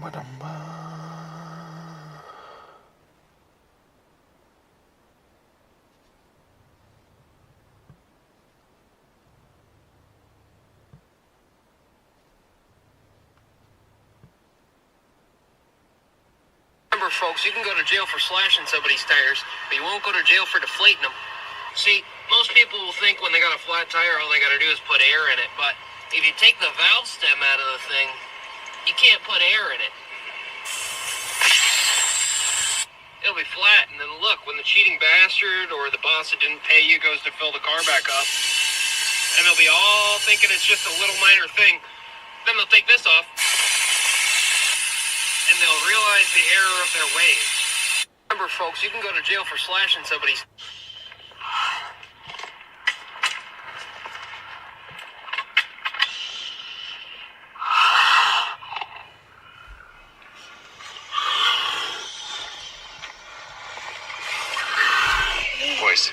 Ba-dum-ba. Remember, folks, you can go to jail for slashing somebody's tires, but you won't go to jail for deflating them. See, most people will think when they got a flat tire, all they got to do is put air in it, but if you take the valve stem out of the thing, you can't put air in it. It'll be flat, and then look, when the cheating bastard or the boss that didn't pay you goes to fill the car back up, and they'll be all thinking it's just a little minor thing, then they'll take this off, and they'll realize the error of their ways. Remember, folks, you can go to jail for slashing somebody's... Boys.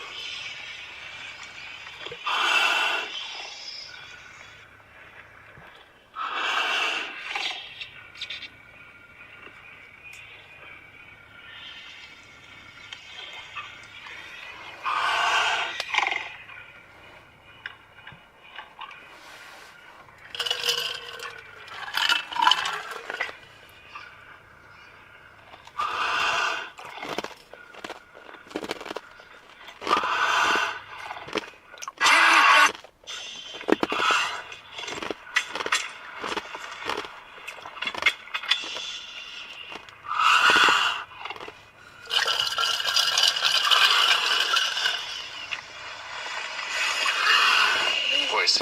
Boys.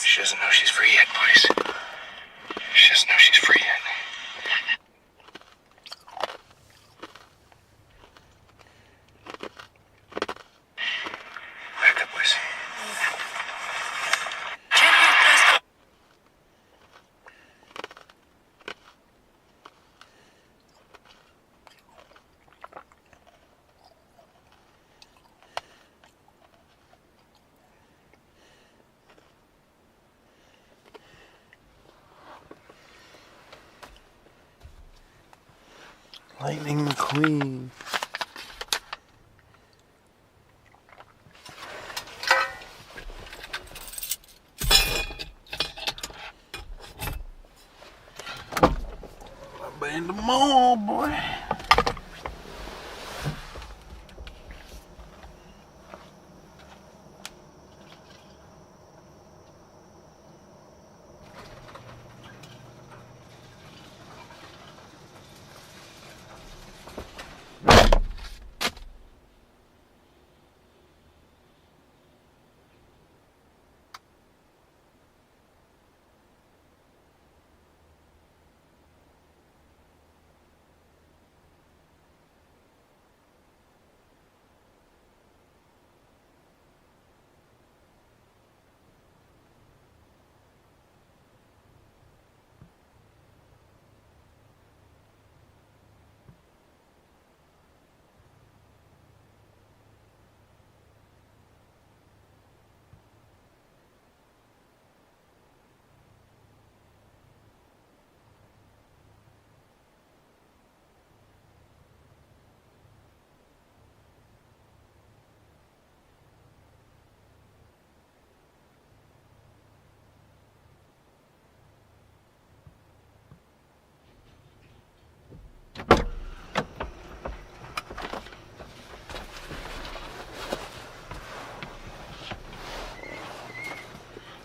She doesn't know she's free yet, boys. She doesn't know she's free yet. Back up, boys. Lightning McQueen. I'm in the mall, boy.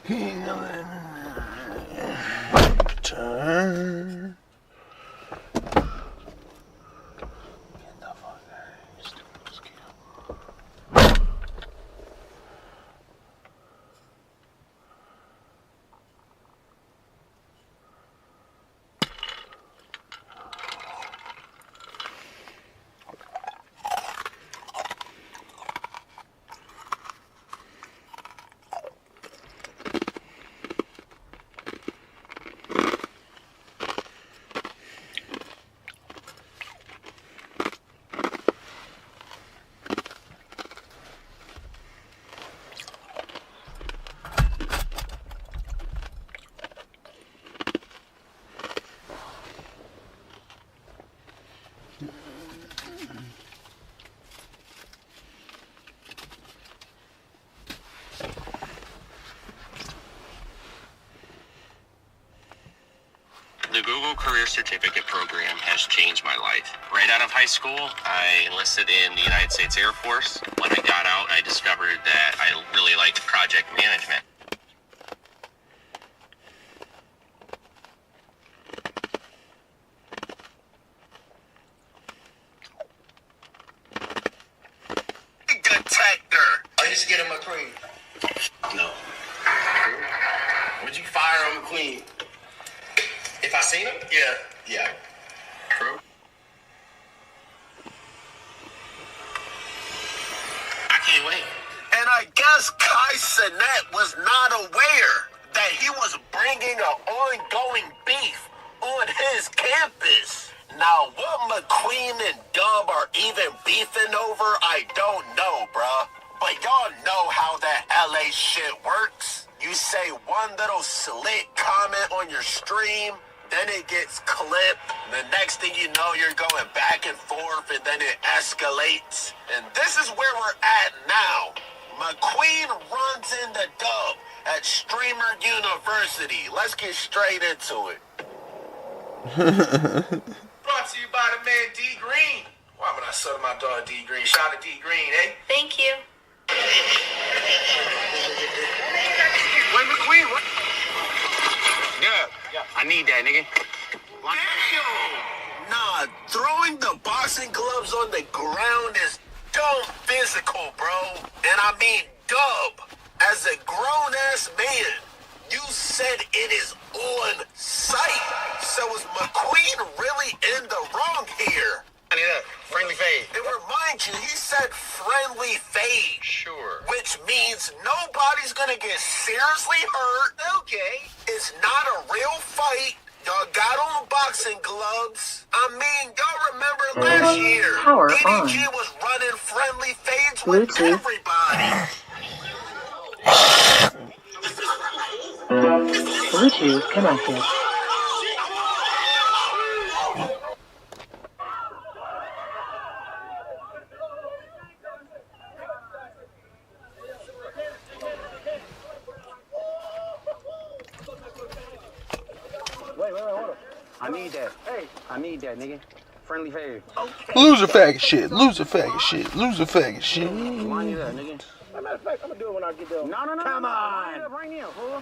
King of the turn. Get the fuck out of here, stupid mosquito. career certificate program has changed my life. Right out of high school, I enlisted in the United States Air Force. When I got out, I discovered that I really liked project management. Detector. I used to get him McQueen. No. Would you fire on McQueen? If I seen him? Yeah. True. I can't wait. And I guess Kai Cenat was not aware that he was bringing an ongoing beef on his campus. Now, what McQueen and Dub are even beefing over, I don't know, bruh. But y'all know how that LA shit works. You say one little slick comment on your stream, then it gets clipped. The next thing you know, you're going back and forth, and then it escalates. And this is where we're at now. McQueen runs into Dub at Streamer University. Let's get straight into it. Brought to you by the man D Green. Why would I sell my dog D Green? Shout out to D Green, eh? Thank you. When McQueen. Yeah, I need that, nigga. Damn! Nah, throwing the boxing gloves on the ground is dumb physical, bro. And I mean Dub. As a grown-ass man, you said it is on site. So is McQueen really in the wrong here? Friendly fade. And remind you, he said friendly fade. Sure. Which means nobody's gonna get seriously hurt. Okay. It's not a real fight. Y'all got on boxing gloves. I mean, y'all remember last year. Power EDG on. was running friendly fades with Bluetooth. everybody. Bluetooth connected. Wait, hold up. I need that. Hey, I need that, nigga. Friendly fade. Loser faggot shit. Loser faggot shit. Loser faggot shit. Line it up, nigga. As a matter of fact, I'm gonna do it when I get done. No. Come on. Line it up right now, fool.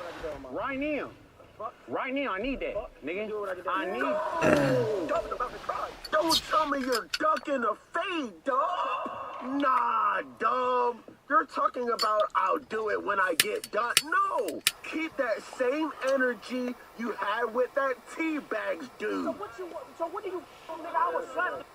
Right now. Right now, I need that, nigga. I need. Dub's about to cry. Don't tell me you're ducking a fade, Dub. Nah, Dub. You're talking about I'll do it when I get done. No. Keep that same energy you had with that Teabags dude. So what do you, nigga? I was slapping.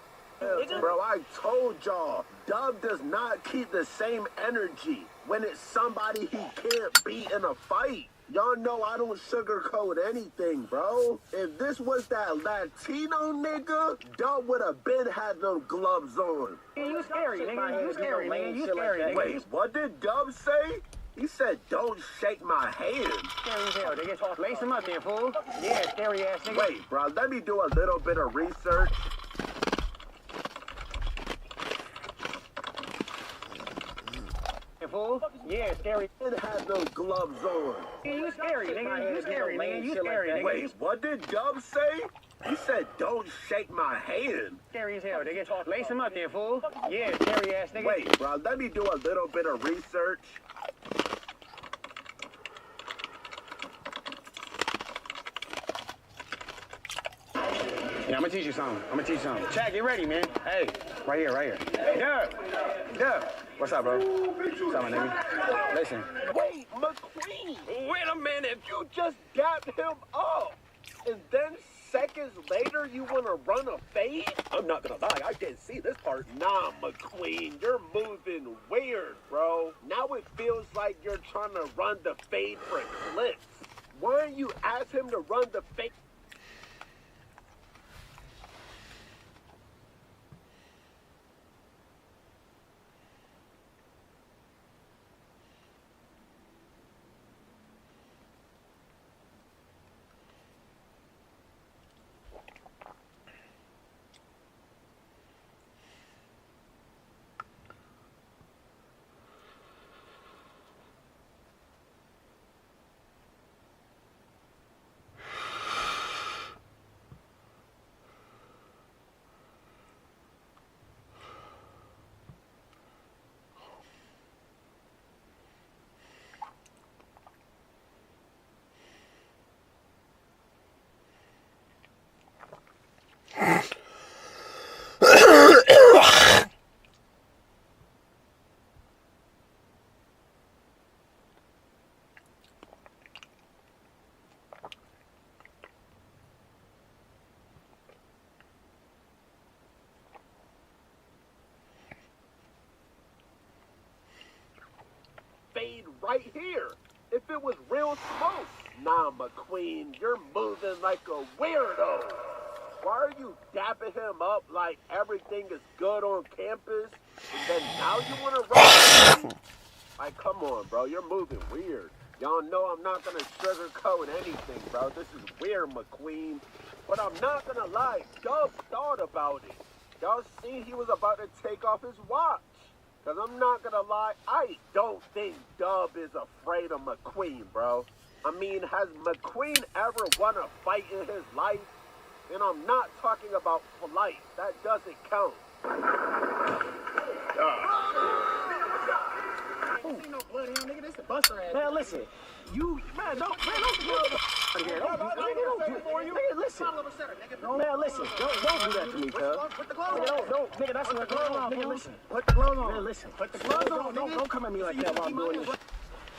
Bro, I told y'all, Dub does not keep the same energy when it's somebody he can't beat in a fight. Y'all know I don't sugarcoat anything, bro. If this was that Latino nigga, Dub would have been had them gloves on. You scary, nigga. You scary, nigga. You scary, nigga. Wait, what did Dub say? He said, don't shake my hand. Scary as hell, nigga. Lace him up there, fool. Yeah, scary ass nigga. Wait, bro, let me do a little bit of research. Fool. Yeah, scary. It had those gloves on. You scary, nigga. You scary, nigga. You scary, nigga. Wait, what did Dub say? He said, don't shake my hand. Scary as hell, nigga. Lace him up there, fool. Yeah, scary ass nigga. Wait, bro, let me do a little bit of research. Yeah, I'm gonna teach you something. Chad, get ready, man. Hey, right here. Hey, Dub. What's up, bro? What's up, my nigga? Listen. Wait, McQueen. Wait a minute. You just dapped him up. And then seconds later, you want to run a fade? I'm not going to lie. I didn't see this part. Nah, McQueen. You're moving weird, bro. Now it feels like you're trying to run the fade for clips. Why don't you ask him to run the fade? right here. If it was real smoke. Nah, McQueen, you're moving like a weirdo. Why are you dapping him up like everything is good on campus? And then now you want to run? Like, come on, bro. You're moving weird. Y'all know I'm not going to sugarcoat anything, bro. This is weird, McQueen. But I'm not going to lie. Dub thought about it. Y'all see he was about to take off his watch. Because I'm not going to lie. I don't think Dub is afraid of McQueen, bro. I mean, has McQueen ever won a fight in his life? And I'm not talking about flight. That doesn't count. Man, listen. Listen. Man, listen. Don't do that to me, cuz. Nigga, that's what nigga, listen. Put the gloves on. Man, listen. Put the gloves on. Don't come at me like that while I'm doing this.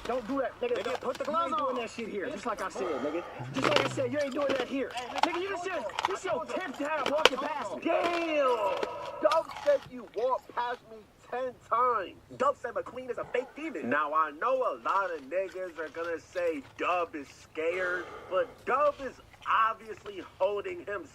Don't do that, nigga. Put the gloves on. You ain't doing that shit here, just like I said, nigga. Just like I said, you ain't doing that here. Nigga, you just this your 10th time walking past me. Damn! Dub said you walked past me 10 times. Dub said McQueen is a fake demon. Now, I know a lot of niggas are gonna say Dub is scared, but Dub is obviously holding him.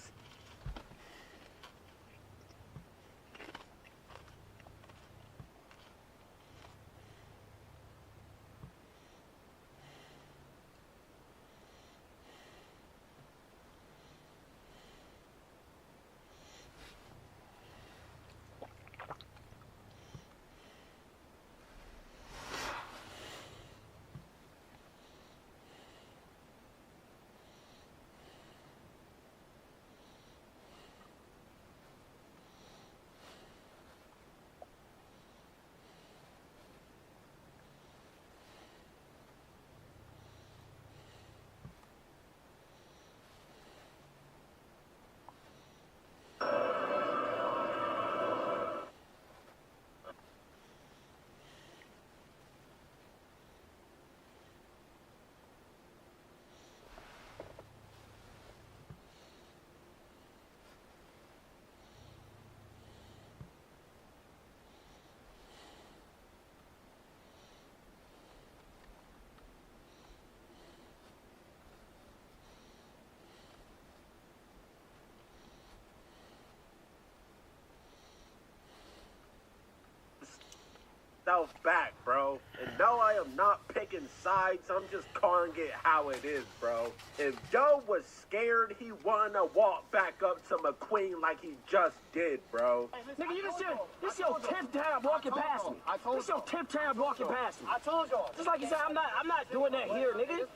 Back, bro. And no, I am not picking sides. I'm just calling it how it is, bro. If Joe was scared, he wouldn't have walked back up to McQueen like he just did, bro. Nigga, you just this your 10th time walking past me. This your 10th time walking past me. I told y'all. Just like you said, I'm not doing that here, nigga.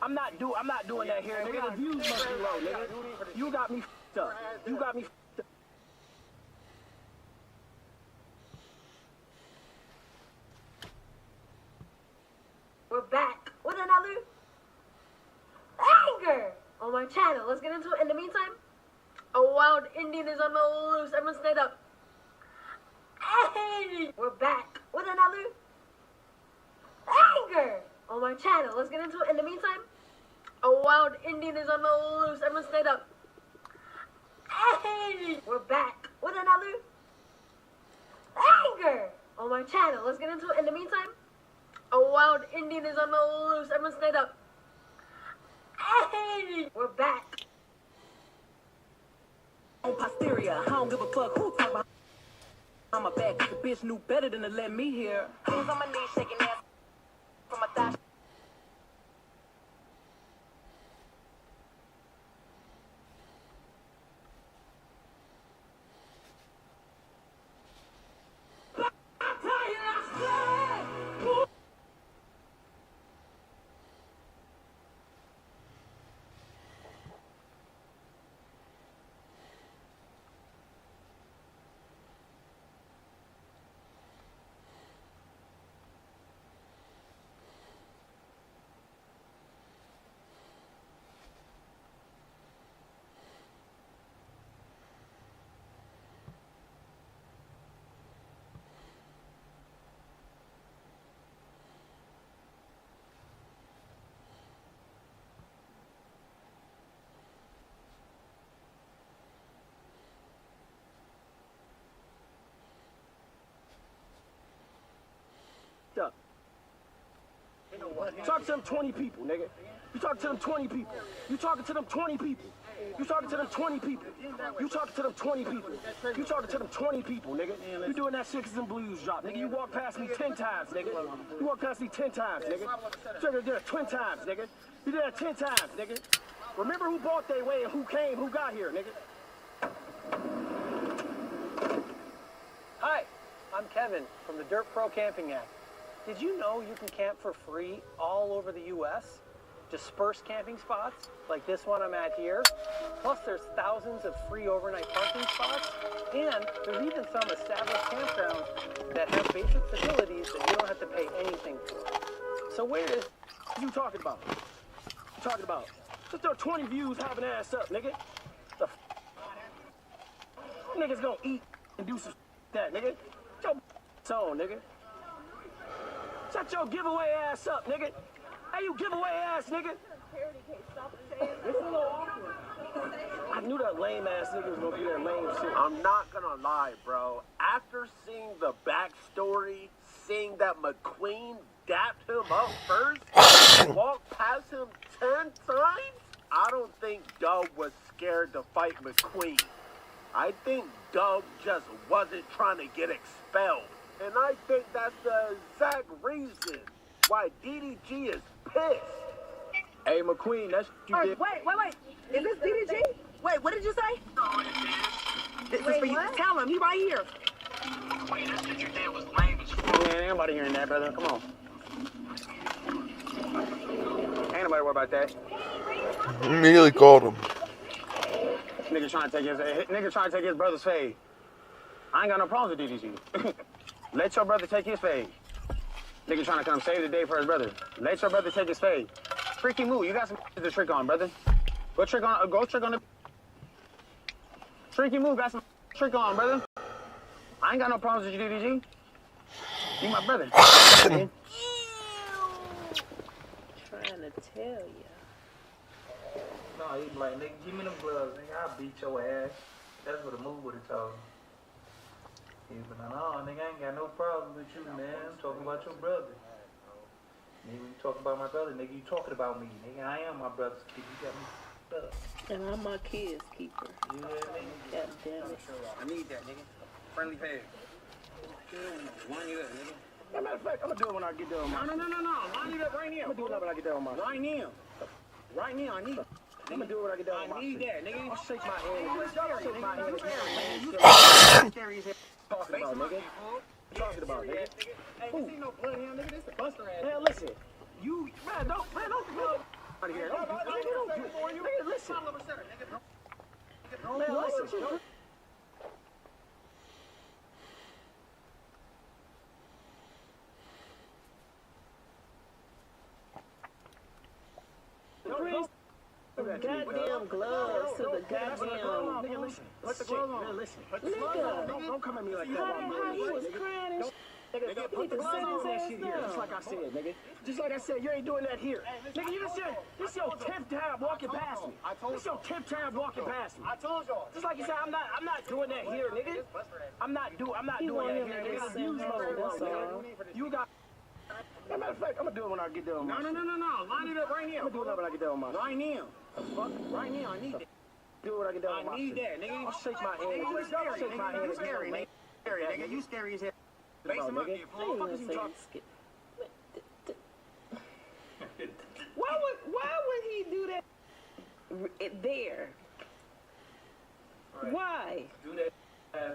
I'm not doing that here, nigga. The views must be low, nigga. You got me f***ed up. You got me f***ed up. We're back with another banger on my channel. Let's get into it. In the meantime, a wild Indian is on the loose. Everyone stand up. Hey! We're back with another banger on my channel. Let's get into it. In the meantime, a wild Indian is on the loose. Everyone stand up. Hey! We're back with another banger on my channel. Let's get into it. In the meantime, a wild Indian is on the loose. Everyone stand up. Hey! We're back. On posterior, I don't give a fuck who talk about. I'm a bad cause the bitch knew better than to let me hear. Hands on my knees, shaking ass from my thigh. Talk to them 20 people, nigga. You talking to them 20 people. You talking to them 20 people. You talking to them 20 people. You talking to them 20 people. You talking to them 20 people, nigga. You doing that shit 'cause them blues drop, nigga. You walk past me 10 times, nigga. You walk past me 10 times, nigga. You did that 10 times, nigga. You did that 10 times, nigga. Remember who bought their way and who came, who got here, nigga. Hi, I'm Kevin from the Dirt Pro Camping app. Did you know you can camp for free all over the U.S.? Dispersed camping spots, like this one I'm at here. Plus there's thousands of free overnight parking spots. And there's even some established campgrounds that have basic facilities that you don't have to pay anything for. So where is you talking about? You talking about? Just throw 20 views having ass up, nigga. The niggas gonna eat and do some that, nigga. Your on, nigga. Shut your giveaway ass up, nigga. Hey, you giveaway ass, nigga. I knew that lame ass nigga was gonna be that lame shit. I'm not gonna lie, bro. After seeing the backstory, seeing that McQueen dapped him up first, walked past him 10 times, I don't think Doug was scared to fight McQueen. I think Doug just wasn't trying to get expelled. And I think that's the exact reason why DDG is pissed. Hey, McQueen, that's what you did. Wait. Is this DDG? Wait, what did you say? This is for you. Tell him, he right here. Wait, that shit you did was lame as fuck. Man, ain't nobody hearing that, brother. Come on. Ain't nobody worry about that. Immediately called him. Nigga trying to take his brother's fade. I ain't got no problems with DDG. Let your brother take his fade. Nigga trying to come save the day for his brother. Let your brother take his fade. Freaky move. You got some to trick on, brother. Go trick on the. Freaky move. Got some trick on, brother. I ain't got no problems with you, DDG. You my brother. Trying to tell you. No, he be like, nigga, give me them gloves, nigga. I'll beat your ass. That's what the move would have told him. He be like, no, nigga, I ain't got no problem with you, man. I'm talking about your brother. Nigga, when you talk about my brother, nigga, you talking about me. Nigga, I am my brother's keeper. You got me up. And I'm my kid's keeper. You know what I mean? God damn it. I need that, nigga. Friendly peg. One you up, nigga. As a matter of fact, I'm gonna do it when I get done. No. Line it up right now. I'm gonna do it when I get done. Right now. Right now, I need it. I'm gonna do it when I get done. I need that, nigga. I'll shake my hand. Shake my hand. Scary as hell. Talking about, nigga. Talking about, nigga. Hey, this ain't no blood here, nigga. This the buster ass. Man, listen. You, man, don't out of here. Don't nigga, listen. Man, listen. Goddamn gloves to the goddamn. Nigga, listen. Put the gloves on. Listen. Put the gloves on. Don't come at me like that. How he was crying and Nigga, put the gloves on that shit here. Just like I said, nigga. Just like I said, you ain't doing that here. Nigga, you just said, this your 10th time walking past me. This your 10th time walking past me. I told y'all. Just like you said, I'm not doing that here, nigga. I'm not doing that here, nigga. You got. As a matter of fact, I'm gonna do it when I get done. No. Line it up right now. I'm gonna do it when I get done. Right now. Right now, I need that. Do it when I get done. I need that, nigga. I'll shake my hand. Shake my hand. You scary, nigga. Nigga, you scary as hell. Face him up, you fool. Fuck is you talking? Why would he do that there? Right. Why? Do that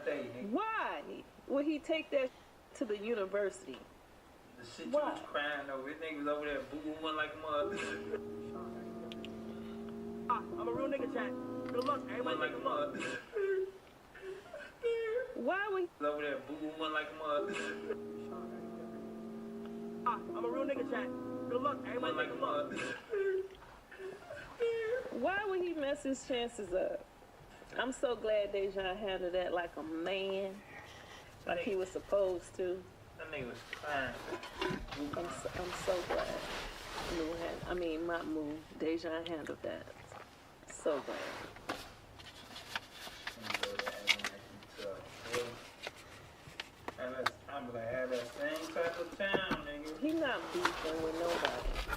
thing, nigga. Why would he take that to the university? The shit you was crying over. This nigga was over there boo-booing like a mother. I'm a real nigga, chat. Good luck. Everybody like a mother. Why would he over there boo-booing like a mother? I'm a real nigga, chat. Good luck. Everybody like a mother. Why would he mess his chances up? I'm so glad Dejan handled that like a man, like he was supposed to. That nigga was crying. I'm so glad. Mahmoud, Dejan handled that. So glad. I'm gonna have that same type of time, nigga. He not beefing with nobody.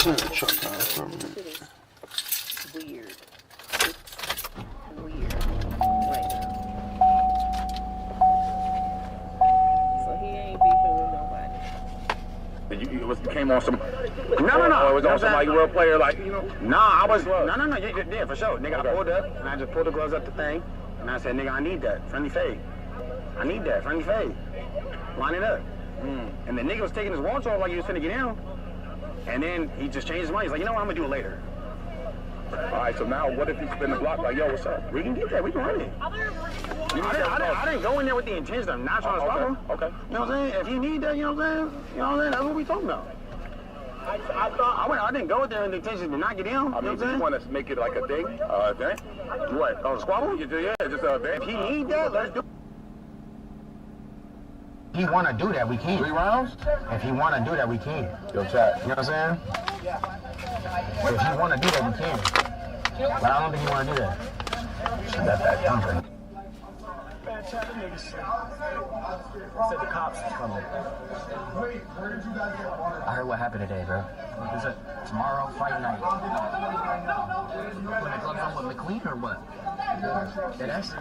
Turn the truck on for a minute. It's weird. It's weird right now. So he ain't beefing with nobody. You came on some. No. It was on some like real player, like, you know. Nah, I was. No. Yeah, for sure. Nigga, I pulled up and I just pulled the gloves up the thing, and I said, nigga, I need that friendly fade. I need that friendly fade. Line it up. And the nigga was taking his watch off like he was finna get in. And then he just changed his mind. He's like, you know what, I'm gonna do it later. All right, so now what if he spin the block like, yo, what's up? We can get that, we can run it. I didn't go in there with the intention of not trying to stop him. Okay. You know what I'm saying? If you need that, you know what I'm saying? You know what I'm saying? That's what we talking about. I didn't go in there with the intention to not get in. I mean, you just want to make it like a thing, event? What? Oh, squabble? Yeah, just an event. If he need that, let's do it. If he want to do that, we can. 3 rounds? If he want to do that, we can. Yo, chat. You know what I'm saying? If he want to do that, we can. But I don't think he want to do that. She got that number. Man, chat, the nigga said the cops is coming. Wait, where did you guys get water? I heard what happened today, bro. What is it? Tomorrow, fight night. Putting the gloves on with McQueen or what? That's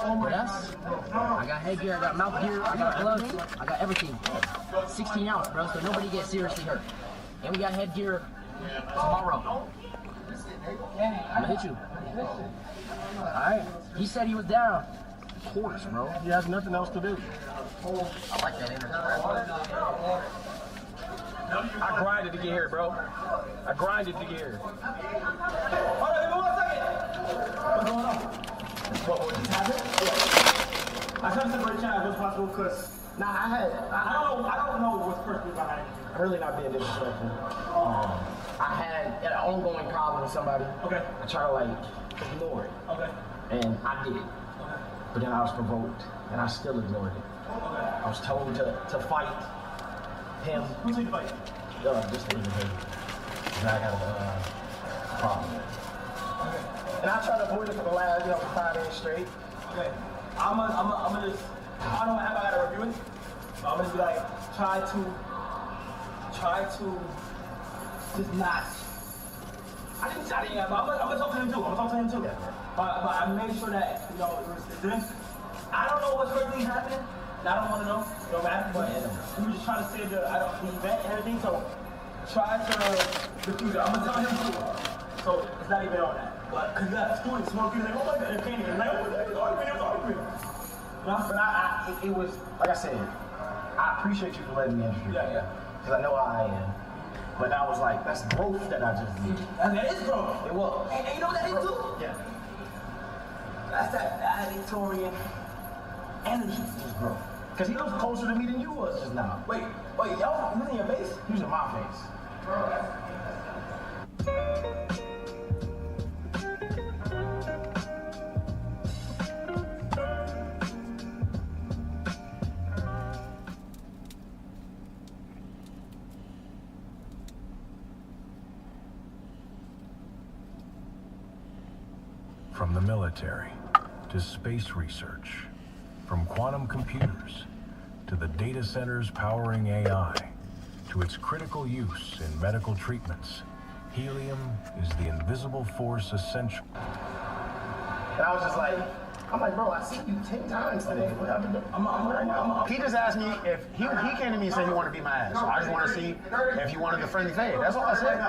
I got headgear, I got mouth gear, I got gloves, I got everything. 16 ounce, bro, so nobody gets seriously hurt. And we got headgear tomorrow. I'm gonna hit you. Alright. He said he was down. Of course, bro. He has nothing else to do. I like that energy. I grinded to get here, bro. I grinded to get here. Hold on, give me 1 second. What's going on? What just happened? Yeah. I tried to separate Chad as possible because I don't know what's personally behind it. I'm really not being disrespectful. I had an ongoing problem with somebody. Okay. I tried to like ignore it. Okay. And I did. Okay. But then I was provoked and I still ignored it. Okay. I was told to fight him. Who's he to fight? Just to even hate. And I got a problem. Okay. And I tried to avoid it for the last, 5 days straight. Okay. I'm gonna just, I don't know how I gotta review it. I'm gonna be like, try to just not. I'm gonna talk to him too. But I made sure that, it was, I don't know what's really happening. I don't want to know. It don't matter. But we were just trying to save the event and everything. So try to defuse it. I'm gonna tell him too. So it's not even on that. But because that student smoking, like, oh my God, they're painting. Like, oh, it's arguing. But it was, like I said, I appreciate you for letting me in the street. Yeah. Because I know how I am. But I was like, that's growth that I just did. And that is growth. It was. And you know what that is too? Yeah. That's that valedictorian energy. It was growth. Because he was closer to me than you was just now. Wait, y'all, you in your face? He was in my face. From the military to space research, from quantum computers to the data centers powering AI, to its critical use in medical treatments, helium is the invisible force essential. And I was just like, bro, I see you 10 times today. What happened to He just asked me if he came to me and said he wanted to beat my ass. So I just want to see if he wanted the friendly fade. That's all I said.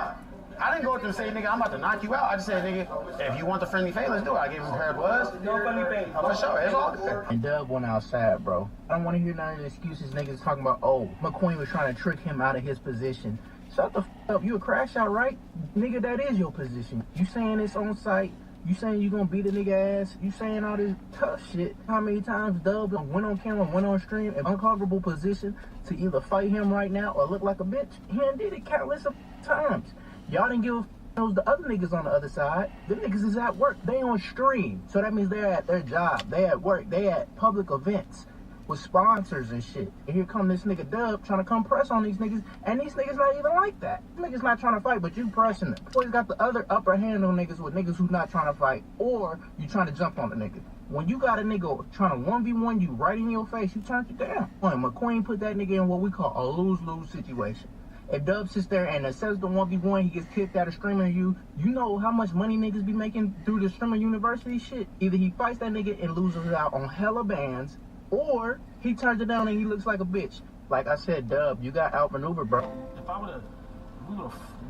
I didn't go up there and say, nigga, I'm about to knock you out. I just said, nigga, if you want the friendly fade, let's do it. I gave him a pair of gloves. No friendly fade. For sure, it's all good. And Dub went outside, bro. I don't want to hear none of the excuses niggas talking about, oh, McQueen was trying to trick him out of his position. Shut the f up. You a crash out, right? Nigga, that is your position. You saying it's on site. You saying you gonna beat a nigga ass. You saying all this tough shit. How many times Dub went on camera, went on stream, in uncomfortable position to either fight him right now or look like a bitch? He done did it countless of times. Y'all didn't give a f those the other niggas on the other side. The niggas is at work. They on stream. So that means they're at their job. They at work. They at public events with sponsors and shit. And here come this nigga Dub trying to come press on these niggas. And these niggas not even like that. These niggas not trying to fight, but you pressing them. Always got the other upper hand on niggas with niggas who's not trying to fight. Or you trying to jump on the nigga. When you got a nigga trying to 1v1 you right in your face, you turned it down. When McQueen put that nigga in what we call a lose-lose situation. If Dub sits there and accepts the 1v1, he gets kicked out of Streamer U, you know how much money niggas be making through the Streamer University shit? Either he fights that nigga and loses out on hella bans, or he turns it down and he looks like a bitch. Like I said, Dub, you got outmaneuvered, bro. If I would've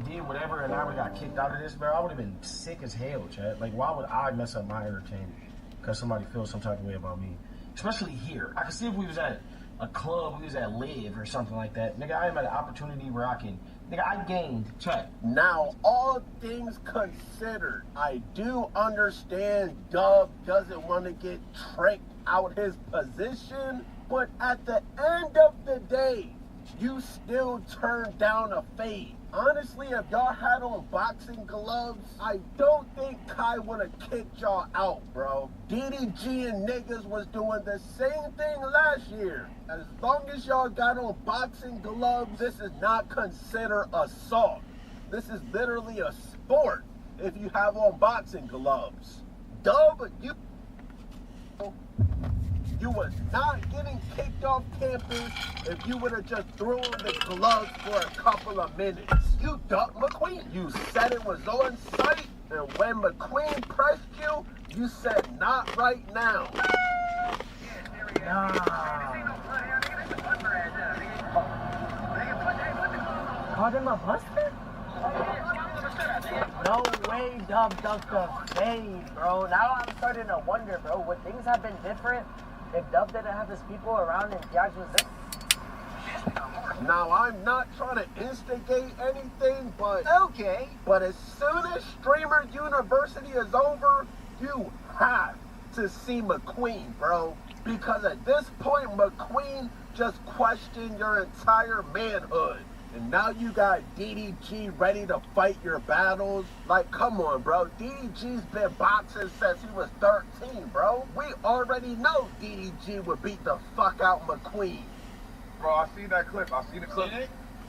did whatever and I would've got kicked out of this, bro, I would've been sick as hell, Chad. Like, why would I mess up my entertainment because somebody feels some type of way about me? Especially here. I can see if we was at a club, we was at Live or something like that. Nigga, I am at an opportunity where I can, nigga, I gained, Chad. Now, all things considered, I do understand Dub doesn't want to get tricked out his position, but at the end of the day, you still turned down a fade. Honestly, if y'all had on boxing gloves, I don't think Kai would have kicked y'all out, bro. DDG and niggas was doing the same thing last year. As long as y'all got on boxing gloves, this is not considered assault. This is literally a sport if you have on boxing gloves. Dub, you was not getting kicked off campus if you would have just thrown the gloves for a couple of minutes. You ducked McQueen. You said it was on site, and when McQueen pressed you, you said not right now. Called him a buster? No way Dub ducked the fade, bro. Now I'm starting to wonder, bro, would things have been different if Dub didn't have his people around and Diaz was there? Now, I'm not trying to instigate anything, but okay. But as soon as Streamer University is over, you have to see McQueen, bro. Because at this point, McQueen just questioned your entire manhood. And now you got DDG ready to fight your battles. Like, come on, bro. DDG's been boxing since he was 13, bro. We already know DDG would beat the fuck out McQueen. Bro, I seen that clip. I seen the clip.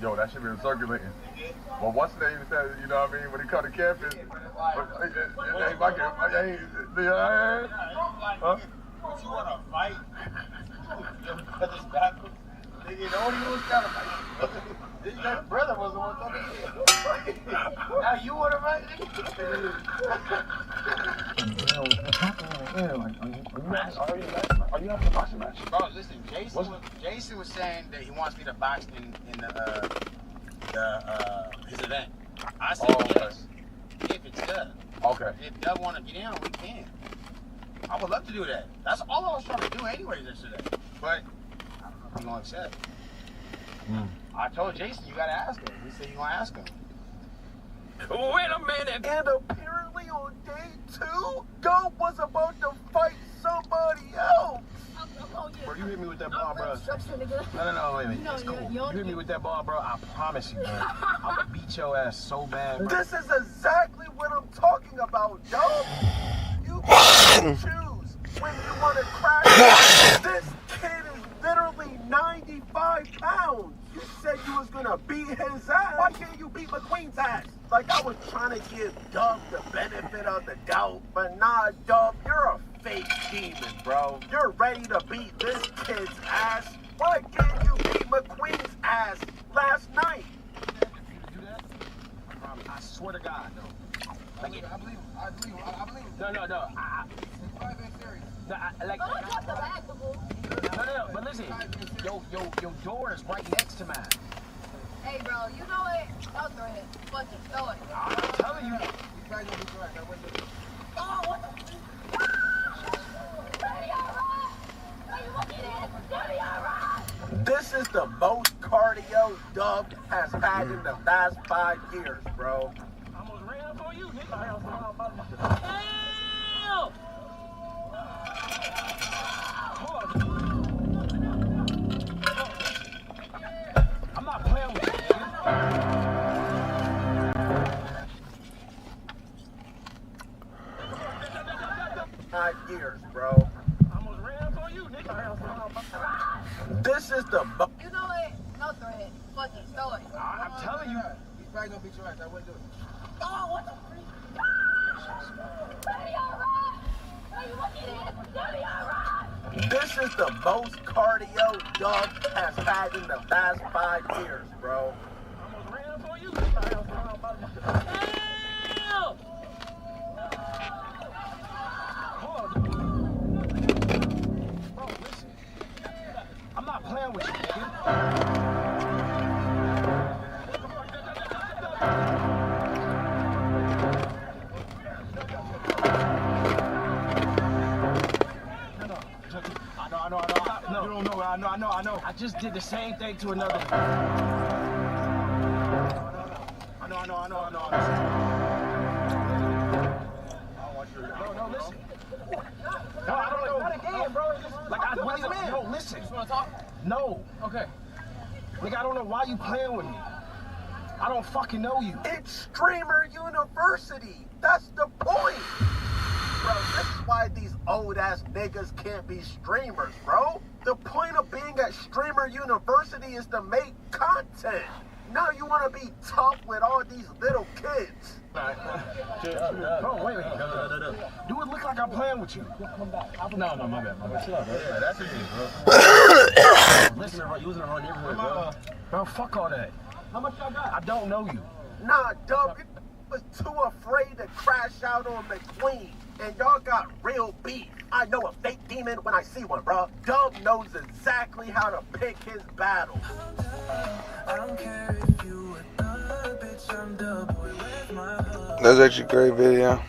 Yo, that shit been circulating. Well, what's the name said, you know what I mean, when he come to campus? Hey, huh? What you want to fight? You know what he was trying to fight? His brother was the one talking to him. Now you want to fight? Are you having a boxing match? Bro, listen, Jason was saying that he wants me to box in his event. I said yes, if it's Dub. Okay. If Dub want to get in, we can. I would love to do that. That's all I was trying to do anyways yesterday. But I don't know if he's going to accept. I told Jason, you got to ask him. He said you going to ask him. Wait a minute. And apparently on day 2, Dub was about to fight somebody else. Bro, you hit me with that ball, bro. No, wait a minute. It's cool. You hit me with that ball, bro. I promise you, bro. I'm going to beat your ass so bad, bro. This is exactly what I'm talking about, Dub. You can choose when you want to crash. This kid is literally 95 pounds. You said you was going to beat his ass. Why can't you beat McQueen's ass? Like, I was trying to give Dub the benefit of the doubt, but nah, Dub, you're a fake demon, bro. You're ready to beat this kid's ass. Why can't you beat McQueen's ass last night? I swear to God, no. I believe. No. No, but listen, your door is right next to mine. Hey, bro, you know it. I'll throw it. Fuck it, throw it. I'm telling you. Oh, what the? This is the most cardio Dub has had in the last 5 years, bro. I almost ran up on you, nigga. Hell! I'm not playing with you. 5 years, bro. I almost ran up on you, nigga. This is the You know it. No threat. Fuck it, throw it. I'm telling you. He's probably going to beat your ass. I wouldn't do it. Oh, what the freak? Daddy, all right? Are you looking at it? Daddy, all right? This is the most cardio Dub has had in the last 5 years, bro. I'm not playing with you, nigga. I know. I just did the same thing to another. I know. No, listen. No, I don't know. Not again, bro. What do you mean? No, listen. You want to talk? No. Okay. Nigga, I don't know why you playing with me. I don't fucking know you. It's Streamer University. That's the point. Bro, this is why these old-ass niggas can't be streamers, bro. The point of being at Streamer University is to make content. Now you want to be tough with all these little kids. Bro, wait. Do it look like I'm playing with you? No, my bad. Chill out, bro. Yeah, that's it, bro. Listen, bro, you was in the wrong neighborhood, bro. Bro, fuck all that. How much y'all got? I don't know you. Nah, Dub, you was too afraid to crash out on McQueen. And y'all got real beef. I know a fake demon when I see one, bro. Dub knows exactly how to pick his battles. I don't care if you a thug, bitch, I'm double with my hug. That's actually a great video.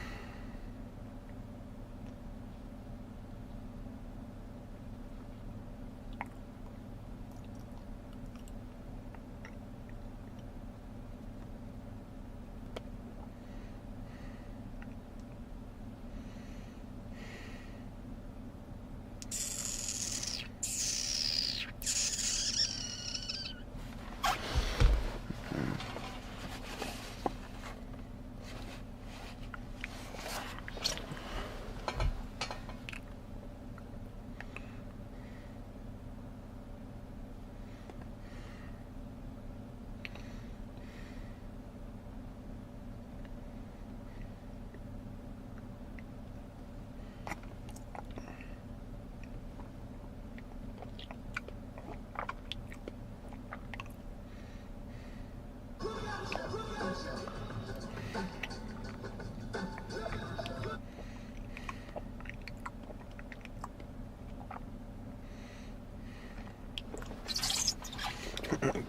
Oh my God.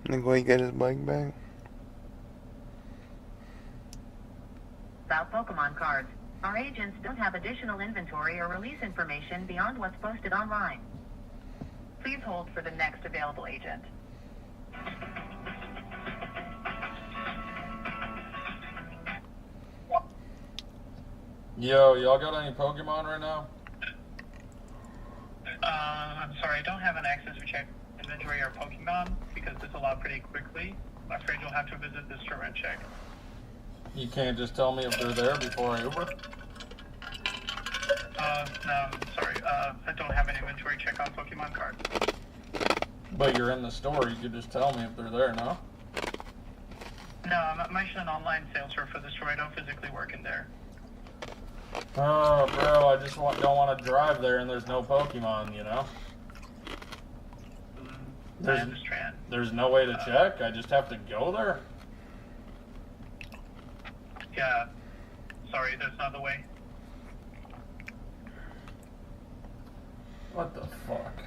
Think will he get his bike back? About Pokemon cards. Our agents don't have additional inventory or release information beyond what's posted online. Please hold for the next available agent. Yo, y'all got any Pokemon right now? I'm sorry, I don't have an access to check inventory or Pokemon because this allowed pretty quickly. I'm afraid you'll have to visit the store and check. You can't just tell me if they're there before I Uber? No, I'm sorry. I don't have an inventory check on Pokemon cards. But you're in the store, you could just tell me if they're there, no? No, I'm actually an online sales rep for the store. I don't physically work in there. Oh, bro, I just don't want to drive there and there's no Pokemon, you know? I understand. There's no way to check? I just have to go there? Yeah. Sorry, there's not the way. What the fuck?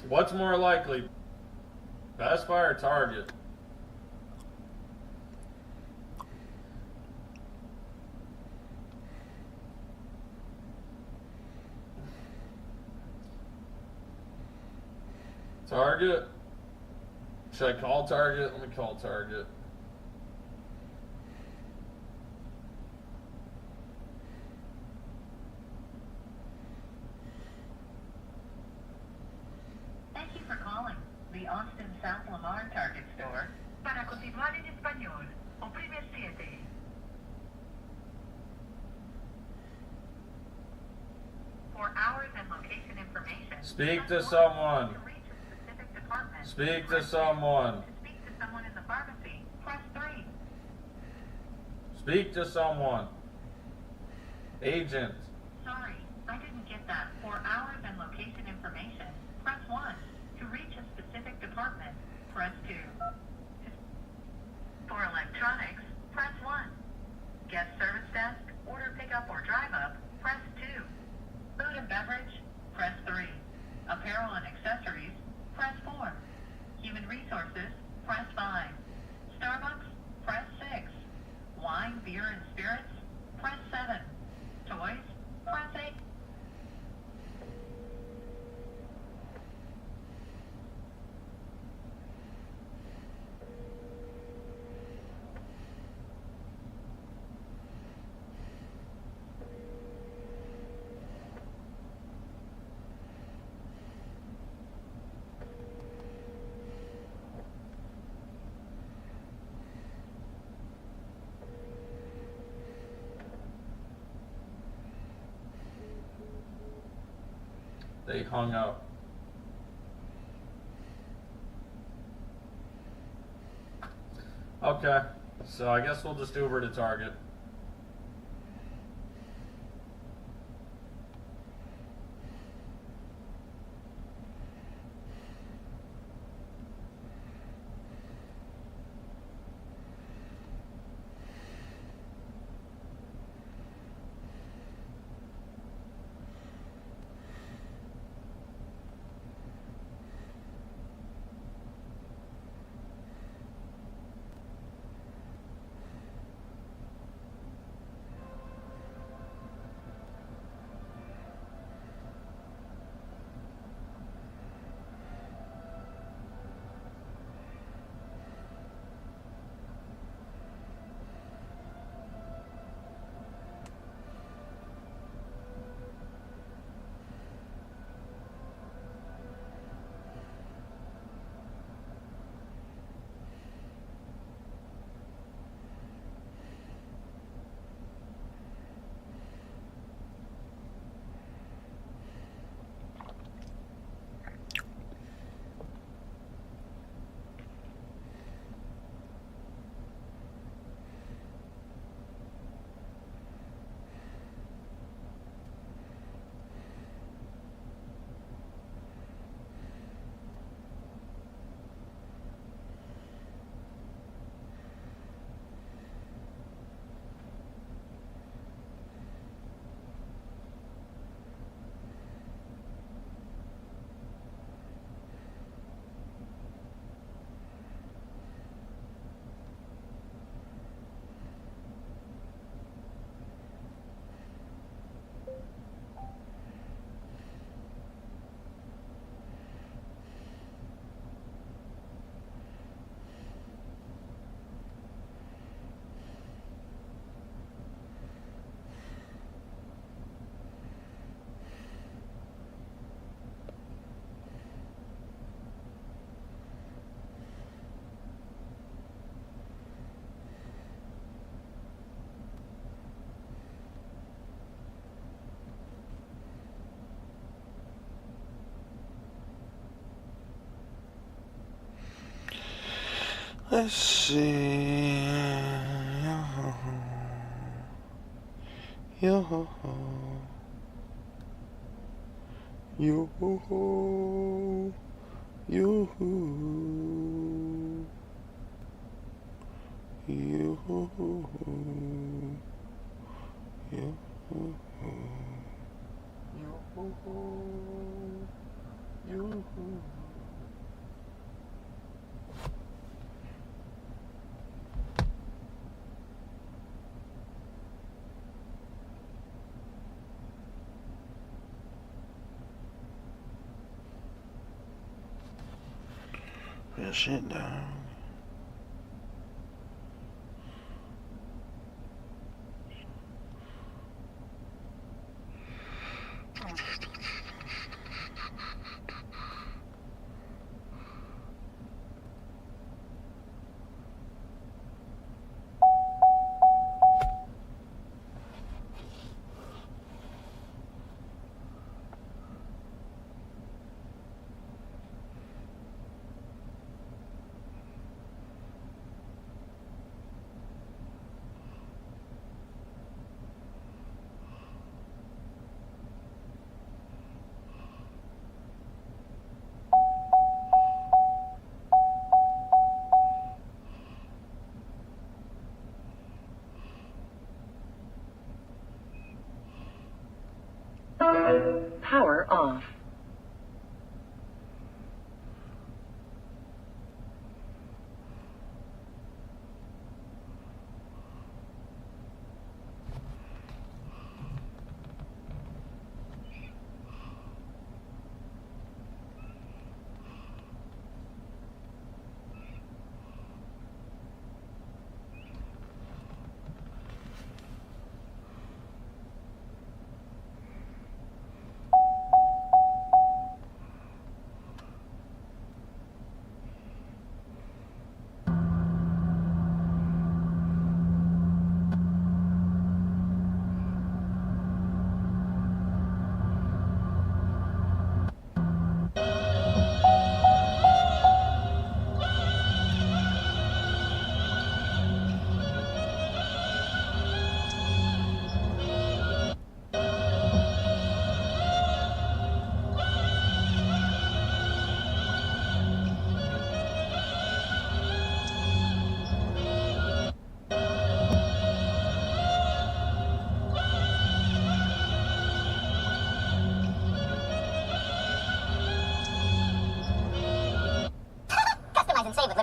What's more likely, Best Buy or Target? Target? Should I call Target? Let me call Target. Austin South Lamar Target store. Para continuar en español, oprime 7. For hours and location information. Speak to someone. To reach a specific department. Speak to someone. To speak to someone in the pharmacy, press 3. Speak to someone. Agent. Sorry, I didn't get that. For hours and location information, press 1. To reach a specific department, press 2. For electronics, press 1. Guest service desk, order pickup or drive up, press 2. Food and beverage, press 3. Apparel and accessories, press 4. Human resources, press 5. Starbucks, press 6. Wine, beer, and spirits, press 7. Toys, press 8. They hung up. Okay, so I guess we'll just Uber to Target. Let's see. Yo. Yo. Yo. That shit down.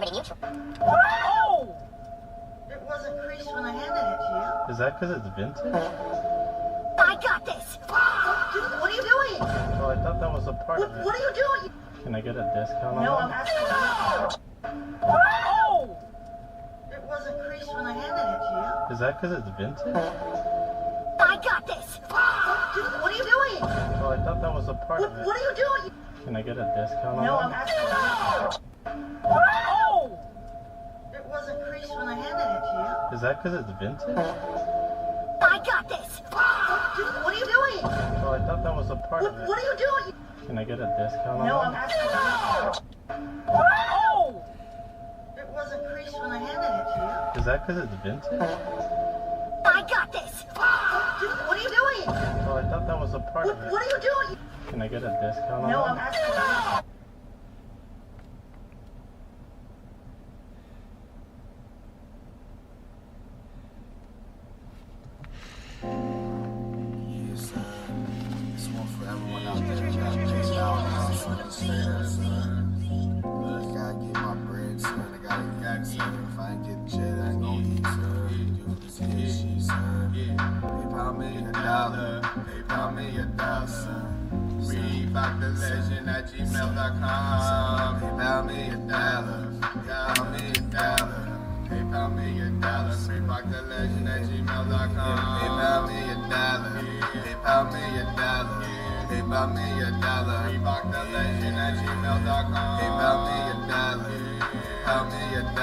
pretty neutral. Oh! It wasn't creased when I handed it to Is that because it's vintage? you. I got this! What are you doing? Oh, I thought that was a part of it. What are you doing? Can I get a discount on No, that? I'm asking. Oh! It wasn't creased when I handed it to Is that because it's vintage? you. I got this! What are you doing? Oh, I thought that was a part of it. What are you doing? Can I get a discount on No, that? I'm asking. Oh! It wasn't creased when I handed it to Is that because it's vintage? you. I got this! What are you doing? Oh, I thought that was a part of it. What are you doing? Can I get a discount on No, that? I'm asking. Oh! It wasn't creased when I handed it to you. Is that because it's vintage? I got this! What are you doing? Oh, I thought that was a part of it. What are you doing? Can I get a discount on No, that? I'm asking. This one for everyone out there that chase out for the stairs, son. I gotta get my bread, son. I gotta yak, son. If I ain't get the check, I ain't gon' eat, son. This is shit, son. PayPal me $1. PayPal me $1, son. Reebok the legend at gmail.com. PayPal me $1. PayPal me $1. PayPal me $1. Reebok the legend at gmail.com. PayPal me $1. PayPal me $1. PayPal me $1. Reebok the legend at gmail.com. PayPal me $1. PayPal me $1.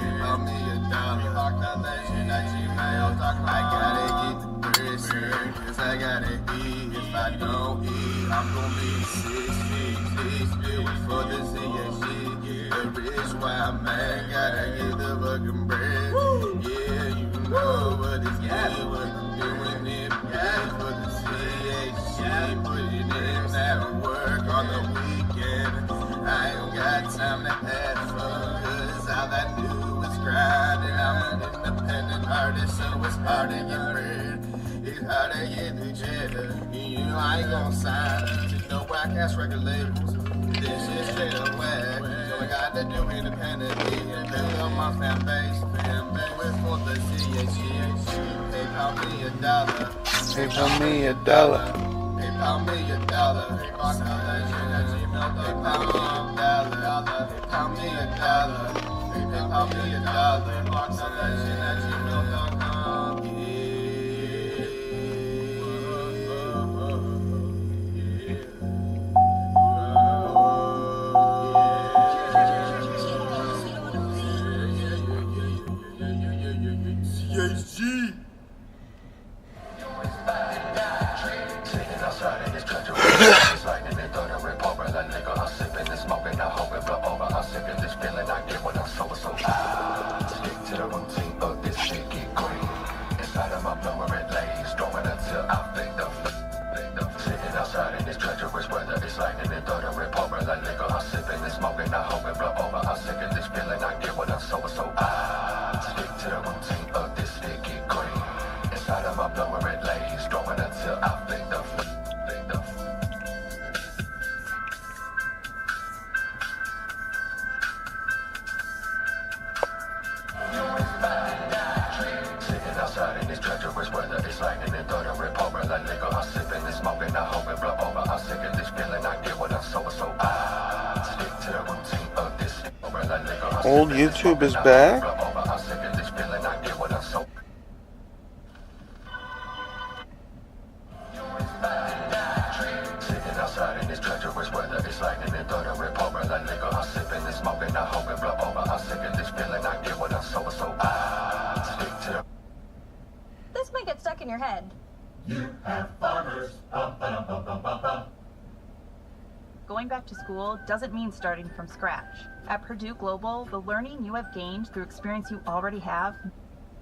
PayPal me $1. Reebok the legend at gmail.com. I gotta get the bread, sir, 'cause I gotta eat. If I don't eat, I'm gonna be 6 feet. 6 feet for the CSG. The rich wild man gotta get the fucking bread. Yeah, you know what it's got, what I'm doing it. Yeah, for the CHG, putting in that work on the weekend. I ain't got time to have fun, 'cause all I do is grind. And I'm an independent artist, so it's hard to get bread. It's hard to get the cheddar. You know I ain't gon' sign to no whack-ass record labels. This shit straight up whack. So I got to do independently and build up my fan base. With for the CHG. PayPal me $1. PayPal me $1. PayPal me $1. PayPal me $1. PayPal me $1. PayPal me $1. CHG. Sitting outside in this country, it's like in the third of report, like nigga, I'm sipping and smoking, I hope it blow over, I'm sipping this feeling I get when I'm so stick to the routine of this shit get green. Inside of my blood where it lays, throwing until I think the sitting outside in this treacherous weather, it's like in the third of report, like nigga, I'm sipping and smoking, I hope it blow over, I'm sipping this feeling I get when I'm so stick to the routine of this shit get green. Inside of my blood where it lays, throwing until I think the sitting outside in this treacherous weather, it's like in the third of report, like nigga, I'm sipping and smoking, I hope it blow over, I'm sick of this feeling I get when I'm so stick to the routine of this like nigga, Old YouTube is back. I'm sick of this feeling I get when I'm so sitting outside in this treacherous weather, it's like in the third of report, like nigga, I'm sipping and smoking, I hope it blow over, I'm sick of this feeling I get when I'm so stick to the This might get stuck in your head. you have farmers. Going back to school doesn't mean starting from scratch. At Purdue Global, the learning you have gained through experience you already have.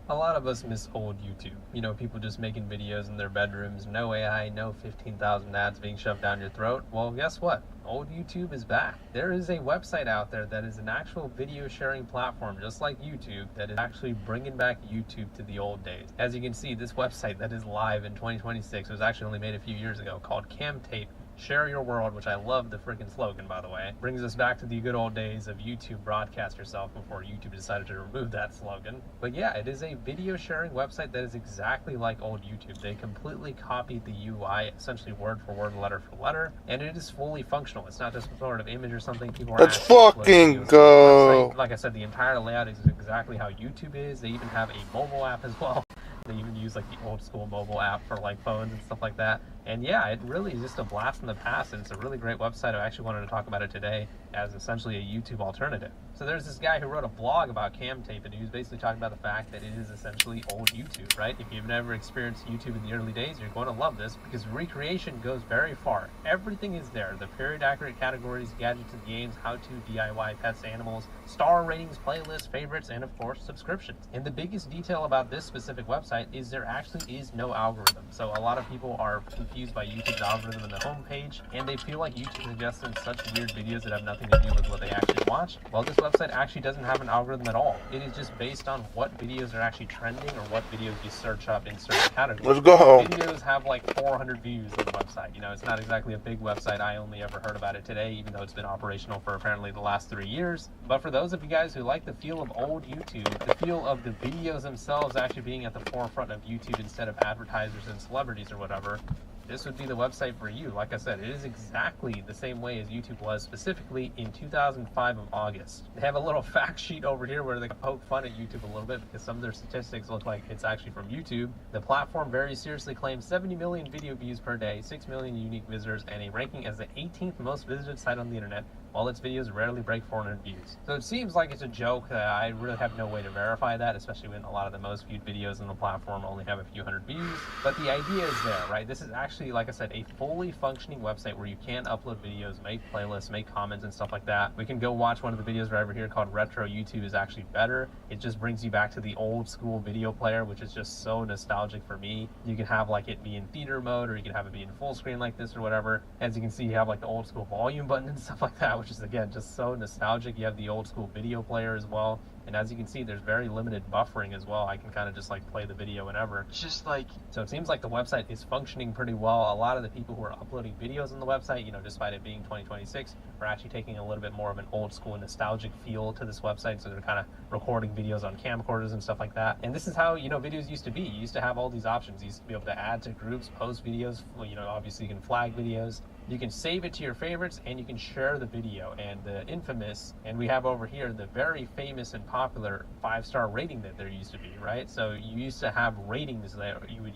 A lot of us miss old YouTube. You know, people just making videos in their bedrooms, no AI, no 15,000 ads being shoved down your throat. Well, guess what? Old YouTube is back. There is a website out there that is an actual video sharing platform, just like YouTube, that is actually bringing back YouTube to the old days. As you can see, this website that is live in 2026 was actually only made a few years ago, called Camtape Share your world, which I love the freaking slogan, by the way. Brings us back to the good old days of YouTube broadcast yourself before YouTube decided to remove that slogan. But yeah, it is a video sharing website that is exactly like old YouTube. They completely copied the UI, essentially word for word, letter for letter, and it is fully functional. It's not just some sort of image or something. People are Let's fucking go. Like I said, the entire layout is exactly how YouTube is. They even have a mobile app as well. They even use like the old school mobile app for like phones and stuff like that. And yeah, it really is just a blast from the past, and it's a really great website. I actually wanted to talk about it today as essentially a YouTube alternative. So there's this guy who wrote a blog about cam tape, and he was basically talking about the fact that it is essentially old YouTube, right? If you've never experienced YouTube in the early days, you're going to love this because recreation goes very far. Everything is there. The period accurate categories, gadgets and games, how-to, DIY, pets, animals, star ratings, playlists, favorites, and of course, subscriptions. And the biggest detail about this specific website is there actually is no algorithm. So a lot of people are confused by YouTube's algorithm in the homepage, and they feel like YouTube suggesting such weird videos that have nothing to do with what they actually watch. Well, this website actually doesn't have an algorithm at all. It is just based on what videos are actually trending or what videos you search up in certain categories. Let's go. Videos have like 400 views on the website. You know, it's not exactly a big website. I only ever heard about it today, even though it's been operational for apparently the last 3 years. But for those of you guys who like the feel of old YouTube, the feel of the videos themselves actually being at the forefront of YouTube instead of advertisers and celebrities or whatever, this would be the website for you. Like I said, it is exactly the same way as YouTube was, specifically in 2005 of August. They have a little fact sheet over here where they poke fun at YouTube a little bit because some of their statistics look like it's actually from YouTube. The platform very seriously claims 70 million video views per day, 6 million unique visitors, and a ranking as the 18th most visited site on the internet, while its videos rarely break 400 views. So it seems like it's a joke. I really have no way to verify that, especially when a lot of the most viewed videos on the platform only have a few hundred views. But the idea is there, right? This is actually, like I said, a fully functioning website where you can upload videos, make playlists, make comments and stuff like that. We can go watch one of the videos right over here called Retro YouTube is actually better. It just brings you back to the old school video player, which is just so nostalgic for me. You can have like it be in theater mode, or you can have it be in full screen like this or whatever. As you can see, you have like the old school volume button and stuff like that, which is again just so nostalgic. You have the old school video player as well, and as you can see, there's very limited buffering as well. I can kind of just like play the video whenever. It's just like, so it seems like the website is functioning pretty well. A lot of the people who are uploading videos on the website, you know, despite it being 2026, are actually taking a little bit more of an old school nostalgic feel to this website. So they're kind of recording videos on camcorders and stuff like that. And this is how, you know, videos used to be. You used to have all these options. You used to be able to add to groups, post videos. Well, you know, obviously you can flag videos. You can save it to your favorites, and you can share the video. And the infamous, and we have over here the very famous and popular 5-star rating that there used to be, right? So you used to have ratings that you would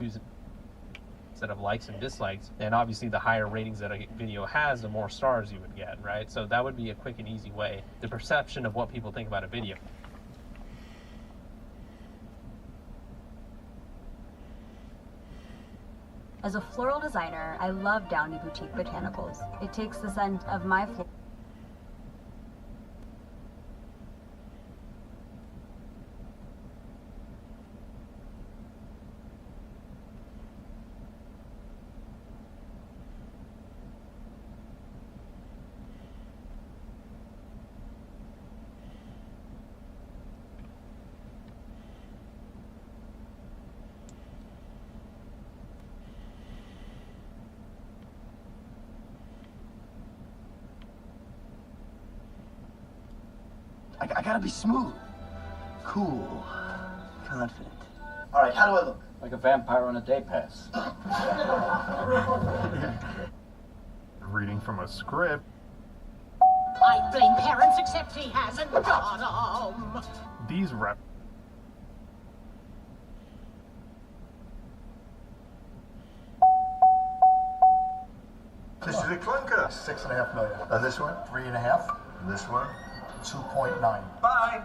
use instead of likes and dislikes, and obviously the higher ratings that a video has, the more stars you would get, right? So that would be a quick and easy way, the perception of what people think about a video. As a floral designer, I love Downey Boutique Botanicals. It takes the scent of my floral. I gotta be smooth, cool, confident. All right, how do I look? Like a vampire on a day pass. Reading from a script. I blame parents, except he hasn't got 'em. These rap. This is a clunker. 6.5 million. This one, 3.5. This one, 2.9. Bye.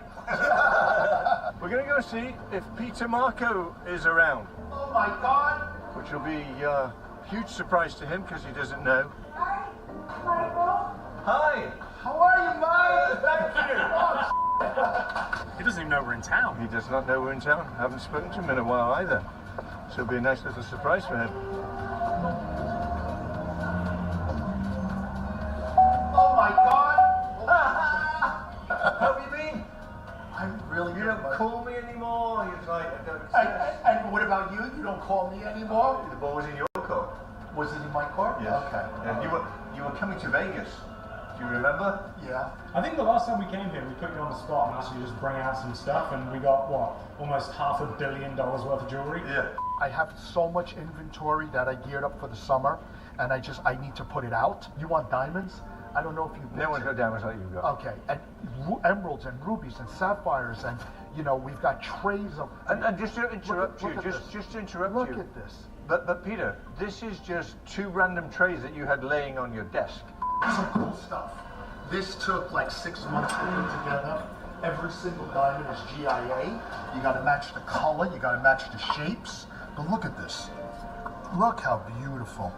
We're going to go see if Peter Marco is around. Oh my God! Which will be a huge surprise to him because he doesn't know. Hi, Michael. Hi. How are you, Mike? Thank you. He doesn't even know we're in town. He does not know we're in town. I haven't spoken to him in a while either. So it'll be a nice little surprise for him. Oh my God! How have you been? I'm really good. You don't call me anymore. He's like, I don't and what about you? You don't call me anymore? The ball was in your court. Was it in my court? coming to Vegas. Do you remember? Yeah. I think the last time we came here, we put you on the spot and asked you to just bring out some stuff, and we got, what, almost $500 million worth of jewelry? Yeah. I have so much inventory that I geared up for the summer, and I need to put it out. You want diamonds? I don't know if you've... No one's got diamonds like you've got. Okay, and emeralds and rubies and sapphires, and, you know, we've got trays of... And just to interrupt you, just to interrupt you. Look at this. But Peter, this is just 2 random trays that you had laying on your desk. Some cool stuff. This took like 6 months to put together. Every single diamond is GIA. You gotta match the color, you gotta match the shapes. But look at this. Look how beautiful.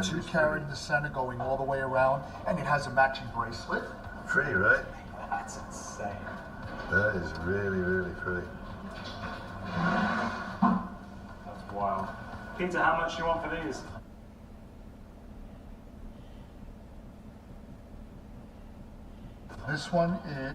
2 carat in the center going all the way around, and it has a matching bracelet. Pretty, right? That's insane. That is really, really pretty. That's wild. Peter, how much do you want for these? This one is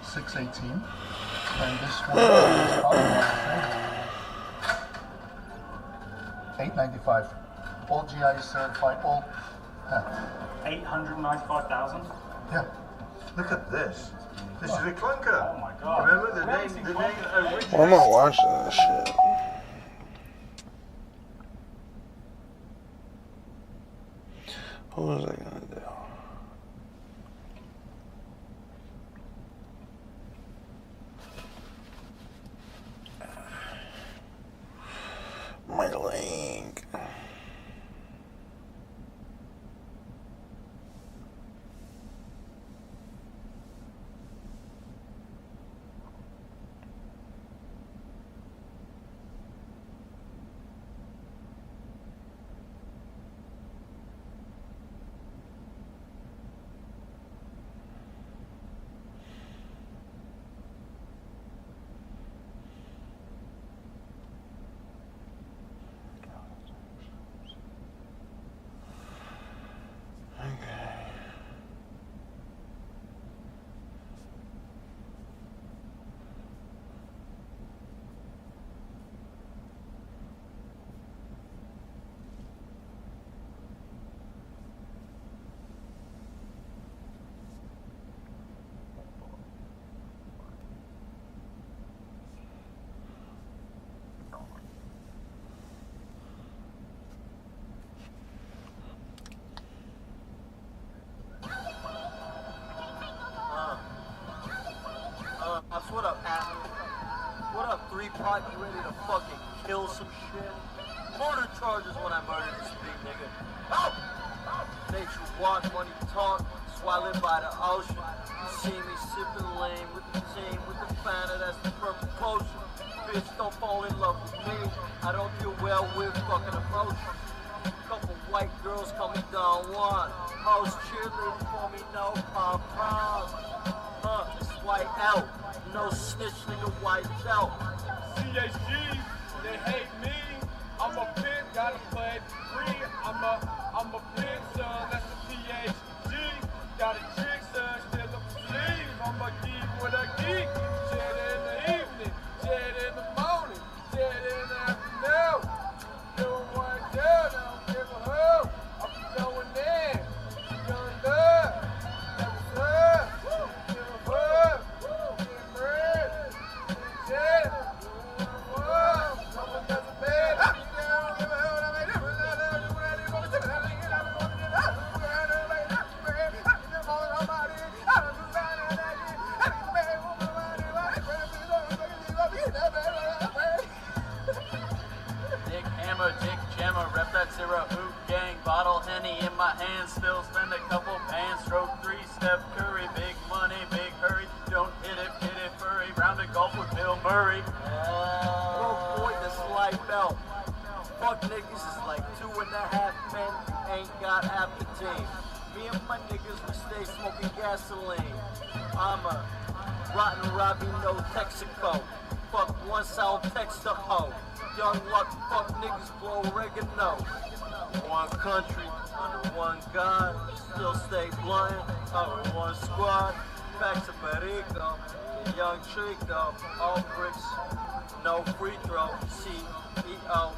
$618, and this one is $895. All GI certified. All 895,000. Yeah. Look at this. This is a clunker. Oh my god. Remember the name original? Well, I'm not watching that shit. What was I gonna do? My link. What up, Adam? What up, 3-Pot? You ready to fucking kill some shit? Murder charges when I murder this big nigga. Oh! Nature walk, money talk, that's why I live by the ocean. You see me sipping lane with the team, with the fanta, that's the purple potion. Bitch, don't fall in love with me. I don't deal well with fucking emotions. Couple white girls call me Don Juan. Hoes cheerleading for me, no pom-poms. It's white out. No snitch, nigga, white out. CHG, they hate me. I'm a pimp, gotta play free. I'm a pimp, son, that's a PhD. Got a trick, son, still up the sleeve. I'm a geek with a geek. Jet in the evening, jet in the morning, jet in the afternoon. Doing one down, I don't give a who. I'm going in, young love. What's up? Give a fuck. Dick Jammer, rep that Zero Hoop Gang, bottle Henny in my hand, still spend a couple pans, stroke 3, Steph Curry, big money, big hurry, don't hit it, furry, round of golf with Bill Murray. Oh boy, this light belt. Fuck niggas is like 2.5 men, ain't got half the team. Me and my niggas, we stay smoking gasoline. I'm a rotten Robbie, no Texaco. Fuck once I'll text a hoe. Young luck, fuck niggas blow oregano. One country, under one God, still stay blunt, under one squad, back to Perico. young Chico, all bricks, no free throw, CEO,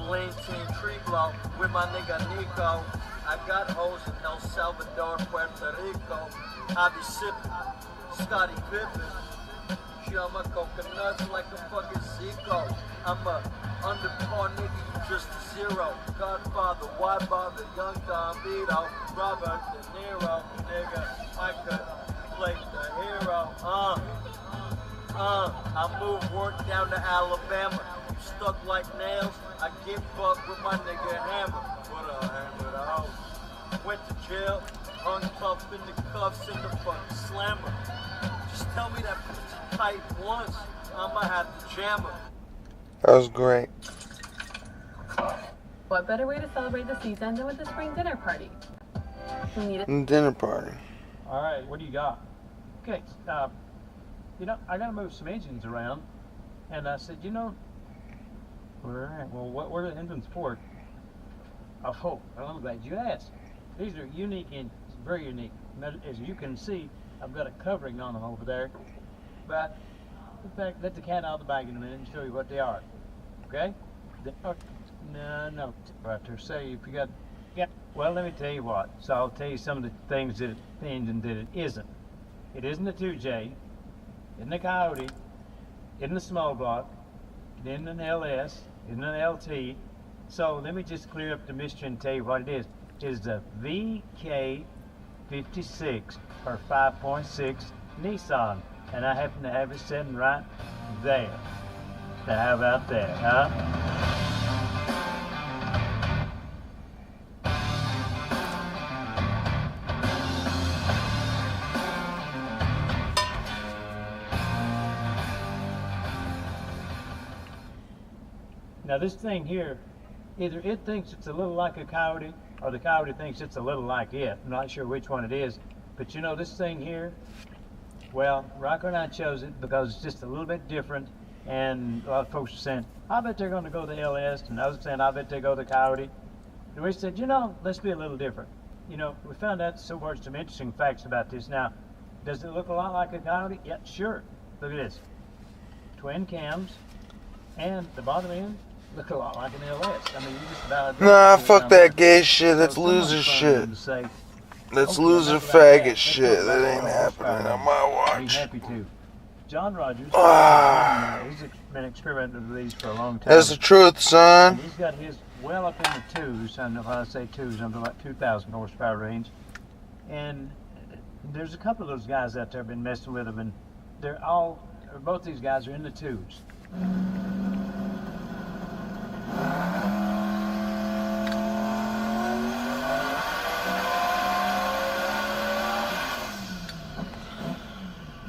Lean Team Tree Blow, with my nigga Nico. I got hoes in El Salvador, Puerto Rico. I be sippin' Scotty Pippen. Shell my coconuts like a fucking Zico. I'm a underpar nigga, you just a zero. Godfather, why bother? Young Don Vito, Robert De Niro, nigga. I could play the hero. I move work down to Alabama. Stuck like nails, I get fucked with my nigga Hammer. What a hammer, the hoe. Went to jail, hung tough in the cuffs in the fucking slammer. Just tell me that bitch tight once, I'ma have to jam her. That was great. What better way to celebrate the season than with a spring dinner party? We need a Dinner party. All right, what do you got? Okay, you know, I gotta move some engines around, and I said, you know, all right, well, what are the engines for? I hope. I'm glad you asked. These are unique engines, very unique. As you can see, I've got a covering on them over there, but in fact, let the cat out of the bag in a minute and show you what they are. Okay? No. But to say if you got, yeah. Well, let me tell you what. So I'll tell you some of the things that the engine that it isn't. It isn't a 2J, isn't a Coyote, isn't a small block, it isn't an LS, isn't an LT. So let me just clear up the mystery and tell you what it is. It is a VK56 or 5.6 Nissan, and I happen to have it sitting right there. So how about that, huh? Now this thing here, either it thinks it's a little like a Coyote, or the Coyote thinks it's a little like it. I'm not sure which one it is, but you know this thing here, well, Rocco and I chose it because it's just a little bit different, and a lot of folks are saying, I bet they're going to go the LS, and others saying, I bet they go the Coyote. And we said, you know, let's be a little different. You know, we found out so far some interesting facts about this. Now, does it look a lot like a Coyote? Yeah, sure. Look at this. Twin cams, and the bottom end look a lot like an LS. I mean, you just about... Nah, fuck that gay shit. That's loser shit. That's loser faggot shit. That ain't happening on my watch. Happy to. John Rogers, he's been experimenting with these for a long time. That's the truth, son. And he's got his well up in the twos, and when I say twos, I'm talking about 2,000 horsepower range. And there's a couple of those guys out there been messing with them, and they're all, both these guys are in the twos.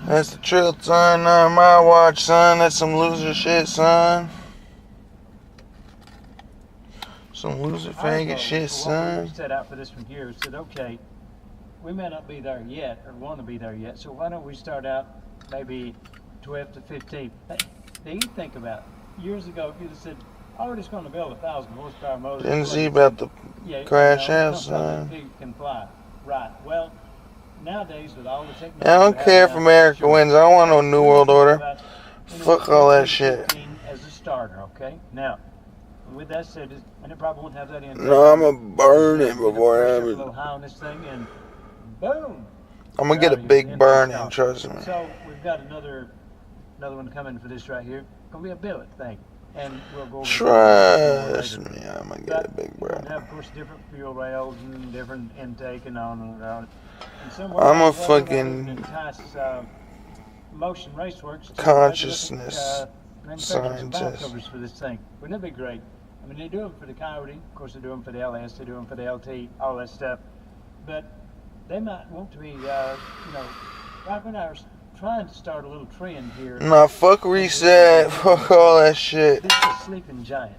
That's the truth, son. On my watch, son. That's some loser shit, son. Some loser faggot shit, son. We set out for this one here. We said, okay, we may not be there yet, or want to be there yet, so why don't we start out maybe 12 to 15? Hey, now you think about it. Years ago, if you'd have said, oh, we're just going to build a 1,000 horsepower motor. Didn't see about the crash out, son. Pig can fly. Right. Well, nowadays with all the technology, I don't care if America wins. I don't want no New World Order. Fuck all that shit. As a starter, okay? Now, with that said, and it probably won't have that in. No, I'm gonna burn it before I have a it. little high on this thing, and boom. I'm gonna get a big burn in, trust me. So we've got another one coming for this right here. Gonna be a billet thing, and we'll go over. Trust me, I'm gonna get a big burn. Have, of course, different fuel rails and different intake and on and on. I'm a fucking Motion Raceworks consciousness scientist. Covers for this thing. Wouldn't that be great? I mean, they do them for the Coyote, of course they do them for the LS, they do them for the LT, all that stuff. But they might want to be, you know, Rock and I are trying to start a little trend here. Nah, fuck reset, fuck all that shit. This is a sleeping giant.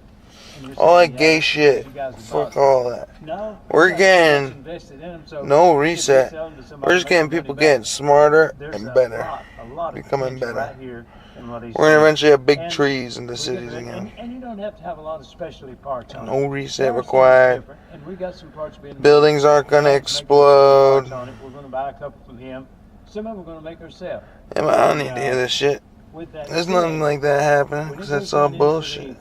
All that gay shit. Fuck all that. We're getting no reset. We're just getting people getting smarter and better. Becoming better. We're gonna eventually have big trees in the cities again. And you don't have to have a lot of specialty parts on it. No reset required. And we got some parts being buildings aren't gonna explode. We're gonna buy a couple from him. Some of them are going to make herself. Yeah, but I don't need to hear this shit. There's nothing like that happening, because that's all bullshit.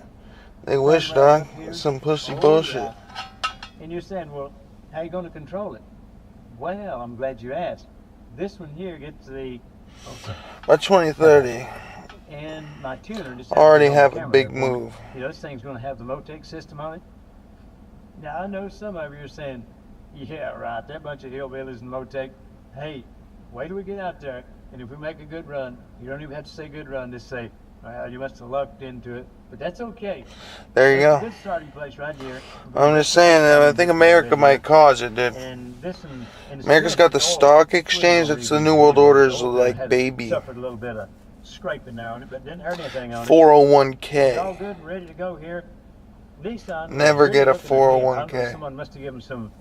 They wish, dog. Some pussy bullshit. And you're saying, well, how are you going to control it? Well, I'm glad you asked. This one here gets the... Okay. By 2030, and my tuner just already have a big move. You know, this thing's going to have the Motec system on it. Now, I know some of you are saying, yeah, right, that bunch of hillbillies in Motec. Hey, wait till we get out there, and if we make a good run, you don't even have to say good run, just say, well, you must have lucked into it. But that's okay. There you That's go. a good starting place right here. I'm just saying that I think America might cause it, dude. America's got the stock exchange. That's the New World Order's like baby. Suffered a little bit of scraping there on it, but didn't hurt anything on it. 401k. It's all good and ready to go here. Nissan. Never get a 401k. Someone must have given some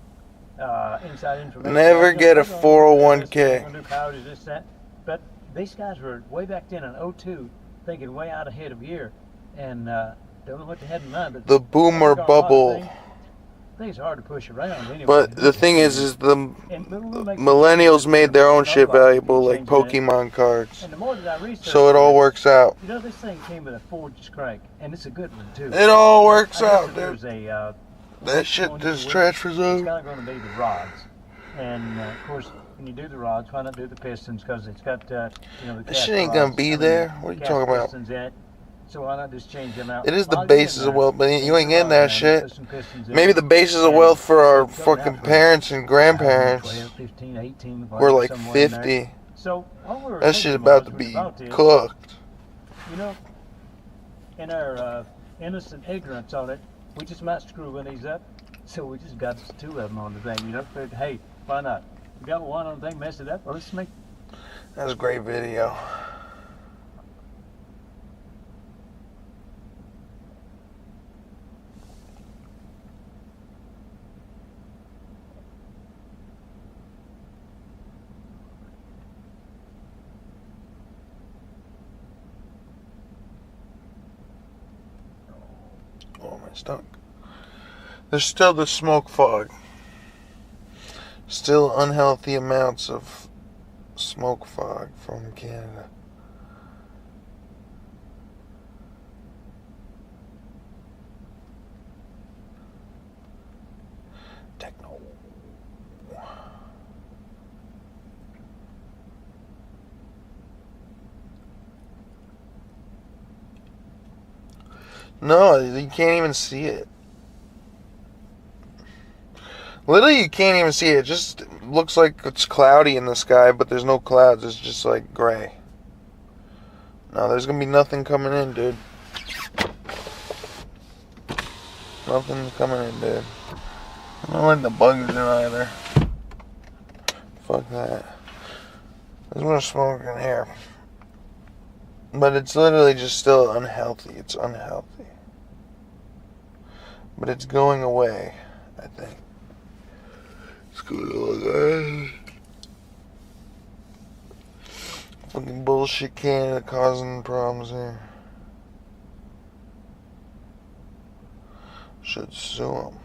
inside information. Never get a 401k. But these guys were way back then in 02, thinking way out ahead of year, and don't know what they had in mind. But the boomer bubble. Things are hard to push around anyway. But the thing is the millennials made their own shit valuable, like Pokemon cards. And the more that I researched, so it all works out. You know, this thing came with a forged crank, and it's a good one too. It all works out, dude. That shit just transfers over. It's kind of going to be the rods, and of course, when you do the rods, why not do the pistons? Because it's got you know the. This shit ain't gonna be there. What are you talking about? So why not just change them out? It is the basis of wealth, but you ain't getting that shit. Maybe the basis of wealth for our fucking parents and grandparents were like 50. So that shit's about to be cooked. You know, in our innocent ignorance on it, we just might screw one of these up. So we just got two of them on the thing. You know, figured, hey, why not? We got one on the thing, mess it up. Well, let's make. That was a great video. Oh, my stomach. There's still the smoke fog. Still unhealthy amounts of smoke fog from Canada. Techno. No, you can't even see it. Literally, you can't even see it. It just looks like it's cloudy in the sky, but there's no clouds. It's just like gray. No, there's gonna be nothing coming in, dude. Nothing's coming in, dude. I don't like the bugs in either. Fuck that. There's more smoke in here. But it's literally just still unhealthy. It's unhealthy. But it's going away, I think. It's going away. Fucking bullshit Canada causing problems here. Should sue them.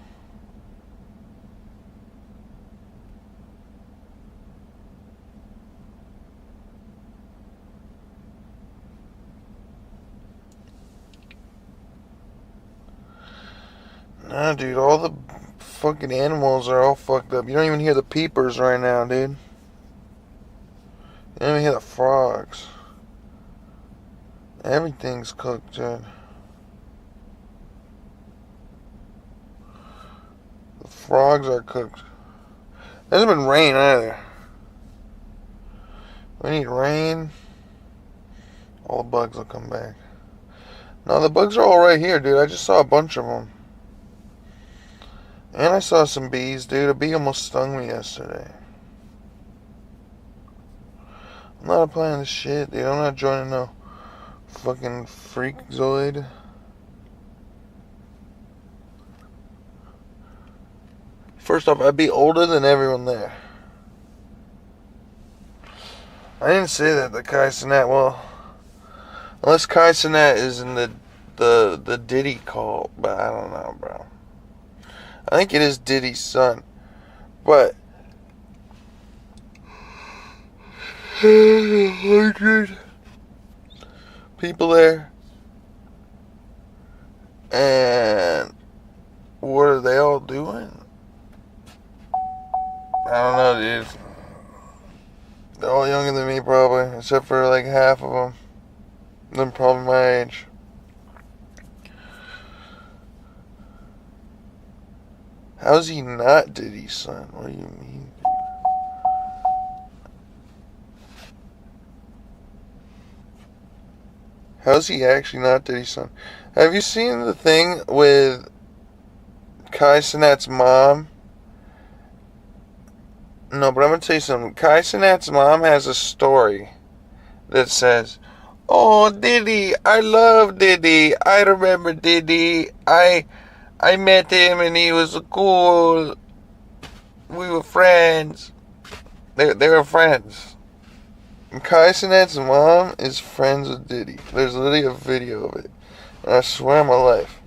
Nah, dude, all the fucking animals are all fucked up. You don't even hear the peepers right now, dude. You don't even hear the frogs. Everything's cooked, dude. The frogs are cooked. There hasn't been rain either. We need rain. All the bugs will come back. No, the bugs are all right here, dude. I just saw a bunch of them. And I saw some bees, dude. A bee almost stung me yesterday. I'm not applying this shit, dude. I'm not joining no fucking freakzoid. First off, I'd be older than everyone there. I didn't say that to Kai Cenat. Well, unless Kai Cenat is in the Diddy cult, but I don't know, bro. I think it is Diddy's son. But 100 people there. And what are they all doing? I don't know, dude. They're all younger than me, probably, except for like half of them. They're probably my age. How's he not Diddy's son? What do you mean? How's he actually not Diddy's son? Have you seen the thing with Kai Cenat's mom? No, but I'm going to tell you something. Kai Cenat's mom has a story that says, "Oh, Diddy, I love Diddy. I remember Diddy. I met him and he was cool. We were friends." They were friends. And Kai Cenat's mom is friends with Diddy. There's literally a video of it. And I swear on my life.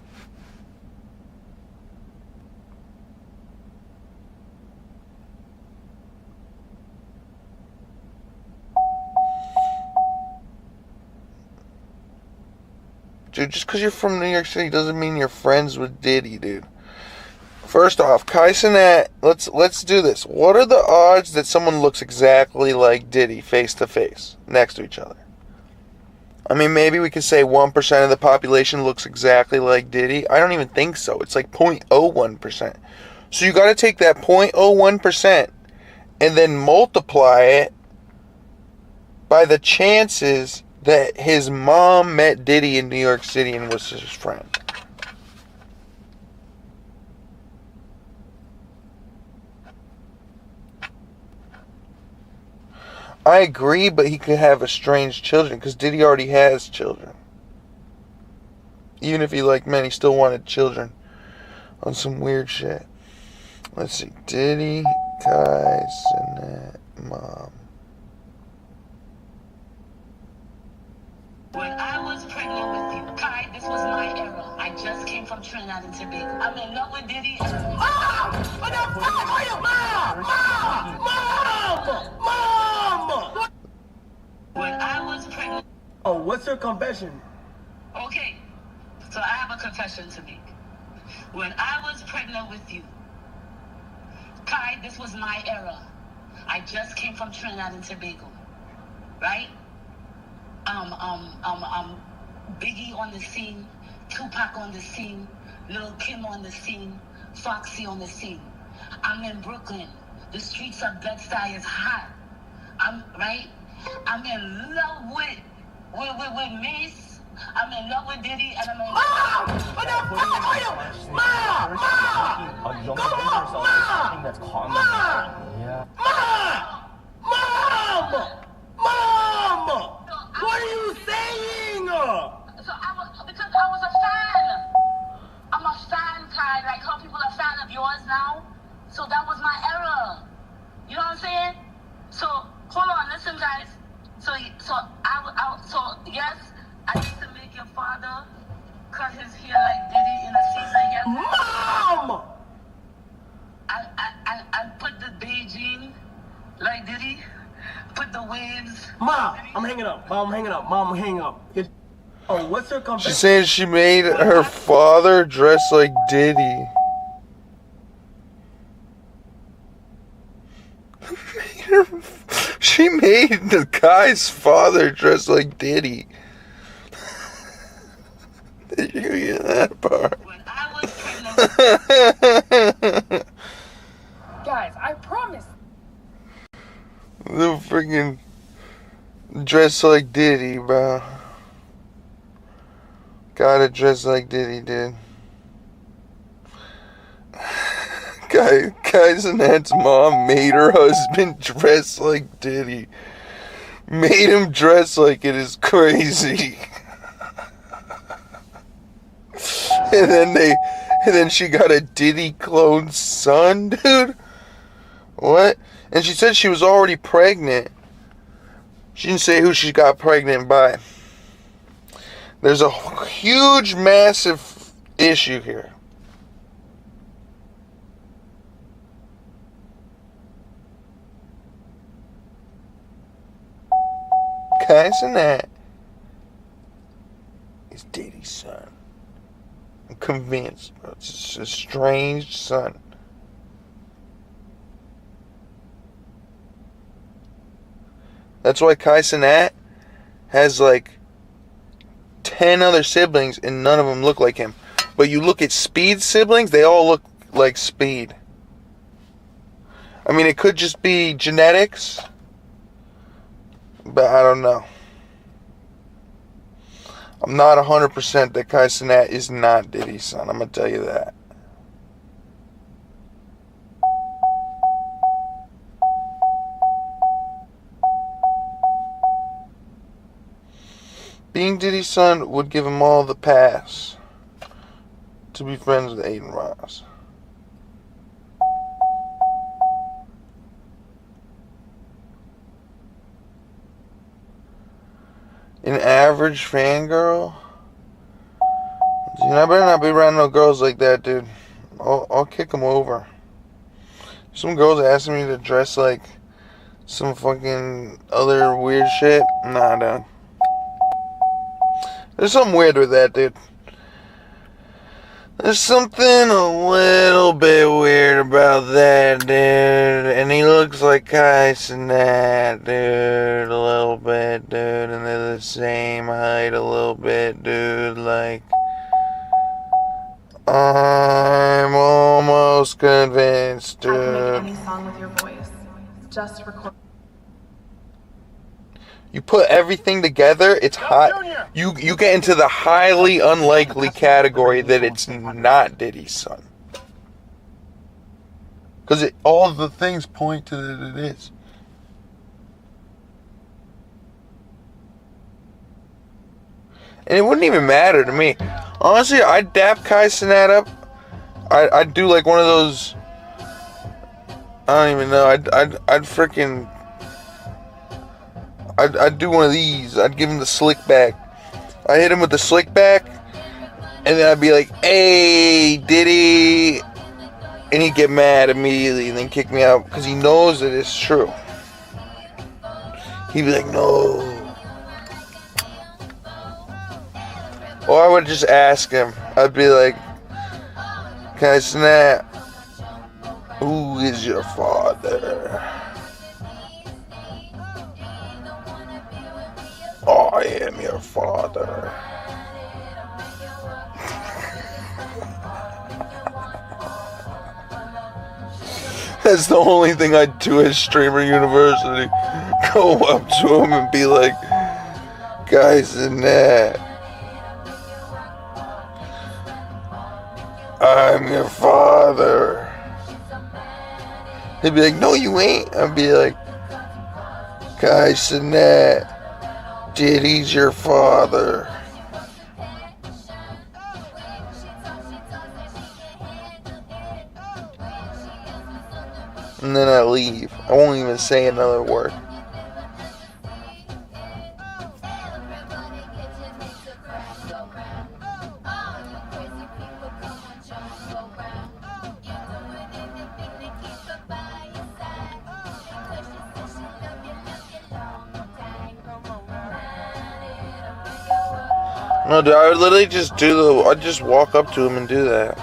Dude, just because you're from New York City doesn't mean you're friends with Diddy, dude. First off, Kai Cenat, let's do this. What are the odds that someone looks exactly like Diddy face to face, next to each other? I mean, maybe we could say 1% of the population looks exactly like Diddy. I don't even think so. It's like 0.01%. So you got to take that 0.01% and then multiply it by the chances that his mom met Diddy in New York City and was his friend. I agree, but he could have estranged children because Diddy already has children. Even if he liked men, he still wanted children on some weird shit. Let's see. Diddy, Kai Cenat, mom. When I was pregnant with you, Kai, this was my era. I just came from Trinidad and Tobago. I'm in love with Diddy. Mom! When I was pregnant. Oh, what's your confession? Okay, so I have a confession to make. When I was pregnant with you, Kai, this was my era. I just came from Trinidad and Tobago, right? Biggie on the scene, Tupac on the scene, Lil' Kim on the scene, Foxy on the scene. I'm in Brooklyn. The streets of Bed-Stuy is hot. I'm in love with Mace. I'm in love with Diddy, and I'm in Mom! What are you saying? Because I was a fan. I'm a fan, Kai. Like how people are fan of yours now. So that was my era. You know what I'm saying? So hold on, listen, guys. So yes, I used to make your father cut his hair like Diddy in a season. Yes. Mom! I put the Beijing like Diddy. Put the waves. Mom, I'm hanging up. Mom, I'm hanging up. Oh, what's your confession? She's saying she made her father dress like Diddy. She made the guy's father dress like Diddy. Did you hear that part? Guys, I promise. The freaking dress like Diddy, bro. Gotta dress like Diddy did. Kai Cenat's mom made her husband dress like Diddy. Made him dress like it is crazy. And then she got a Diddy clone son, dude. What? And she said she was already pregnant. She didn't say who she got pregnant by. There's a huge, massive issue here. Kai Cenat is Diddy's son. I'm convinced, bro. It's a estranged son. That's why Kai Cenat has like 10 other siblings and none of them look like him. But you look at Speed's siblings, they all look like Speed. I mean, it could just be genetics, but I don't know. I'm not 100% that Kai Cenat is not Diddy's son. I'm going to tell you that. Being Diddy's son would give him all the pass to be friends with Aiden Ross. An average fangirl? Dude, I better not be around no girls like that, dude. I'll kick them over. Some girls asking me to dress like some fucking other weird shit. Nah, dude. There's something weird with that, dude. There's something a little bit weird about that, dude. And he looks like Kai Cenat, dude. A little bit, dude. And they're the same height a little bit, dude. Like, I'm almost convinced, dude. I can make any song with your voice. Just record. You put everything together, it's hot. You get into the highly unlikely category that it's not Diddy's son. Because all the things point to that it is. And it wouldn't even matter to me. Honestly, I'd dap Kai Cenat up. I'd do like one of those... I don't even know. I'd freaking... I'd do one of these. I'd give him the slick back. I hit him with the slick back, and then I'd be like, "Hey, Diddy," and he'd get mad immediately and then kick me out because he knows that it's true. He'd be like, "No." Or I would just ask him. I'd be like, "Kai Cenat, who is your father?" I am your father. That's the only thing I'd do at Streamer University. Go up to him and be like, "Kai Cenat, I'm your father." He'd be like, "No, you ain't." I'd be like, "Kai Cenat, Diddy's your father." And then I leave. I won't even say another word. No, dude, I would literally just I'd just walk up to him and do that.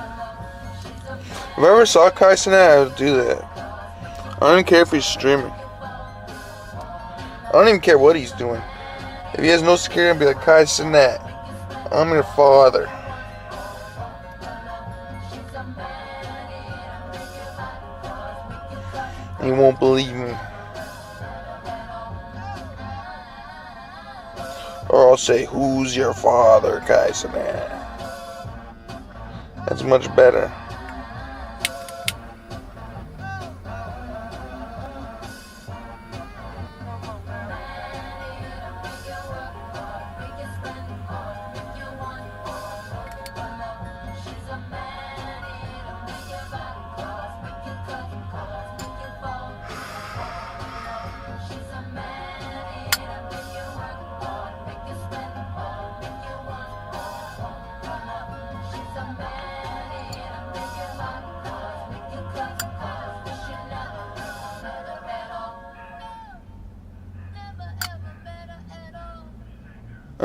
If I ever saw Kai Cenat, I would do that. I don't even care if he's streaming. I don't even care what he's doing. If he has no security, I'd be like, "Kai Cenat, I'm your father." He won't believe me. Or I'll say, "Who's your father, Kai Cenat?" That's much better.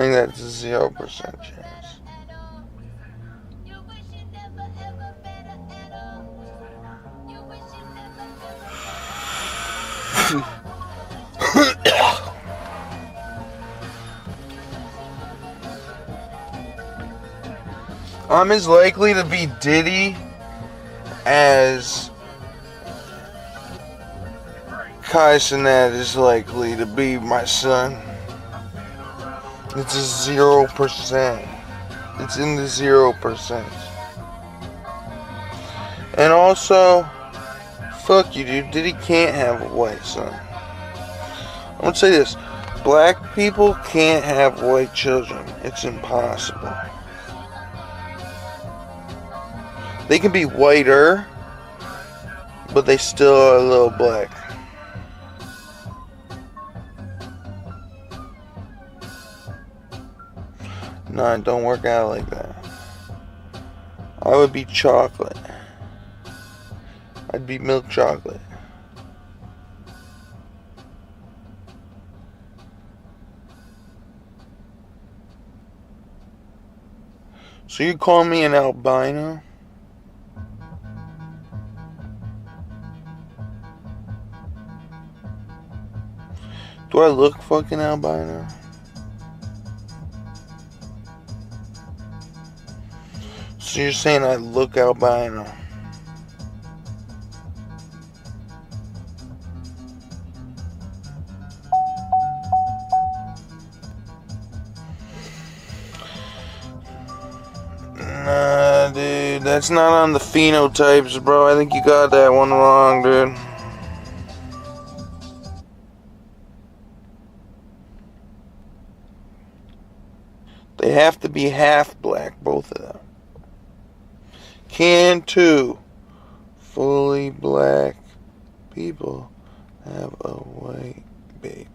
think that's a 0% chance. I'm as likely to be Diddy as Kai Cenat is likely to be my son. It's a 0%. It's in the 0%. And also, fuck you, dude. Diddy can't have a white son. I'm gonna say this. Black people can't have white children. It's impossible. They can be whiter, but they still are a little black. No, it don't work out like that. I would be chocolate. I'd be milk chocolate. So you call me an albino? Do I look fucking albino? So you're saying I look albino? Nah, dude, that's not on the phenotypes, bro. I think you got that one wrong, dude. They have to be half black, both of them. Can two fully black people have a white baby?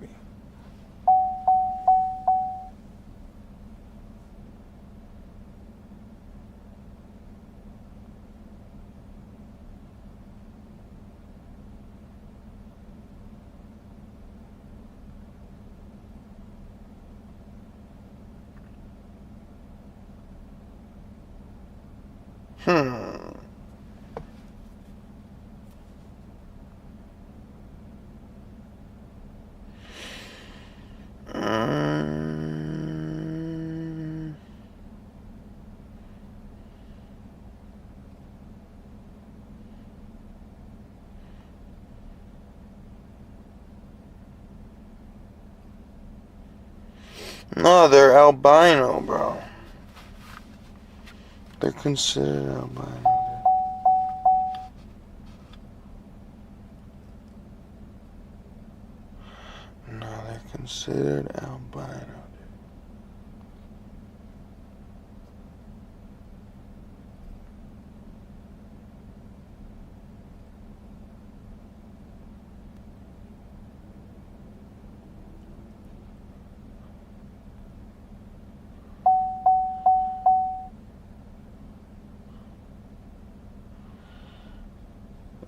No, they're albino, bro. They're considered albino. No, they're considered albino.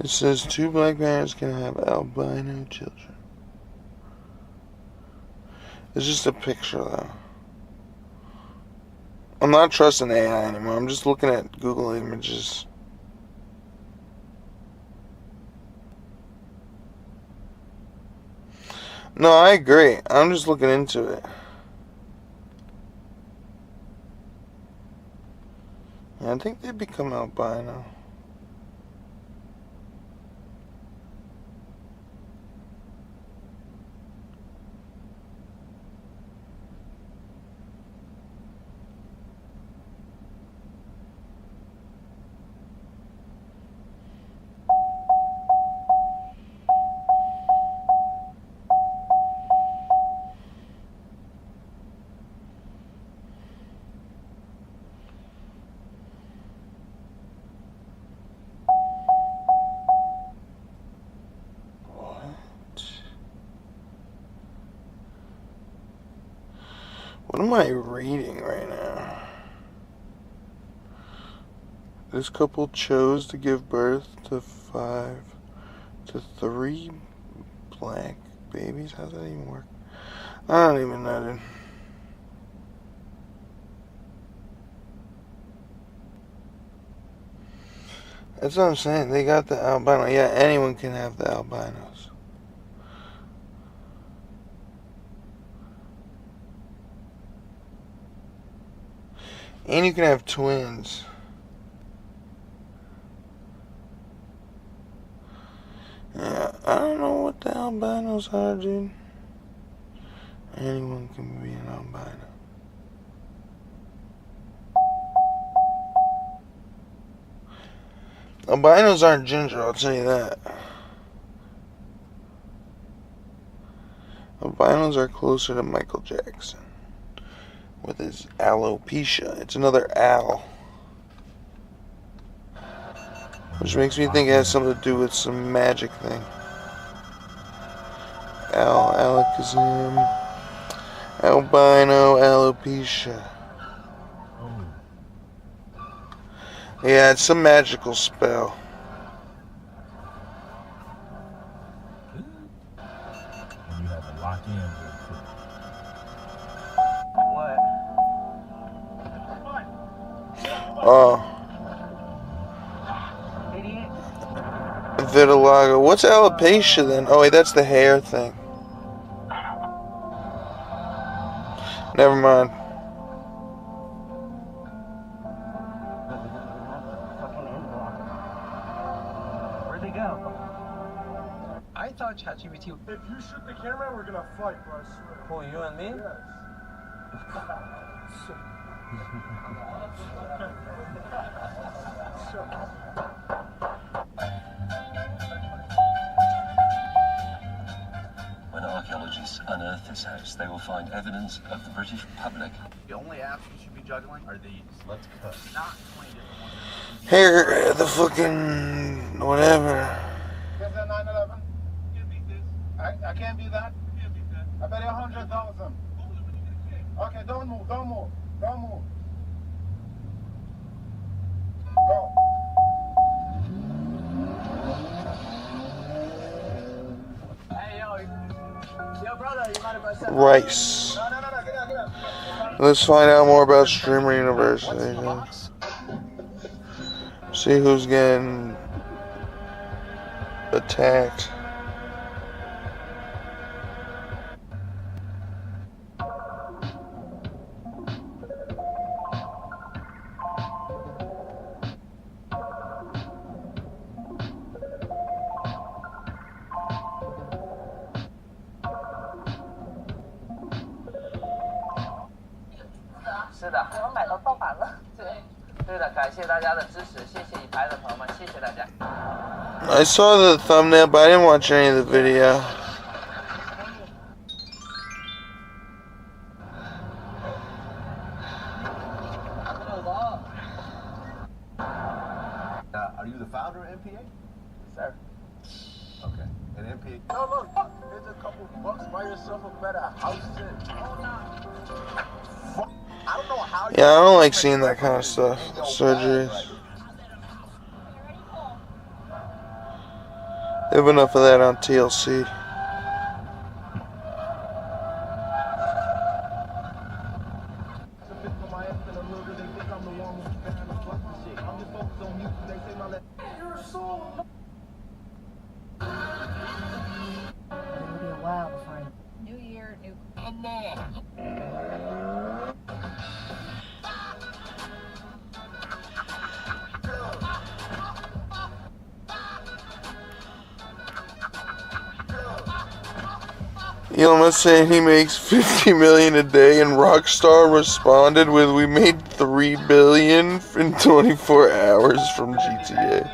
It says two black parents can have albino children. It's just a picture, though. I'm not trusting AI anymore. I'm just looking at Google images. No, I agree. I'm just looking into it. Yeah, I think they become albino. What am I reading right now? This couple chose to give birth to 3 black babies. How's that even work? I don't even know, dude. That's what I'm saying. They got the albino. Yeah, anyone can have the albinos. And you can have twins. Yeah, I don't know what the albinos are, dude. Anyone can be an albino. Albinos aren't ginger, I'll tell you that. Albinos are closer to Michael Jackson with his alopecia. It's another al. Which makes me think it has something to do with some magic thing. Alakazam, albino, alopecia. Yeah, it's some magical spell. You have to lock in real quick. Oh. Vitiligo. What's alopecia then? Oh wait, that's the hair thing. Never mind. Where'd they go? I thought ChatGPT. If you shoot the camera, we're gonna fight, bro. I swear. Who, you and me? When archaeologists unearth this house, they will find evidence of the British Republic. The only apps you should be juggling are these. Let's cut. Not 20 different ones. Hair, the fucking whatever. Guess that 911? Can't beat this. I can't beat that? Can't beat that. I bet you 100,000. Okay, don't move, don't move, don't move. Go. Hey, yo, brother, you mind if I said Rice. No, get out, get out. Let's find out more about Streamer University. See who's getting attacked.是的，我买到盗版了。对的，感谢大家的支持，谢谢一排的朋友们，谢谢大家。I saw the thumbnail, but I didn't watch any of the video. Are you the founder of MPA? Sir. Okay. And MPA. No, look. Here's a couple bucks. Buy yourself a better house. I don't know how. Yeah, I don't like seeing that kind of stuff. Surgeries. They have enough of that on TLC. It'll be a while before New Year, new. Elon Musk saying he makes $50 million a day, and Rockstar responded with, "We made $3 billion in 24 hours from GTA."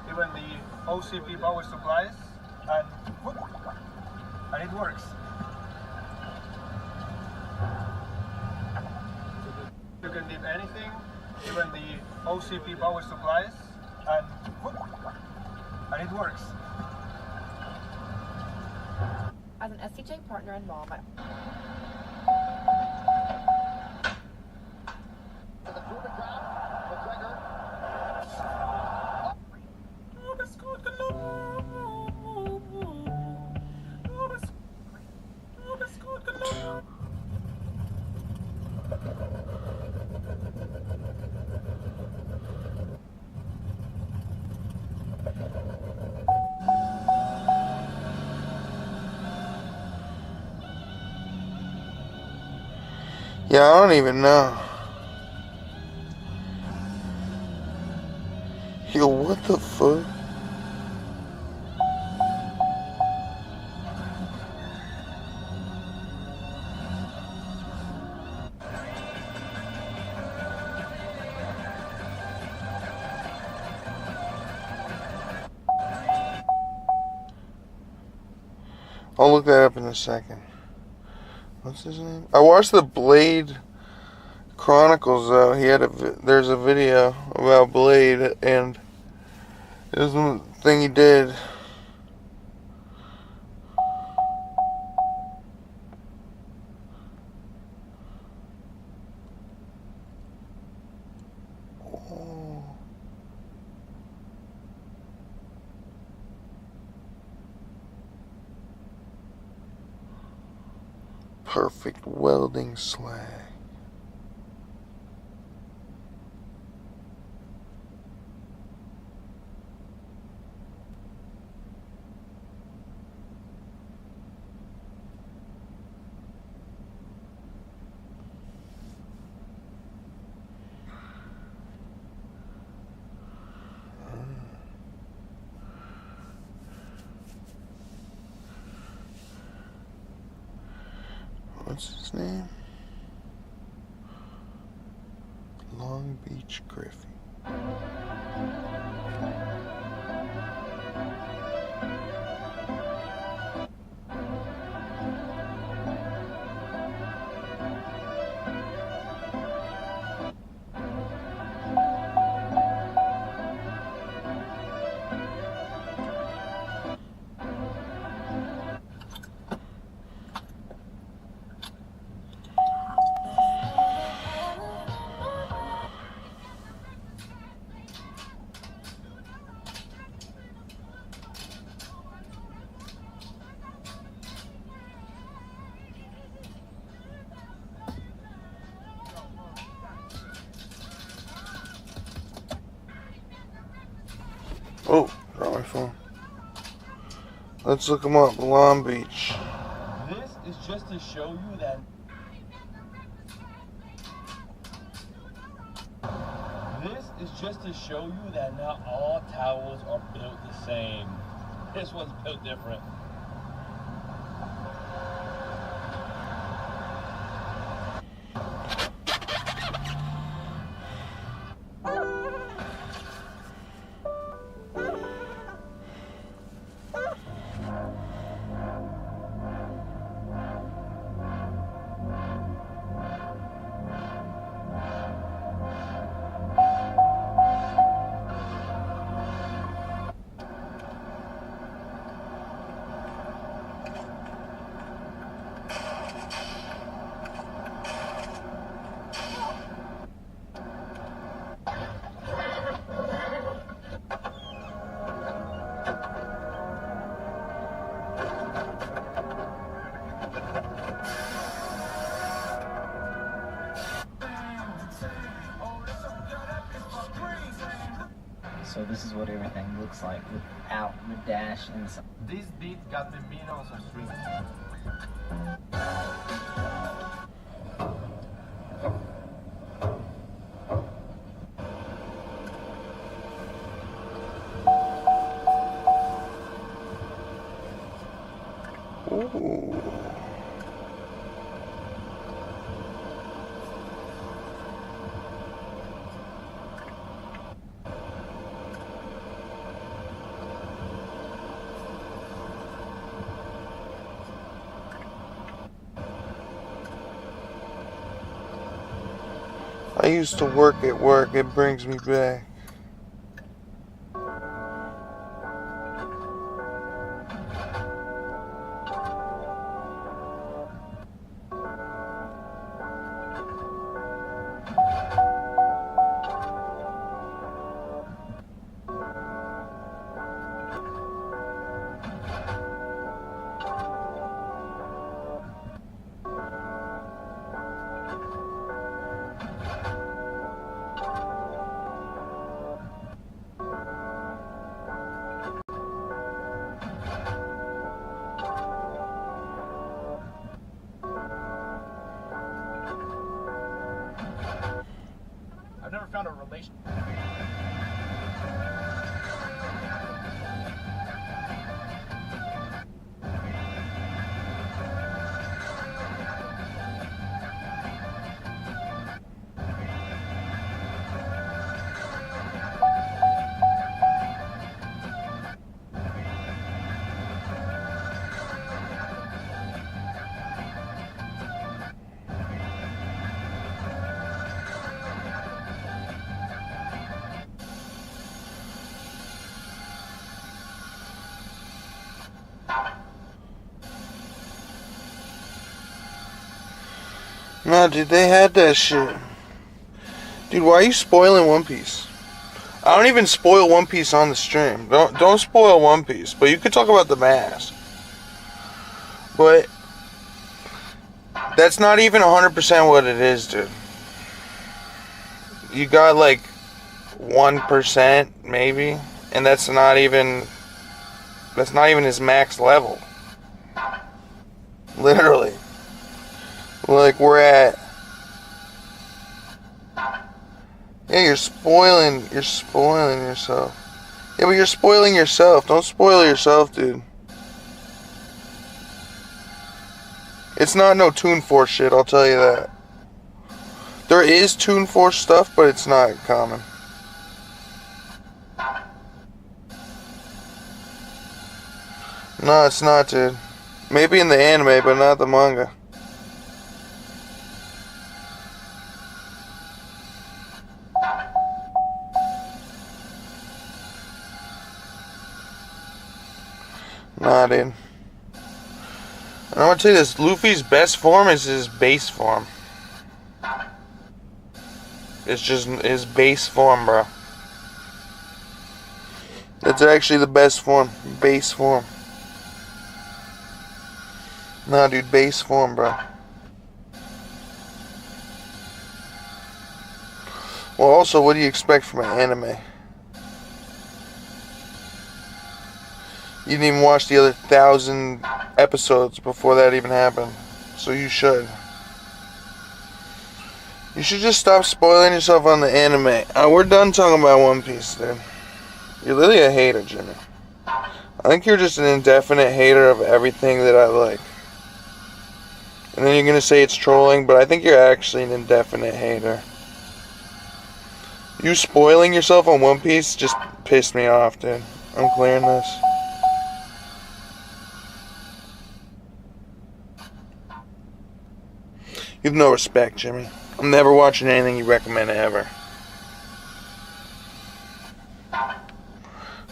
Even the OCP power supplies, and it works. You can dip anything, even the OCP power supplies, and it works. As an SCJ partner and mom, Yeah, I don't even know. Yo, what the fuck? I'll look that up in a second. What's his name? I watched the Blade Chronicles though. There's a video about Blade, and it was one thing he did. Perfect welding slag. What's his name? Long Beach Griffey. Oh, got my phone. Let's look them up. Long Beach. This is just to show you that. This is just to show you that not all towels are built the same. This one's built different. So this is what everything looks like without the dash inside. This beat got the millions of streams. Ooh. I used to work at work. It brings me back. I've never found a relation. No, dude, they had that shit. Dude, why are you spoiling One Piece? I don't even spoil One Piece on the stream. Don't spoil One Piece. But you could talk about the mask. But that's not even 100% what it is, dude. You got like 1% maybe, and that's not even his max level. Literally. Like we're at. Yeah, you're spoiling yourself. Yeah, but you're spoiling yourself. Don't spoil yourself, dude. It's not no Toon Force shit, I'll tell you that. There is Toon Force stuff, but it's not common. No, it's not, dude. Maybe in the anime, but not the manga. Nah, dude. And I'm gonna tell you this, Luffy's best form is his base form. It's just his base form, bro. That's actually the best form. Base form. Nah, dude, base form, bro. Well, also, what do you expect from an anime? You didn't even watch the other 1,000 episodes before that even happened. So you should. You should just stop spoiling yourself on the anime. We're done talking about One Piece, dude. You're literally a hater, Jimmy. I think you're just an indefinite hater of everything that I like. And then you're going to say it's trolling, but I think you're actually an indefinite hater. You spoiling yourself on One Piece just pissed me off, dude. I'm clearing this. You have no respect, Jimmy. I'm never watching anything you recommend ever.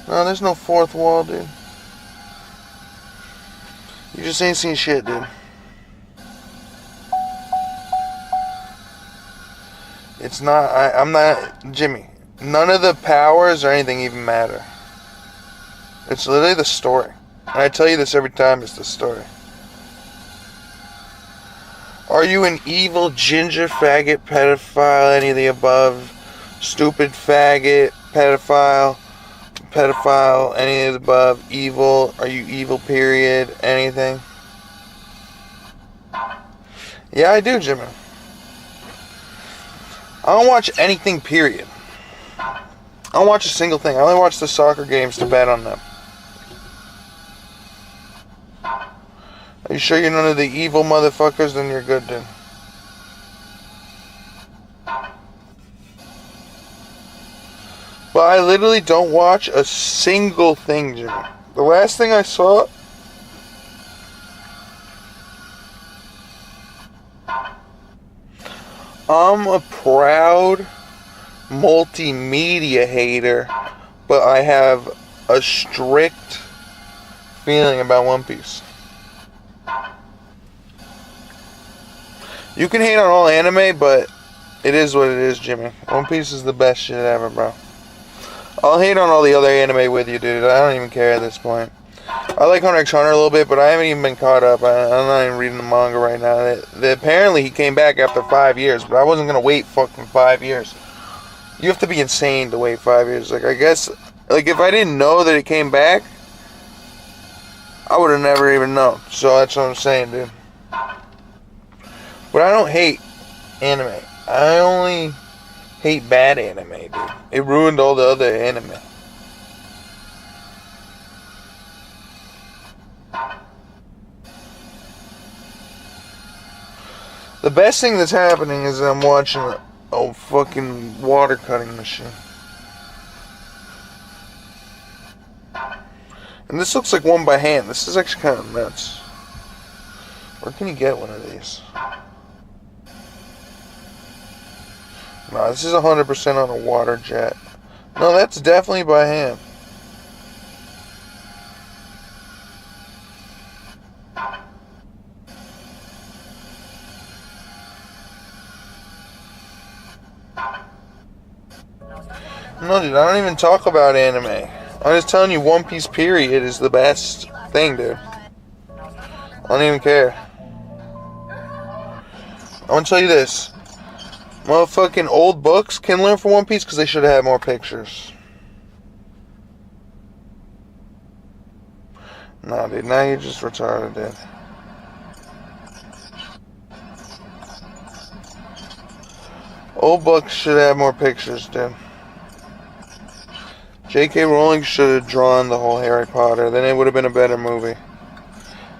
No, there's no fourth wall, dude. You just ain't seen shit, dude. It's not, I'm not, Jimmy. None of the powers or anything even matter. It's literally the story. And I tell you this every time, it's the story. Are you an evil ginger faggot, pedophile, any of the above? Stupid faggot, pedophile, any of the above? Evil? Are you evil, period? Anything? Yeah, I do, Jimmy. I don't watch anything, period. I don't watch a single thing. I only watch the soccer games to bet on them. Are you sure you're none of the evil motherfuckers? Then you're good, dude. But I literally don't watch a single thing, Jimmy. The last thing I saw... I'm a proud multimedia hater, but I have a strict feeling about One Piece. You can hate on all anime, but it is what it is, Jimmy. One Piece is the best shit ever, bro. I'll hate on all the other anime with you, dude. I don't even care at this point. I like Hunter x Hunter a little bit, but I haven't even been caught up. I'm not even reading the manga right now. Apparently, he came back after 5 years, but I wasn't going to wait fucking 5 years. You have to be insane to wait 5 years. Like, I guess, like, if I didn't know that it came back, I would have never even known. So that's what I'm saying, dude. But I don't hate anime. I only hate bad anime, dude. It ruined all the other anime. The best thing that's happening is I'm watching a fucking water cutting machine. And this looks like one by hand. This is actually kind of nuts. Where can you get one of these? No, this is 100% on a water jet. No, that's definitely by hand. No, dude, I don't even talk about anime. I'm just telling you, One Piece period is the best thing, dude. I don't even care. I'm gonna tell you this. Motherfucking old books can learn from One Piece because they should have had more pictures. Nah, dude, now you're just retarded, dude. Old books should have more pictures, dude. J.K. Rowling should have drawn the whole Harry Potter. Then it would have been a better movie.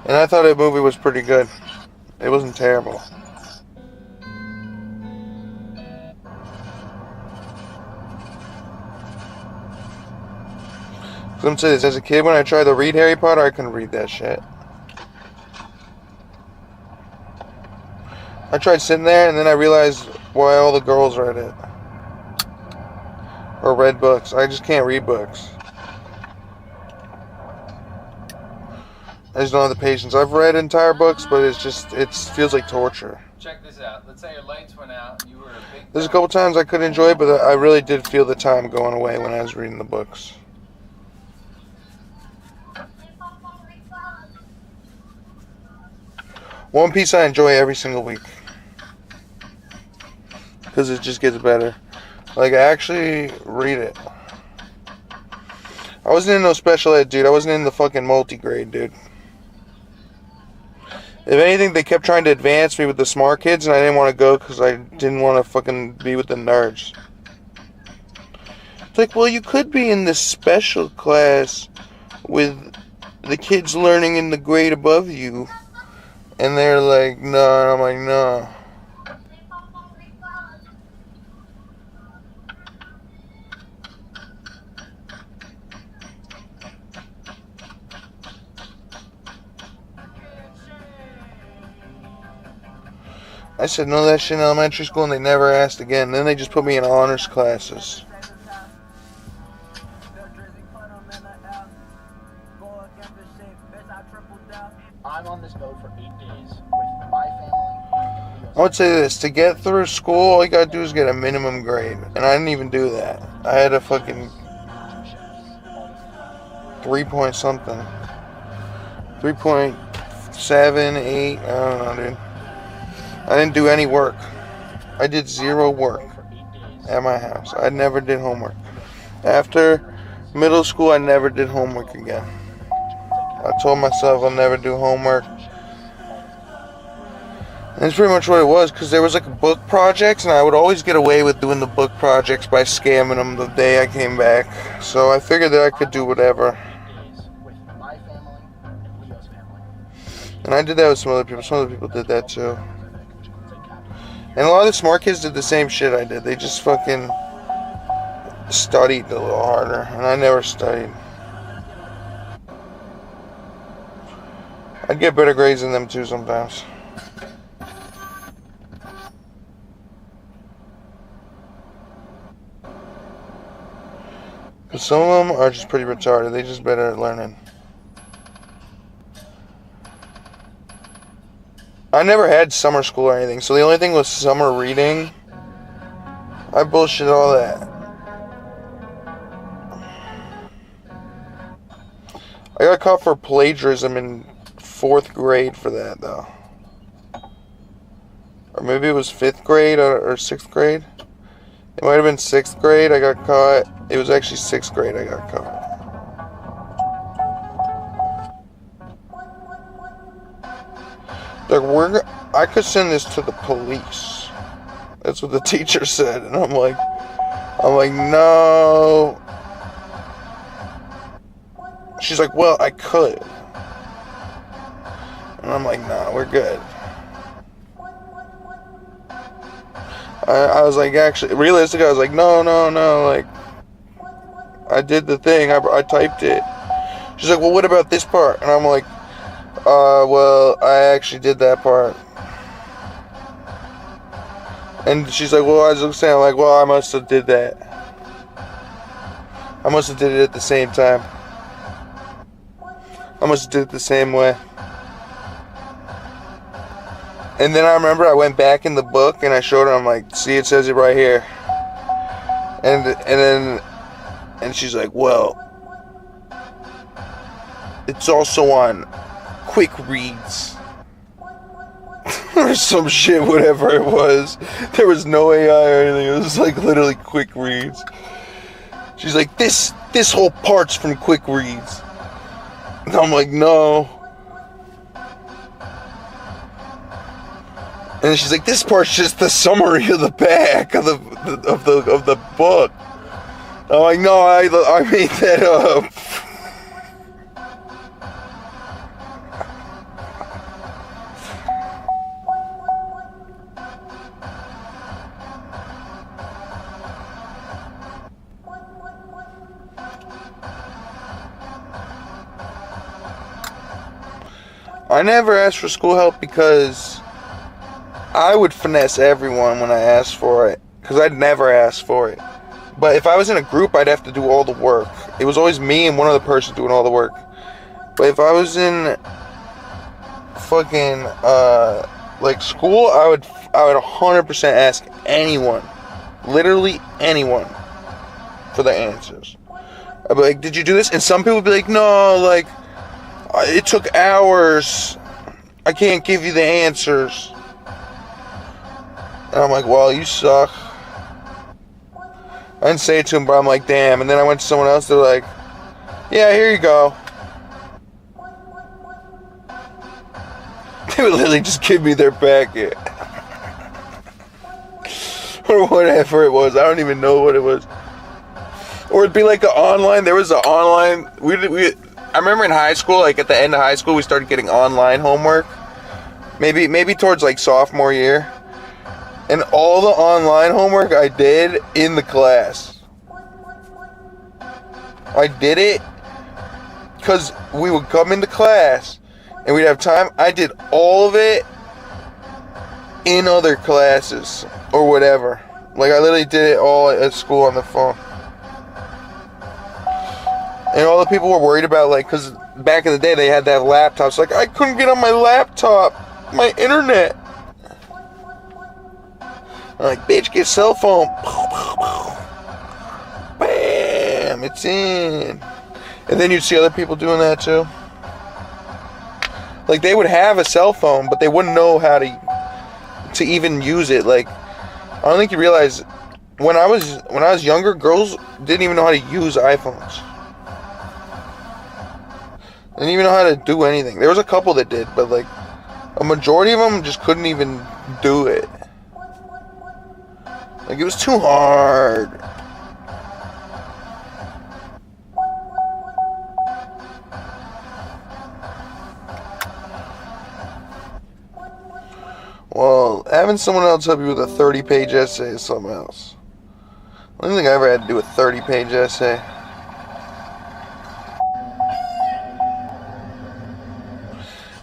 And I thought that movie was pretty good. It wasn't terrible. I'm saying this, as a kid, when I tried to read Harry Potter, I couldn't read that shit. I tried sitting there, and then I realized why all the girls read it. Or read books. I just can't read books. I just don't have the patience. I've read entire books, but it's just, it feels like torture. Check this out. Let's say your lights went out. You were a big. There's a couple times I could enjoy it, but I really did feel the time going away when I was reading the books. One Piece I enjoy every single week. Because it just gets better. Like, I actually read it. I wasn't in no special ed, dude. I wasn't in the fucking multi-grade, dude. If anything, they kept trying to advance me with the smart kids, and I didn't want to go because I didn't want to fucking be with the nerds. It's like, well, you could be in this special class with the kids learning in the grade above you. And they're like, no, and I'm like, no. I said no that shit in elementary school and they never asked again. Then they just put me in honors classes. I'm on this boat for 8 days with my family. I would say this, to get through school, all you gotta do is get a minimum grade. And I didn't even do that. I had a fucking 3 point something. 3.7, 8, I don't know, dude. I didn't do any work. I did 0 work at my house. I never did homework. After middle school, I never did homework again. I told myself I'll never do homework. And that's pretty much what it was, because there was like book projects, and I would always get away with doing the book projects by scamming them the day I came back. So I figured that I could do whatever. And I did that with some other people. Some other people did that too. And a lot of the smart kids did the same shit I did. They just fucking studied a little harder. And I never studied. I'd get better grades than them too sometimes. But some of them are just pretty retarded. They just better at learning. I never had summer school or anything, so the only thing was summer reading. I bullshit all that. I got caught for plagiarism in 4th grade for that, though. Or maybe it was 5th grade or 6th grade. It might have been 6th grade I got caught. It was actually 6th grade I got caught. Like, I could send this to the police. That's what the teacher said, and I'm like, I'm like, no. She's like, well, I could. And I'm like, nah, we're good. I was like, actually, realistically, I was like, no, like, I did the thing, I typed it. She's like, well, what about this part? And I'm like, well, I actually did that part. And she's like, well, I was saying, I'm like, well, I must have did that. I must have did it at the same time. I must have did it the same way. And then I remember I went back in the book and I showed her, I'm like, see, it says it right here. And she's like, well, it's also on Quick Reads. Or some shit, whatever it was. There was no AI or anything. It was like literally Quick Reads. She's like, this whole part's from Quick Reads. And I'm like, no. And she's like, this part's just the summary of the back of the book. I'm like, no, I made that up. I never asked for school help because I would finesse everyone when I asked for it, because I'd never ask for it. But if I was in a group, I'd have to do all the work. It was always me and one other person doing all the work. But if I was in fucking like school, I would 100% ask anyone, literally anyone, for the answers. I'd be like, did you do this? And some people would be like, no, like, it took hours. I can't give you the answers. And I'm like, well, you suck. I didn't say it to him, but I'm like, damn. And then I went to someone else, they're like, yeah, here you go. They would literally just give me their packet. Or whatever it was. I don't even know what it was. Or it'd be like an online, there was an online, I remember in high school, like at the end of high school, we started getting online homework. Maybe towards like sophomore year. And all the online homework I did in the class. I did it because we would come into class and we'd have time. I did all of it in other classes or whatever. Like I literally did it all at school on the phone. And all the people were worried about, like, because back in the day they had to have laptops. Like, I couldn't get on my laptop, my internet. I'm like, bitch, get cell phone. Bam, it's in. And then you'd see other people doing that too. Like, they would have a cell phone, but they wouldn't know how to even use it. Like, I don't think you realize, when I was younger, girls didn't even know how to use iPhones. They didn't even know how to do anything. There was a couple that did, but like, a majority of them just couldn't even do it. Like, it was too hard. Well, having someone else help you with a 30-page essay is something else. I don't think I ever had to do a 30-page essay.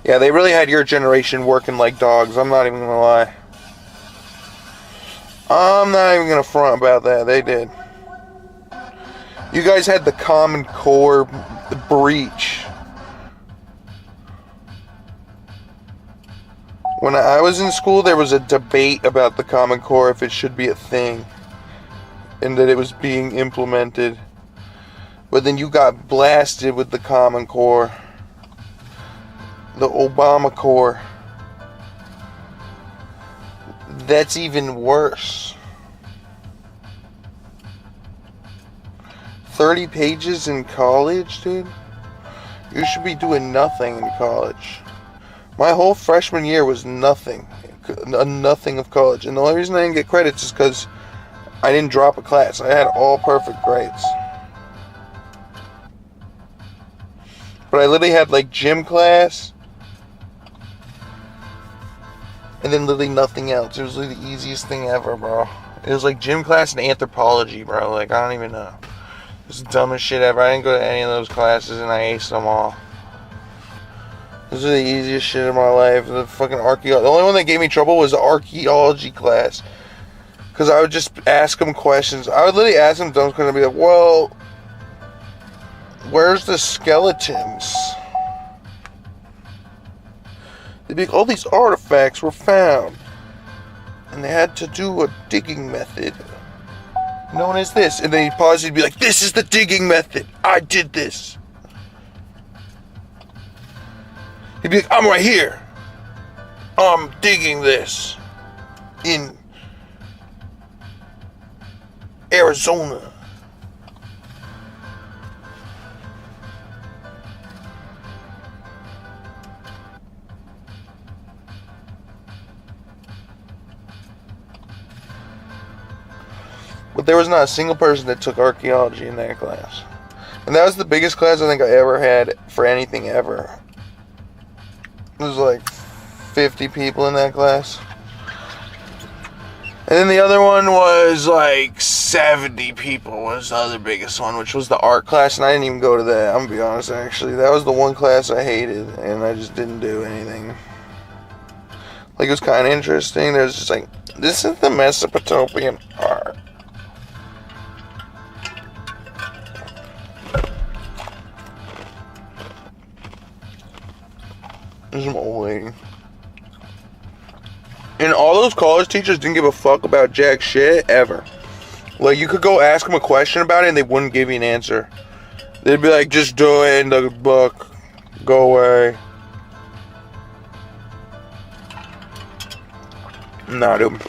Yeah, they really had your generation working like dogs. I'm not even gonna lie. I'm not even gonna front about that. They did. You guys had the Common Core, the breach. When I was in school, there was a debate about the Common Core, if it should be a thing, and that it was being implemented. But then you got blasted with the Common Core. The Obama Core. That's even worse. 30 pages in college, dude? You should be doing nothing in college. My whole freshman year was nothing. Nothing of college. And the only reason I didn't get credits is because I didn't drop a class. I had all perfect grades. But I literally had like gym class and then literally nothing else. It was like the easiest thing ever, bro. It was like gym class and anthropology, bro. Like, I don't even know. It was the dumbest shit ever. I didn't go to any of those classes and I aced them all. Those are the easiest shit in my life. The fucking archaeology. The only one that gave me trouble was the archaeology class. Because I would just ask them questions. I would literally ask them dumb questions and be like, well, where's the skeletons? They'd be like, all these artifacts were found. And they had to do a digging method known as this. And then he'd pause, he'd be like, this is the digging method. I did this. He'd be like, I'm right here. I'm digging this in Arizona. But there was not a single person that took archaeology in that class. And that was the biggest class I think I ever had for anything ever. There was like 50 people in that class. And then the other one was like 70 people was the other biggest one, which was the art class. And I didn't even go to that, I'm gonna be honest, actually. That was the one class I hated, and I just didn't do anything. Like, it was kind of interesting. There's just like, this is the Mesopotamian art. There's some old lady. And all those college teachers didn't give a fuck about jack shit, ever. Like, you could go ask them a question about it and they wouldn't give you an answer. They'd be like, just do it in the book. Go away. Nah, dude.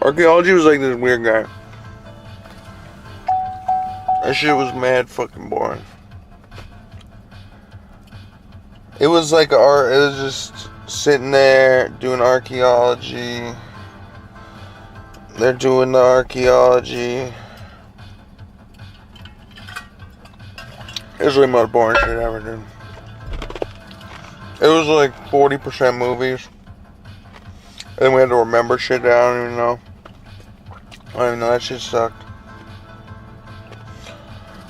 Archaeology was like this weird guy. That shit was mad fucking boring. It was like it was just sitting there doing archaeology. They're doing the archaeology. It was really the most boring shit ever, dude. It was like 40% movies. And then we had to remember shit that I don't even know. I don't even know, that shit sucked.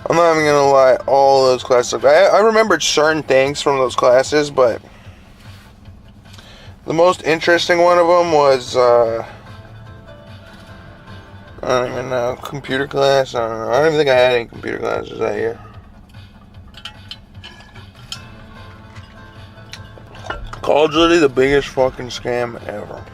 I'm not even gonna lie, all those classes. I remembered certain things from those classes, but the most interesting one of them was, I don't even know, computer class. I don't know. I don't even think I had any computer classes that year. College is literally the biggest fucking scam ever.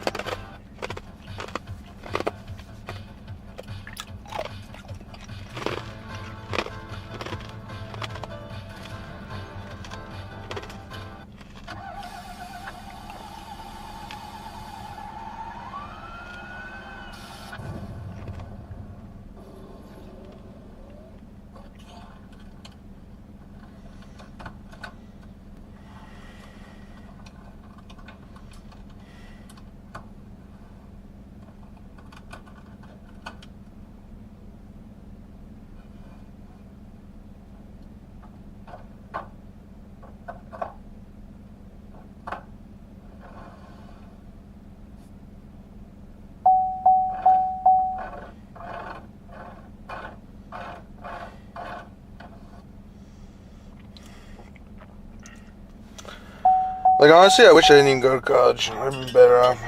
Like, honestly, I wish I didn't even go to college. I'd been better off.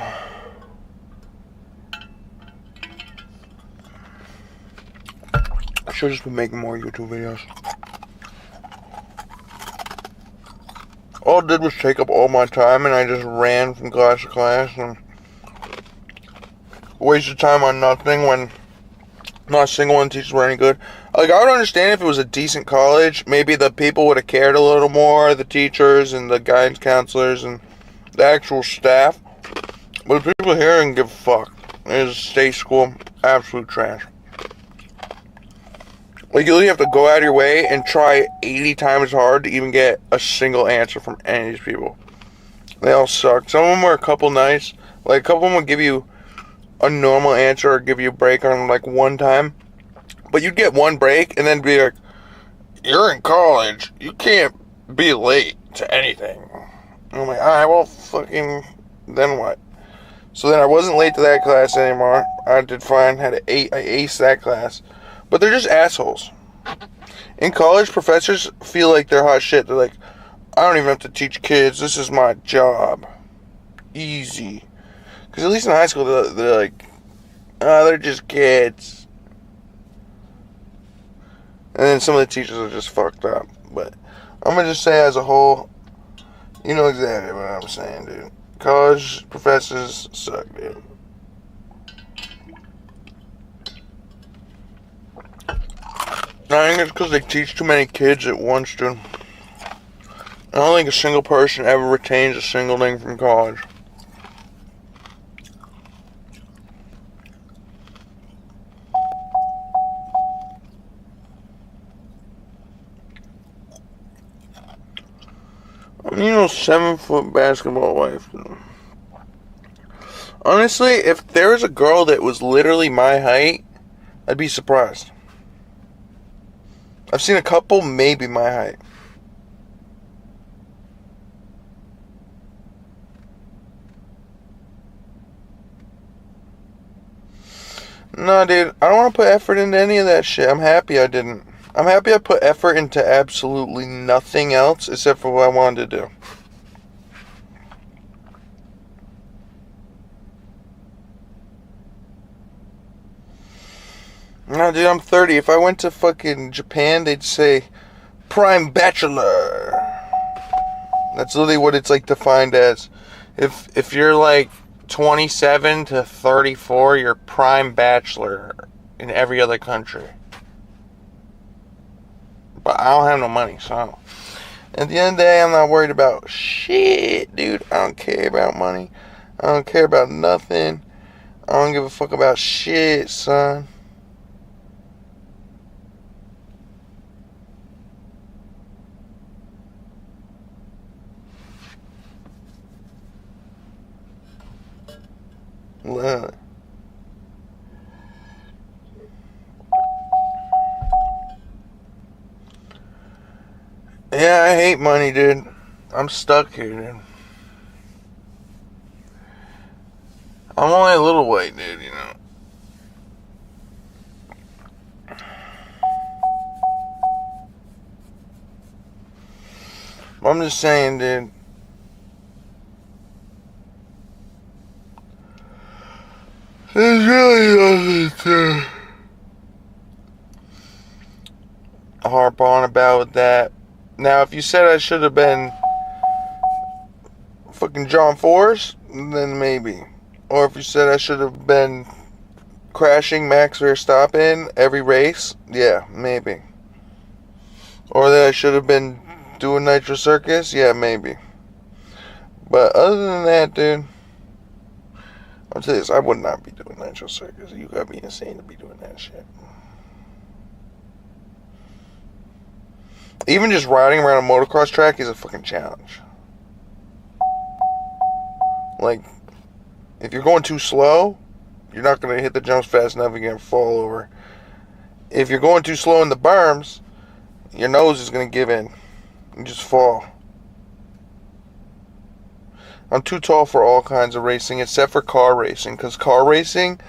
I should have just been making more YouTube videos. All it did was take up all my time, and I just ran from class to class and wasted time on nothing when not a single one of the teachers were any good. Like, I would understand if it was a decent college. Maybe the people would have cared a little more, the teachers and the guidance counselors and the actual staff. But the people here didn't give a fuck. It was a state school, absolute trash. Like, you really have to go out of your way and try 80 times hard to even get a single answer from any of these people. They all sucked. Some of them were a couple nice. Like, a couple of them would give you a normal answer or give you a break on, like, one time. But you'd get one break and then be like, you're in college. You can't be late to anything. And I'm like, alright, well, fucking, then what? So then I wasn't late to that class anymore. I did fine. I aced that class. But they're just assholes. In college, professors feel like they're hot shit. They're like, I don't even have to teach kids. This is my job. Easy. Because at least in high school, they're like, oh, they're just kids. And then some of the teachers are just fucked up. But I'm going to just say as a whole, you know exactly what I'm saying, dude. College professors suck, dude. I think it's because they teach too many kids at once, dude. I don't think a single person ever retains a single thing from college. You know, 7-foot basketball wife. Honestly, if there was a girl that was literally my height, I'd be surprised. I've seen a couple maybe my height. No, dude, I don't want to put effort into any of that shit. I'm happy I didn't. I'm happy I put effort into absolutely nothing else except for what I wanted to do. No, dude, I'm 30. If I went to fucking Japan, they'd say prime bachelor. That's literally what it's like defined as. If you're like 27 to 34, you're prime bachelor in every other country. But I don't have no money, so at the end of the day, I'm not worried about shit, dude. I don't care about money. I don't care about nothing. I don't give a fuck about shit, son. Love. Yeah, I hate money, dude. I'm stuck here, dude. I'm only a little white, dude, you know. I'm just saying, dude. There's really nothing to harp on about with that. Now, if you said I should have been fucking John Force, then maybe. Or if you said I should have been crashing Max Verstappen every race, yeah, maybe. Or that I should have been doing Nitro Circus, yeah, maybe. But other than that, dude, I'll tell you this, I would not be doing Nitro Circus. You gotta be insane to be doing that shit. Even just riding around a motocross track is a fucking challenge. Like, if you're going too slow, you're not going to hit the jumps fast enough, you're going to fall over. If you're going too slow in the berms, your nose is going to give in. You just fall. I'm too tall for all kinds of racing, except for car racing. Because car racing,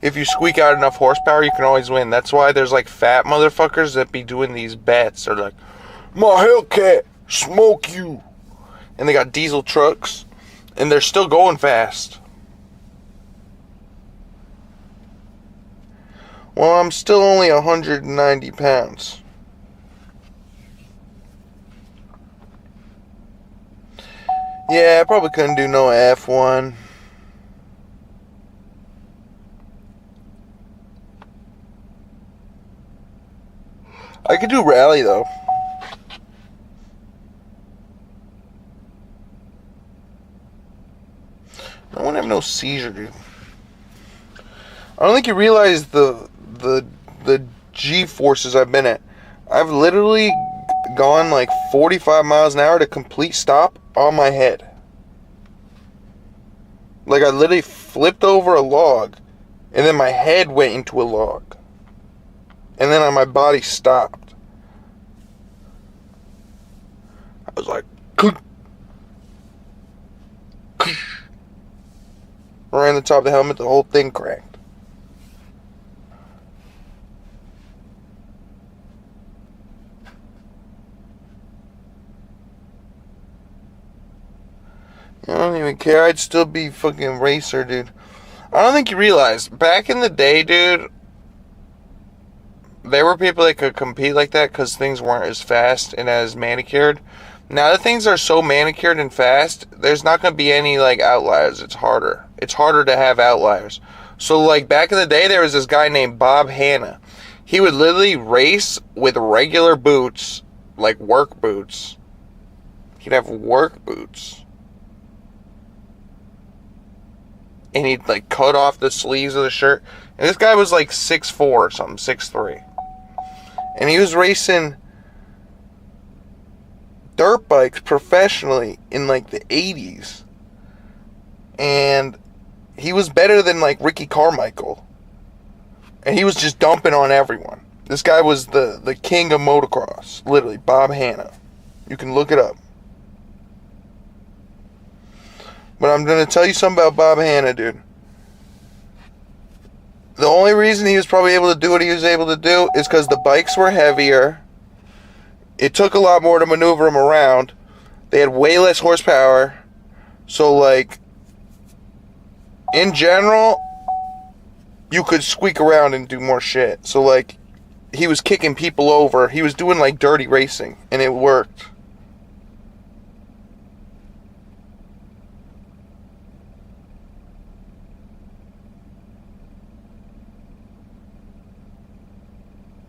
if you squeak out enough horsepower, you can always win. That's why there's like fat motherfuckers that be doing these bets. They're like, my Hellcat, smoke you. And they got diesel trucks. And they're still going fast. Well, I'm still only 190 pounds. Yeah, I probably couldn't do no F1. I could do rally though. I won't have no seizure, dude. I don't think you realize the G-forces I've been at. I've literally gone like 45 miles an hour to complete stop on my head. Like, I literally flipped over a log, and then my head went into a log. And then my body stopped. I was like, right on the top of the helmet, the whole thing cracked. I don't even care. I'd still be fucking racer, dude. I don't think you realize, back in the day, dude, there were people that could compete like that because things weren't as fast and as manicured. Now that things are so manicured and fast, there's not going to be any, like, outliers. It's harder. It's harder to have outliers. So, like, back in the day, there was this guy named Bob Hanna. He would literally race with regular boots, like work boots. He'd have work boots. And he'd, like, cut off the sleeves of the shirt. And this guy was, like, 6'4" or something, 6'3". And he was racing dirt bikes professionally in, like, the 80s. And he was better than, like, Ricky Carmichael. And he was just dumping on everyone. This guy was the king of motocross. Literally, Bob Hanna. You can look it up. But I'm going to tell you something about Bob Hanna, dude. The only reason he was probably able to do what he was able to do is because the bikes were heavier. It took a lot more to maneuver them around. They had way less horsepower. So, like, in general, you could squeak around and do more shit. So, like, he was kicking people over. He was doing, like, dirty racing. And it worked.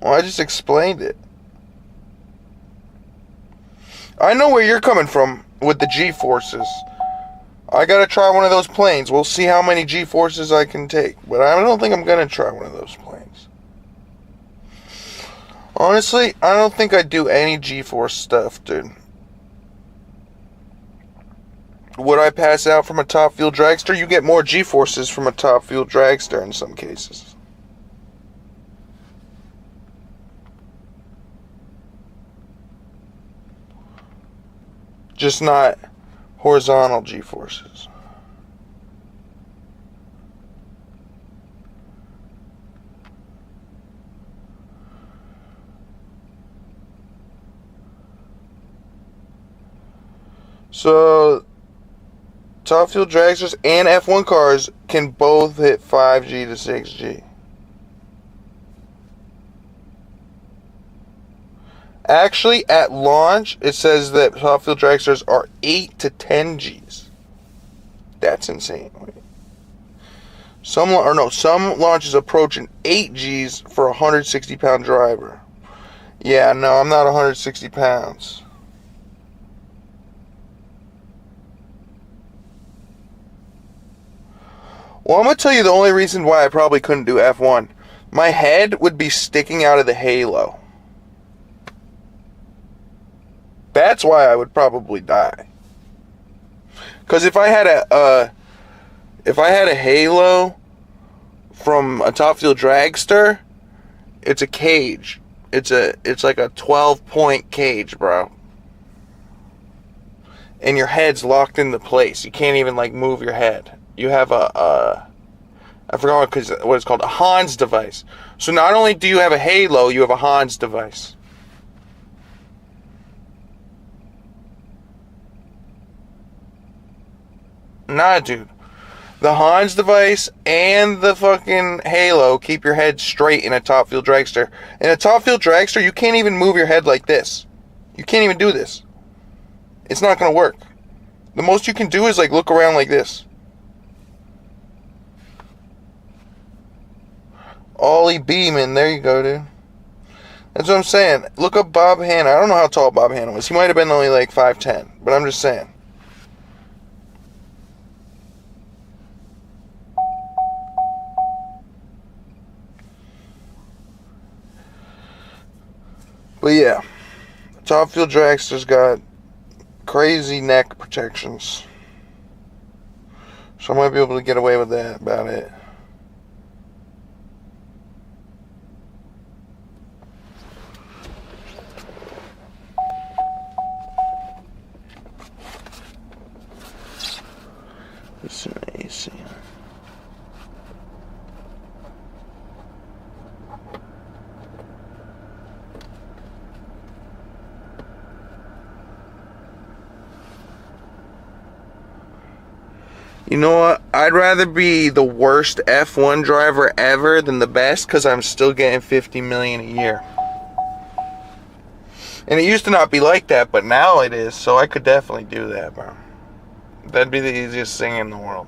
Well, I just explained it. I know where you're coming from with the G-forces. I gotta try one of those planes. We'll see how many G-forces I can take. But I don't think I'm gonna try one of those planes. Honestly, I don't think I'd do any G-force stuff, dude. Would I pass out from a top fuel dragster? You get more G-forces from a top fuel dragster in some cases. Just not horizontal G-forces. So, top fuel dragsters and F1 cars can both hit 5G to 6G. Actually, at launch, it says that top fuel dragsters are 8 to 10 Gs. That's insane. Some launches approaching 8 Gs for a 160-pound driver. Yeah, no, I'm not 160 pounds. Well, I'm going to tell you the only reason why I probably couldn't do F1. My head would be sticking out of the halo. That's why I would probably die. Because if I had a halo from a top fuel dragster, it's a cage. It's like a 12-point cage, bro. And your head's locked into place. You can't even, like, move your head. You have I forgot what it's called, a Hans device. So not only do you have a halo, you have a Hans device. Nah, dude. The Hans device and the fucking halo keep your head straight in a top fuel dragster. In a top fuel dragster, you can't even move your head like this. You can't even do this. It's not going to work. The most you can do is, like, look around like this. Ollie Beeman, there you go, dude. That's what I'm saying. Look up Bob Hanna. I don't know how tall Bob Hanna was. He might have been only like 5'10", but I'm just saying. But yeah, top fuel dragster's got crazy neck protections. So I might be able to get away with that about it. It's an AC. You know what? I'd rather be the worst F1 driver ever than the best, because I'm still getting $50 million a year. And it used to not be like that, but now it is, so I could definitely do that, bro. That'd be the easiest thing in the world.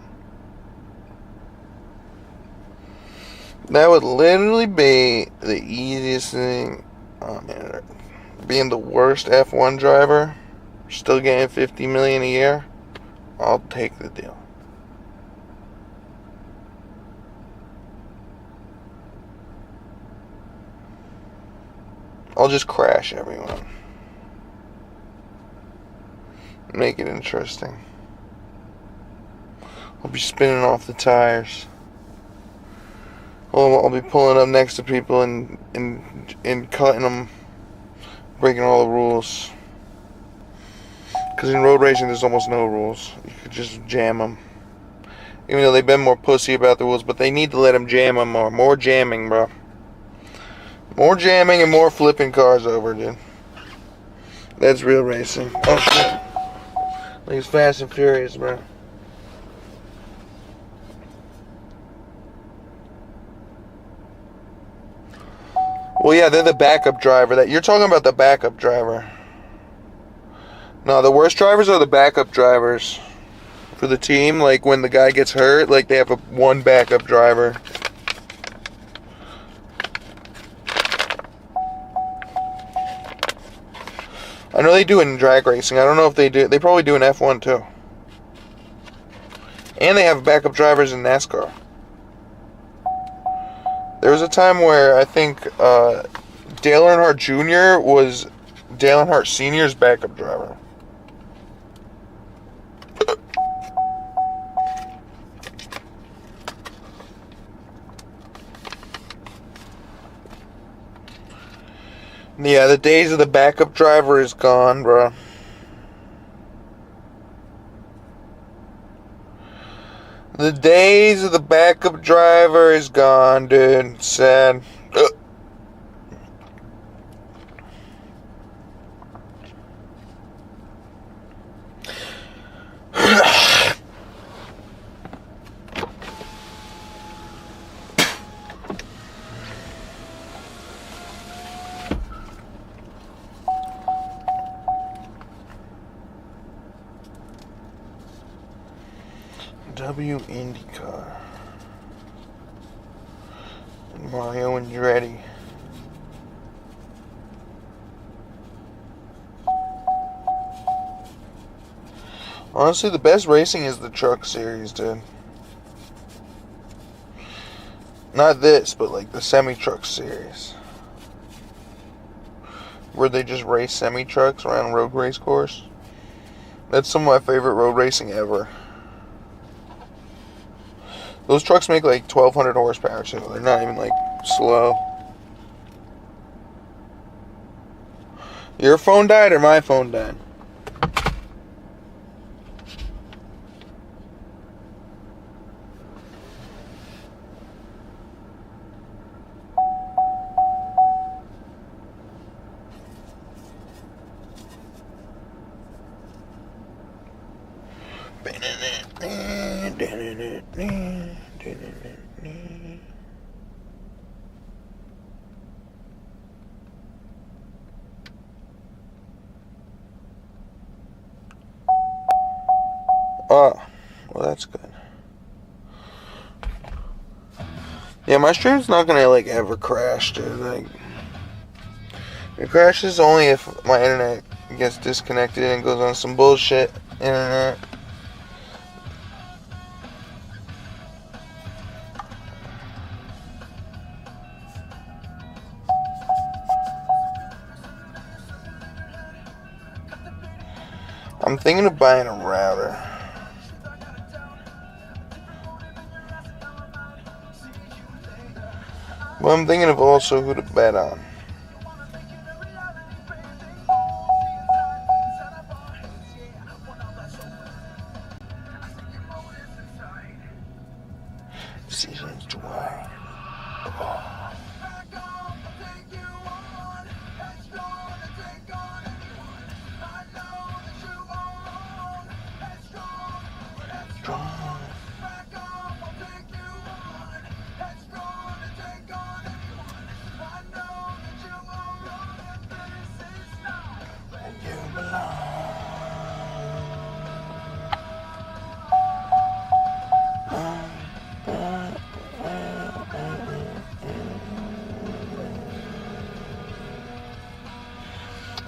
That would literally be the easiest thing on earth. Being the worst F1 driver, still getting $50 million a year, I'll take the deal. I'll just crash everyone. Make it interesting. I'll be spinning off the tires. I'll be pulling up next to people and cutting them, breaking all the rules. Because in road racing, there's almost no rules. You could just jam them. Even though they've been more pussy about the rules, but they need to let them jam them more. More jamming, bro. More jamming and more flipping cars over, dude. That's real racing. Oh, shit. Like it's Fast and Furious, bro. Well, yeah, they're the backup driver. That you're talking about the backup driver. No, the worst drivers are the backup drivers for the team. Like when the guy gets hurt, like they have one backup driver. I know they do it in drag racing. I don't know if they do. They probably do in F1 too. And they have backup drivers in NASCAR. There was a time where I think Dale Earnhardt Jr. was Dale Earnhardt Sr.'s backup driver. Yeah, the days of the backup driver is gone, bro. The days of the backup driver is gone, dude. It's sad. W IndyCar. Mario Andretti. Honestly, the best racing is the truck series, dude. Not this, but like the semi-truck series. Where they just race semi-trucks around a road race course. That's some of my favorite road racing ever. Those trucks make like 1,200 horsepower too. They're not even like slow. Your phone died or my phone died? Oh, well that's good. Yeah, my stream's not gonna like ever crash, dude. Like, it crashes only if my internet gets disconnected and goes on some bullshit internet. I'm thinking of buying a router. But I'm thinking of also who to bet on. Decisions to why.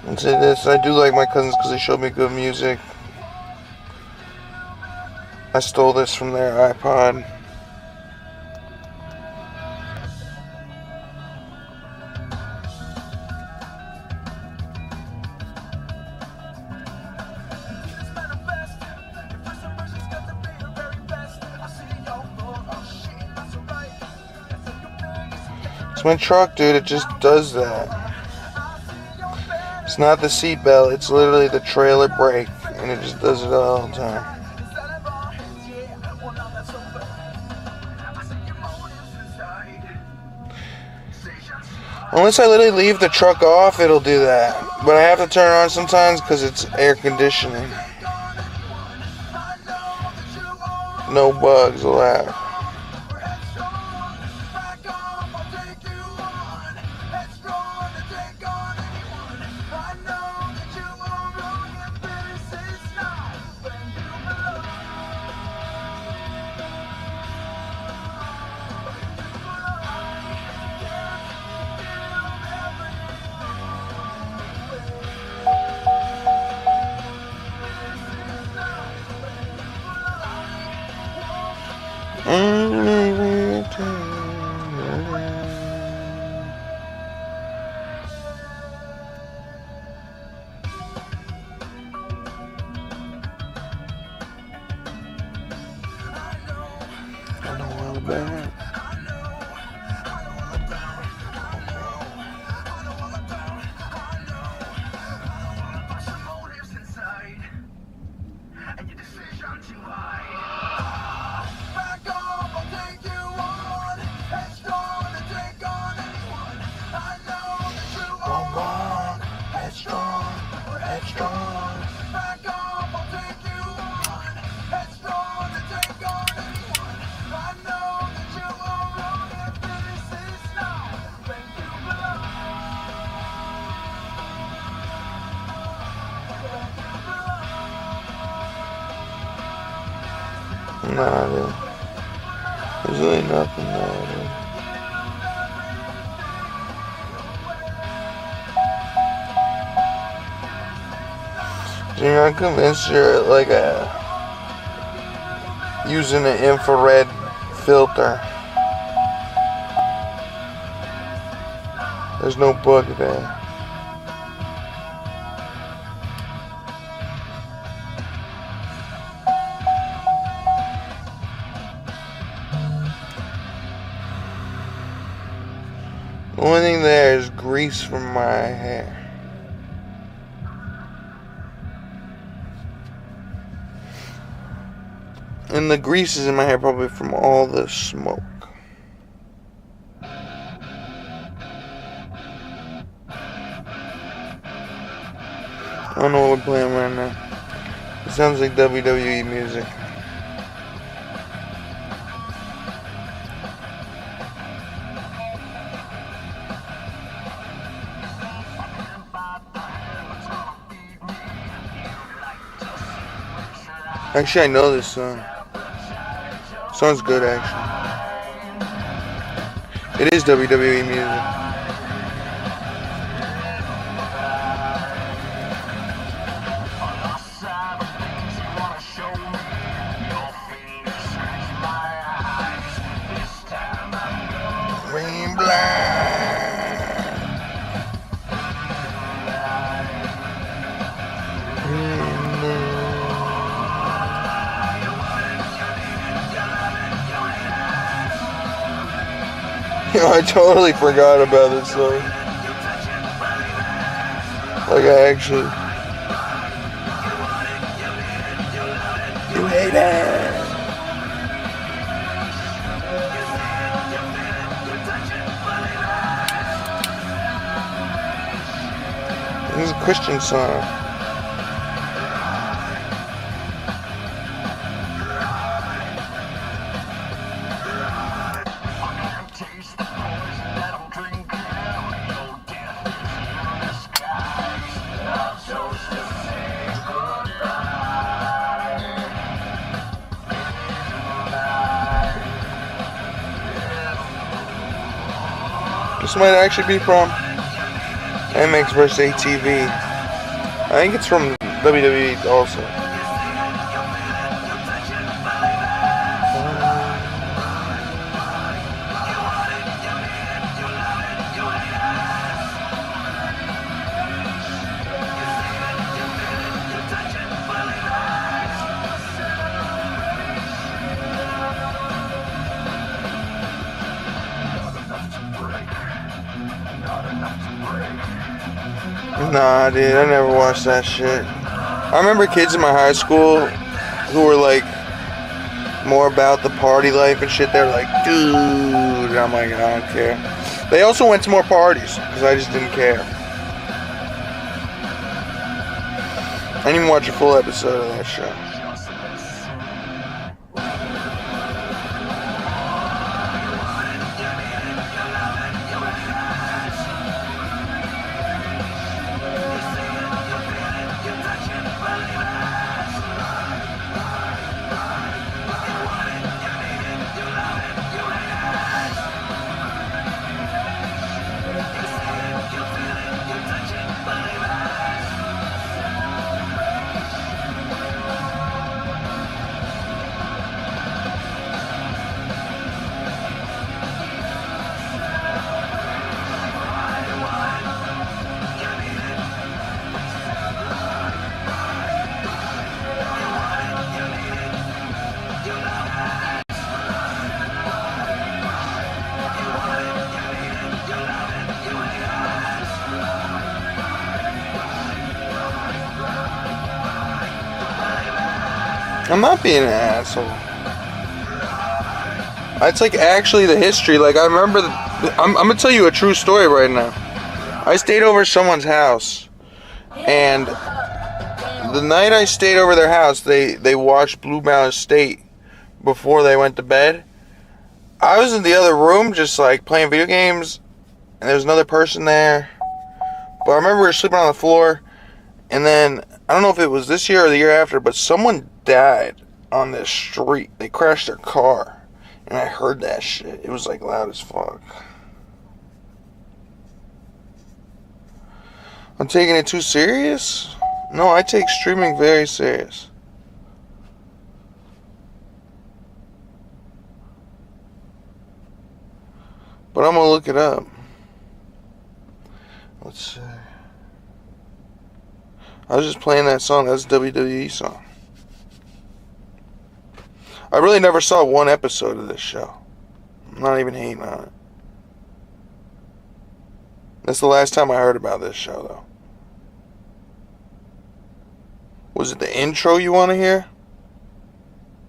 And say this, I do like my cousins because they showed me good music. I stole this from their iPod. It's my truck, dude, it just does that. It's not the seatbelt, it's literally the trailer brake, and it just does it all the time. Unless I literally leave the truck off, it'll do that. But I have to turn it on sometimes because it's air conditioning. No bugs allowed. Nah, dude. There's really nothing there, dude. You're not convinced you're like using an infrared filter. There's no bug there. The only thing there is grease from my hair. And the grease is in my hair probably from all the smoke. I don't know what we're playing right now. It sounds like WWE music. Actually, I know this song. Sounds good, actually. It is WWE music. Green I totally forgot about this song. Like I actually. You hate it. This is a Christian song. This might actually be from MX vs. ATV. I think it's from WWE also. Nah, dude, I never watched that shit. I remember kids in my high school who were like more about the party life and shit. They're like, dude, and I'm like, I don't care. They also went to more parties because I just didn't care. I didn't even watch a full episode of that show. I'm not being an asshole. It's like actually the history. Like I remember, I'm gonna tell you a true story right now. I stayed over someone's house, and the night I stayed over their house, they watched Blue Mountain State before they went to bed. I was in the other room just like playing video games, and there was another person there. But I remember we were sleeping on the floor, and then I don't know if it was this year or the year after, but someone died on this street. They crashed their car, and I heard that shit. It was like loud as fuck. I'm taking it too serious? No, I take streaming very serious. But I'm gonna look it up. Let's see. I was just playing that song. That's a WWE song. I really never saw one episode of this show. I'm not even hating on it. That's the last time I heard about this show, though. Was it the intro you want to hear?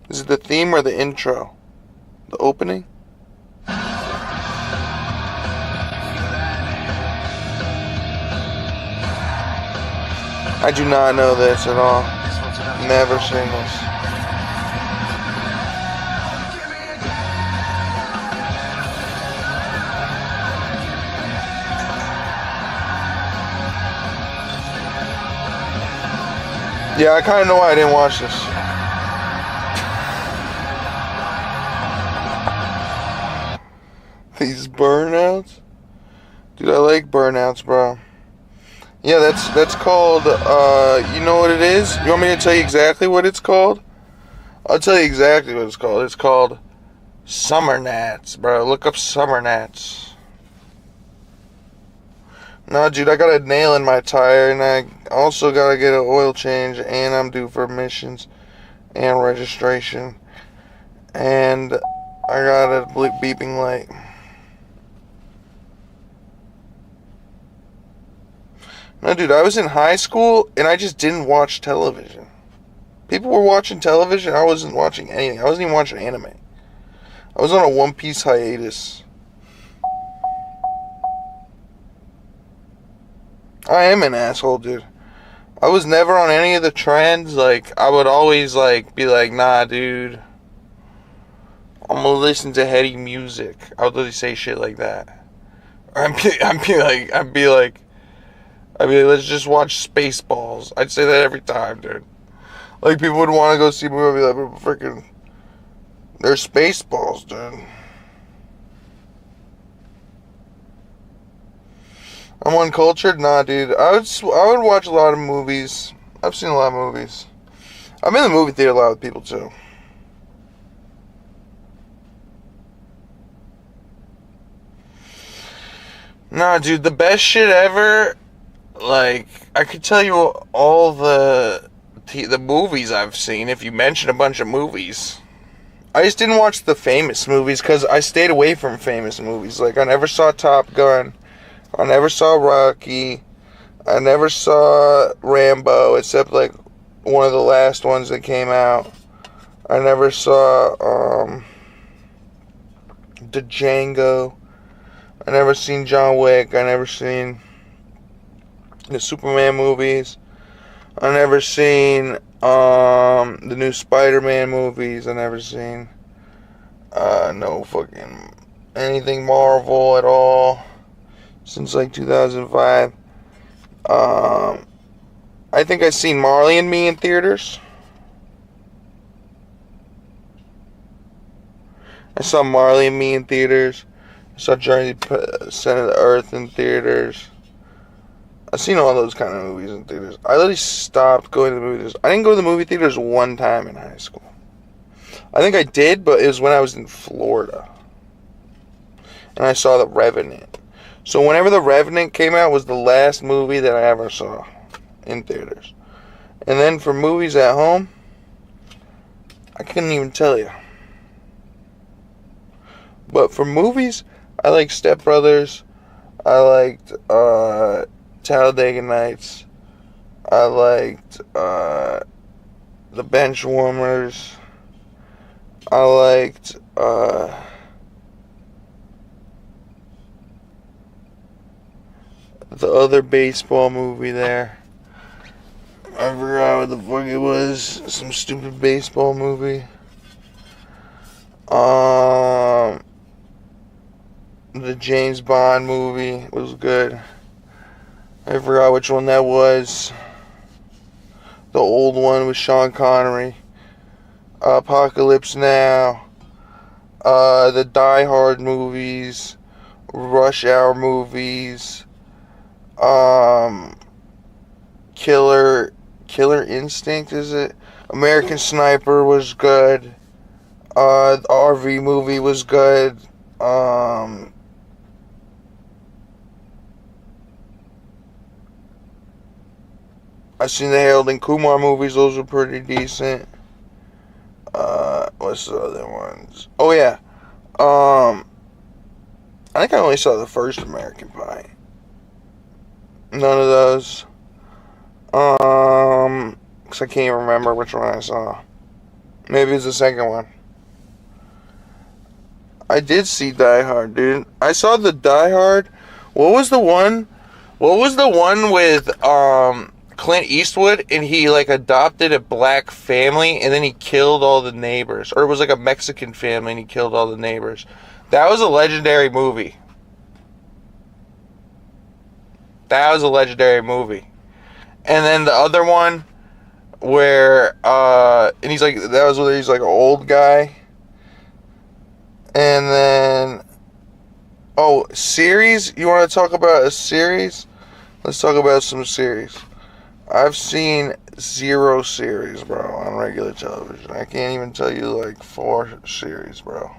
Is it the theme or the intro? The opening? I do not know this at all. Never seen this. Yeah, I kind of know why I didn't watch this. These burnouts? Dude, I like burnouts, bro. Yeah, that's called, you know what it is? You want me to tell you exactly what it's called? I'll tell you exactly what it's called. It's called Summer Gnats, bro. Look up Summer Gnats. No, dude, I got a nail in my tire, and I also got to get an oil change, and I'm due for emissions and registration. And I got a beeping light. No, dude, I was in high school and I just didn't watch television. People were watching television. I wasn't watching anything. I wasn't even watching anime. I was on a One Piece hiatus. I am an asshole, dude. I was never on any of the trends. Like, I would always, like, be like, nah, dude. I'm gonna listen to heady music. I would literally say shit like that. Or I'd be like, let's just watch Spaceballs. I'd say that every time, dude. Like, people would want to go see a movie, like, freaking, they're Spaceballs, dude. I'm uncultured? Nah, dude. I would watch a lot of movies. I've seen a lot of movies. I'm in the movie theater a lot with people, too. Nah, dude, the best shit ever, like, I could tell you all the movies I've seen if you mention a bunch of movies. I just didn't watch the famous movies because I stayed away from famous movies. Like, I never saw Top Gun. I never saw Rocky. I never saw Rambo, except, like, one of the last ones that came out. I never saw, the Django. I never seen John Wick. I never seen the Superman movies. I never seen the new Spider-Man movies. I never seen no fucking anything Marvel at all since like 2005. I think I seen Marley and Me in theaters. I saw Marley and Me in theaters. I saw Journey to the Center of the Earth in theaters. I've seen all those kind of movies in theaters. I literally stopped going to the movie theaters. I didn't go to the movie theaters one time in high school. I think I did, but it was when I was in Florida. And I saw The Revenant. So whenever The Revenant came out was the last movie that I ever saw in theaters. And then for movies at home, I couldn't even tell you. But for movies, I like Step Brothers. I liked Talladega Nights. I liked The Benchwarmers. I liked the other baseball movie there. I forgot what the fuck it was. Some stupid baseball movie. The James Bond movie was good. I forgot which one that was. The old one with Sean Connery. Apocalypse Now. The Die Hard movies. Rush Hour movies. Killer Instinct, is it? American Sniper was good. The RV movie was good. I've seen the Harold and Kumar movies. Those were pretty decent. What's the other ones? Oh, yeah. I think I only saw the first American Pie. None of those. Because I can't remember which one I saw. Maybe it's the second one. I did see Die Hard, dude. I saw the Die Hard. What was the one with, Clint Eastwood, and he, like, adopted a black family, and then he killed all the neighbors. Or it was, like, a Mexican family, and he killed all the neighbors. That was a legendary movie. That was a legendary movie. And then the other one, where, and he's, like, that was where he's, like, an old guy. And then, oh, series? You want to talk about a series? Let's talk about some series. I've seen 0 series, bro, on regular television. I can't even tell you, like, 4 series, bro.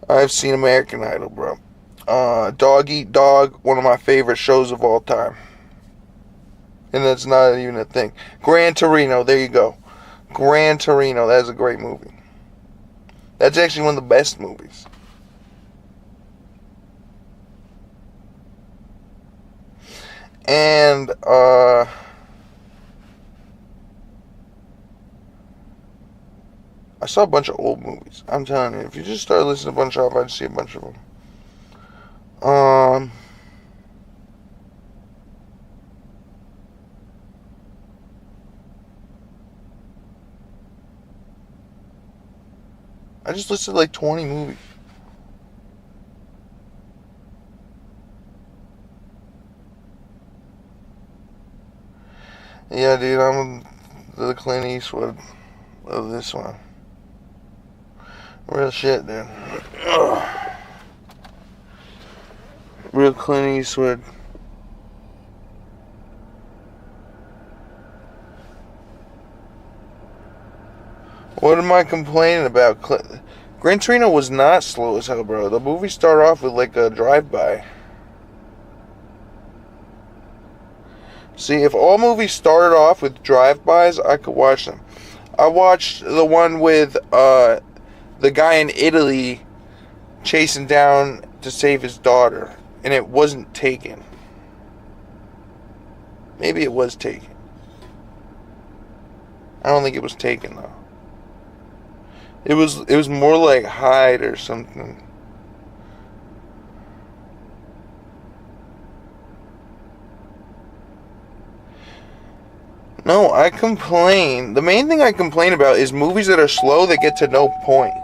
I've seen American Idol, bro. Dog Eat Dog, one of my favorite shows of all time. And that's not even a thing. Gran Torino, there you go. Gran Torino, that's a great movie. That's actually one of the best movies. And, I saw a bunch of old movies. I'm telling you, if you just start listening to a bunch of, I'd see a bunch of them. I just listed like 20 movies. Yeah, dude, I'm the Clint Eastwood of this one. Real shit, dude. Ugh. Real Clint Eastwood. What am I complaining about? Gran Torino was not slow as hell, bro. The movie started off with like a drive-by. See, if all movies started off with drive-bys, I could watch them. I watched the one with the guy in Italy chasing down to save his daughter, and it wasn't taken. Maybe it was taken. I don't think it was taken though. It was more like Hyde or something. No, I complain. The main thing I complain about is movies that are slow that get to no point.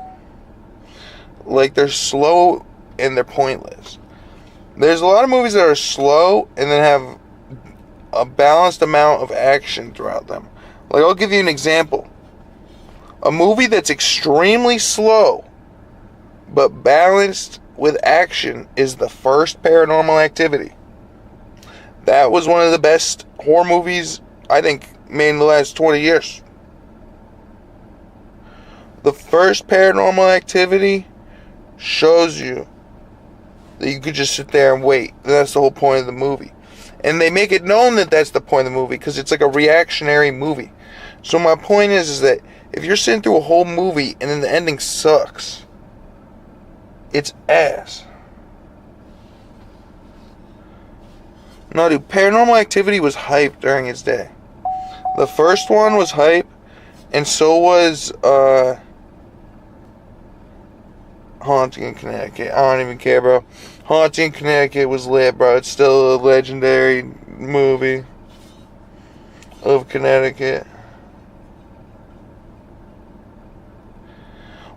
Like, they're slow and they're pointless. There's a lot of movies that are slow and then have a balanced amount of action throughout them. Like, I'll give you an example. A movie that's extremely slow but balanced with action is the first Paranormal Activity. That was one of the best horror movies, I think, made in the last 20 years. The first Paranormal Activity shows you that you could just sit there and wait. That's the whole point of the movie. And they make it known that that's the point of the movie because it's like a reactionary movie. So my point is that if you're sitting through a whole movie and then the ending sucks, it's ass. No, dude, Paranormal Activity was hype during its day. The first one was hype, and so was Haunting in Connecticut. I don't even care, bro. Haunting in Connecticut was lit, bro. It's still a legendary movie of Connecticut.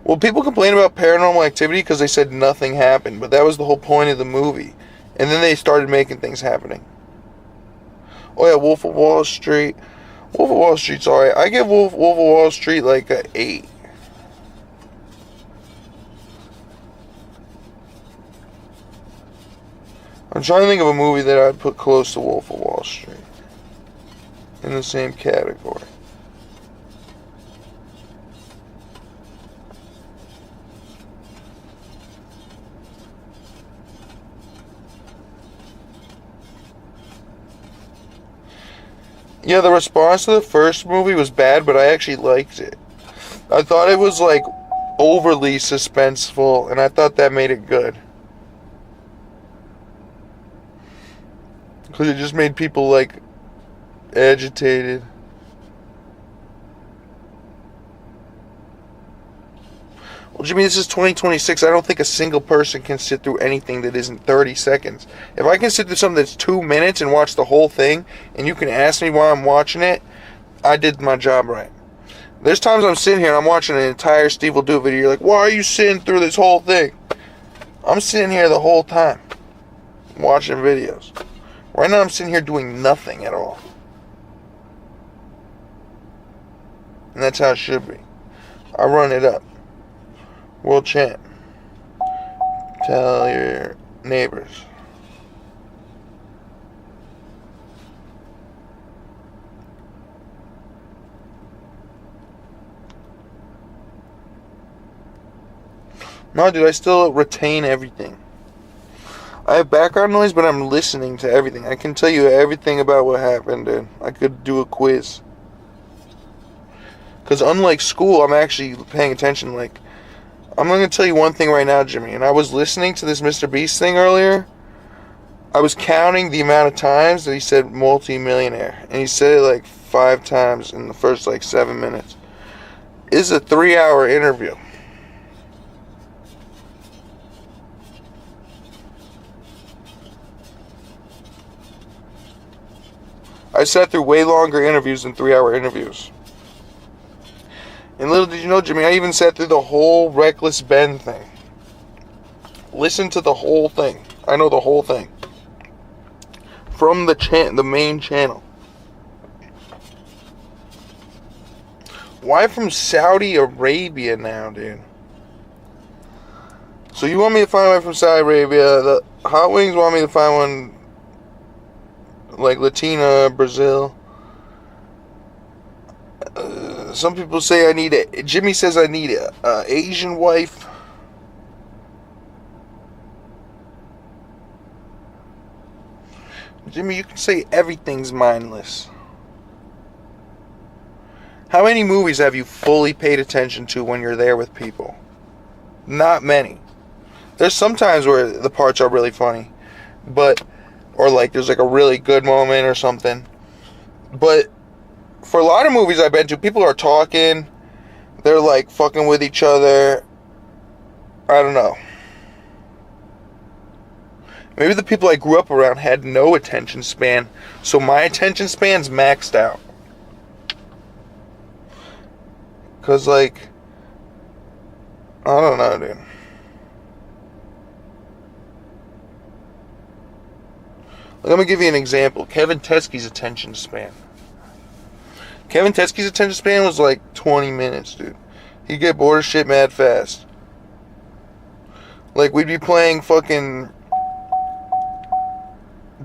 Well, people complain about Paranormal Activity because they said nothing happened, but that was the whole point of the movie. And then they started making things happening. Oh yeah, Wolf of Wall Street. Wolf of Wall Street's alright. I give Wolf of Wall Street like a 8. I'm trying to think of a movie that I'd put close to Wolf of Wall Street. In the same category. Yeah, the response to the first movie was bad, but I actually liked it. I thought it was, like, overly suspenseful, and I thought that made it good. Because it just made people, like, agitated. Well, Jimmy, this is 2026. I don't think a single person can sit through anything that isn't 30 seconds. If I can sit through something that's 2 minutes and watch the whole thing, and you can ask me why I'm watching it, I did my job right. There's times I'm sitting here and I'm watching an entire Steve Will Do It video. You're like, why are you sitting through this whole thing? I'm sitting here the whole time watching videos. Right now I'm sitting here doing nothing at all. And that's how it should be. I run it up. World champ. Tell your neighbors. No, dude, I still retain everything. I have background noise, but I'm listening to everything. I can tell you everything about what happened, and I could do a quiz. Because unlike school, I'm actually paying attention. Like, I'm going to tell you one thing right now, Jimmy. And I was listening to this Mr. Beast thing earlier. I was counting the amount of times that he said multi-millionaire, and he said it like 5 times in the first like 7 minutes. This is a 3-hour interview. I sat through way longer interviews than 3-hour interviews. And little did you know, Jimmy, I even sat through the whole Reckless Ben thing. Listen to the whole thing. I know the whole thing. From the main channel. Why from Saudi Arabia now, dude? So you want me to find one from Saudi Arabia? The Hot Wings want me to find one like Latina, Brazil. Some people say I need it. Jimmy says I need a Asian wife. Jimmy, you can say everything's mindless. How many movies have you fully paid attention to when you're there with people? Not many. There's some times where the parts are really funny, or like there's like a really good moment or something. But for a lot of movies I've been to, people are talking, they're like fucking with each other. I don't know. Maybe the people I grew up around had no attention span, so my attention span's maxed out. Cause like, I don't know, dude. Like, I'm gonna give you an example. Kevin Teskey's attention span. Kevin Teskey's attention span was like 20 minutes, dude. He'd get bored of shit mad fast. Like, we'd be playing fucking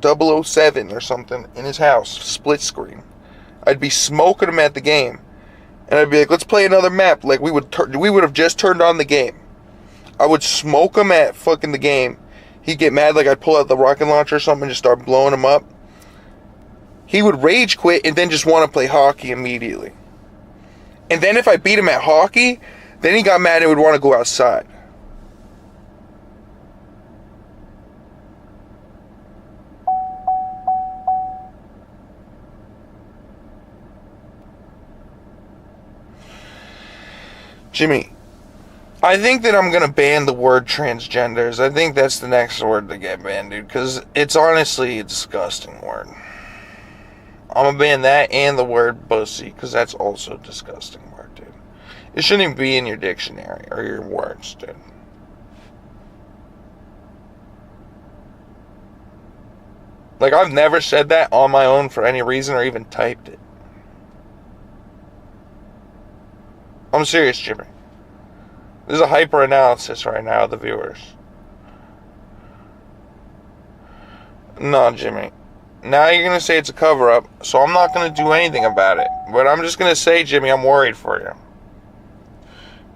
007 or something in his house, split screen. I'd be smoking him at the game, and I'd be like, let's play another map. Like, we would have just turned on the game. I would smoke him at fucking the game. He'd get mad, like I'd pull out the rocket launcher or something and just start blowing him up. He would rage quit and then just want to play hockey immediately. And then if I beat him at hockey, then he got mad and would want to go outside. Jimmy, I think that I'm going to ban the word transgenders. I think that's the next word to get banned, dude, because it's honestly a disgusting word. I'm going to ban that and the word pussy, because that's also a disgusting word, dude. It shouldn't even be in your dictionary or your words, dude. Like, I've never said that on my own for any reason or even typed it. I'm serious, Jimmy. This is a hyper-analysis right now of the viewers. No, Jimmy. Now you're going to say it's a cover-up, so I'm not going to do anything about it. But I'm just going to say, Jimmy, I'm worried for you.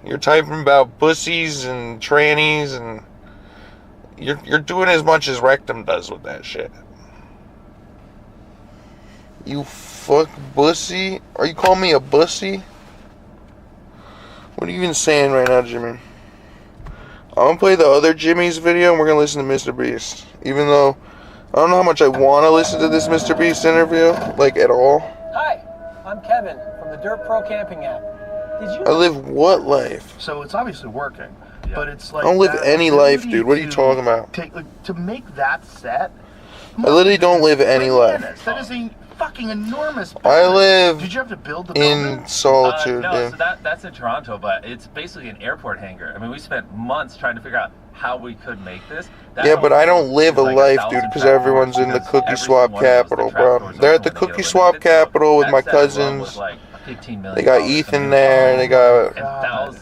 You're typing about pussies and trannies, and you're doing as much as Rectum does with that shit. You fuck bussy? Are you calling me a bussy? What are you even saying right now, Jimmy? I'm going to play the other Jimmy's video and we're going to listen to Mr. Beast. Even though I don't know how much I want to listen to this Mr. Beast interview, like at all. Hi, I'm Kevin from the Dirt Pro Camping app. Did you? I live what life? So it's obviously working, but it's like I don't live any life, dude. What are you talking about? To make that set, I literally don't live any life. That is a fucking enormous building. I live Did you have to build the building? in solitude, no, dude. so that's in Toronto, but it's basically an airport hangar. I mean, we spent months trying to figure out how we could make this. Yeah, but I don't live a life, dude, because everyone's in the cookie swap capital, bro. They're at the cookie swap capital with my cousins. They got Ethan there. They got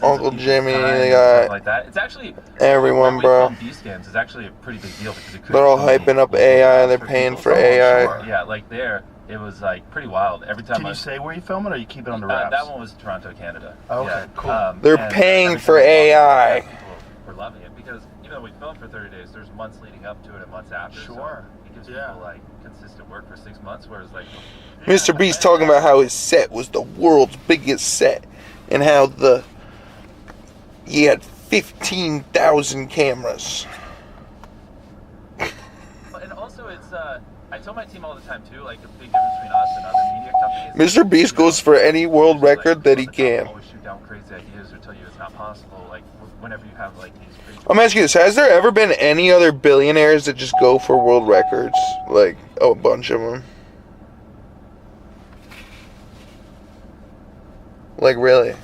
Uncle Jimmy. They got like that. It's actually everyone, bro. B-scans is actually a pretty big deal because it could They're all hyping up AI. They're paying for AI. Yeah, like there, it was like pretty wild. Every time Can you say where you film it, or you keep it under wraps? That one was Toronto, Canada. Okay, yeah. cool. They're paying for AI. People were loving it because even though we filmed for 30 days, there's months leading up to it and months after. Sure. So it gives people like consistent work for 6 months, whereas like Mr. Beast talking about how his set was the world's biggest set and how he had 15,000 cameras. And also I tell my team all the time too, like the big difference between us and other media companies. Mr. Beast goes for any world record that he can. Always shoot down crazy ideas or tell you it's not possible. Like whenever you have like these crazy. I'm asking you this: has there ever been any other billionaires that just go for world records? Like a bunch of them. Like really?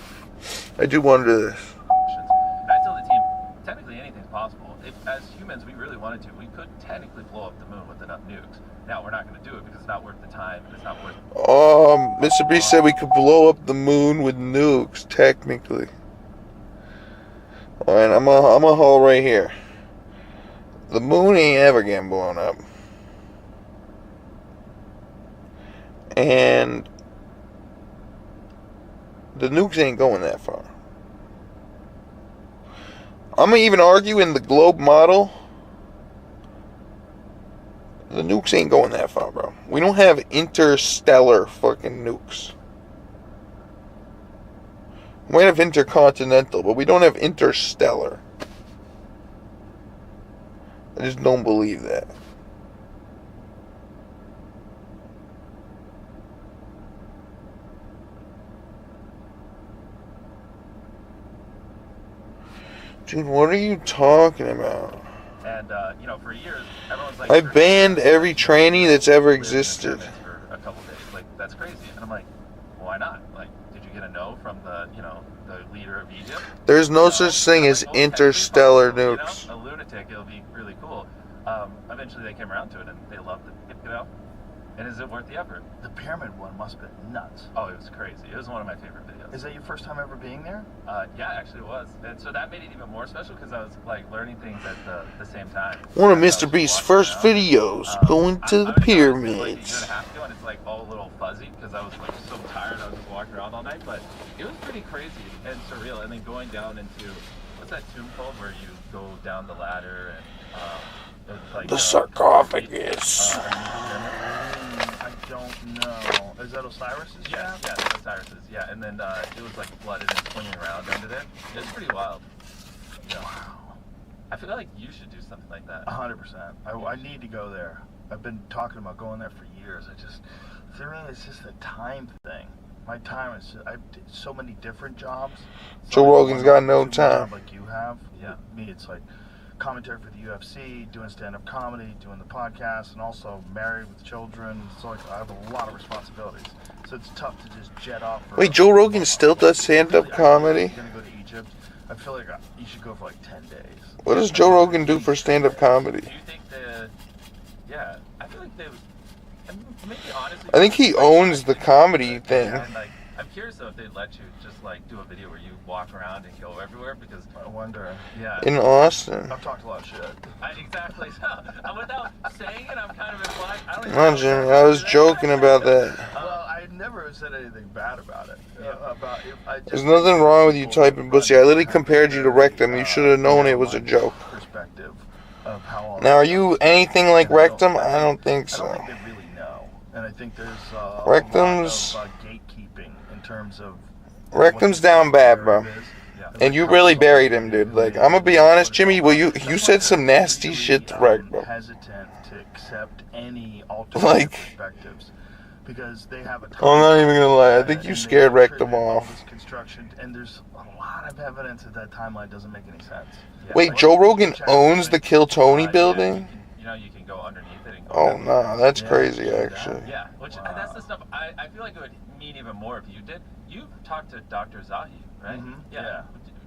I do wonder this. And I tell the team, technically anything's possible. If as humans we really wanted to, we could technically blow up the moon with enough nukes. Now we're not going to do it because it's not worth the time and it's not worth. Mr. Beast said we could blow up the moon with nukes, technically. Alright, I'm a haul right here. The moon ain't ever getting blown up. And the nukes ain't going that far. I'm gonna even argue in the globe model, the nukes ain't going that far, bro. We don't have interstellar fucking nukes. We might have intercontinental, but we don't have interstellar. I just don't believe that. Dude, what are you talking about? And you know, for years, everyone's like, I banned every tranny that's ever existed. For a couple days, like that's crazy. And I'm like, why not? Like, did you get a no from the, you know, the leader of Egypt? There's no such thing as interstellar nukes. You know, a lunatic, it'll be really cool. Eventually, they came around to it and they loved it. You know, and is it worth the effort? The pyramid one must have been nuts. Oh, it was crazy. It was one of my favorite videos. Is that your first time ever being there? Yeah, actually it was. And so that made it even more special because I was like learning things at the same time. One of Mr. Beast's first videos, going to the pyramids. Like a year and a half ago, and it's like all a little fuzzy because I was like so tired. I was just walking around all night, but it was pretty crazy and surreal. And then going down into what's that tomb called where you go down the ladder and it's like the sarcophagus. I don't know. Is that Osiris's? Yeah, that's Osiris's. Yeah, and then it was like flooded and swinging around under there. It was pretty wild. Yeah. I feel like you should do something like that. 100%. I need to go there. I've been talking about going there for years. For me, it's just a time thing. My time is, I did so many different jobs. Joe Rogan's got no time. Like you have. Yeah. Me, it's like commentary for the UFC, doing stand-up comedy, doing the podcast, and also married with children. So like, I have a lot of responsibilities. So it's tough to just jet off. Wait, Joe Rogan still does stand-up comedy? I'm gonna go to Egypt. I feel like you should go for like 10 days. What does Joe Rogan do for stand-up comedy? Do you think yeah, I feel like maybe honestly. I think he owns the comedy thing. And like, I'm curious though if they'd let you just like do a video where you walk around and go everywhere because I wonder. Yeah. In Austin. I've talked a lot of shit. Exactly. So without saying it, I'm kind of implying. I don't even No, Jimmy, I was joking about that. Well, I never said anything bad about it. There's nothing wrong with you typing pussy. I literally compared you to Rectum. You should have known it was a joke. Perspective of how. Now, are you anything like Rectum? I don't think so. I don't think they really know, and I think there's Rectum's a lot of gatekeeping in terms of. Rectum's down bad, bro. And you really buried him, dude. Like, I'm gonna be honest, Jimmy. Well, you said some nasty shit to Rectum. Hesitant to accept any alternate perspectives because they have a. I'm not even gonna lie. I think you scared Rectum off. Construction, and there's a lot of evidence that that timeline doesn't make any sense. Wait, Joe Rogan owns the Kill Tony building? You know, you can go underneath it and go. Oh no, that's crazy, actually. Yeah, which that's the stuff I feel like it would mean even more if you did. You talked to Dr. Zahi, right? Mm-hmm. Yeah.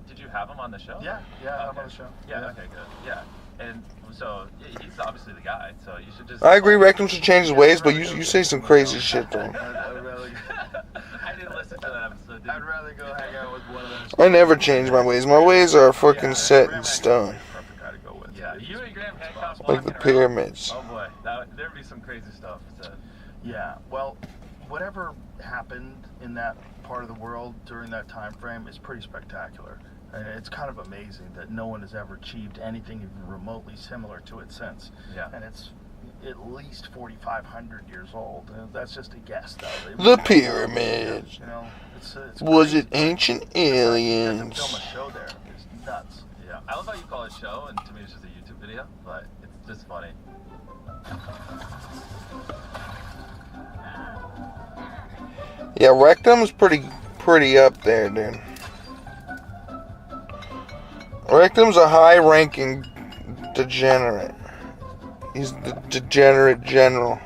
Did you have him on the show? Yeah, I'm on the show. Yeah, okay, good. Yeah. And so he's obviously the guy, so you should just. I agree, Rectum should change his ways, but you say some crazy shit to him. I didn't listen to that episode. I'd rather go hang out with one of those. I never change my ways. My ways are fucking set in stone. Yeah, you and Graham Hancock's Like the pyramids. Oh boy, there'd be some crazy stuff. Yeah, well, whatever happened in that part of the world during that time frame is pretty spectacular. And it's kind of amazing that no one has ever achieved anything even remotely similar to it since. Yeah. And it's at least 4,500 years old. That's just a guess, though. The pyramids. You know, it's Was it ancient aliens? To film a show there is nuts. Yeah, I love how you call it show, and to me it's just a YouTube video, but just funny. Yeah, Rectum's pretty up there, dude. Rectum's a high-ranking degenerate. He's the degenerate general.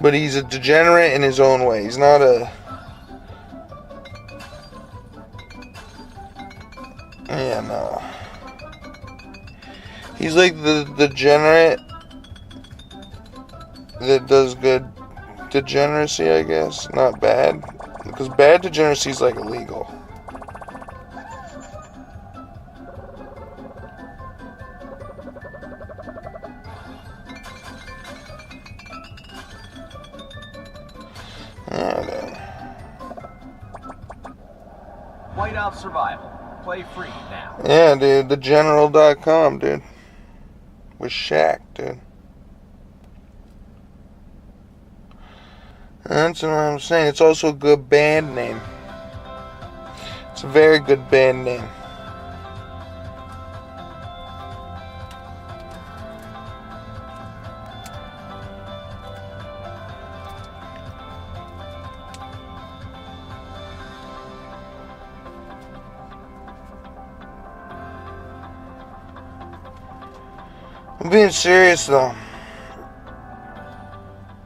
But he's a degenerate in his own way. He's not a... Yeah, no. He's like the degenerate that does good degeneracy, I guess. Not bad. Because bad degeneracy is like illegal. Whiteout Survival. Play free now. Yeah, dude. TheGeneral.com, dude. With Shaq, dude. That's what I'm saying. It's also a good band name. It's a very good band name. I'm being serious though.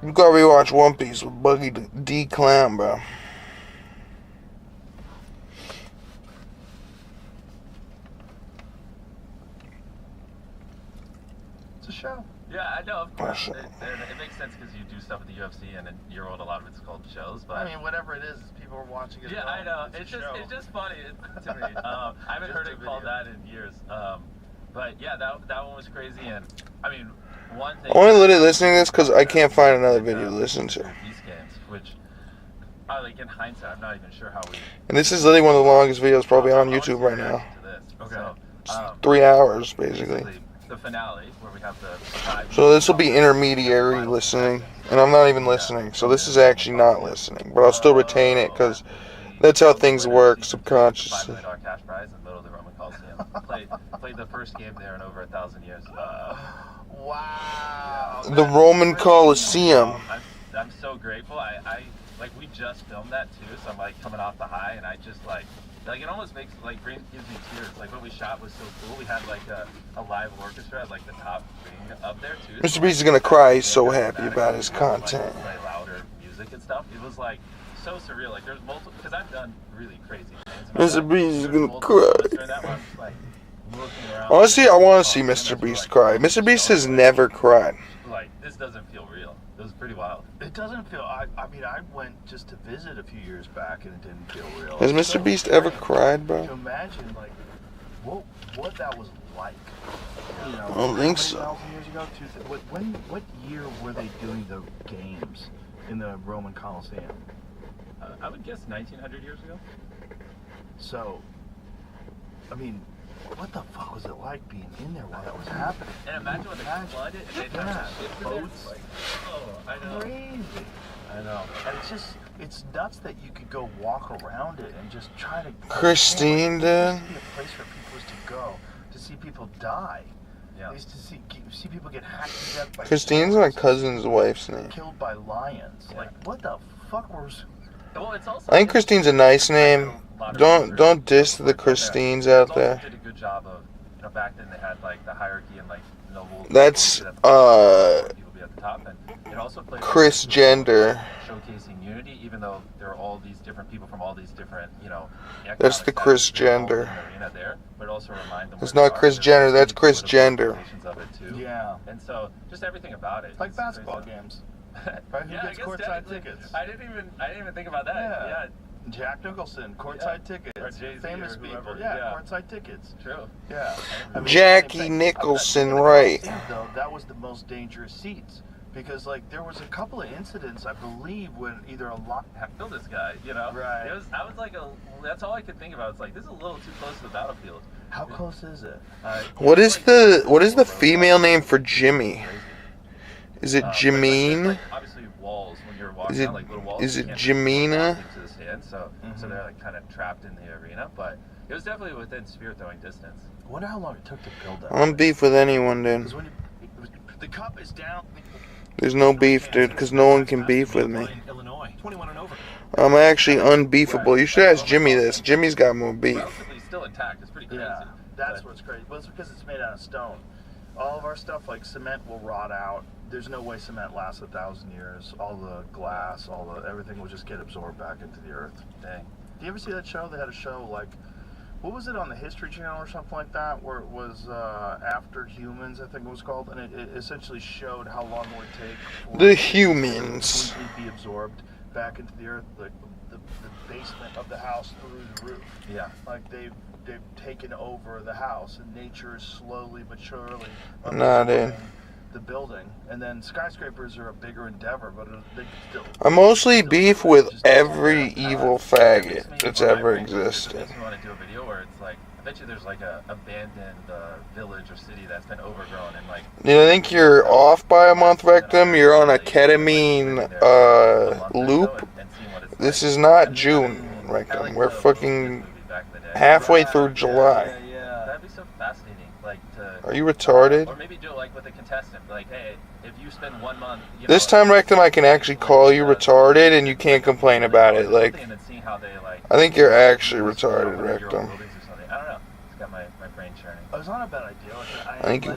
You gotta rewatch One Piece with Buggy D Clown, bro. It's a show. Yeah, I know, of course. It makes sense because you do stuff with the UFC, and in your world, a lot of it's called shows. But I mean, whatever it is, people are watching it. Yeah, I know. It's just funny to me. I haven't heard it called that in years. But yeah, that one was crazy, and I mean, one thing. I'm only literally listening to this because I can't find another video to listen to. These games, which, like in hindsight, I'm not even sure how we. And this is literally one of the longest videos probably on YouTube right now. Okay. It's 3 hours basically. The finale, where we have the. So this will be intermediary listening, and I'm not even listening. So this is actually not listening, but I'll still retain it because that's how things work subconsciously. $5 million cash prize in the middle of the Roman Coliseum. Played the first game there in over 1,000 years. Wow. The Roman Coliseum. I'm so grateful. I like we just filmed that too, so I'm like coming off the high, and I just like it almost makes gives me tears. Like what we shot was so cool. We had like a live orchestra at like the top ring up there too. Mr. Beast is gonna cry. He's so happy about his content. Play louder music and stuff. It was like so surreal. Like there's multiple because I've done really crazy things. Mr. Beast is gonna cry. Honestly, I want to see Mr. Beast cry. Mr. Beast has never cried. Like this doesn't feel real. It was pretty wild. It doesn't feel. I mean, I went just to visit a few years back, and it didn't feel real. Has Mr. Beast ever cried, bro? Can you imagine like what that was like? You know, I don't think so. 1,000 years ago, what year were they doing the games in the Roman Coliseum? I would guess 1,900 years ago. So, I mean, what the fuck was it like being in there while that was happening? And imagine when they flooded and they'd have to ship boats. Like, I know. Crazy. I know. And it's nuts that you could go walk around it and just try to. Christine, dude. It used to be a place for people to go to see people die. Yeah. They used to see people get hacked to death by. Christine's my cousin's wife's name. Killed by lions. Yeah. Like what the fuck was? Well, it's also. I think Christine's a nice name. Don't diss the Christines out there. Did a good job of, back then they had like the hierarchy and like noble. That's people be at the top, and it also played Chris Gender. Showcasing unity, even though there are all these different people from all these different, That's the Chris Gender. There, but also remind them. It's not Chris Jenner. That's Chris Gender. Of it too. Yeah. And so just everything about it. It's like basketball games. Right? Who gets courtside tickets? I didn't even think about that. Yeah. Jack Nicholson, courtside tickets. Famous people, courtside tickets. True. Yeah. I mean, Jackie Nicholson, right? Though that was the most dangerous seats because there was a couple of incidents, I believe, when either a lot killed this guy. Right. I was like that's all I could think about. It's like this is a little too close to the battlefield. How close is it? What is the female name for Jimmy? Is it Jimene? Obviously walls when you're walking down, like little walls. Is it Jimena? in, so they're like kind of trapped in the arena. But it was definitely within spear throwing distance. I wonder how long it took to build that. I'm beef with anyone, dude. The cup is down. There's no beef, dude, because no one can beef with me. Illinois, 21 and over. I'm actually unbeefable. You should ask Jimmy this. Jimmy's got more beef. Relatively still intact. It's pretty crazy. Yeah, that's what's crazy. But it's because it's made out of stone. All of our stuff, like cement, will rot out. There's no way cement lasts 1,000 years. All the glass, everything will just get absorbed back into the earth. Dang. Do you ever see that show? They had a show like, what was it on the History Channel or something like that, where it was After Humans, I think it was called, and it essentially showed how long it would take for The Humans to completely be absorbed back into the earth, like the basement of the house through the roof. Yeah. Like they've taken over the house, and nature is slowly but surely Nah, dude. the building. And then skyscrapers are a bigger endeavor, but they can still. I mostly beef with every evil faggot that's ever existed. It makes me want to do a video where it's like, I bet you there's like a abandoned village or city that's been overgrown and like. You think you're off by a month, Rectum? You're on a ketamine loop. This is not June, Rectum. We're fucking halfway through July. That'd be so fascinating. Like to. Are you retarded? Or maybe do it like with a contestant. Like, hey, if you spend 1 month. This time, Rectum, I can actually call you retarded and you can't complain about it. Like, I think you're actually retarded, Rectum. I don't know. It's got my brain churning. Oh, it's not a bad idea. Like, I think you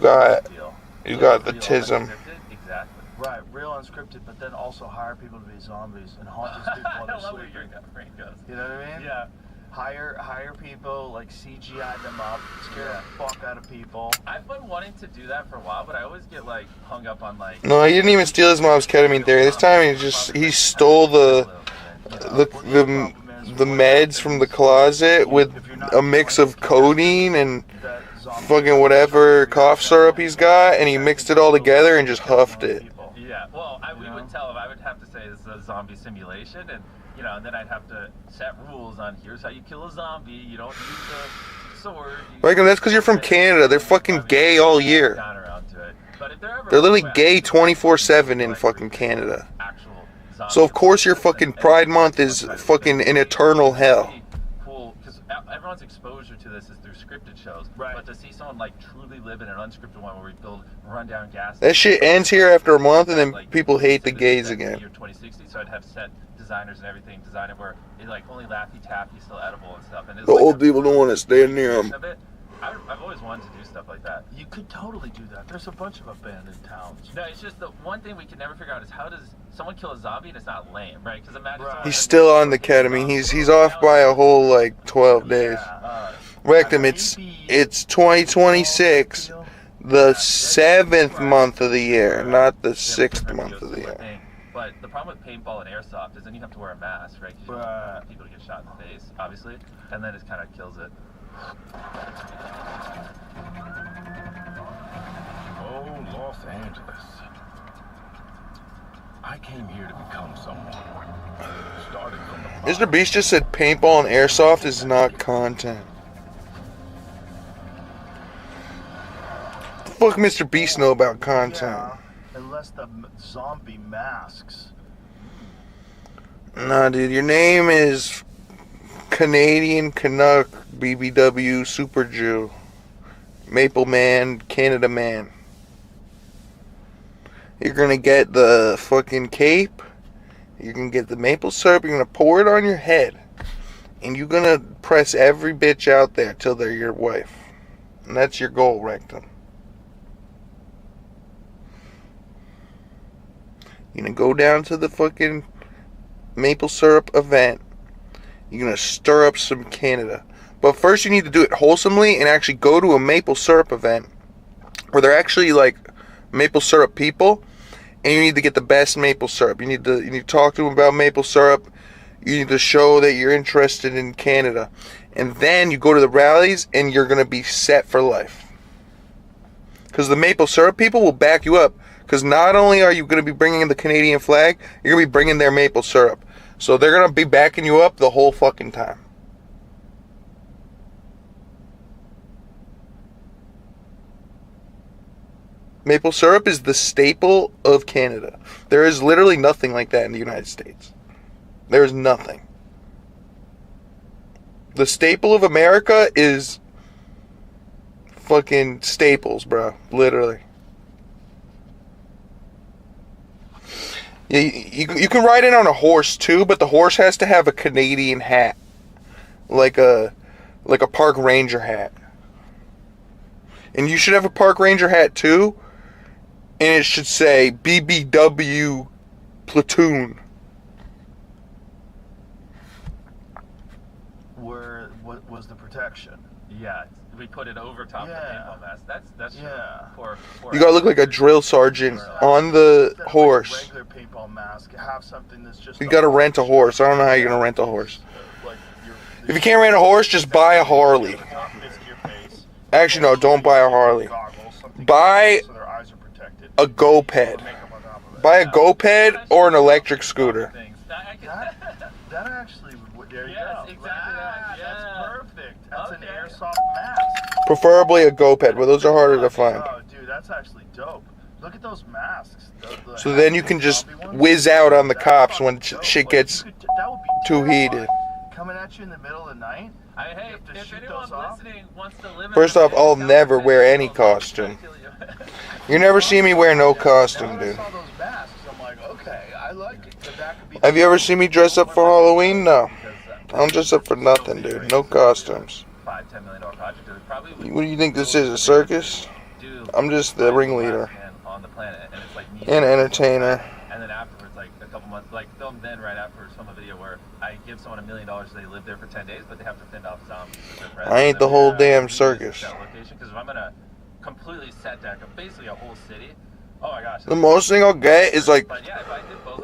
got the tism. Exactly. Right, real unscripted, but then also hire people to be zombies and haunt these people while they're I love where sleeping. your brain goes. You know what I mean? Yeah. Hire people, like CGI them up, scare the fuck out of people. I've been wanting to do that for a while, but I always get like hung up on like. No, he didn't even steal his mom's ketamine theory. This time he stole the meds from the closet with a mix of codeine and fucking whatever cough syrup he's got, and he mixed it all together and just huffed it. Yeah, well, we would tell him. I would have to say it's a zombie simulation, and and then I'd have to set rules on here's how you kill a zombie. You don't use a sword. Like, that's because you're from Canada. They're fucking gay all year. They're literally gay 24/7 in fucking Canada. So of course your fucking Pride Month is fucking an eternal hell. Cool, because everyone's exposure to this is through scripted shows. Right. But to see someone like truly live in an unscripted one where we build rundown gas. That shit ends here after a month, and then people hate the gays again. Year 2060, so I'd have set designers and everything design it where it's like only Laffy Taffy still edible and stuff. And it's The old people don't want to stand near them. I've always wanted to do stuff like that. You could totally do that. There's a bunch of abandoned towns. No, it's just the one thing we can never figure out is how does someone kill a zombie and it's not lame, right? Because imagine He's still on the ketamine. He's off by a whole like 12 days. Rectum, it's 2026, the 7th month of the year, not the 6th month of the year. But the problem with paintball and airsoft is then you have to wear a mask, right? Because you don't want people to get shot in the face, obviously, and then it kind of kills it. Oh, Los Angeles. I came here to become someone. Started from the Mr. Beast just said paintball and airsoft is not content. What the fuck Mr. Beast know about content? Yeah, unless the zombie masks. Nah, dude, your name is Canadian Canuck BBW Super Jew Maple Man Canada Man. You're gonna get the fucking cape, you're gonna get the maple syrup, you're gonna pour it on your head, and you're gonna press every bitch out there till they're your wife. And that's your goal, Rectum. You're gonna go down to the fucking maple syrup event. You're gonna stir up some Canada. But first you need to do it wholesomely and actually go to a maple syrup event where they're actually like maple syrup people, and you need to get the best maple syrup. You need to talk to them about maple syrup. You need to show that you're interested in Canada. And then you go to the rallies and you're gonna be set for life. Because the maple syrup people will back you up. Because not only are you gonna be bringing the Canadian flag, you're gonna be bringing their maple syrup. So they're gonna be backing you up the whole fucking time. Maple syrup is the staple of Canada. There is literally nothing like that in the United States. There is nothing. The staple of America is fucking Staples, bro. Literally. Yeah, you can ride in on a horse too, but the horse has to have a Canadian hat, like a park ranger hat. And you should have a park ranger hat too, and it should say BBW Platoon. What was the protection? Yeah, we put it over top of the paintball mask. That's poor. You gotta look like a drill sergeant on the horse. Regular paintball mask. Have something that's just. You gotta rent a horse. I don't know how you're gonna rent a horse. If you can't rent a horse, just buy a Harley. Actually, no, don't buy a Harley. Buy a GoPed. Buy a GoPed or an electric scooter. That actually, there you go. Exactly that. That's perfect. That's an airsoft mask. Preferably a GoPed, but those are harder to find. Oh, dude, that's actually dope. Look at those masks. So then you can just whiz out on the cops when shit gets too heated. Coming at you in the middle of the night. Hey, if anyone listening wants to live in First off, I'll never wear any costume. You never see me wear no costume, dude. Have you ever seen me dress up for Halloween? No. I don't dress up for nothing, dude. No costumes. $5-10 million project. What do you think this is, a circus? I'm just the ringleader. And entertainer. And then afterwards, like a couple months, like filmed then right after film a video where I give someone $1 million, they live there for 10 days, but they have to fend off zombies. I ain't the whole damn circus. Because if I'm gonna completely set deck basically a whole city, oh my gosh. The most thing I'll get is like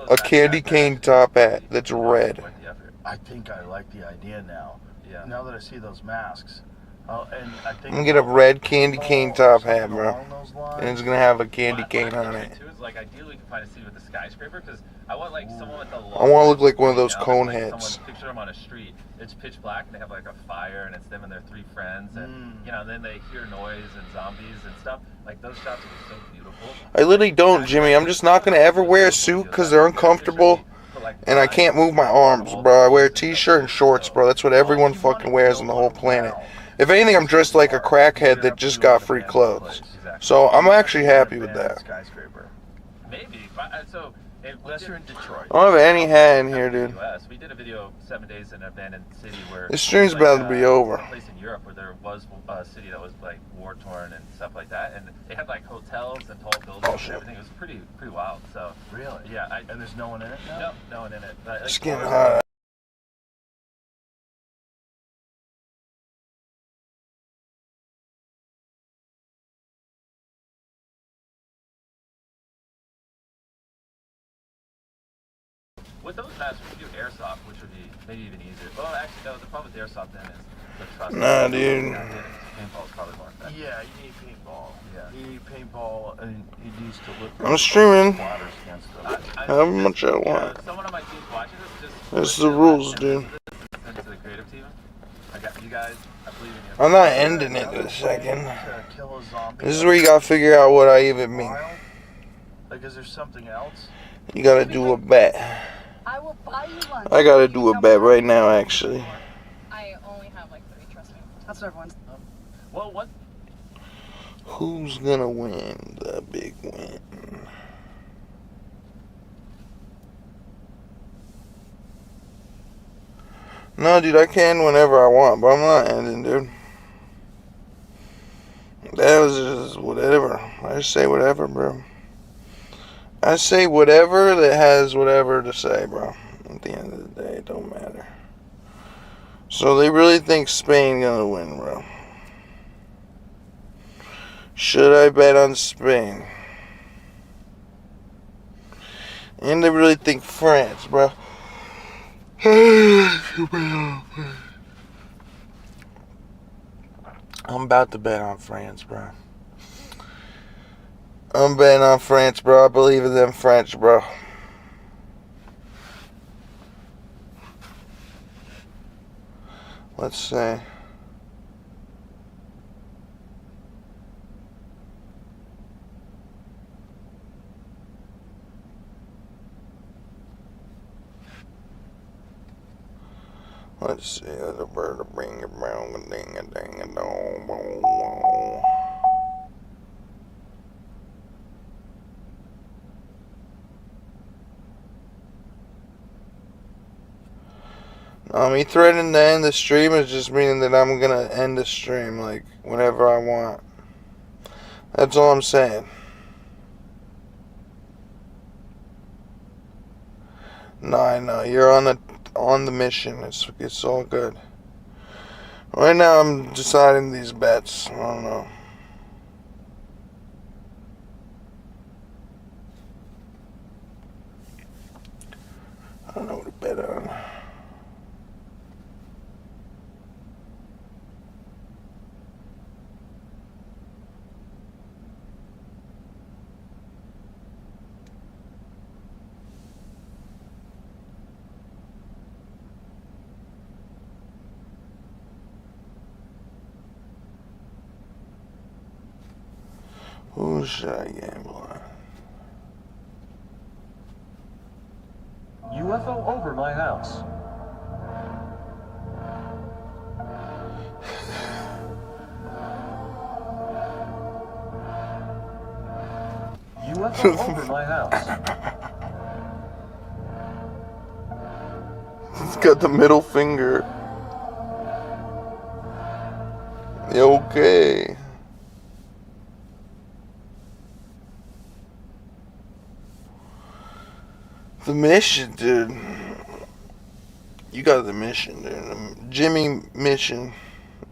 a candy cane top hat that's red. I think I like the idea now. Yeah. Now that I see those masks. And I think I'm gonna get a red candy cane top hat, bro. And it's gonna have a candy cane on it. Like ideally we can find a city with a skyscraper because I want like someone with a I want to look like one of those cone heads. Someone picture them on a street. It's pitch black and they have like a fire and it's them and their 3 friends and you know then they hear noise and zombies and stuff. Like those shots are so beautiful. I literally don't, Jimmy. I'm just not gonna ever wear a suit because they're uncomfortable and I can't move my arms, bro. I wear a t-shirt and shorts, bro. That's what everyone fucking wears on the whole planet. If anything, I'm dressed like a crackhead that just got free clothes. So I'm actually happy with that. Maybe. So, unless you're in Detroit. I don't have any hat in here, dude. We did a video 7 days in an abandoned city where this stream's about to be over. A place in Europe where there was a city that was like war torn and stuff like that, and they had like hotels and tall buildings and everything. It was pretty wild. So really, yeah. And there's no one in it now? No, no one in it. It's getting hot. With those masks, we could do airsoft, which would be maybe even easier. Well, actually, no. The problem with airsoft then is the trust. Nah, dude. Paintball is probably more effective. Yeah, you need paintball. Yeah, you need paintball, and it needs to look. I'm streaming. How much I want. Someone on my team's watching this. Just This is the rules, dude. send it to the creative team. I got you guys. I believe in you. I'm not ending it in a second. This is where you gotta figure out what I even mean. Like, is there something else? You gotta do a bet. I will buy you lunch. I gotta do a bet right now, actually. I only have like 3, trust me. That's what everyone's. Well, what? Who's gonna win the big win? No, dude, I can whenever I want, but I'm not ending, dude. That was just whatever. I just say whatever, bro. I say whatever that has whatever to say, bro. At the end of the day, it don't matter. So they really think Spain gonna win, bro. Should I bet on Spain? And they really think France, bro. I'm about to bet on France, bro. I'm betting on France, bro. I believe in them French, bro. Let's see. Let's see. The bird bring it brown and ding a ding a dong. Me threatening to end the stream is just meaning that I'm gonna end the stream like whenever I want. That's all I'm saying. No, I know you're on the mission. It's all good. Right now, I'm deciding these bets. I don't know. I don't know what to bet on. Who should I gamble on? UFO over my house. UFO over my house. It's got the middle finger. Okay. The mission, dude. You got the mission, dude. Jimmy mission.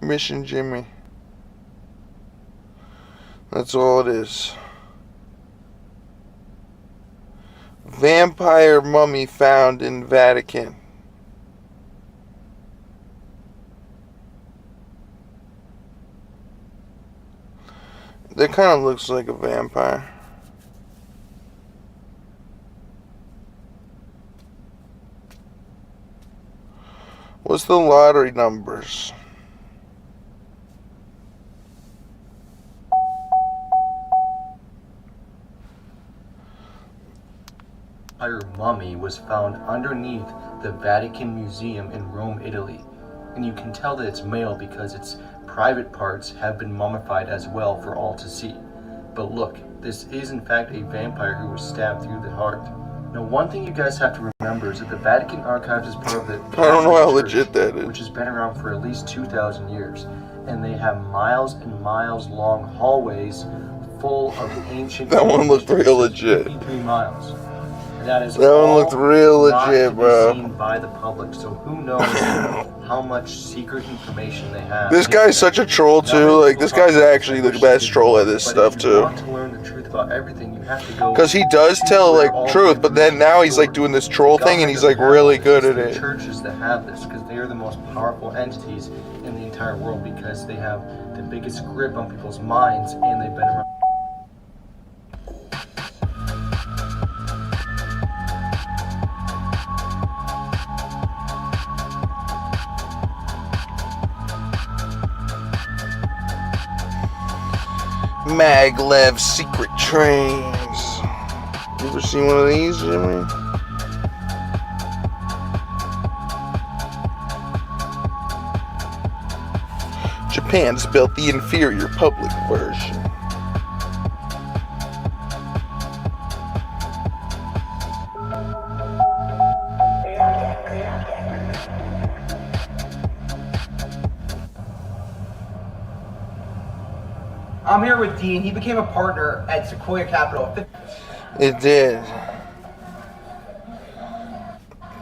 Mission Jimmy. That's all it is. Vampire mummy found in Vatican. That kind of looks like a vampire. What's the lottery numbers? Vampire mummy was found underneath the Vatican Museum in Rome, Italy. And you can tell that it's male because its private parts have been mummified as well for all to see. But look, this is in fact a vampire who was stabbed through the heart. Now, one thing you guys have to remember is that the Vatican Archives is part of the I don't know how legit that is. which has been around for at least 2,000 years. And they have miles and miles long hallways full of ancient... That one looked real legit. 53 miles. And that is That one looked real not legit, to be bro. seen by the public, so who knows how much secret information they have. This guy's such a troll too. Like, this guy's actually the best troll at this stuff If you too. want to learn the truth about everything, you have to go... Because he does tell like truth, but then now he's like doing this troll thing, and he's like really good at it. Churches that have this, because they are the most powerful entities in the entire world, because they have the biggest grip on people's minds, and they've been around. Maglev secret trains. You ever seen one of these, Jimmy? Japan's built the inferior public version. I'm here with Dean. He became a partner at Sequoia Capital. It did.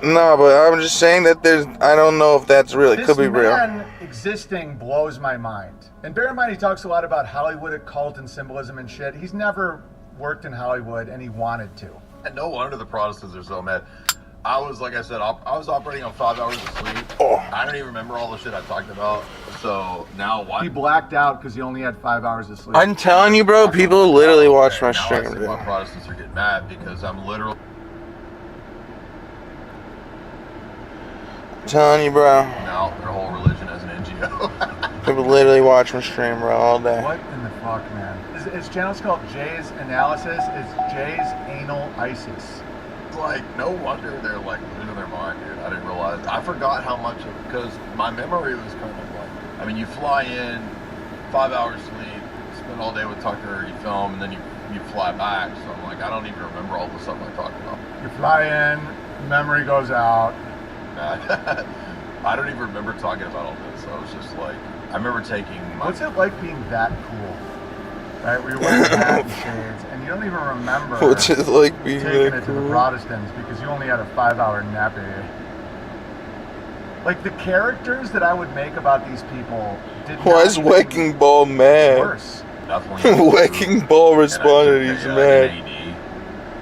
No, but I'm just saying that I don't know if that's real. It could be real. This man existing blows my mind. And bear in mind, he talks a lot about Hollywood occult and symbolism and shit. He's never worked in Hollywood, and he wanted to. And no wonder the Protestants are so mad. I was, like I said, I was operating on 5 hours of sleep. I don't even remember all the shit I talked about. So now why? He blacked out because he only had 5 hours of sleep. I'm telling you, bro, people literally watch my Now I stream, see dude. why Protestants are getting mad, because I'm literally... I'm telling you, bro. Now their whole religion as an NGO. People literally watch my stream, bro, all day. What in the fuck, man? His channel's called Jay's Analysis. It's Jay's Anal ISIS. like, no wonder they're like losing their mind, dude. I didn't realize. I forgot how much because my memory was kind of like, I mean, you fly in, 5 hours sleep, spend all day with Tucker, you film, and then you fly back. So I'm like, I don't even remember all the stuff I talked about. You fly in, memory goes out. I don't even remember talking about all this. So I was just like, I remember taking my... What's it like being that cool? Right, we were wearing hat and shades, and you don't even remember What's it like being taking that it to the cool? Protestants because you only had a 5-hour nappy. Like the characters that I would make about these people did Why is Wrecking Ball mad? worse. Wrecking Ball responded, he's mad.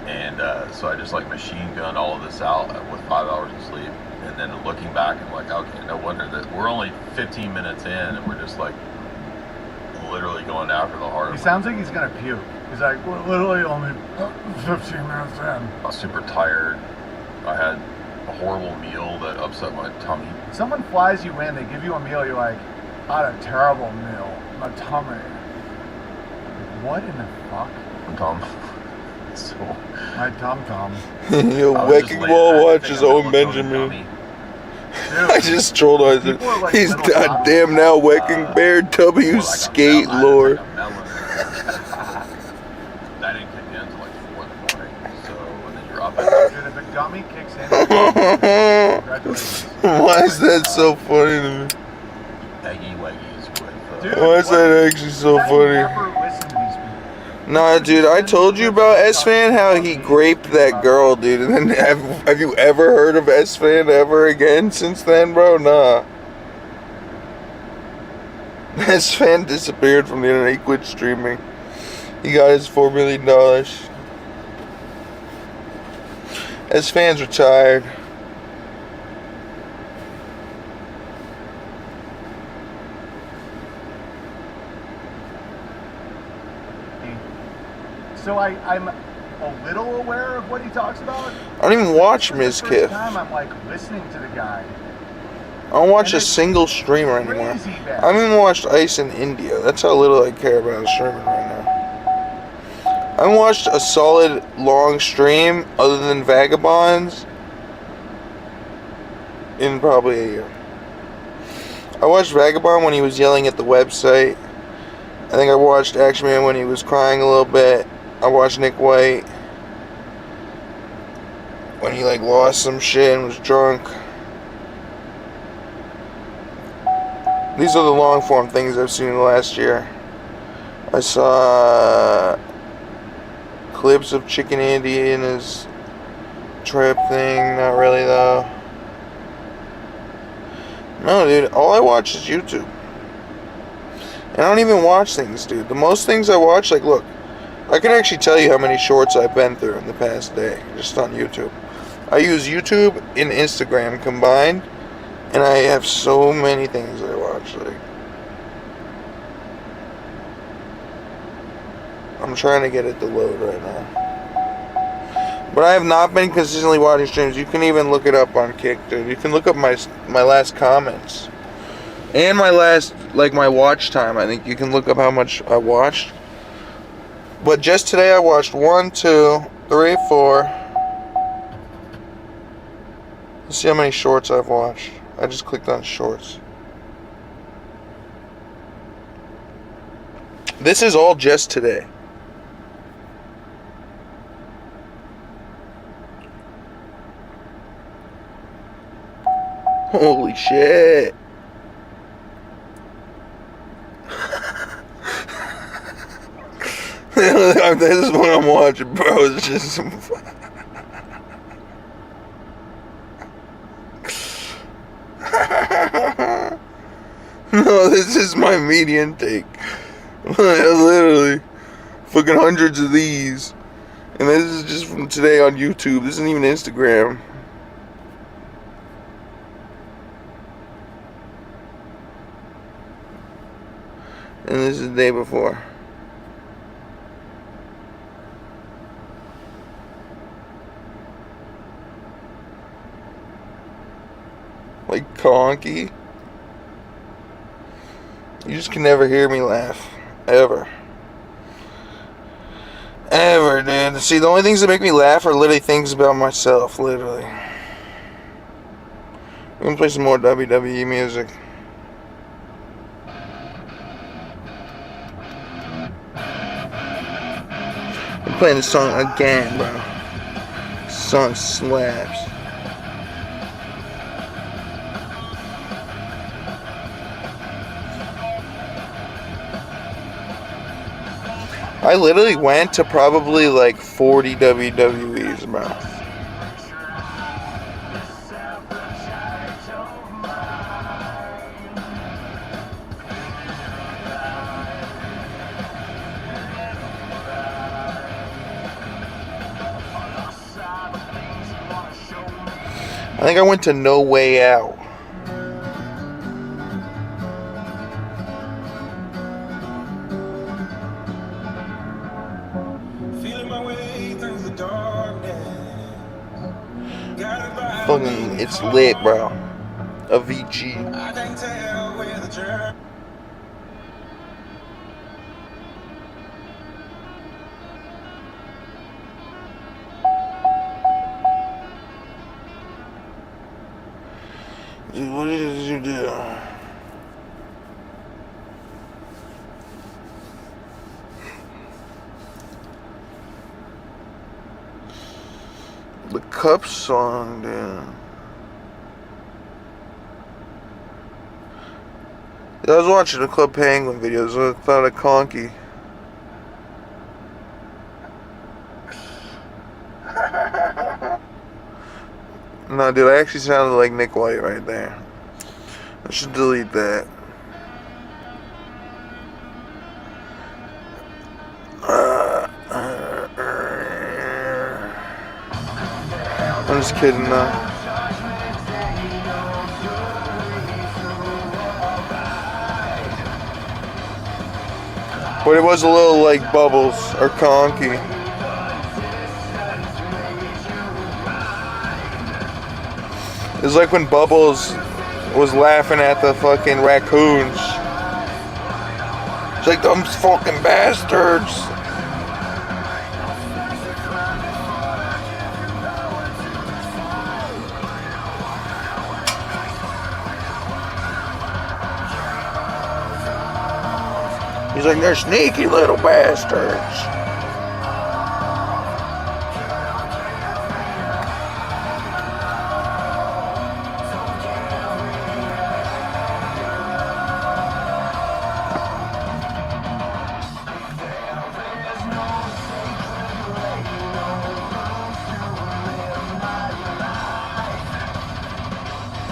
And so I just like machine gunned all of this out with 5 hours of sleep. And then looking back, I'm like, okay, no wonder that we're only 15 minutes in and we're just like literally going after the heart. He sounds like he's gonna puke. He's like, we're literally only 15 minutes in. I was super tired. I had a horrible meal that upset my tummy. Someone flies you in, they give you a meal, you're like, I had a terrible meal. My tummy. What in the fuck? Tom. So my tum-tum. Yo, Wrecking Ball watches Owen Benjamin. I just trolled her. Like He's goddamn now Wrecking Bear W skate lord. That didn't kick in until like 4 in the morning. So and then you're up at Dude, if a gummy kicks in, congratulations. Why is that so funny to me? Eggy Weggies with Why is that actually so funny? Nah, dude, I told you about S-Fan, how he graped that girl, dude. And then have you ever heard of S-Fan ever again since then, bro? Nah. S-Fan disappeared from the internet. He quit streaming. He got his $4 million. S-Fan's retired. So I'm a little aware of what he talks about. I don't even watch Ms. For the Kiff. first time I'm like listening to the guy. I don't watch a single streamer anymore. I haven't even watched Ice in India. That's how little I care about streaming right now. I haven't watched a solid long stream other than Vagabonds in probably a year. I watched Vagabond when he was yelling at the website. I think I watched Action Man when he was crying a little bit. I watched Nick White when he like lost some shit and was drunk. These are the long form things I've seen in the last year. I saw clips of Chicken Andy in his trip thing. Not really though. No, dude. All I watch is YouTube. And I don't even watch things, dude. The most things I watch, like, look, I can actually tell you how many shorts I've been through in the past day, just on YouTube. I use YouTube and Instagram combined, and I have so many things I watch, like. I'm trying to get it to load right now. But I have not been consistently watching streams. You can even look it up on Kick, dude. You can look up my last comments. And my last, like, my watch time. I think you can look up how much I watched. But just today I watched 1, 2, 3, 4. Let's see how many shorts I've watched. I just clicked on shorts. This is all just today. Holy shit. This is what I'm watching, bro. It's just some... No, this is my media intake. Literally. Fucking hundreds of these. And this is just from today on YouTube. This isn't even Instagram. And this is the day before. Like Conky. You just can never hear me laugh. Ever. Ever, dude. See, the only things that make me laugh are literally things about myself, literally. We're gonna play some more WWE music. I'm playing this song again, bro. This song slaps. I literally went to probably like 40 WWEs, bro. I think I went to No Way Out. Fucking, it's lit, bro. A VG. I can't tell where the journey. Dude, what did you do? The Cup song, dude. I was watching the Club Penguin videos. I thought of Conky. No, dude, I actually sounded like Nick White right there. I should delete that. I'm just kidding, though. But it was a little like Bubbles or Conky. It was like when Bubbles was laughing at the fucking raccoons. It's like, them fucking bastards. He's like, they're sneaky little bastards.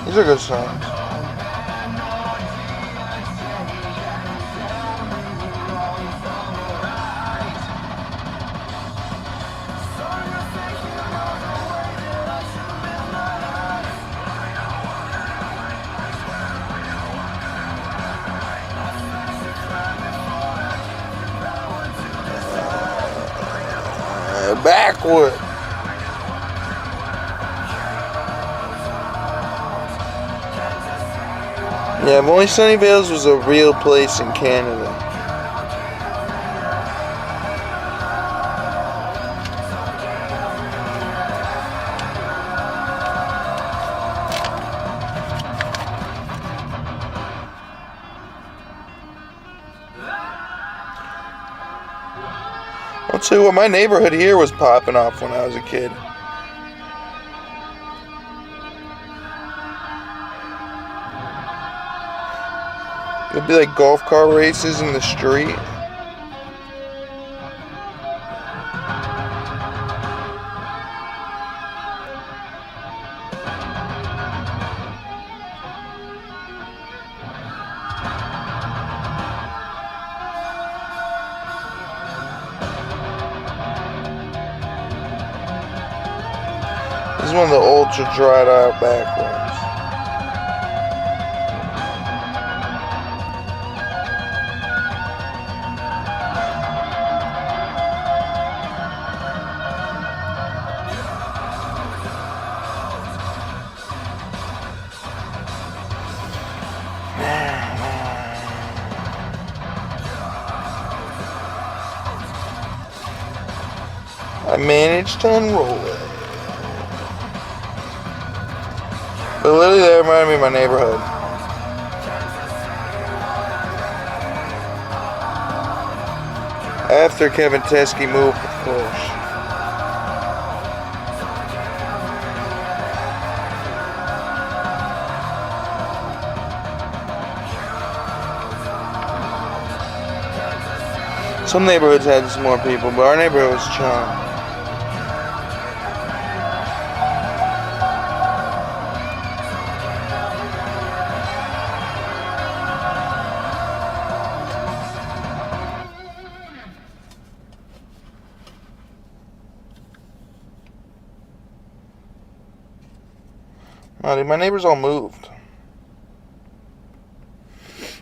These are good songs. Backward. Yeah, Moist Sunnyvales was a real place in Canada. I'll tell you what, my neighborhood here was popping off when I was a kid. It'd be like golf car races in the street. This is one of the ultra dried out back ones. I managed to unroll it. But literally that reminded me of my neighborhood. After Kevin Teskey moved, of course. Some neighborhoods had some more people, but our neighborhood was charmed. My neighbors all moved.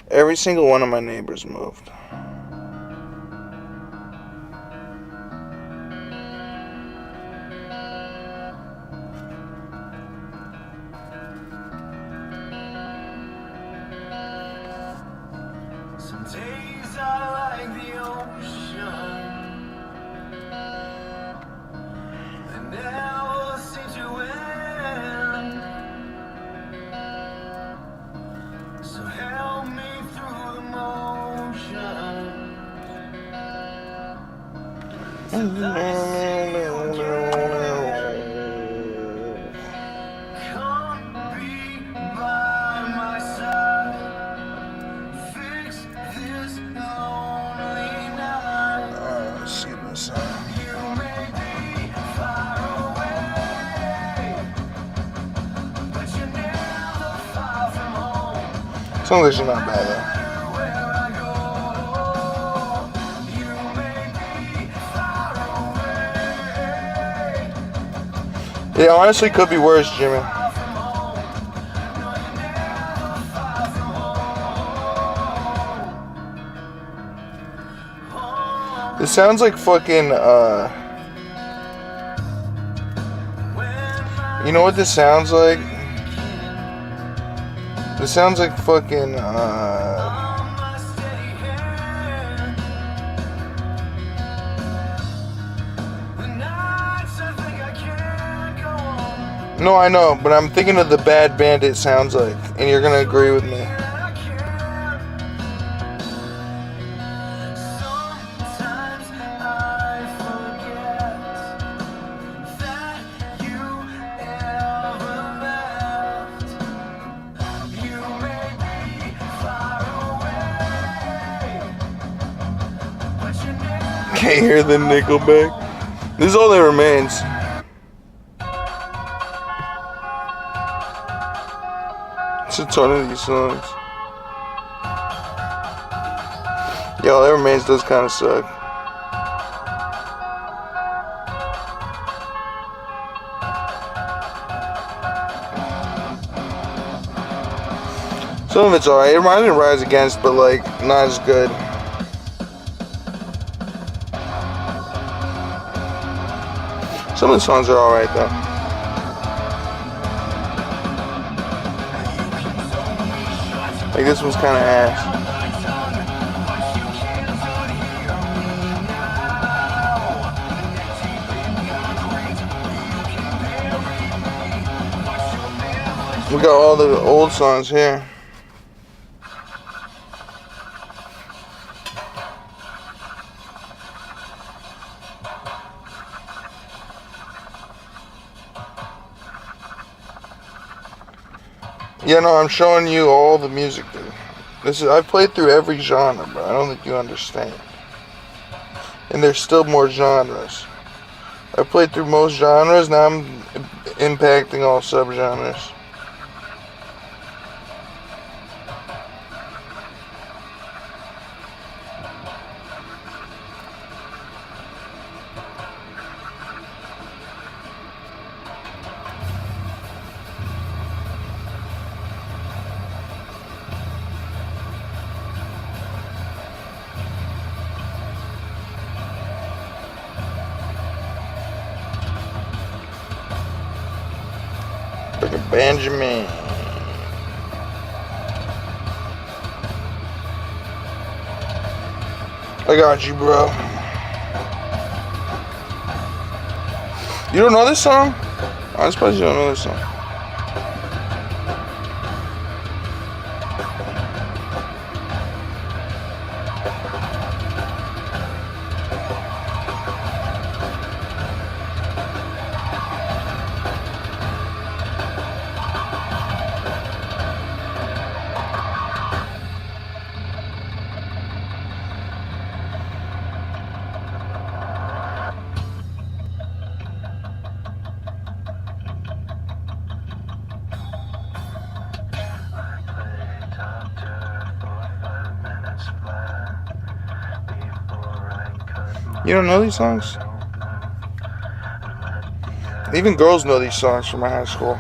Every single one of my neighbors moved. Some days I like the ocean. They never seem to end. So help me through the motion. Till I see you again. Come be by my side. Fix this lonely night. Let's see this out. You may be far away, but you're never far from home. Some of this is not bad though. Where I go, you may be far away. Yeah, honestly, could be worse, Jimmy. This sounds like fucking, you know what this sounds like? This sounds like fucking, no, I know, but I'm thinking of the Bad Bandit sounds like, and you're gonna agree with me. Sometimes I forget that you ever left. You may be far away, but you never. Can't hear the Nickelback. This is all that remains. It's a ton of these songs. Yo, that remains does kind of suck. Some of it's alright. It reminded me of Rise Against, but like not as good. Some of the songs are alright though. Like this one's kind of ass. We got all the old songs here. Yeah, no, I'm showing you all the music. I've played through every genre, but I don't think you understand. And there's still more genres. I've played through most genres, now I'm impacting all subgenres. Benjamin. I got you, bro. You don't know this song? I'm surprised you don't know this song. You don't know these songs? Even girls know these songs from my high school.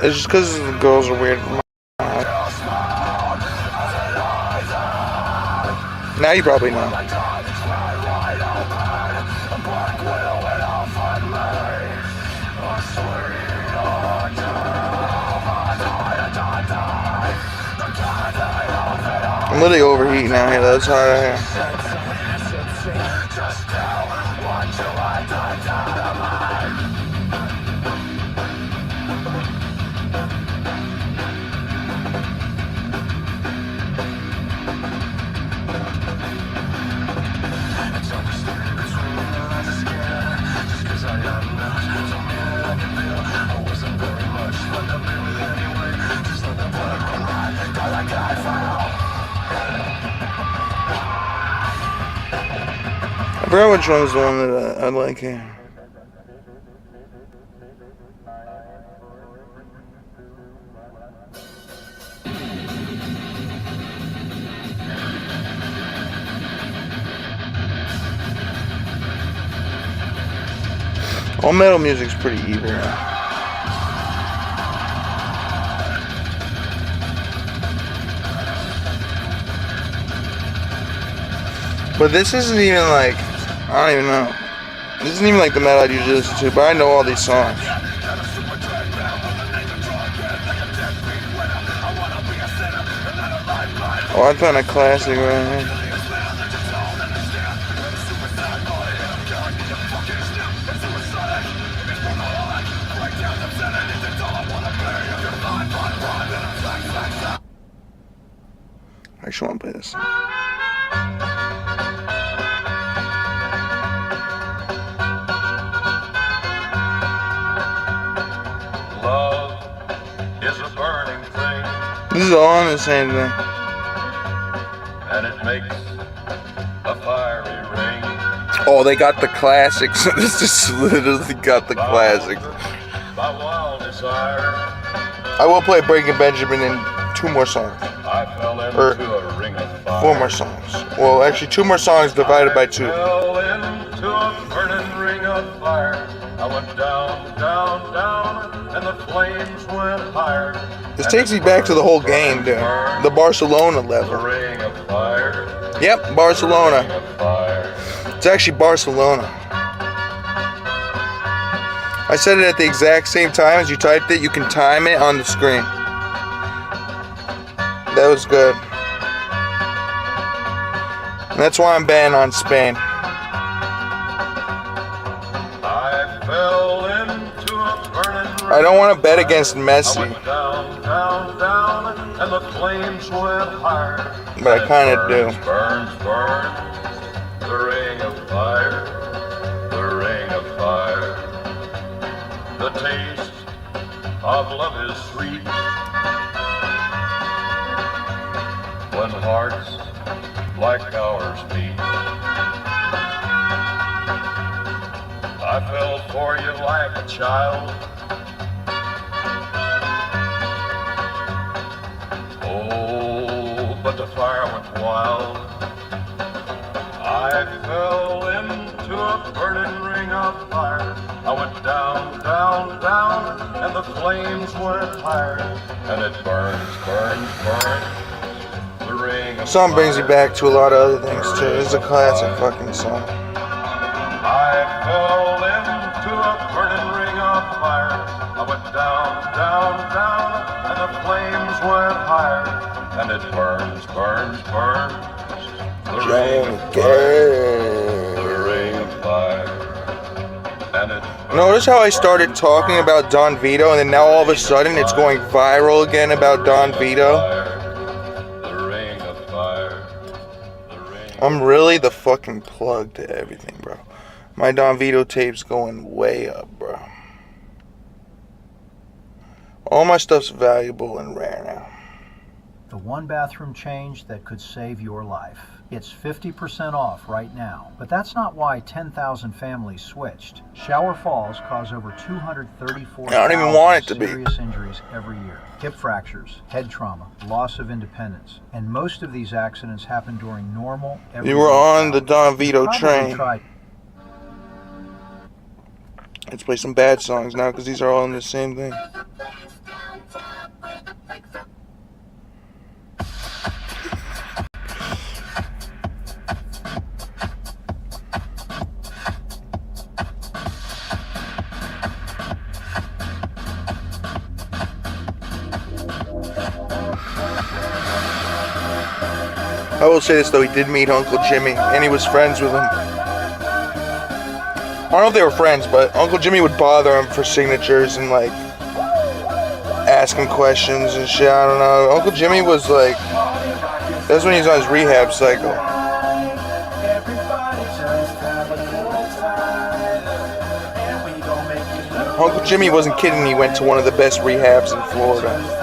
It's just because the girls are weird. Now you probably know. I'm literally overheating out here. That's hard out here. I forgot which one is the one that I like here. All metal music's pretty evil now. But this isn't even like, I don't even know. This isn't even like the metal I usually listen to, but I know all these songs. Oh, I found a classic right here. I actually want to play this. This is all on the same thing. And it makes a fiery ring. Oh, they got the classics. This just literally got the classics. My wild desire. I will play Breaking Benjamin in 2 more songs. I fell into a ring of fire. 4 more songs. Well, actually 2 more songs divided by 2. I fell into a burning ring of fire. I went down, down, down, and the flames went higher. This takes me back to the whole game, dude. The Barcelona level. Ring of fire. Yep, Barcelona. It's actually Barcelona. I said it at the exact same time as you typed it. You can time it on the screen. That was good. And that's why I'm banned on Spain. I don't want to bet against Messi, but I kind of do. Burns, burns, the ring of fire, the ring of fire. The taste of love is sweet when hearts like ours meet. I fell for you like a child. Oh, but the fire went wild. I fell into a burning ring of fire. I went down, down, down, and the flames went higher. And it burns, burns, burns. The ring of Song brings fire. you back to a lot of other things too. It's a classic fucking song. I fell into a burning ring of fire. I I went down, down, down, and the flames went higher, and it burns, burns, burns. The ring of fire, the ring of fire, and it. Notice how I started talking about Don Vito, and then now all of a sudden it's going viral again about Don Vito. I'm really the fucking plug to everything, bro. My Don Vito tape's going way up, bro. All my stuff's valuable and rare now. The one bathroom change that could save your life. It's 50% off right now. But that's not why 10,000 families switched. Shower falls cause over 234,000 serious injuries every year. Hip fractures, head trauma, loss of independence. And most of these accidents happen during normal, everyday You were on the Don Vito Probably train. tried- Let's play some bad songs now because these are all in the same thing. I will say this though, he did meet Uncle Jimmy and he was friends with him. I don't know if they were friends, but Uncle Jimmy would bother him for signatures and like ask him questions and shit. I don't know. Uncle Jimmy was like, that's when he was on his rehab cycle. Uncle Jimmy wasn't kidding. He went to one of the best rehabs in Florida.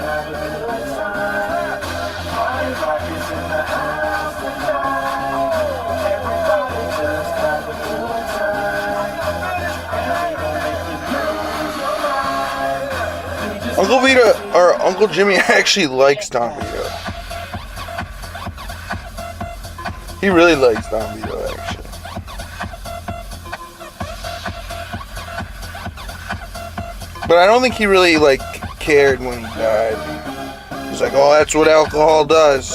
Uncle Vito, or Uncle Jimmy actually likes Don Vito. He really likes Don Vito, actually. But I don't think he really, like, cared when he died. He's like, oh, that's what alcohol does.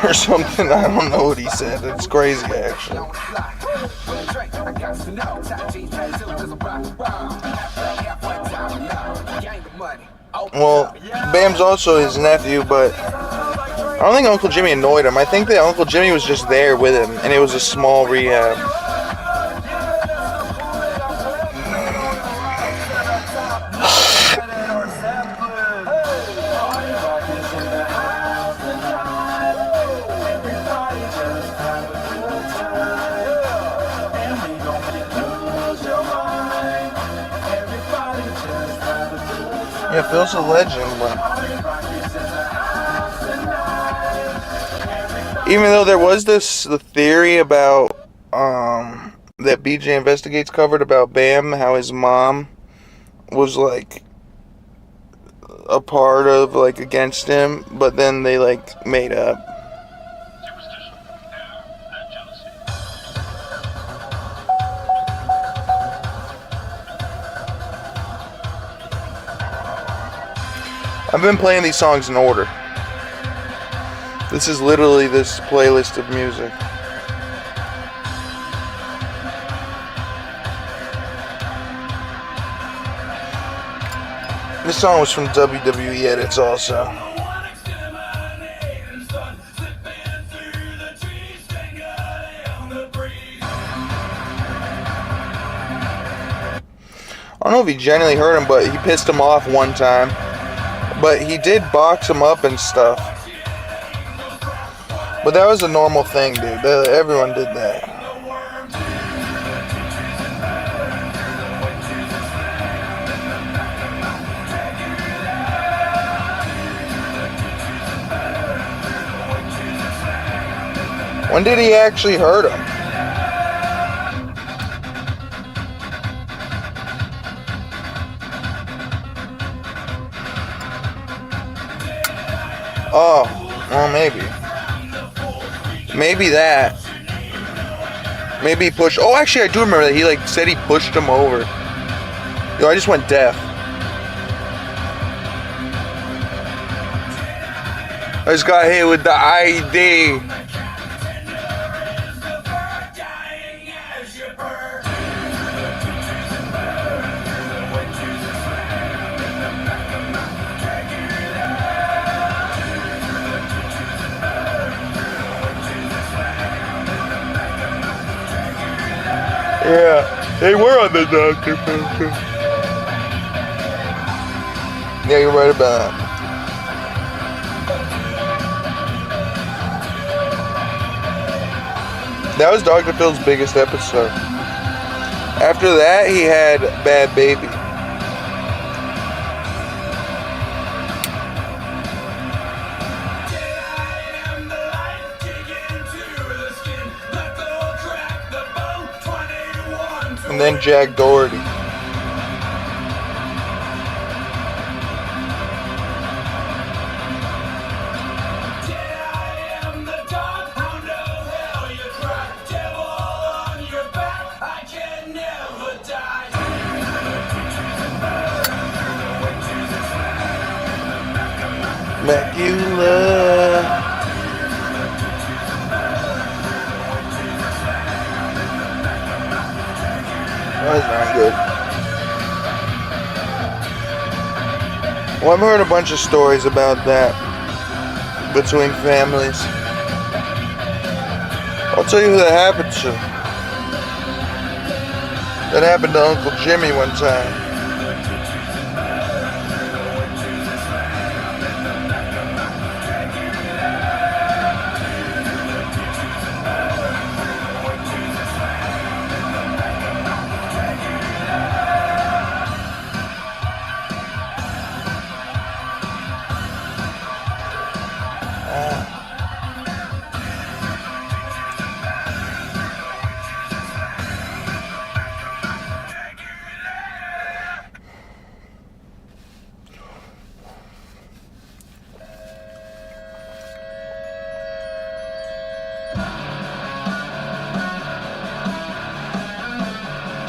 Or something, I don't know what he said. It's crazy, actually. Well, Bam's also his nephew, but I don't think Uncle Jimmy annoyed him. I think that Uncle Jimmy was just there with him, and it was a small rehab. Yeah, Phil's a legend, but even though there was the theory about that BJ Investigates covered about Bam, how his mom was like a part of like against him, but then they like made up. I've been playing these songs in order. This is literally this playlist of music. This song was from WWE Edits also. I don't know if he genuinely hurt him, but he pissed him off one time. But he did box him up and stuff. But that was a normal thing, dude. Everyone did that. When did he actually hurt him? Oh, well, maybe. Maybe that. Maybe he pushed. Oh, actually, I do remember that. He, like, said he pushed him over. Yo, I just went deaf. I just got hit with the ID. They were on the Dr. Phil show. Yeah, you're right about that. That was Dr. Phil's biggest episode. After that, he had Bad Baby. And then Jack Doherty. Macula. That's not good. Well, I've heard a bunch of stories about that between families. I'll tell you who that happened to. That happened to Uncle Jimmy one time.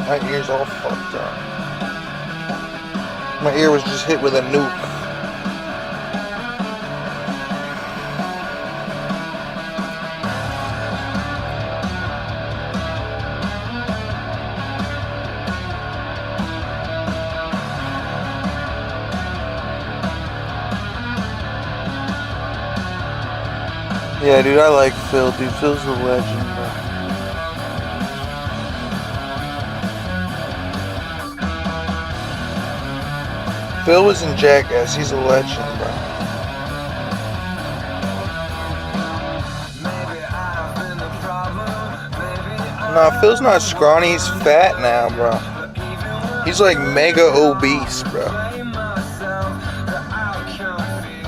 My ear's all fucked up. My ear was just hit with a nuke. Yeah, dude, I like Phil, dude. Phil's a legend, bro. Phil was in Jackass. He's a legend, bro. Nah, Phil's not scrawny. He's fat now, bro. He's like mega obese, bro.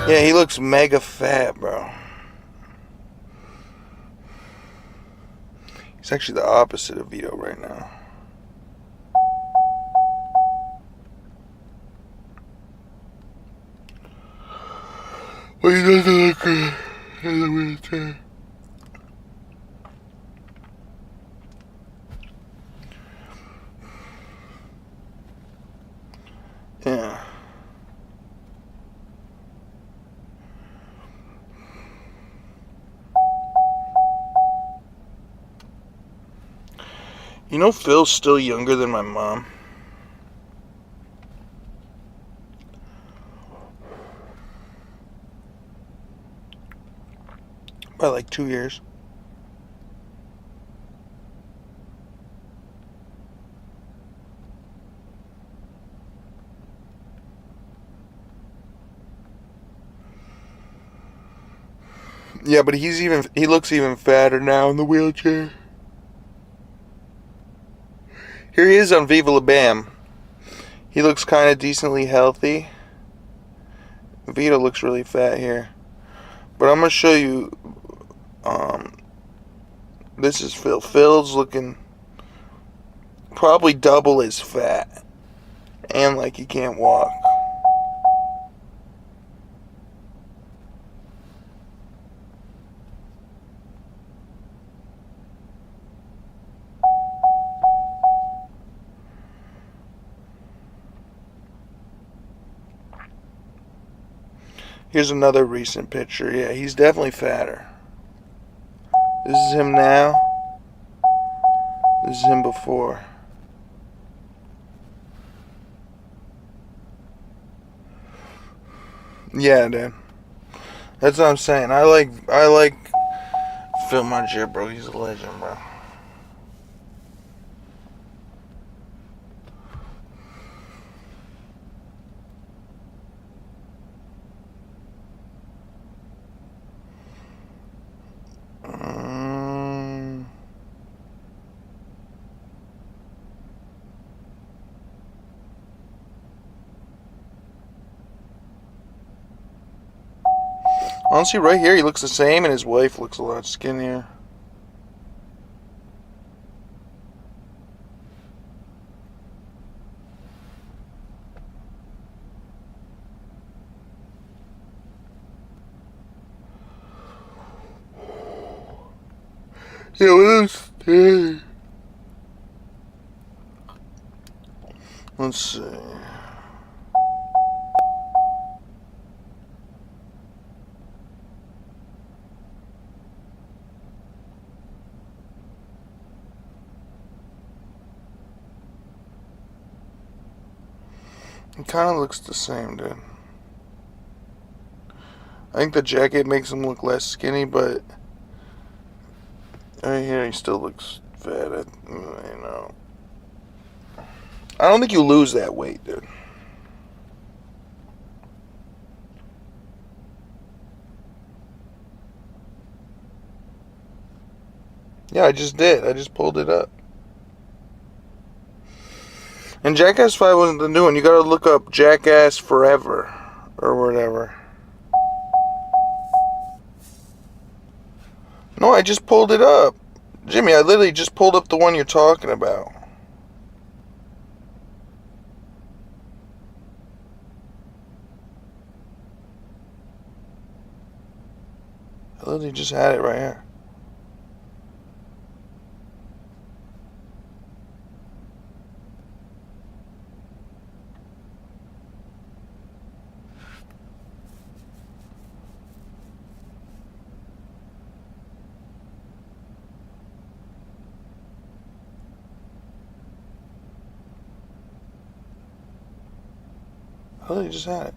Yeah, he looks mega fat, bro. He's actually the opposite of Vito right now. But he doesn't look good in the wheelchair. Yeah. You know, Phil's still younger than my mom. By like 2 years. Yeah, but he looks even fatter now in the wheelchair. Here he is on Viva La Bam. He looks kind of decently healthy. Vito looks really fat here. But I'm going to show you, this is Phil. Phil's looking probably double as fat. And like he can't walk. Here's another recent picture. Yeah, he's definitely fatter. This is him now. This is him before. Yeah, dude. That's what I'm saying. I like Phil Margera, bro. He's a legend, bro. Honestly, right here, he looks the same, and his wife looks a lot skinnier. Yeah, what is Let's see. It kind of looks the same, dude. I think the jacket makes him look less skinny, but right here he still looks fat. You know, I don't think you lose that weight, dude. Yeah, I just did. I just pulled it up. And Jackass 5 wasn't the new one. You gotta look up Jackass Forever or whatever. No, I just pulled it up. Jimmy, I literally just pulled up the one you're talking about. I literally just had it right here. I literally just had it.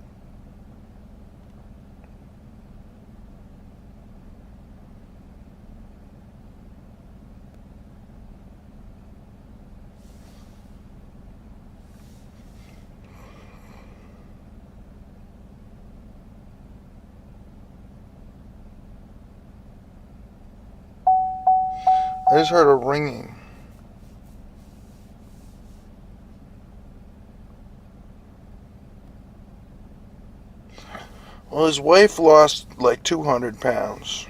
I just heard a ringing. Well, his wife lost like 200 pounds.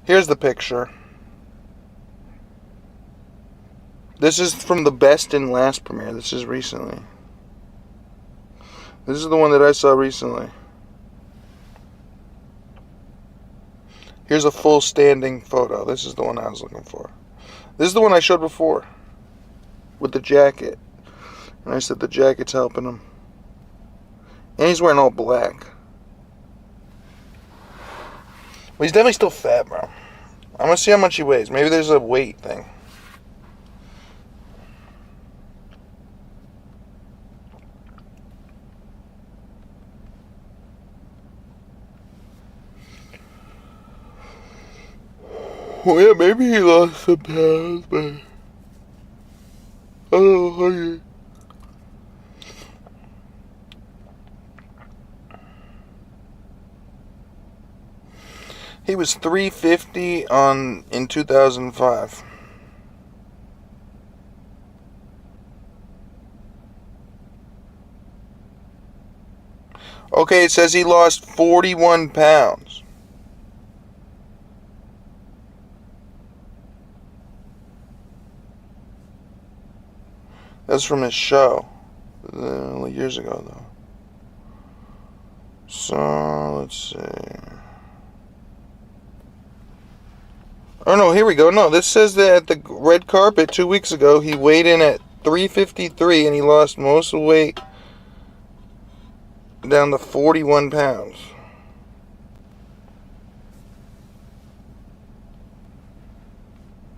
Here's the picture. This is from the best and last premiere. This is recently. This is the one that I saw recently. Here's a full standing photo. This is the one I was looking for. This is the one I showed before. With the jacket. And I said the jacket's helping him. And he's wearing all black. Well, he's definitely still fat, bro. I'm gonna see how much he weighs. Maybe there's a weight thing. Well, yeah, maybe he lost some pounds, but I don't know. He was 350 in 2005. Okay, it says he lost 41 pounds. That's from his show. Years ago, though. So, let's see. Oh, no, here we go. No, this says that at the red carpet 2 weeks ago, he weighed in at 353 and he lost most of the weight down to 41 pounds.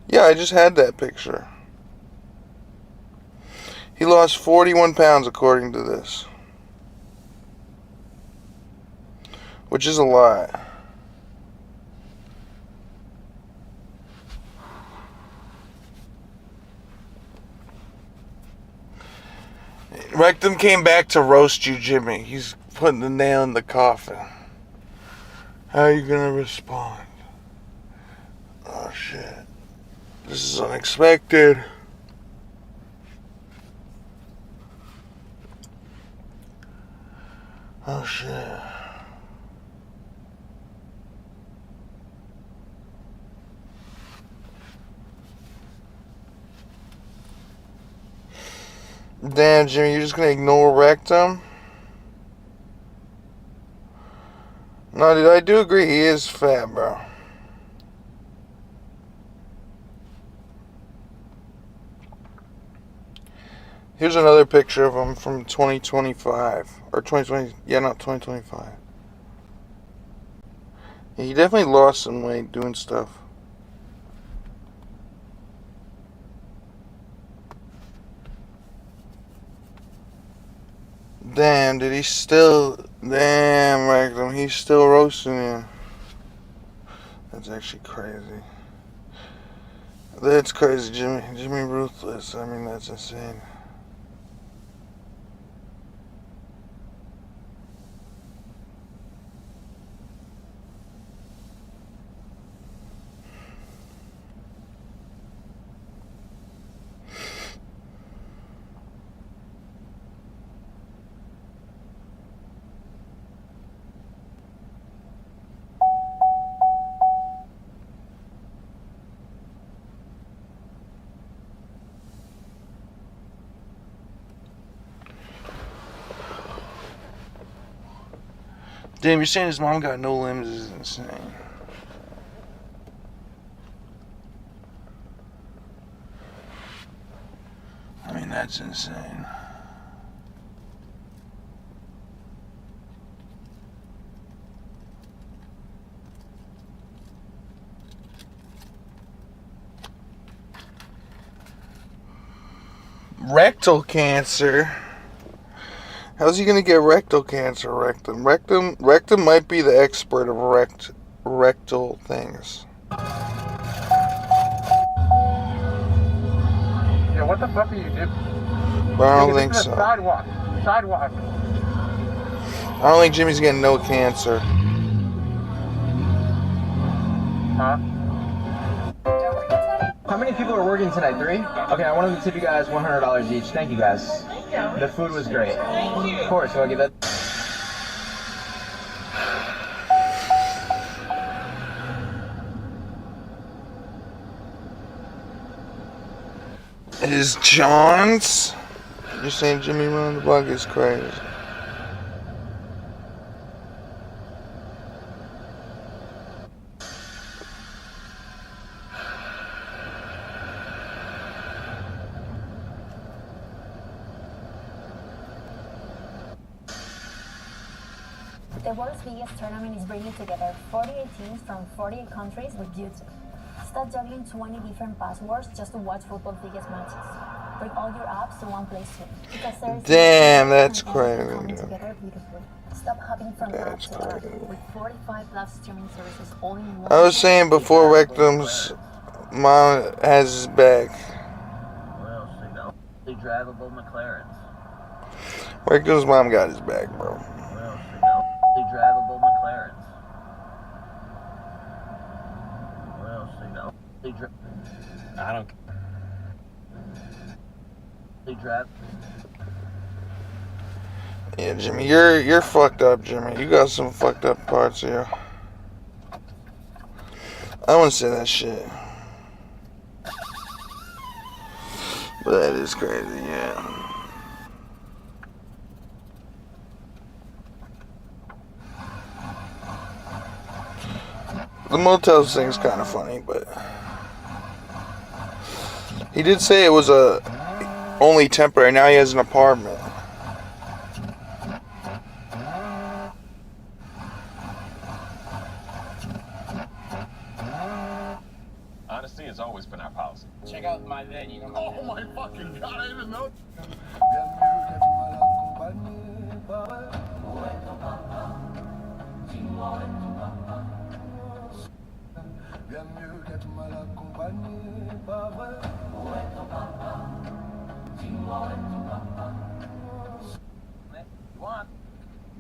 Yeah, I just had that picture. He lost 41 pounds according to this. Which is a lot. Rectum came back to roast you, Jimmy. He's putting the nail in the coffin. How are you gonna respond? Oh, shit. This is unexpected. Oh shit. Damn, Jimmy, you're just gonna ignore Rectum? No, dude, I do agree he is fat, bro. Here's another picture of him from 2025. Or 2020, yeah, not 2025. Yeah, he definitely lost some weight doing stuff. Damn, dude, he's still... Damn, Rectum, he's still roasting you. That's actually crazy. That's crazy, Jimmy. Jimmy Ruthless. I mean, that's insane. Damn, you're saying his mom got no limbs is insane. I mean, that's insane. Rectal cancer? How's he gonna get rectal cancer, Rectum? Rectum might be the expert of rectal things. Yeah, what the fuck are you doing? But I don't think so. Sidewalk. I don't think Jimmy's getting no cancer. Huh? How many people are working tonight? 3? Okay, I wanted to tip you guys $100 each. Thank you guys. The food was great. Of course, I'll give that. Is John's? You're saying Jimmy running the block is crazy. The world's biggest tournament is bringing together 48 teams from 48 countries with YouTube. Start juggling 20 different passwords just to watch football's biggest matches. Bring all your apps to one place soon. Because there's damn, that's crazy. Together beautifully. Stop hopping from app to app with 45 plus streaming services all in one. I was saying before Rectum's mom has his back. Well, see, drivable McLarens. Rectum's mom got his back, bro. Drivable McLarens. Well, see, I don't. They drive. Yeah, Jimmy, you're fucked up, Jimmy. You got some fucked up parts here. I don't want to say that shit, but that is crazy, yeah. The motels thing's kind of funny, but he did say it was only temporary. Now he has an apartment. Honesty has always been our policy. Check out my venue. Oh my fucking god, I didn't know. What?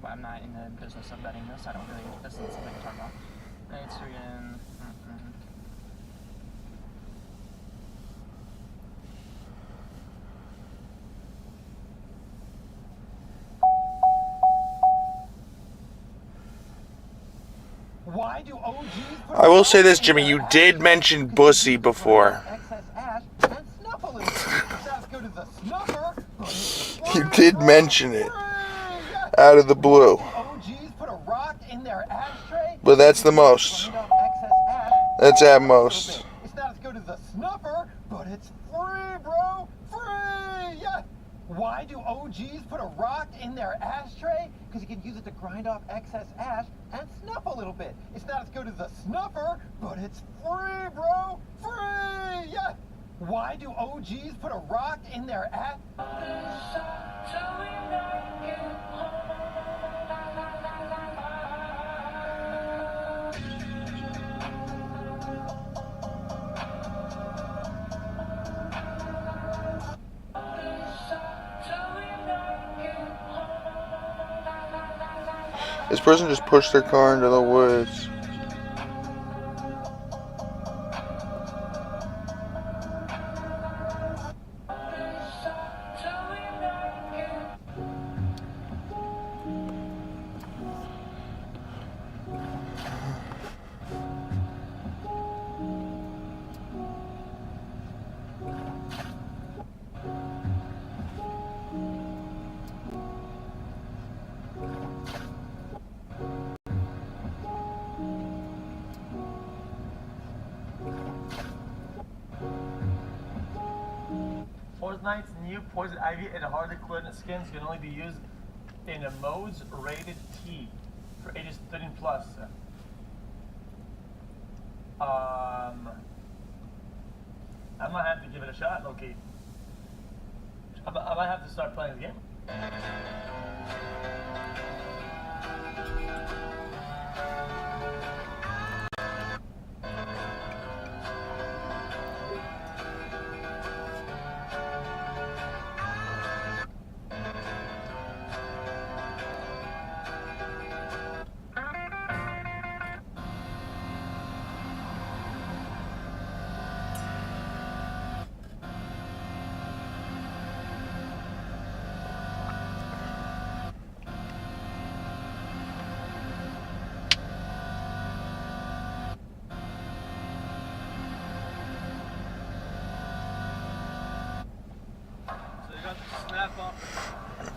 But I'm not in the business of betting this. I don't really. This is something to talk about. It's again. Why do OGs put I will say this, Jimmy. You did mention Bussy before. excess ash and snuff a little? It's not as good as a snuffer, but it's You did mention it out of the blue. OGs put a rock in their ashtray. But that's the most. That's at most. It's not as good as a snuffer, but it's free, bro. Free! Yeah. Why do OGs put a rock in their ashtray? Because you can use it to grind off excess ash and snuff a little bit. It's not as good as a snuffer, but it's free, bro. Free! Yeah. Why do OGs put a rock in their ash? This person just pushed their car into the woods. Fortnite's new Poison Ivy and Harley Quinn skins can only be used in a modes rated T for ages 13 plus. I might have to give it a shot, Loki. I might have to start playing the game.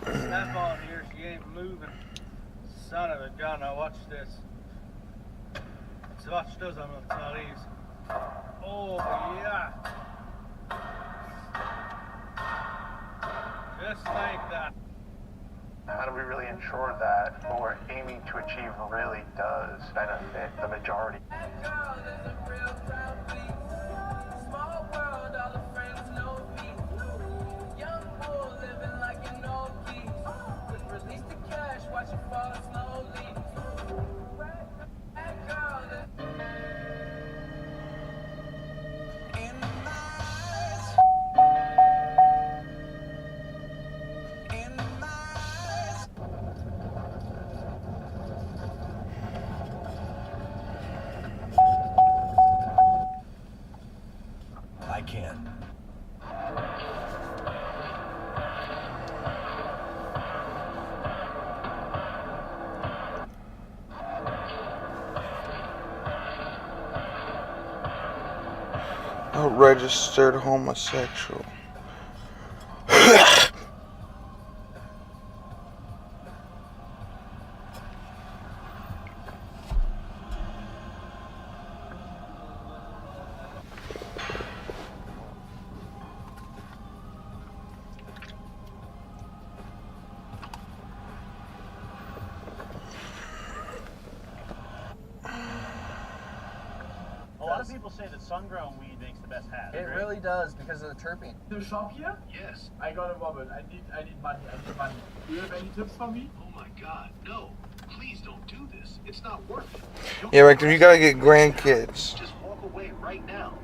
Snap on here, she ain't moving. Son of a gun, now watch this. So watch those, I'm gonna tell these. Oh yeah. Just like that. How do we really ensure that what we're aiming to achieve really does benefit the majority? I can. A registered homosexual. A lot of people say that sun-grown weed makes the best hat. It really does because of the terpene. To shop here? Yes. I got a wobble. I need money. I need money. Do you have any tips for me? Oh my God, no! Please don't do this. It's not worth it. Yeah, Rectum, you gotta get grandkids. Just walk away right now.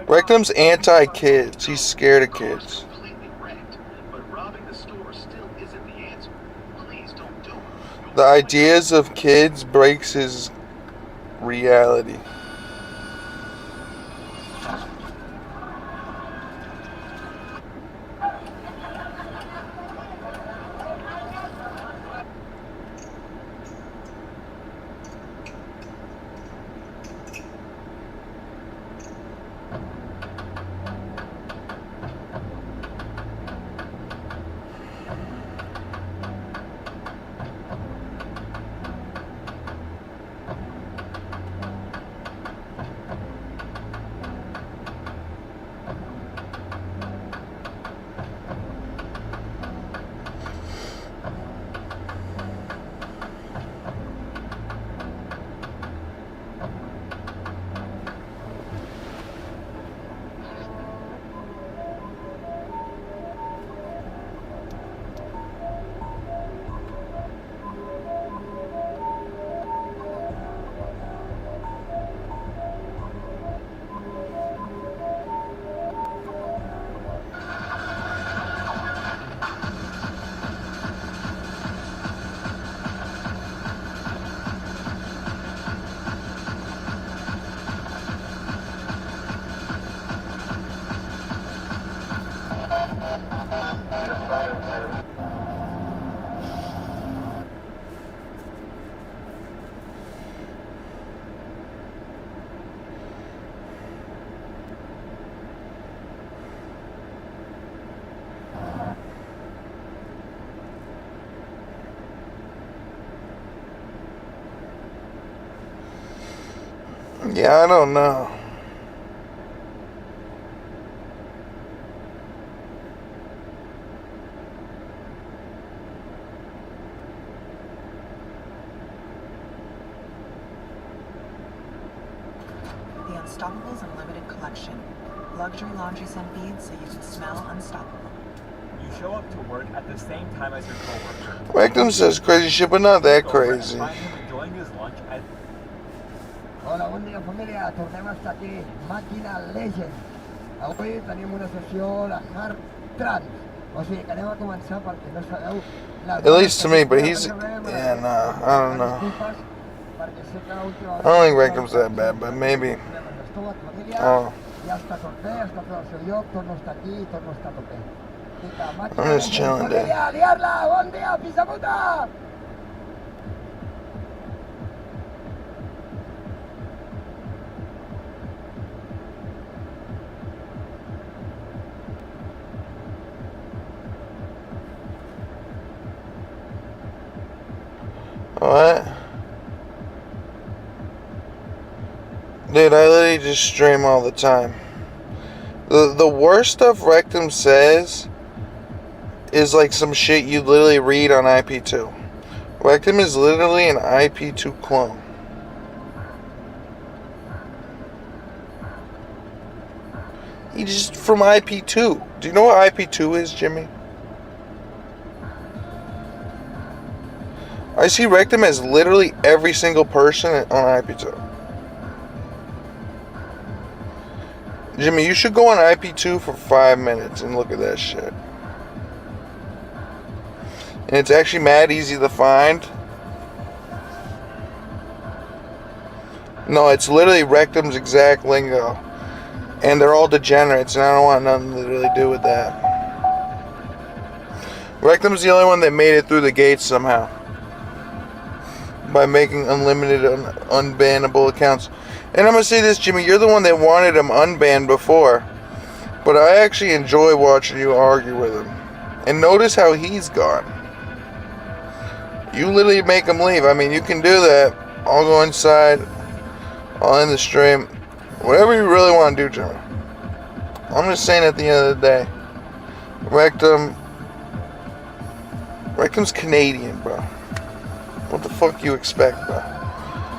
Rectum's anti-kids. He's scared of kids. Completely wrecked, but robbing the store still isn't the answer. Please don't do it. The ideas of kids breaks his reality. Yeah, I don't know. The Unstoppables Unlimited Collection. Luxury laundry scent beads so you can smell unstoppable. You show up to work at the same time as your coworker. Rectum says crazy shit, but not that crazy. Find him enjoying his lunch at... Hola, buen día familia. Tornemos aquí Máquina Legend. Avui tenim una sessió de hard trance. O sigui que anem a començar perquè no sabeu... At least to me, but he's... Yeah, nah, I don't know. I don't think Rectum's that bad, but maybe... Oh. I'm just chilling, dude. What? Dude, I literally just stream all the time. The worst stuff Rectum says is like some shit you literally read on IP2. Rectum is literally an IP2 clone. He's just from IP2. Do you know what IP2 is, Jimmy? I see Rectum as literally every single person on IP2. Jimmy, you should go on IP2 for 5 minutes and look at that shit. And it's actually mad easy to find. No, it's literally Rectum's exact lingo. And they're all degenerates, and I don't want nothing to really do with that. Rectum's the only one that made it through the gates somehow. By making unlimited, unbannable accounts. And I'm going to say this, Jimmy, you're the one that wanted him unbanned before. But I actually enjoy watching you argue with him. And notice how he's gone. You literally make him leave. I mean, you can do that. I'll go inside. I'll end the stream. Whatever you really want to do, Jimmy. I'm just saying at the end of the day. Rectum's Canadian, bro. What the fuck you expect, bro?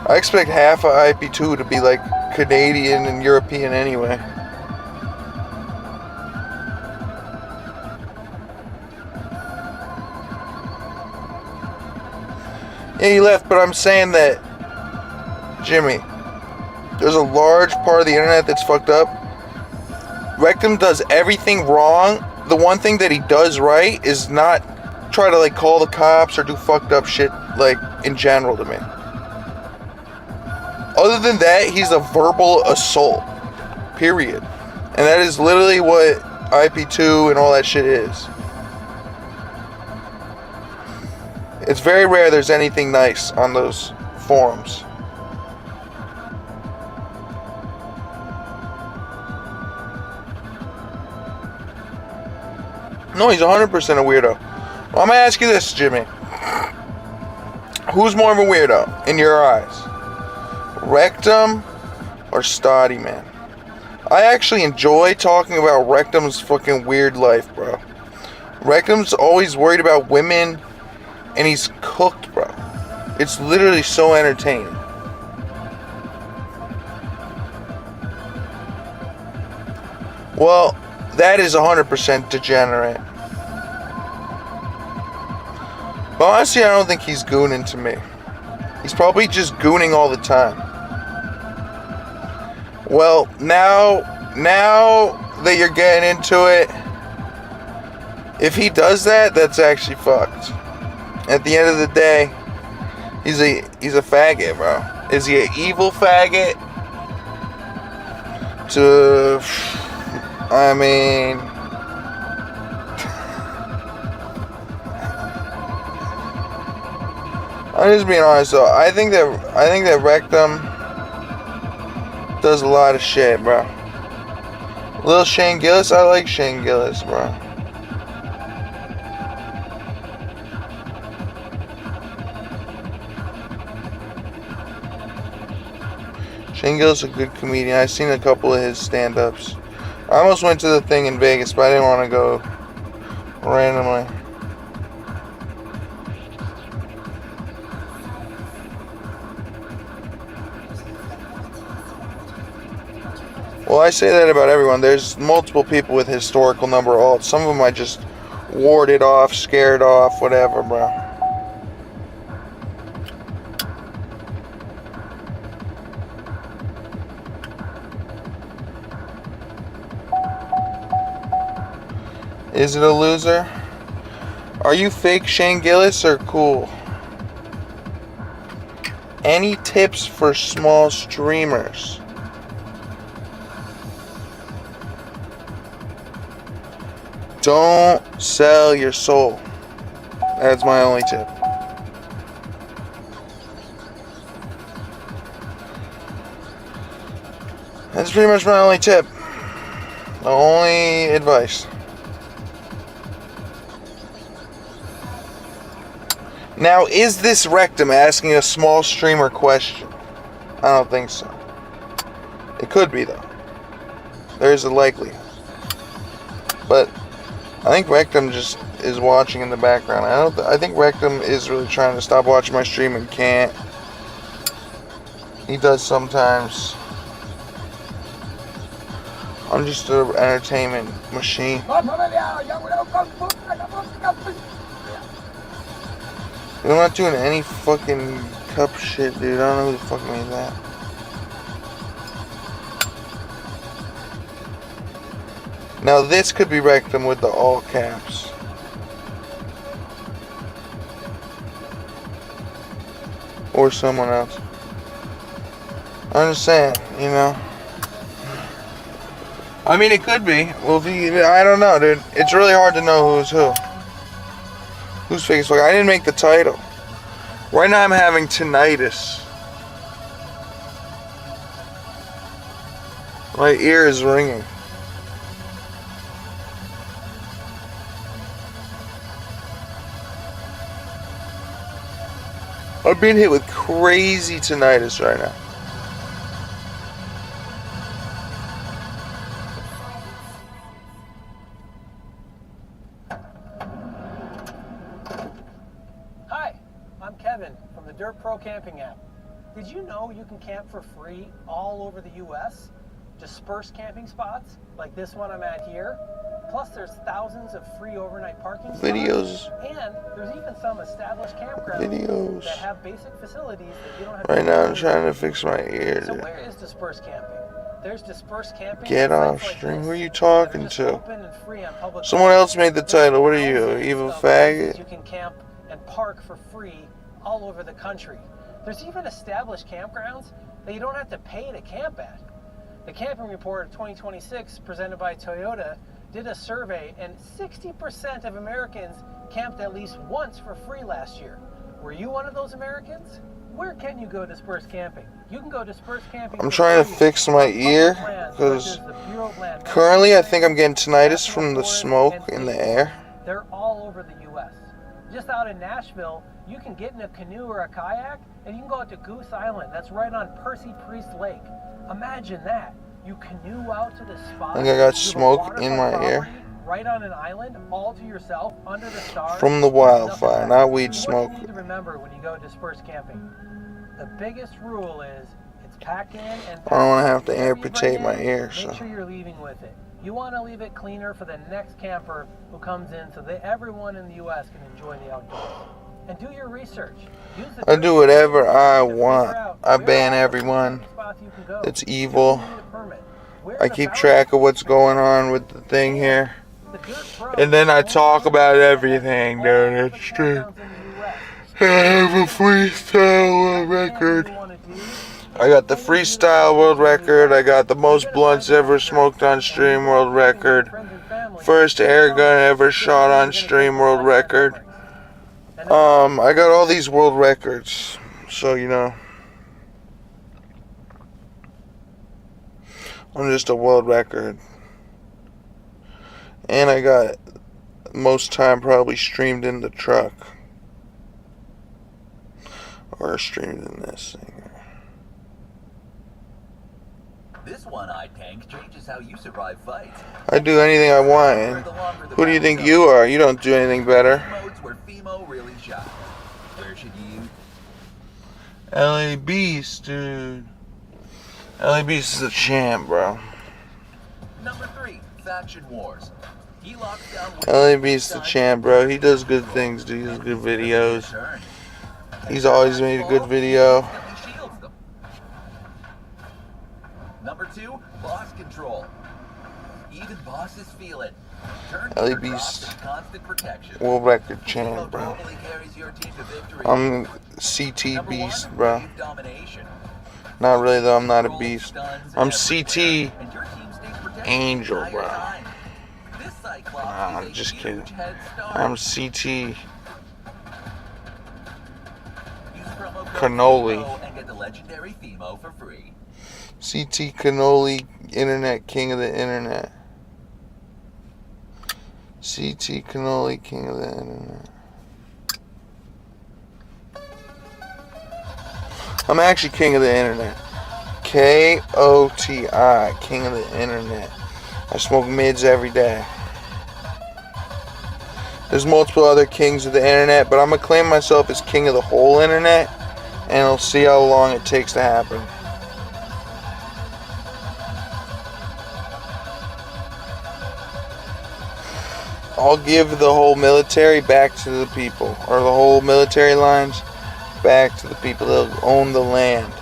I expect half of IP2 to be like Canadian and European anyway. Yeah, he left, but I'm saying that, Jimmy, there's a large part of the internet that's fucked up. Rectum does everything wrong. The one thing that he does right is not try to like call the cops or do fucked up shit like in general to me. Other than that, he's a verbal assault. Period. And that is literally what IP2 and all that shit is. It's very rare there's anything nice on those forums. No, he's 100% a weirdo. Well, I'm going to ask you this, Jimmy. Who's more of a weirdo in your eyes? Rectum or Stoddy, man? I actually enjoy talking about Rectum's fucking weird life, bro. Rectum's always worried about women, and he's cooked, bro. It's literally so entertaining. Well, that is 100% degenerate. But honestly, I don't think he's gooning to me. He's probably just gooning all the time. Well, now that you're getting into it, if he does that, that's actually fucked. At the end of the day, he's a faggot, bro. Is he an evil faggot? I mean, I'm just being honest though. I think that Rectum does a lot of shit, bro. Little Shane Gillis, I like Shane Gillis, bro. Shane Gillis is a good comedian. I've seen a couple of his stand-ups. I almost went to the thing in Vegas, but I didn't want to go randomly. Well, I say that about everyone. There's multiple people with historical number alts. Some of them I just warded off, scared off, whatever, bro. Is it a loser? Are you fake Shane Gillis or cool? Any tips for small streamers? Don't sell your soul. That's my only tip. That's pretty much my only tip. The only advice. Now, is this Rectum asking a small streamer question? I don't think so. It could be, though. There's a likelihood. But I think Rectum just is watching in the background. I think Rectum is really trying to stop watching my stream and can't. He does sometimes. I'm just an entertainment machine. I'm not doing any fucking cup shit, dude. I don't know who the fuck made that. Now this could be Rectum with the all caps. Or someone else. I'm just saying, you know. I mean, it could be. Well, if you, I don't know, dude. It's really hard to know who's who. Who's fake as fuck? I didn't make the title. Right now I'm having tinnitus. My ear is ringing. I'm being hit with crazy tinnitus right now. Pro camping app. Did you know you can camp for free all over the US? Dispersed camping spots like this one I'm at here. Plus there's thousands of free overnight parking spots. Videos. And there's even some established campgrounds that have basic facilities that you don't have to. Right now I'm trying to fix my ear, So dude. where is dispersed camping? There's dispersed camping. Get off stream. Who are you talking to? Someone else made the title. What are you, evil faggot? You can camp and park for free all over the country. There's even established campgrounds that you don't have to pay to camp at. The Camping Report of 2026, presented by Toyota, did a survey, and 60% of Americans camped at least once for free last year. Were you one of those Americans? Where can you go dispersed camping? You can go dispersed camping. I'm trying to fix my ear because currently I think I'm getting tinnitus from the smoke in the air. They're all over the U.S. Just out in Nashville, you can get in a canoe or a kayak and you can go out to Goose Island. That's right on Percy Priest Lake. Imagine that. You canoe out to the spot. I think I got smoke in my ear. Right on an island, all to yourself, under the stars. From the wildfire, not weed smoke. What do you need to remember when you go dispersed camping? The biggest rule is it's pack in and pack I don't want to have to Whatever you amputate bring my in, ear, Make so. sure you're leaving with it. You want to leave it cleaner for the next camper who comes in so that everyone in the U.S. can enjoy the outdoors. And do your research. I do whatever I want. I ban everyone that's evil. I keep track of what's going on with the thing here. And then I talk about everything, dude. It's true. I have a freestyle world record. I got the freestyle world record. I got the most blunts ever smoked on stream world record. First air gun ever shot on stream world record. I got all these world records. So, you know. I'm just a world record. And I got most time probably streamed in the truck. Or streamed in this thing. This one-eyed tank changes how you survive fights. I do anything I want. And who do you think you are? You don't do anything better. Modes where Fimo really shines. Where should you? LA Beast, dude. LA Beast is a champ, bro. Number 3, Faction Wars. He locks down LA Beast the champ, bro. He does good things, dude. He does good videos. He's always made a good video. Number 2, Boss Control. Even bosses feel it. LA Beast, world record champ, bro. I'm CT Beast, bro. Not really though. I'm not a beast. I'm CT Angel, bro. Nah, I'm just kidding. I'm CT Cannoli. CT Cannoli, Internet King of the Internet. CT Cannoli, King of the Internet. I'm actually King of the Internet. KOTI, King of the Internet. I smoke mids every day. There's multiple other kings of the internet, but I'm going to claim myself as king of the whole internet, and we'll see how long it takes to happen. I'll give the whole military back to the people, or the whole military lines back to the people that own the land.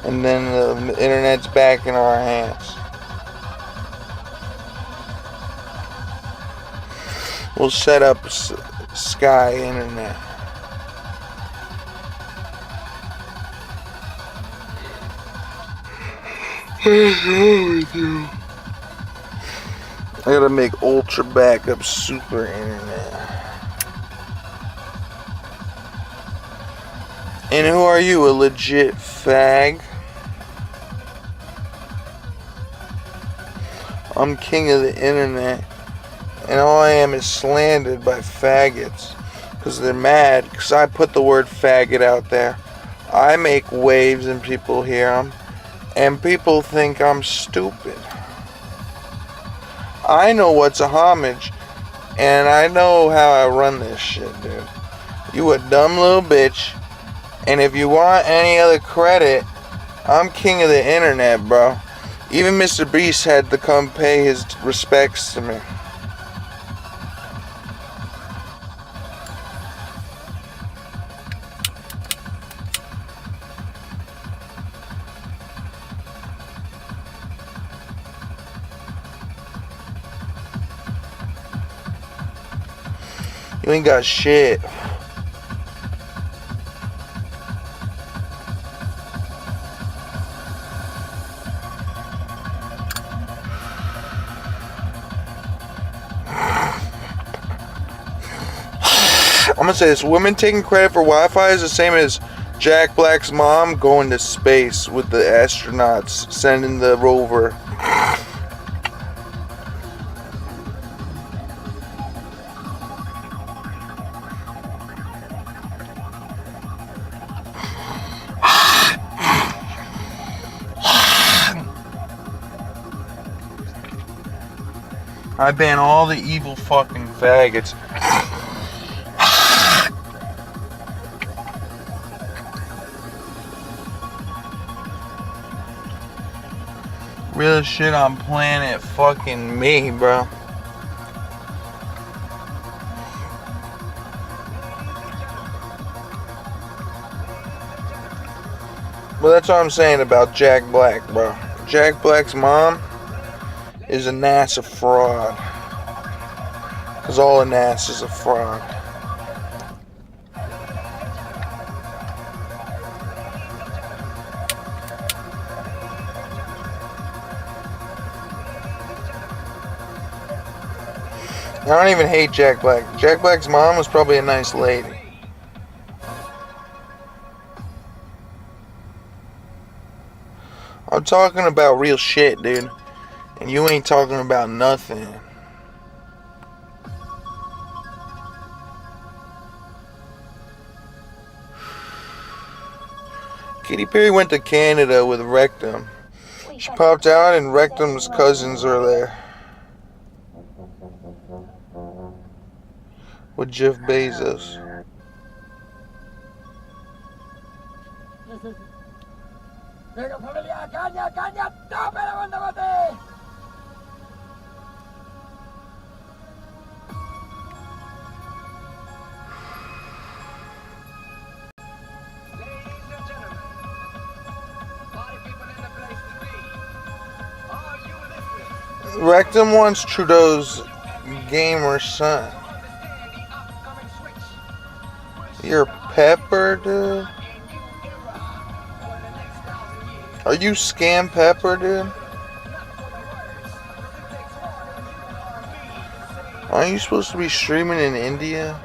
And then the internet's back in our hands. We'll set up Sky Internet. I gotta make ultra backup super internet. And who are you, a legit fag? I'm king of the internet. And all I am is slandered by faggots. Because they're mad. Because I put the word faggot out there. I make waves and people hear them. And people think I'm stupid. I know what's a homage. And I know how I run this shit, dude. You a dumb little bitch. And if you want any other credit, I'm king of the internet, bro. Even Mr. Beast had to come pay his respects to me. You ain't got shit. I'm gonna say this: women taking credit for Wi-Fi is the same as Jack Black's mom going to space with the astronauts, sending the rover. I ban all the evil fucking faggots. Real shit on planet fucking me, bro. Well, that's what I'm saying about Jack Black, bro. Jack Black's mom is a NASA fraud. Because all of NASA's a fraud. I don't even hate Jack Black. Jack Black's mom was probably a nice lady. I'm talking about real shit, dude. And you ain't talking about nothing. Katy Perry went to Canada with Rectum. She popped out and Rectum's cousins are there. With Jeff Bezos. Rectum wants Trudeau's gamer son. You're Pepper, dude? Are you Scam Pepper, dude? Aren't you supposed to be streaming in India?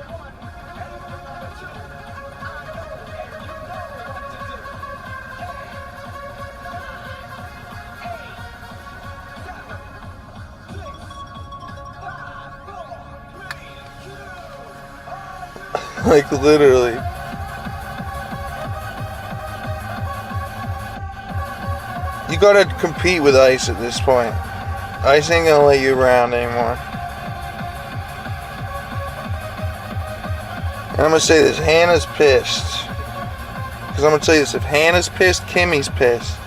Like, literally. You gotta compete with Ice at this point. Ice ain't gonna let you around anymore. And I'm gonna say this, Hannah's pissed. Because I'm gonna tell you this, if Hannah's pissed, Kimmy's pissed.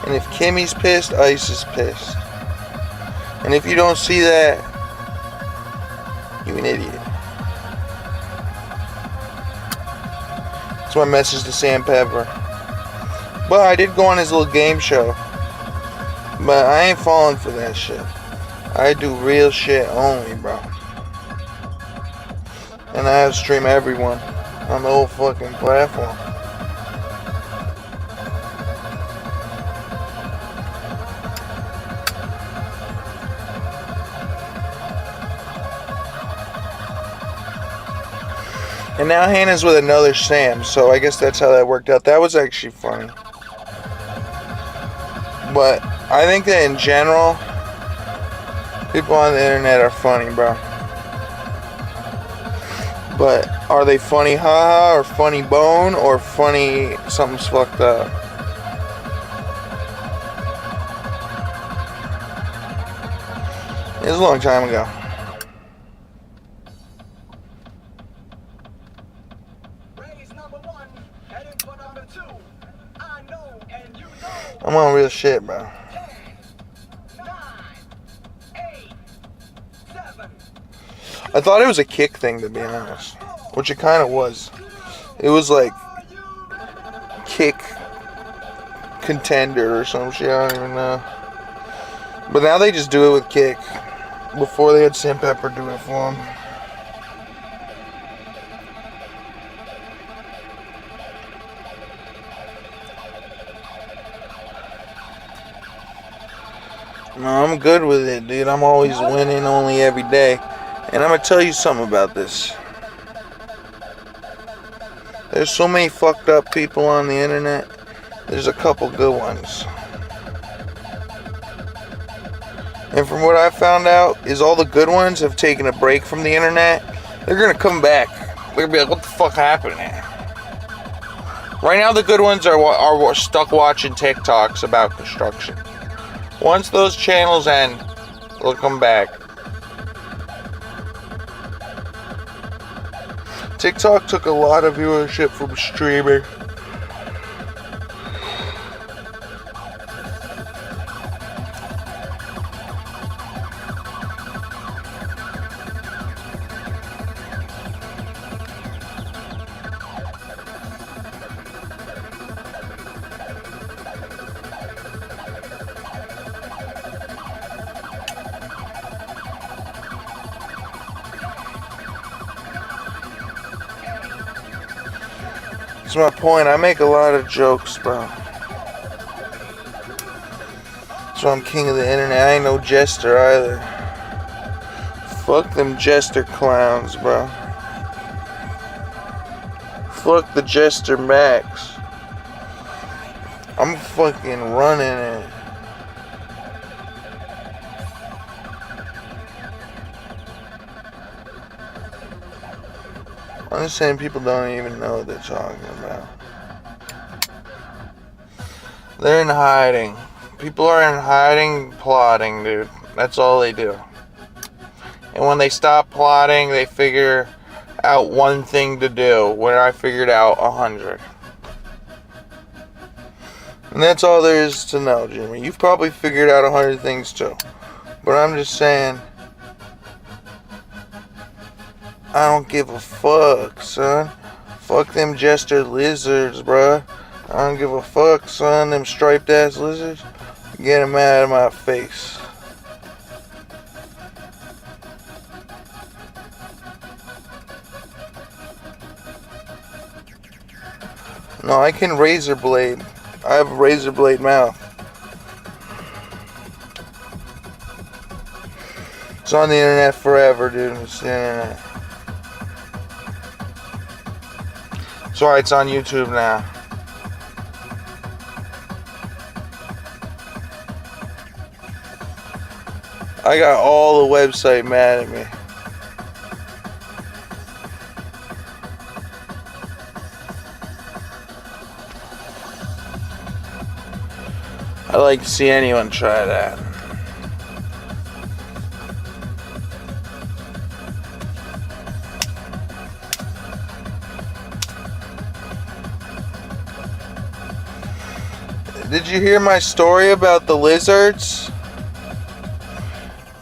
And if Kimmy's pissed, Ice is pissed. And if you don't see that, you're an idiot. That's my message to Sam Pepper. But I did go on his little game show. But I ain't falling for that shit. I do real shit only, bro. And I have stream everyone on the whole fucking platform. And now Hannah's with another Sam, so I guess that's how that worked out. That was actually funny. But I think that in general, people on the internet are funny, bro. But are they funny haha, or funny bone, or funny something's fucked up? It was a long time ago. I'm on real shit, bro. I thought it was a kick thing, to be honest. Which it kind of was. It was like kick contender or some shit, I don't even know. But now they just do it with kick. Before they had Sam Pepper do it for them. No, I'm good with it, dude. I'm always winning only every day. And I'm going to tell you something about this. There's so many fucked up people on the internet. There's a couple good ones. And from what I found out, is all the good ones have taken a break from the internet. They're going to come back. They're going to be like, what the fuck happened here? Right now, the good ones are stuck watching TikToks about construction. Once those channels end, they'll come back. TikTok took a lot of viewership from streaming. That's my point. I make a lot of jokes, bro. So I'm king of the internet. I ain't no jester either. Fuck them jester clowns, bro. Fuck the jester Max. I'm fucking running it. I'm just saying people don't even know what they're talking about. They're in hiding. People are in hiding, plotting, dude. That's all they do. And when they stop plotting, they figure out one thing to do, where I figured out 100. And that's all there is to know, Jimmy. You've probably figured out 100 things too. But I'm just saying, I don't give a fuck, son. Fuck them jester lizards, bruh. I don't give a fuck, son. Them striped ass lizards. Get them out of my face. No, I can razor blade. I have a razor blade mouth. It's on the internet forever, dude. It's the internet. It's alright, it's on YouTube now. I got all the website mad at me. I'd like to see anyone try that. Did you hear my story about the lizards?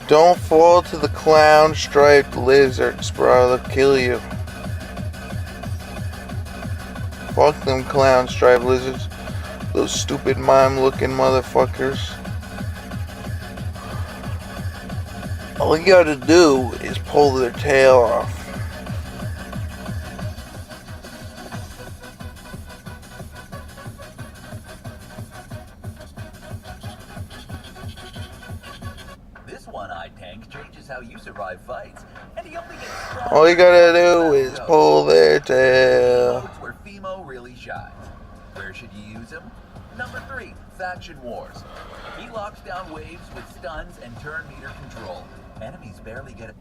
Don't fall to the clown striped lizards, bro. They'll kill you. Fuck them clown striped lizards. Those stupid mime looking motherfuckers. All you gotta do is pull their tail off. This one-eyed tank changes how you survive fights, and he only gets stronger. All you gotta do is pull their tail. Where Fimo really shines. Where should you use him? Number 3, Faction Wars. He locks down waves with stuns and turn meter control. Enemies barely get it.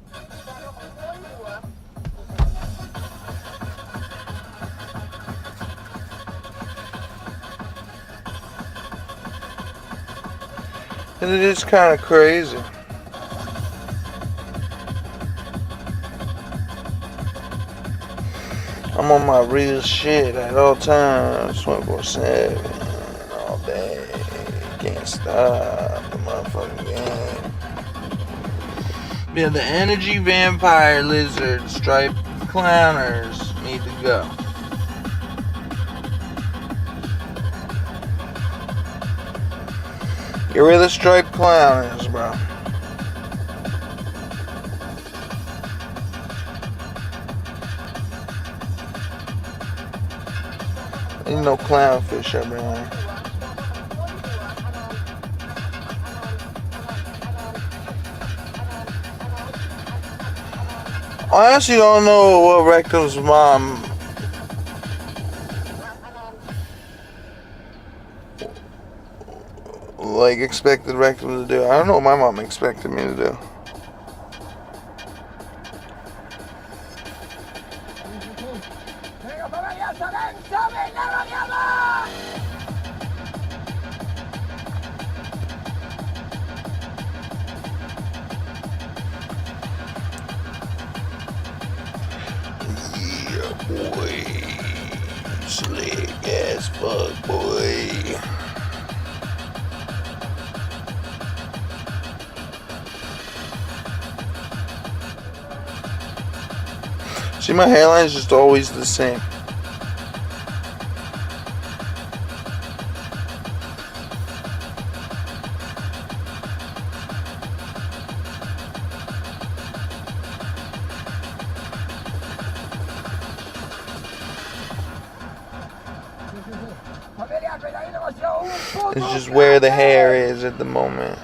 And it is kind of crazy. I'm on my real shit at all times, 24/7. All day, can't stop the motherfucking game. Yeah, the energy vampire lizard striped clowners need to go. Get rid of the striped clowners, bro. Ain't no clownfish up around. I honestly don't know what Rectum's mom expected Rectum to do. I don't know what my mom expected me to do. Yeah, boy. Slick as fuck, boy. See, my hairline is just always the same. It's just where the hair is at the moment.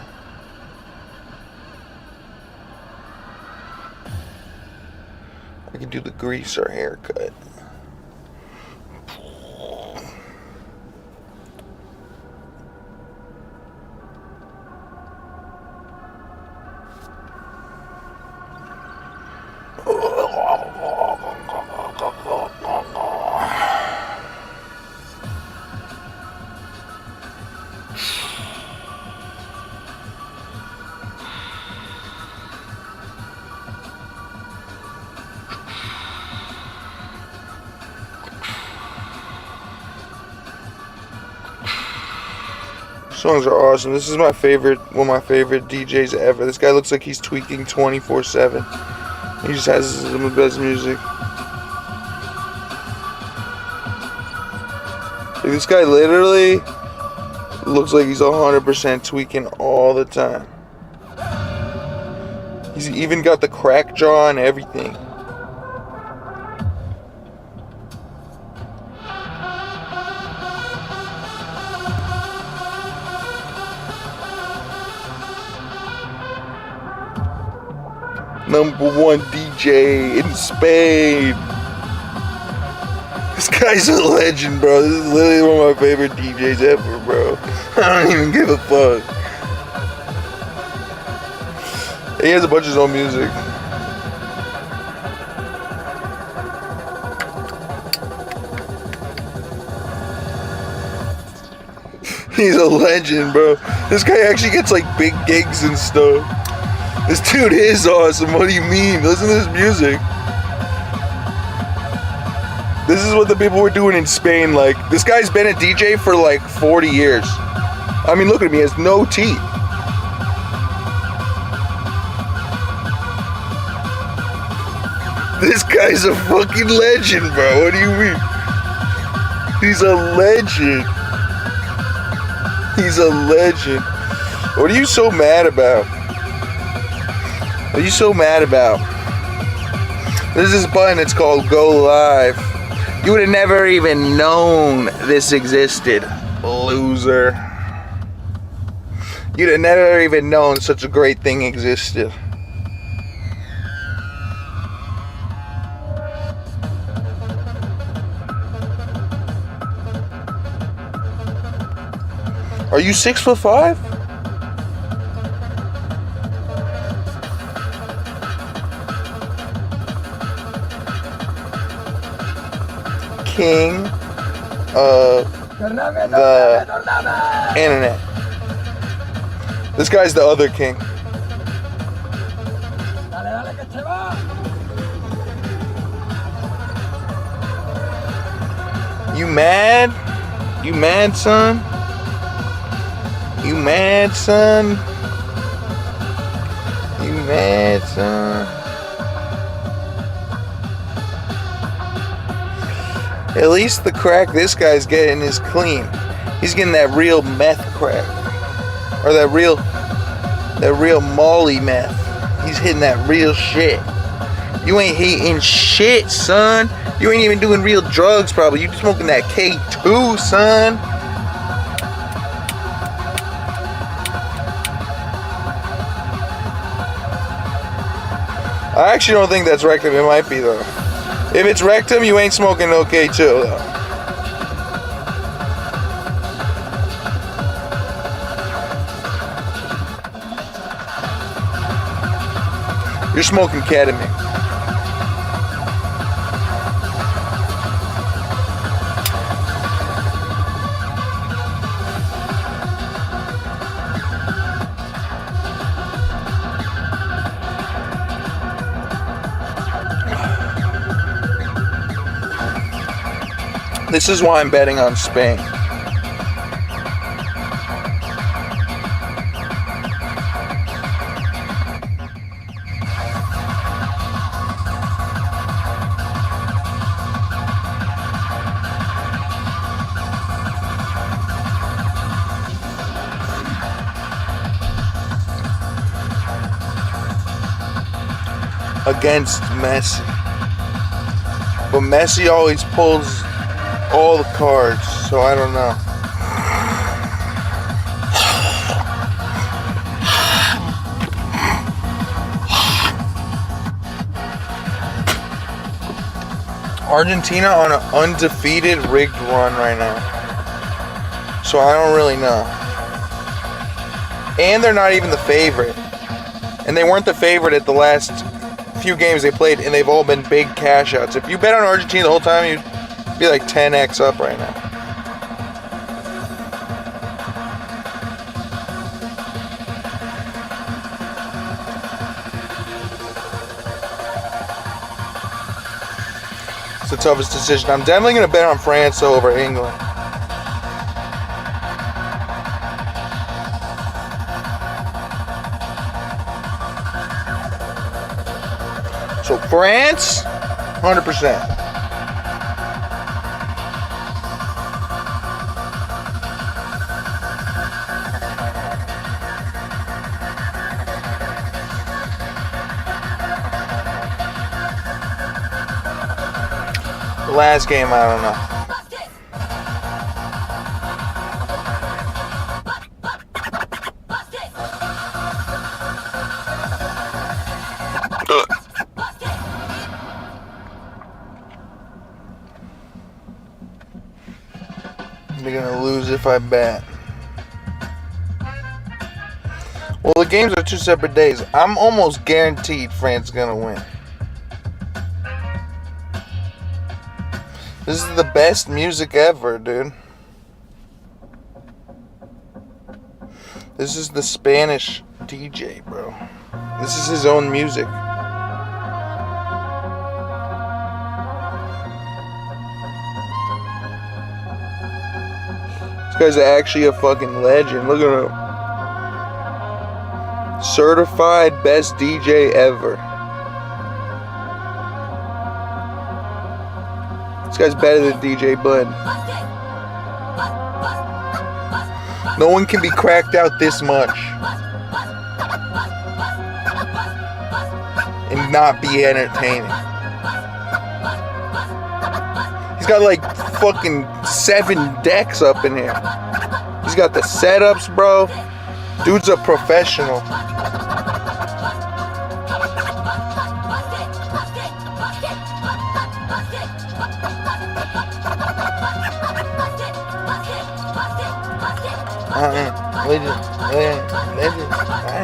I can do the greaser haircut. Songs are awesome. This is my favorite, one of my favorite DJs ever. This guy looks like he's tweaking 24/7. He just has some of the best music. Like, this guy literally looks like he's 100% tweaking all the time. He's even got the crack jaw and everything. #1 DJ in Spain. This guy's a legend, bro. This is literally one of my favorite DJs ever, bro. I don't even give a fuck. He has a bunch of his own music. He's a legend, bro. This guy actually gets like big gigs and stuff. This dude is awesome. What do you mean? Listen to this music. This is what the people were doing in Spain. Like, this guy's been a DJ for like 40 years. I mean, look at him. He has no teeth. This guy's a fucking legend, bro. What do you mean? He's a legend. He's a legend. What are you so mad about? What are you so mad about? There's this button, it's called Go Live. You would have never even known this existed, loser. You'd have never even known such a great thing existed. Are you 6'5"? King of the internet. This guy's the other king. You mad? You mad, son? You mad, son? You mad, son? At least the crack this guy's getting is clean. He's getting that real meth crack. Or that real Molly meth. He's hitting that real shit. You ain't hitting shit, son. You ain't even doing real drugs, probably. You smoking that K2, son. I actually don't think that's rectum. It might be, though. If it's rectum, you ain't smoking no K2, though. You're smoking ketamine. This is why I'm betting on Spain. Against Messi. But Messi always pulls all the cards, so I don't know. Argentina on an undefeated rigged run right now. So I don't really know. And they're not even the favorite. And they weren't the favorite at the last few games they played, and they've all been big cash outs. If you bet on Argentina the whole time, you'd be like 10x up right now. It's the toughest decision. I'm definitely going to bet on France over England. So France, 100%. The last game, I don't know. They're gonna lose if I bet. Well, the games are 2 separate days. I'm almost guaranteed France is gonna win. This is the best music ever, dude. This is the Spanish DJ, bro. This is his own music. This guy's actually a fucking legend. Look at him. Certified best DJ ever. This guy's better than DJ Bud. No one can be cracked out this much and not be entertaining. He's got like fucking 7 decks up in here. He's got the setups, bro. Dude's a professional. Legend. I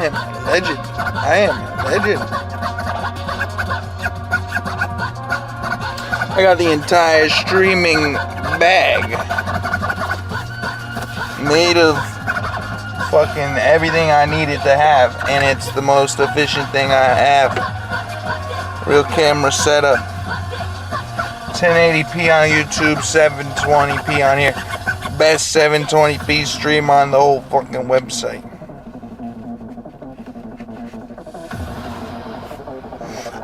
am legend. I am legend. I got the entire streaming bag made of fucking everything I needed to have, and it's the most efficient thing I have. Real camera setup. 1080p on YouTube, 720p on here. Best 720p stream on the whole fucking website.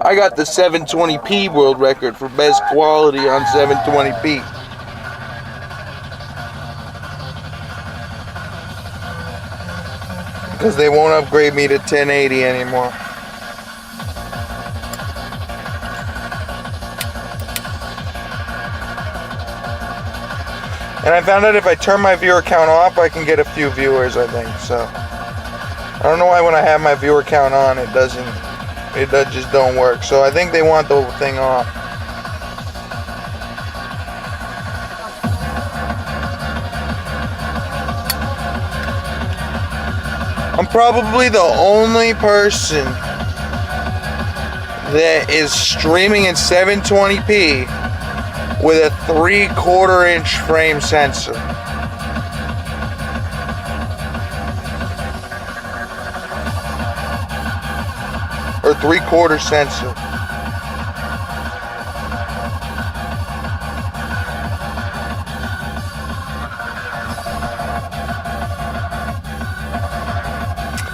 I got the 720p world record for best quality on 720p. Because they won't upgrade me to 1080 anymore. And I found out if I turn my viewer count off, I can get a few viewers, I think. So I don't know why when I have my viewer count on, it just don't work. So I think they want the whole thing off. I'm probably the only person that is streaming in 720p with a 3/4 inch frame sensor. Or 3/4 sensor.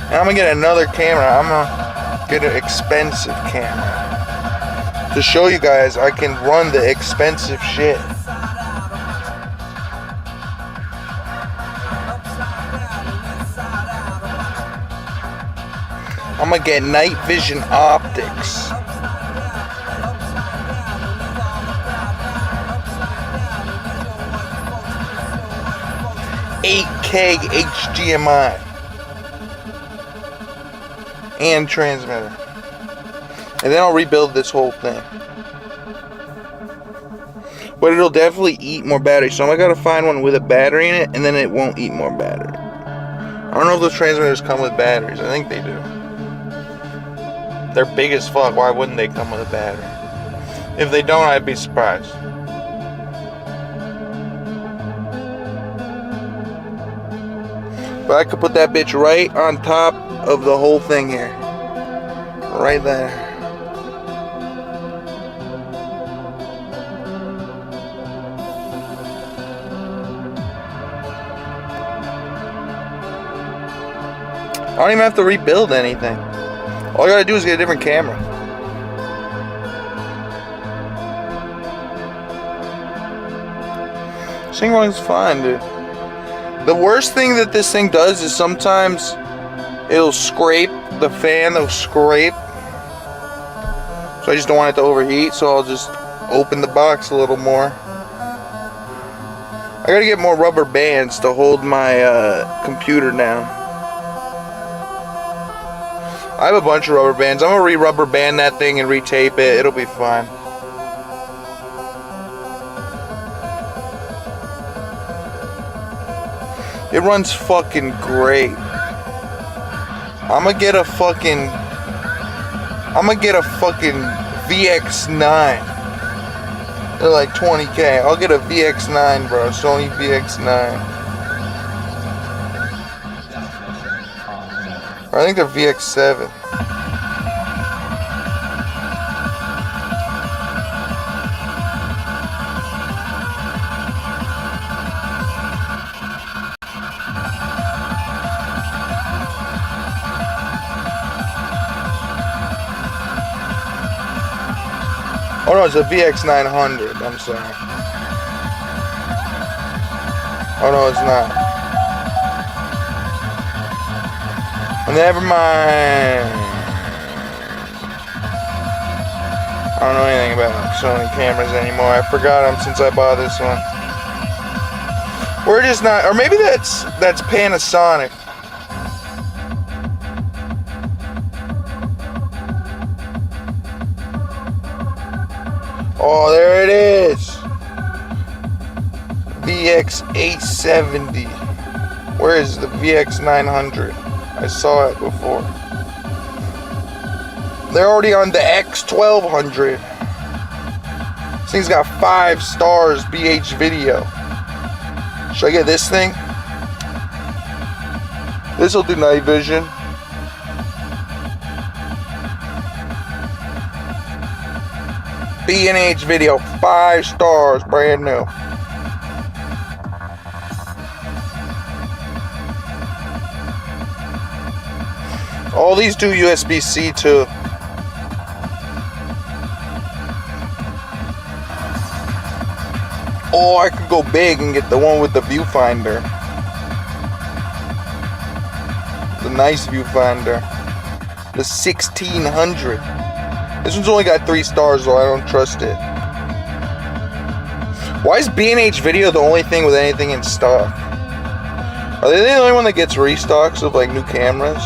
And I'm gonna get another camera. I'm gonna get an expensive camera to show you guys I can run the expensive shit. I'm gonna get night vision optics. $8K HDMI and transmitter. And then I'll rebuild this whole thing. But it'll definitely eat more battery. So I gotta find one with a battery in it, and then it won't eat more battery. I don't know if those transmitters come with batteries. I think they do. They're big as fuck. Why wouldn't they come with a battery? If they don't, I'd be surprised. But I could put that bitch right on top of the whole thing here. Right there. I don't even have to rebuild anything. All I gotta do is get a different camera. This thing runs fine, dude. The worst thing that this thing does is sometimes it'll scrape the fan, it'll scrape. So I just don't want it to overheat, so I'll just open the box a little more. I gotta get more rubber bands to hold my computer down. I have a bunch of rubber bands. I'm gonna re-rubber band that thing and retape it. It'll be fine. It runs fucking great. I'm gonna get a fucking VX9. They're like 20K. I'll get a VX9, bro. Sony VX9. Or I think they're VX7. Oh no, it's a VX900. I'm sorry. Oh no, it's not. Never mind. I don't know anything about Sony cameras anymore. I forgot them since I bought this one. We're just not, or maybe that's Panasonic. Oh, there it is. VX870. Where is the VX900? I saw it before. They're already on the X1200. This thing's got 5 stars BH video. Should I get this thing? This will do night vision. B&H video, 5 stars, brand new. All these do USB-C too. Oh, I could go big and get the one with the viewfinder. The nice viewfinder. The 1600. This one's only got 3 stars, though. I don't trust it. Why is B&H Video the only thing with anything in stock? Are they the only one that gets restocks of like new cameras?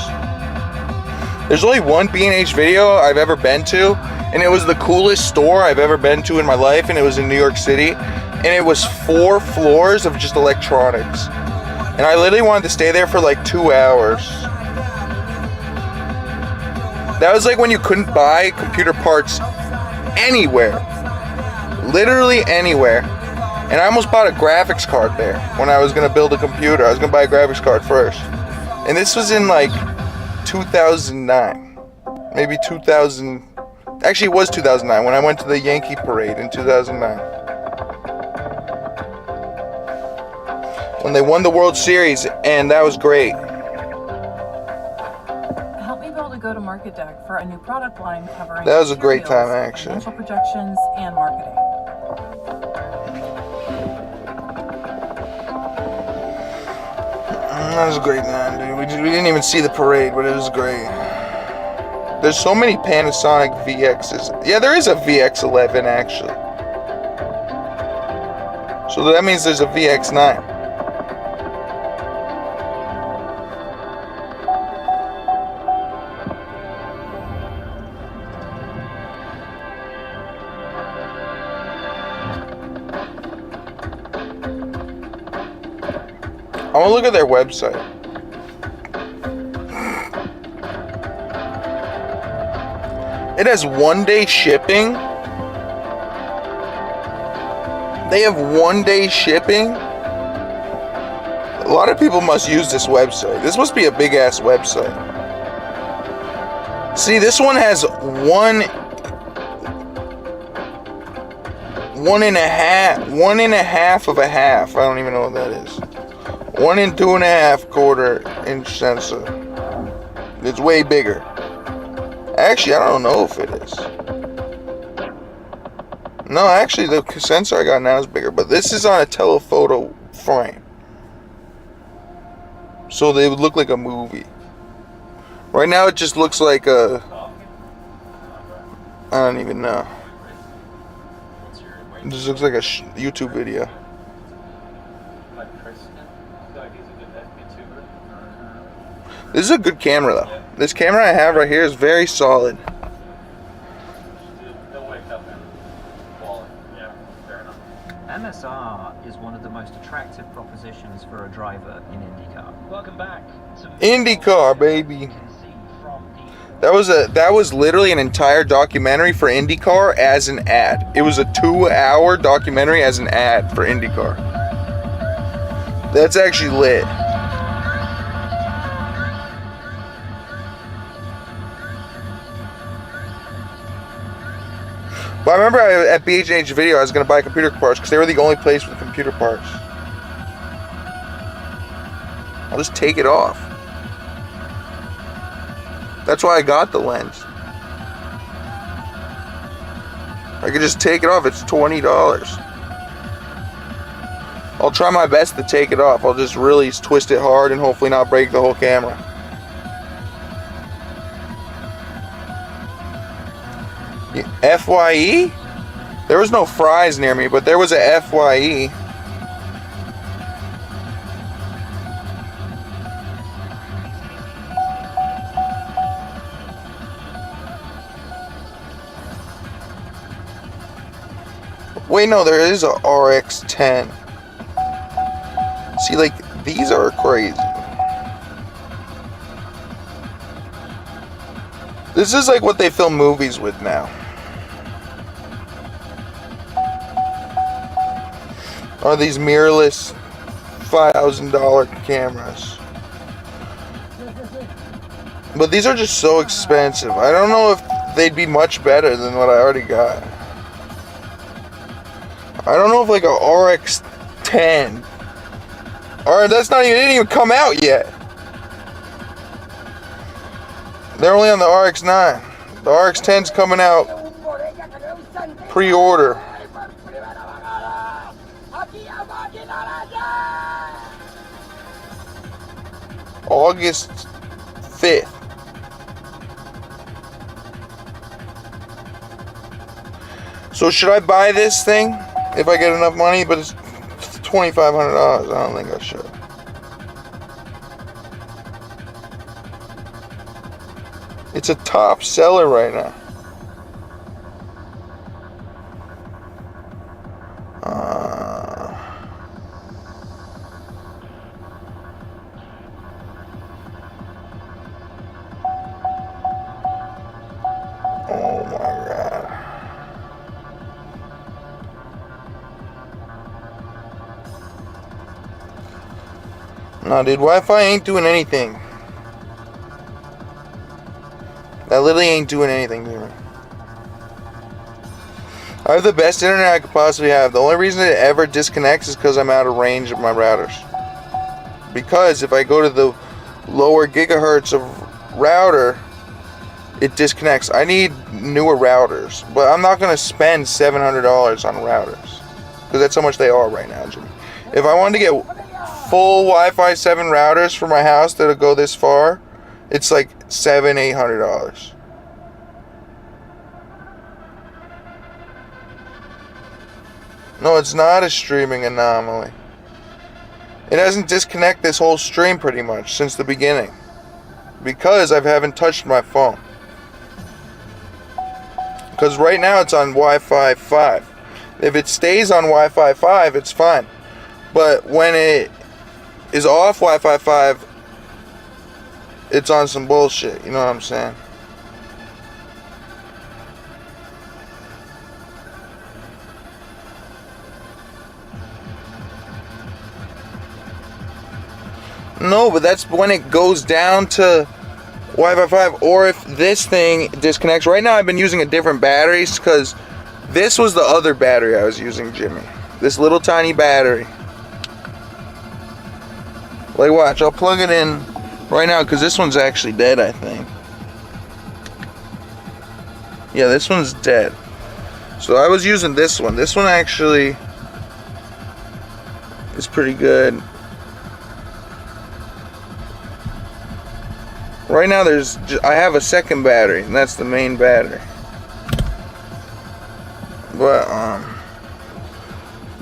There's only one B&H Video I've ever been to, and it was the coolest store I've ever been to in my life, and it was in New York City, and it was 4 floors of just electronics. And I literally wanted to stay there for like 2 hours. That was like when you couldn't buy computer parts anywhere. Literally anywhere. And I almost bought a graphics card there when I was going to build a computer. I was going to buy a graphics card first. And this was in like 2009. Maybe 2000. Actually, it was 2009 when I went to the Yankee Parade in 2009. When they won the World Series, and that was great. Go to Market Deck for a new product line covering that was a great time, actually. Financial projections and marketing. That was a great time, dude. We didn't even see the parade, but it was great. There's so many Panasonic VXs. Yeah, there is a VX11 actually. So that means there's a VX9. I want to look at their website. It has 1-day shipping. They have 1-day shipping. A lot of people must use this website. This must be a big ass website. See, this one has 1.5 of a half. I don't even know what that is. 1 2.5 1/4 sensor. It's way bigger. Actually, I don't know if it is. No, actually, the sensor I got now is bigger. But this is on a telephoto frame. So they would look like a movie. Right now it just looks like a... I don't even know. It just looks like a YouTube video. This is a good camera though. This camera I have right here is very solid. MSR is one of the most attractive propositions for a driver in IndyCar. Welcome back. IndyCar, baby. That was literally an entire documentary for IndyCar as an ad. It was a 2-hour documentary as an ad for IndyCar. That's actually lit. But I remember at BH&H Video I was going to buy computer parts because they were the only place with computer parts. I'll just take it off. That's why I got the lens. I could just take it off. It's $20. I'll try my best to take it off. I'll just really twist it hard and hopefully not break the whole camera. FYE? There was no fries near me, but there was a FYE. Wait, no, there is a RX-10. See, like, these are crazy. This is like what they film movies with now. Are these mirrorless $5,000 cameras. But these are just so expensive. I don't know if they'd be much better than what I already got. I don't know if like a RX-10. Or that's not even, it didn't even come out yet. They're only on the RX-9. The RX-10's coming out pre-order. August 5th. So should I buy this thing if I get enough money? But it's $2,500. I don't think I should. It's a top seller right now. Oh my God. Nah, dude, Wi-Fi ain't doing anything. That literally ain't doing anything to me. I have the best internet I could possibly have. The only reason it ever disconnects is because I'm out of range of my routers. Because if I go to the lower gigahertz of router, it disconnects. I need newer routers, but I'm not going to spend $700 on routers because that's how much they are right now, Jimmy. If I wanted to get full Wi-Fi 7 routers for my house that'll go this far, it's like $700-800. No, it's not a streaming anomaly. It hasn't disconnected this whole stream pretty much since the beginning because I haven't touched my phone. Because right now it's on Wi-Fi 5. If it stays on Wi-Fi 5, it's fine. But when it is off Wi-Fi 5, it's on some bullshit. You know what I'm saying? No, but that's when it goes down to Wi-Fi 5, or if this thing disconnects. Right now I've been using a different batteries because this was the other battery I was using, Jimmy. This little tiny battery. Like, watch, I'll plug it in right now because this one's actually dead, I think. Yeah, this one's dead. So I was using this one. This one actually is pretty good. Right now I have a second battery, and that's the main battery. But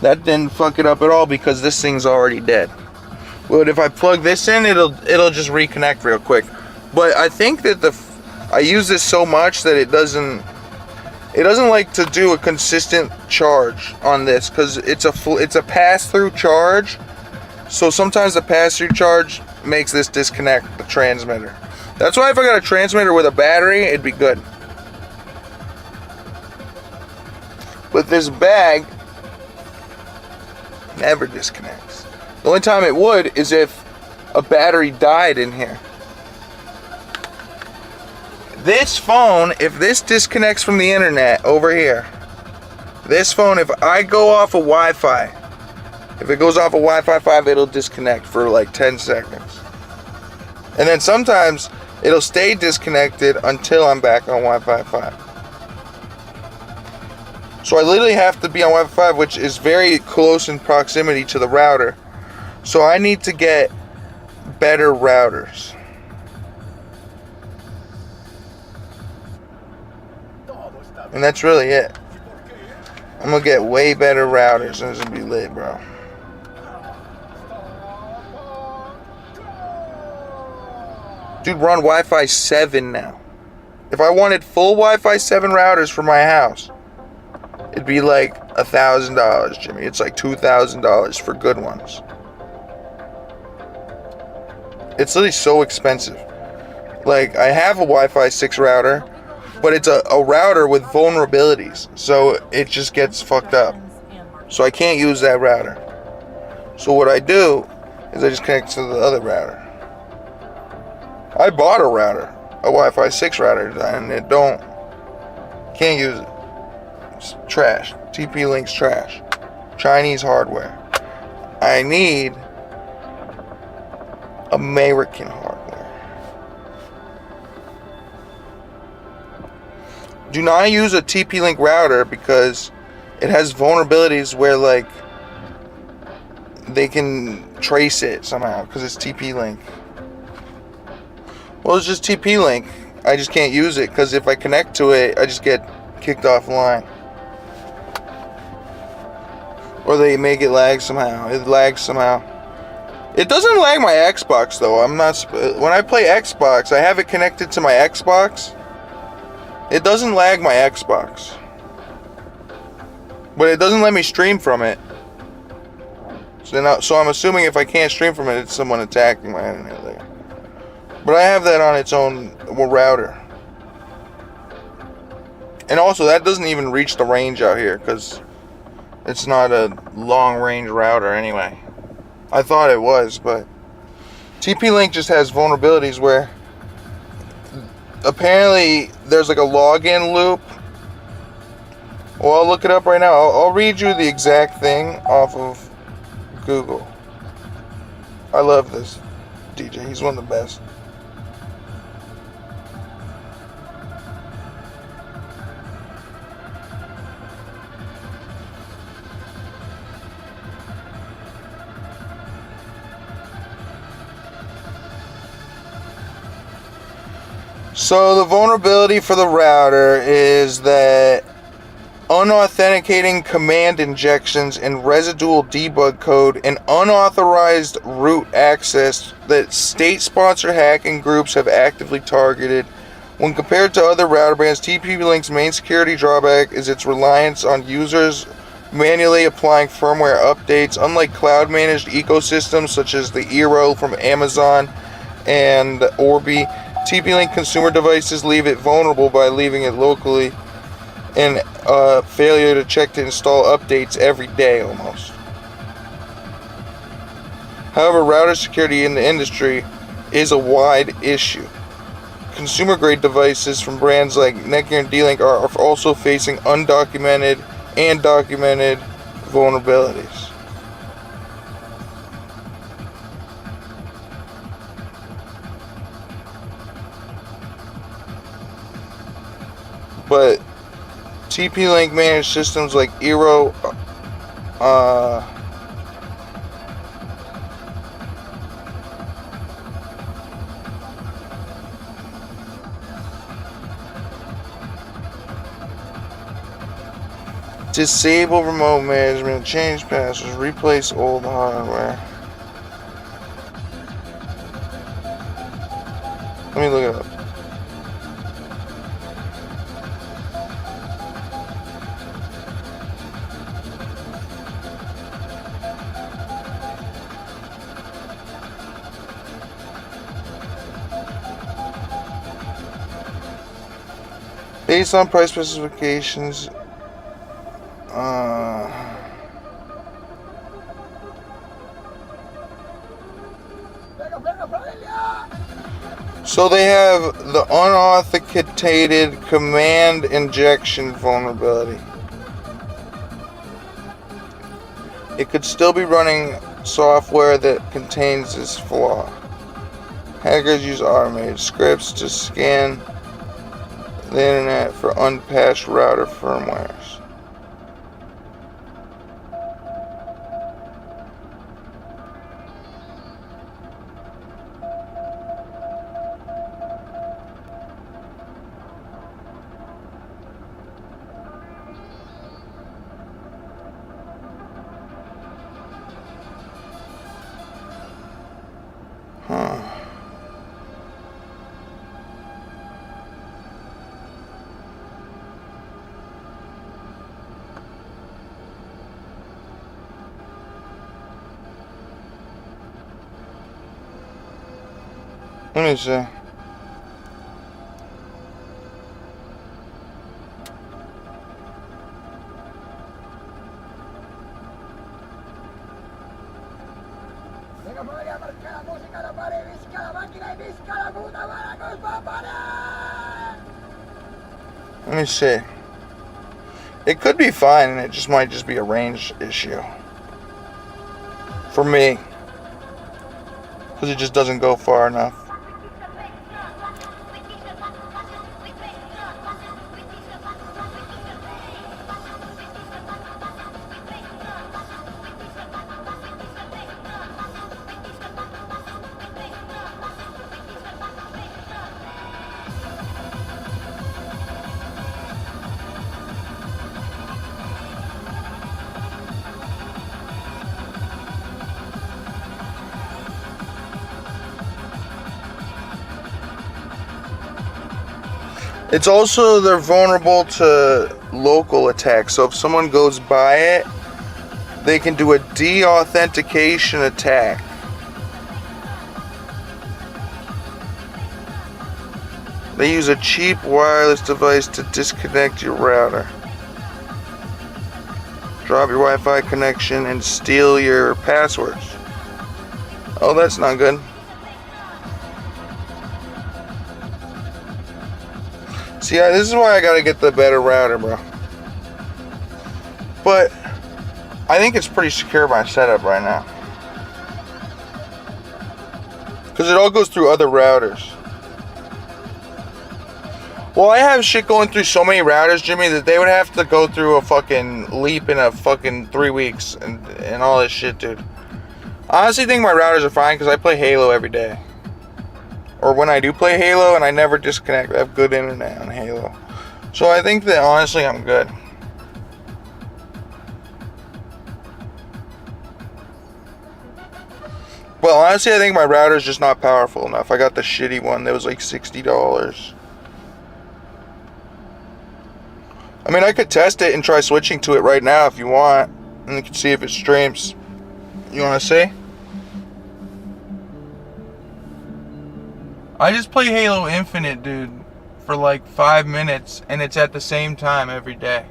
that didn't fuck it up at all because this thing's already dead. But if I plug this in, it'll just reconnect real quick. But I think that I use this so much that it doesn't like to do a consistent charge on this because it's a pass-through charge. So sometimes the pass-through charge makes this disconnect the transmitter. That's why if I got a transmitter with a battery, it'd be good. But this bag never disconnects. The only time it would is if a battery died in here. This phone, if this disconnects from the internet over here, this phone, if I go off of Wi-Fi, if it goes off of Wi-Fi 5, it'll disconnect for like 10 seconds. And then sometimes it'll stay disconnected until I'm back on Wi-Fi 5. So I literally have to be on Wi-Fi 5, which is very close in proximity to the router. So I need to get better routers. And that's really it. I'm gonna get way better routers and it's gonna be lit, bro. Dude, we're on Wi-Fi 7 now. If I wanted full Wi-Fi 7 routers for my house, it'd be like $1,000, Jimmy. It's like $2,000 for good ones. It's literally so expensive. Like, I have a Wi-Fi 6 router, but it's a router with vulnerabilities. So it just gets fucked up. So I can't use that router. So what I do is I just connect to the other router. I bought a router, a Wi-Fi 6 router, and can't use it. It's trash. TP-Link's trash. Chinese hardware. I need American hardware. Do not use a TP-Link router because it has vulnerabilities where like they can trace it somehow because it's TP-Link. Well, it's just TP-Link. I just can't use it because if I connect to it, I just get kicked offline. Or they make it lag somehow. It lags somehow. It doesn't lag my Xbox though. When I play Xbox, I have it connected to my Xbox. It doesn't lag my Xbox. But it doesn't let me stream from it. So I'm assuming if I can't stream from it, it's someone attacking my internet there. But I have that on its own router. And also, that doesn't even reach the range out here because it's not a long-range router anyway. I thought it was, but TP-Link just has vulnerabilities where apparently there's like a login loop. Well, I'll look it up right now. I'll read you the exact thing off of Google. I love this DJ. He's one of the best. So the vulnerability for the router is that unauthenticating command injections and residual debug code and unauthorized root access that state-sponsored hacking groups have actively targeted. When compared to other router brands, TP-Link's main security drawback is its reliance on users manually applying firmware updates. Unlike cloud-managed ecosystems such as the Eero from Amazon and Orbi, TP-Link consumer devices leave it vulnerable by leaving it locally and failure to check to install updates every day almost. However, router security in the industry is a wide issue. Consumer-grade devices from brands like Netgear and D-Link are also facing undocumented and documented vulnerabilities. But TP-Link managed systems like Eero Disable remote management, change passwords, replace old hardware. Let me look it up. Based on price specifications, so they have the unauthenticated command injection vulnerability. It could still be running software that contains this flaw. Hackers use automated scripts to scan the internet for unpatched router firmwares. Let me see. Let me see. It could be fine, and it just might just be a range issue. For me. Because it just doesn't go far enough. It's also, they're vulnerable to local attacks. So if someone goes by it, they can do a de-authentication attack. They use a cheap wireless device to disconnect your router, drop your Wi-Fi connection, and steal your passwords. Oh, that's not good. See, this is why I gotta get the better router, bro. But I think it's pretty secure my setup right now, because it all goes through other routers. Well, I have shit going through so many routers, Jimmy, that they would have to go through a fucking leap in a fucking 3 weeks and all this shit, dude. I honestly think my routers are fine because I play Halo every day. Or when I do play Halo, and I never disconnect. I have good internet on Halo. So I think that honestly I'm good. Well, honestly I think my router's just not powerful enough. I got the shitty one that was like $60. I mean, I could test it and try switching to it right now if you want. And you can see if it streams. You want to see? I just play Halo Infinite, dude, for like 5 minutes, and it's at the same time every day.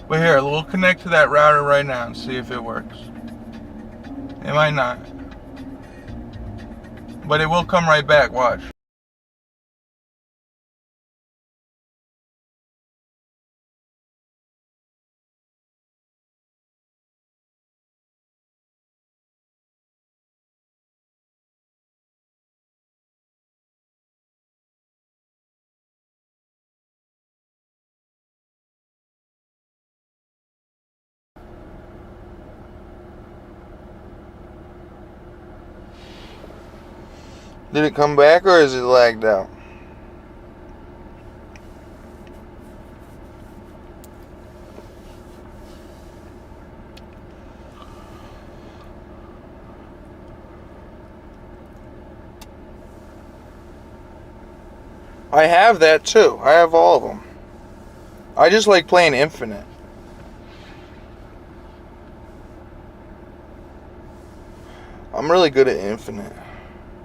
But here, we'll connect to that router right now and see if it works. It might not. But it will come right back, watch. Did it come back or is it lagged out? I have that too. I have all of them. I just like playing Infinite. I'm really good at Infinite.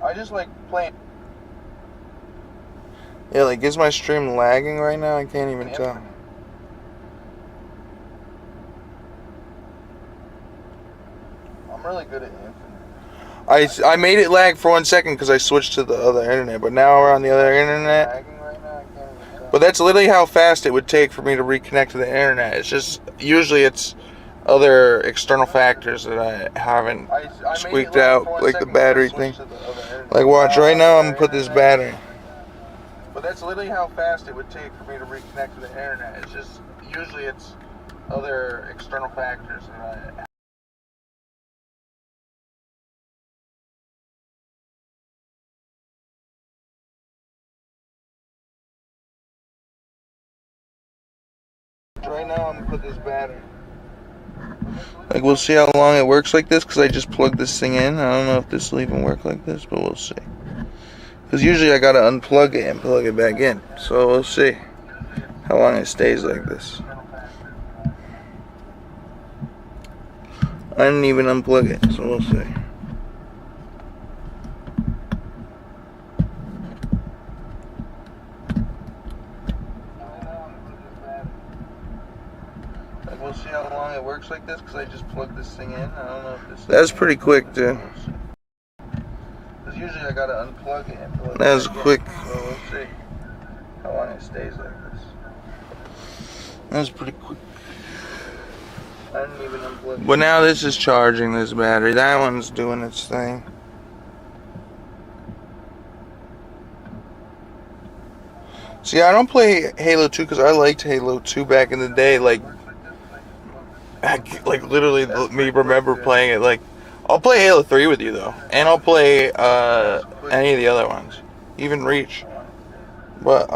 I just like playing. Yeah, like, is my stream lagging right now? I can't even tell. I'm really good at Infinite. I made it lag for 1 second because I switched to the other internet, but now we're on the other internet. But that's literally how fast it would take for me to reconnect to the internet. It's just, usually it's other external factors that I haven't squeaked out, like the battery thing. Like, watch, right now I'm gonna put this battery. But that's literally how fast it would take for me to reconnect to the internet. It's just, usually it's other external factors that I... Right now I'm gonna put this battery. Like, we'll see how long it works like this, because I just plugged this thing in. I don't know if this will even work like this, but we'll see. Because usually I gotta unplug it and plug it back in. So we'll see how long it stays like this. I didn't even unplug it, so we'll see. Like, we'll see how long it works like this, because I just plugged this thing in. I don't know if this... That's pretty quick, dude. Usually I gotta unplug it and plug it. That was quick. So we'll see how long it stays like this. That was pretty quick. I didn't even unplug it. But now this is charging this battery. That one's doing its thing. See, I don't play Halo 2 because I liked Halo 2 back in the day. Like literally, me remember playing it. Like, I'll play Halo 3 with you though, and I'll play any of the other ones, even Reach. But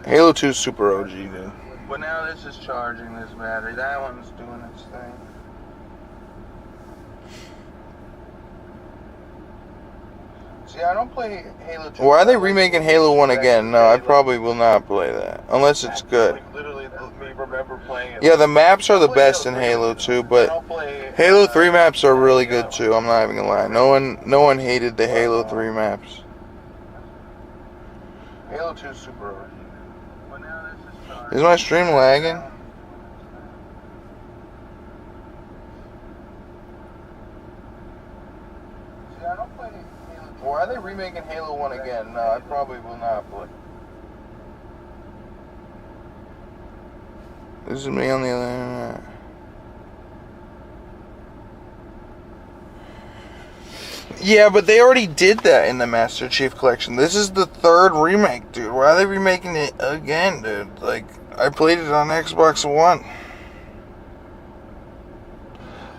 Halo 2 is super OG, dude. But now this is charging this battery. That one's doing its thing. See, I don't play Halo 2. Why are they remaking Halo 1 again? No, I probably will not play that unless it's good. Yeah, the maps are the best in Halo 2, but Halo 3 maps are really good too. I'm not even gonna lie. No one hated the Halo 3 maps. Halo 2 is super OG. Is my stream lagging? Why are they remaking Halo 1 again? No, I probably will not play. This is me on the other internet. Yeah, but they already did that in the Master Chief Collection. This is the third remake, dude. Why are they remaking it again, dude? Like, I played it on Xbox One.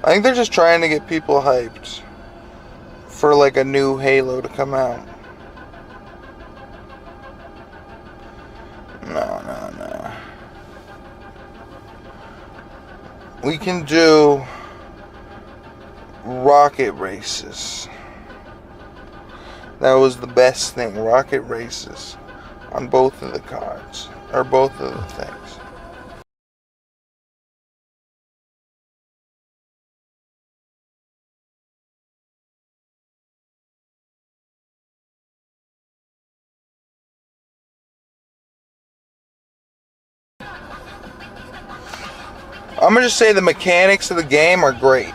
I think they're just trying to get people hyped for, like, a new Halo to come out. No. We can do rocket races. That was the best thing, rocket races, on both of the cards, or both of the things. I'm gonna just say the mechanics of the game are great.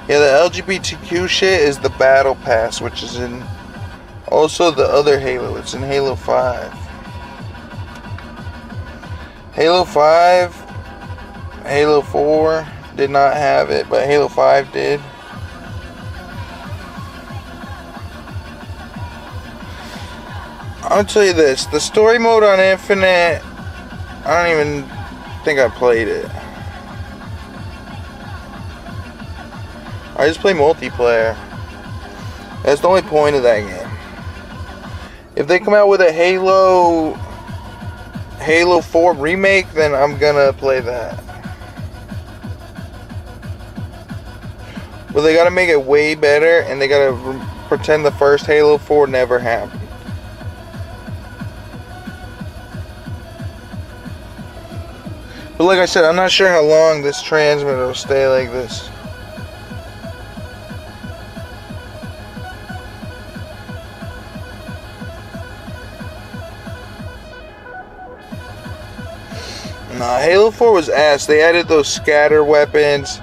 Yeah, the LGBTQ shit is the battle pass, which is in also the other Halo. It's in Halo 5. Halo 5, Halo 4 did not have it, but Halo 5 did. I'll tell you this, the story mode on Infinite, I don't even think I played it. I just play multiplayer. That's the only point of that game. If they come out with a Halo 4 remake, then I'm gonna play that. But they gotta make it way better, and they gotta pretend the first Halo 4 never happened. But like I said, I'm not sure how long this transmitter will stay like this. Nah, Halo 4 was ass. They added those scatter weapons.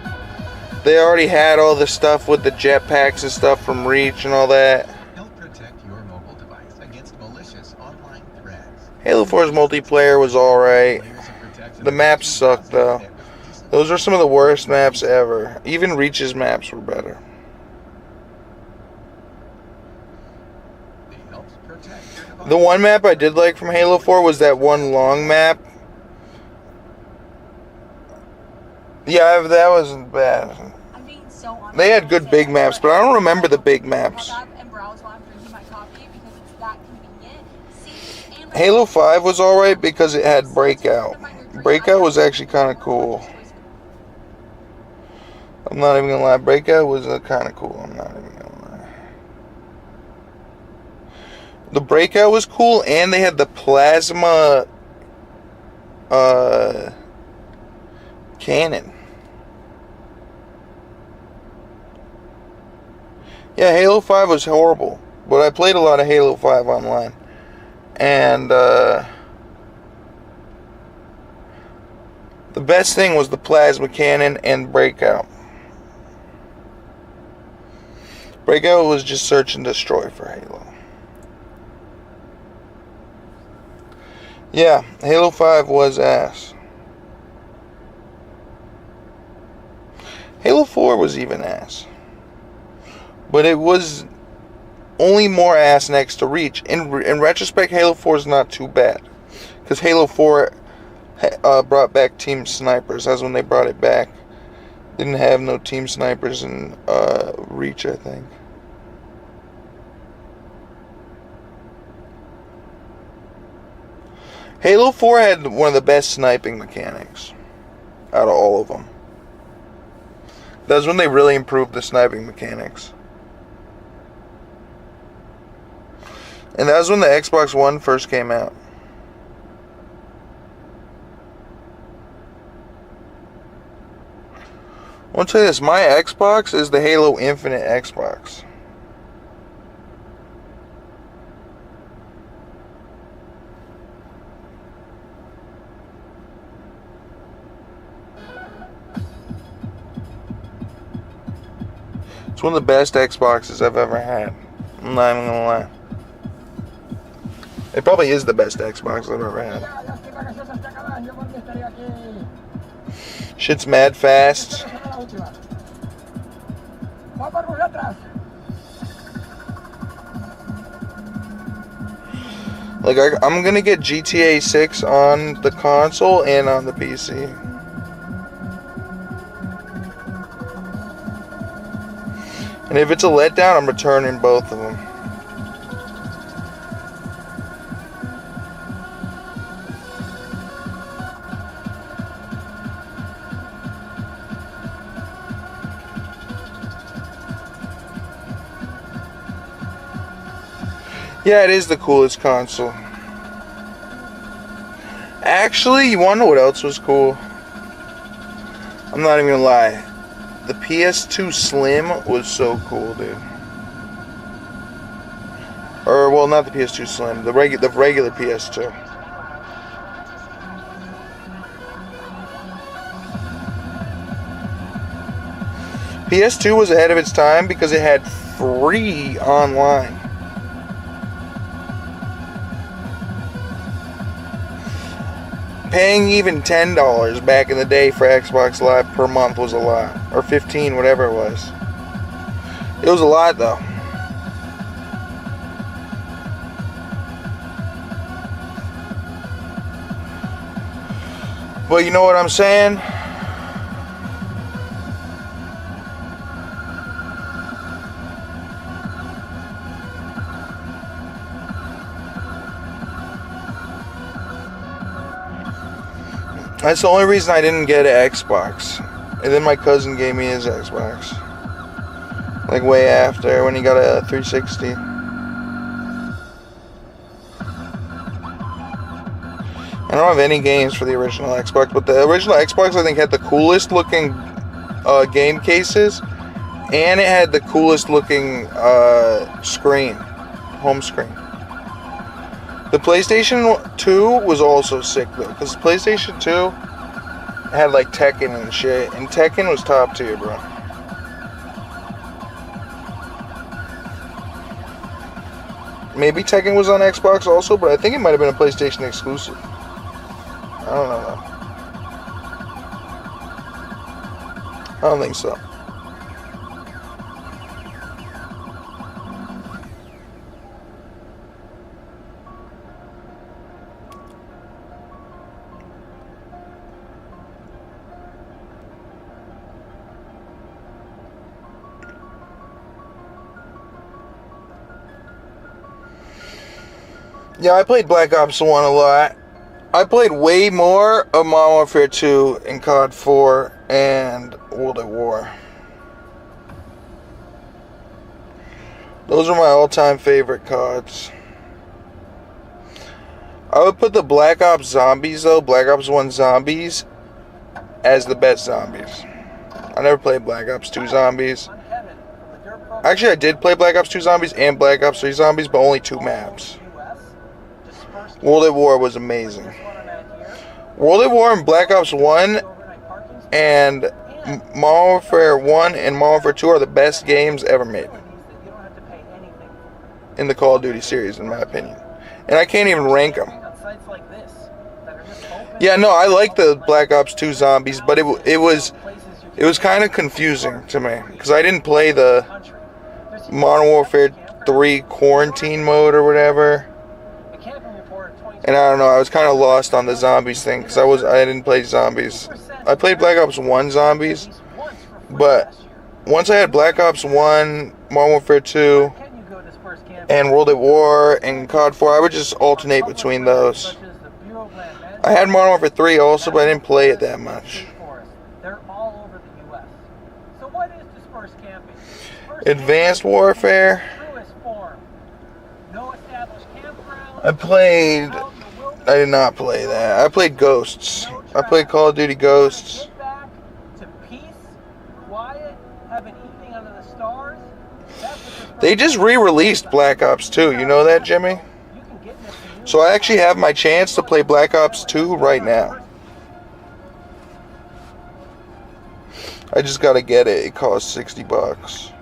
They already had all the stuff with the jetpacks and stuff from Reach and all that. Help protect your mobile device against malicious online threats. Halo 4's multiplayer was alright. The maps sucked though. Those are some of the worst maps ever. Even Reach's maps were better. The one map I did like from Halo 4 was that one long map. Yeah, that wasn't bad. They had good big maps, but I don't remember the big maps. Halo 5 was alright because it had Breakout. Breakout was actually kind of cool. I'm not even gonna lie, Breakout was kind of cool. I'm not even gonna lie. The Breakout was cool, and they had the plasma cannon. Yeah, Halo 5 was horrible, but I played a lot of Halo 5 online, and the best thing was the plasma cannon and Breakout. Breakout was just search and destroy for Halo. Yeah, Halo 5 was ass. Halo 4 was even ass. But it was only more ass next to Reach. In retrospect, Halo 4 is not too bad. Because Halo 4 brought back Team Snipers. That's when they brought it back. Didn't have no Team Snipers in Reach, I think. Halo 4 had one of the best sniping mechanics out of all of them. That's when they really improved the sniping mechanics. And that was when the Xbox One first came out. I want to tell you this, my Xbox is the Halo Infinite Xbox. It's one of the best Xboxes I've ever had. I'm not even gonna lie. It probably is the best Xbox I've ever had. Shit's mad fast. Like, I'm gonna get GTA 6 on the console and on the PC. And if it's a letdown, I'm returning both of them. Yeah, it is the coolest console. Actually, you wanna know what else was cool? I'm not even gonna lie. The PS2 Slim was so cool, dude. Or, well, not the PS2 Slim, the regular PS2. PS2 was ahead of its time because it had free online. Paying even $10 back in the day for Xbox Live per month was a lot. Or $15, whatever it was. It was a lot, though. But you know what I'm saying? That's the only reason I didn't get an Xbox. And then my cousin gave me his Xbox. Like way after, when he got a 360. I don't have any games for the original Xbox, but the original Xbox I think had the coolest looking game cases, and it had the coolest looking screen, home screen. The PlayStation 2 was also sick though, because PlayStation 2 had like Tekken and shit, and Tekken was top tier, bro. Maybe Tekken was on Xbox also, but I think it might have been a PlayStation exclusive. I don't know though. I don't think so. Yeah, I played Black Ops 1 a lot. I played way more of Modern Warfare 2 and COD 4 and World at War. Those are my all-time favorite CODs. I would put the Black Ops Zombies, though, Black Ops 1 Zombies, as the best zombies. I never played Black Ops 2 Zombies. Actually, I did play Black Ops 2 Zombies and Black Ops 3 Zombies, but only 2 maps. World at War was amazing. World at War and Black Ops 1 and Modern Warfare 1 and Modern Warfare 2 are the best games ever made in the Call of Duty series, in my opinion. And I can't even rank them. Yeah, no, I like the Black Ops 2 Zombies, but it was kind of confusing to me because I didn't play the Modern Warfare 3 quarantine mode or whatever. And I don't know, I was kind of lost on the zombies thing because I didn't play zombies. I played Black Ops 1 Zombies, but once I had Black Ops 1, Modern Warfare 2, and World at War and COD 4, I would just alternate between those. I had Modern Warfare 3 also, but I didn't play it that much. Advanced Warfare. I did not play that. I played Ghosts. I played Call of Duty Ghosts. They just re-released Black Ops 2. You know that, Jimmy? So I actually have my chance to play Black Ops 2 right now. I just gotta get it. It costs $60.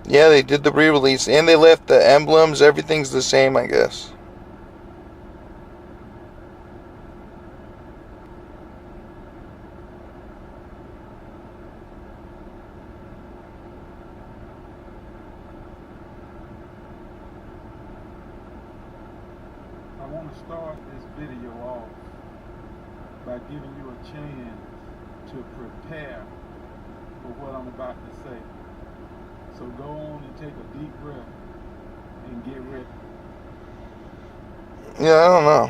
Yeah, they did the re-release, and they left the emblems. Everything's the same, I guess. I want to start this video off by giving you a chance to prepare for what I'm about to say. So go on and take a deep breath and get ready. Yeah, I don't know.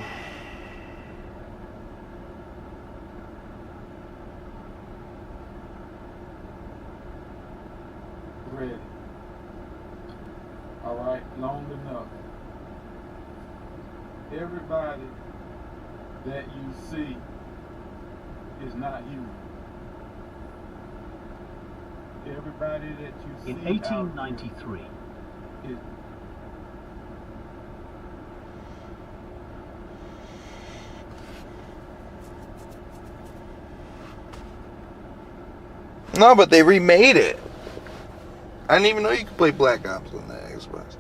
Ready. All right, long enough. Everybody that you see is not human. Everybody that you see in 1893. No, but they remade it. I didn't even know you could play Black Ops on the Xbox.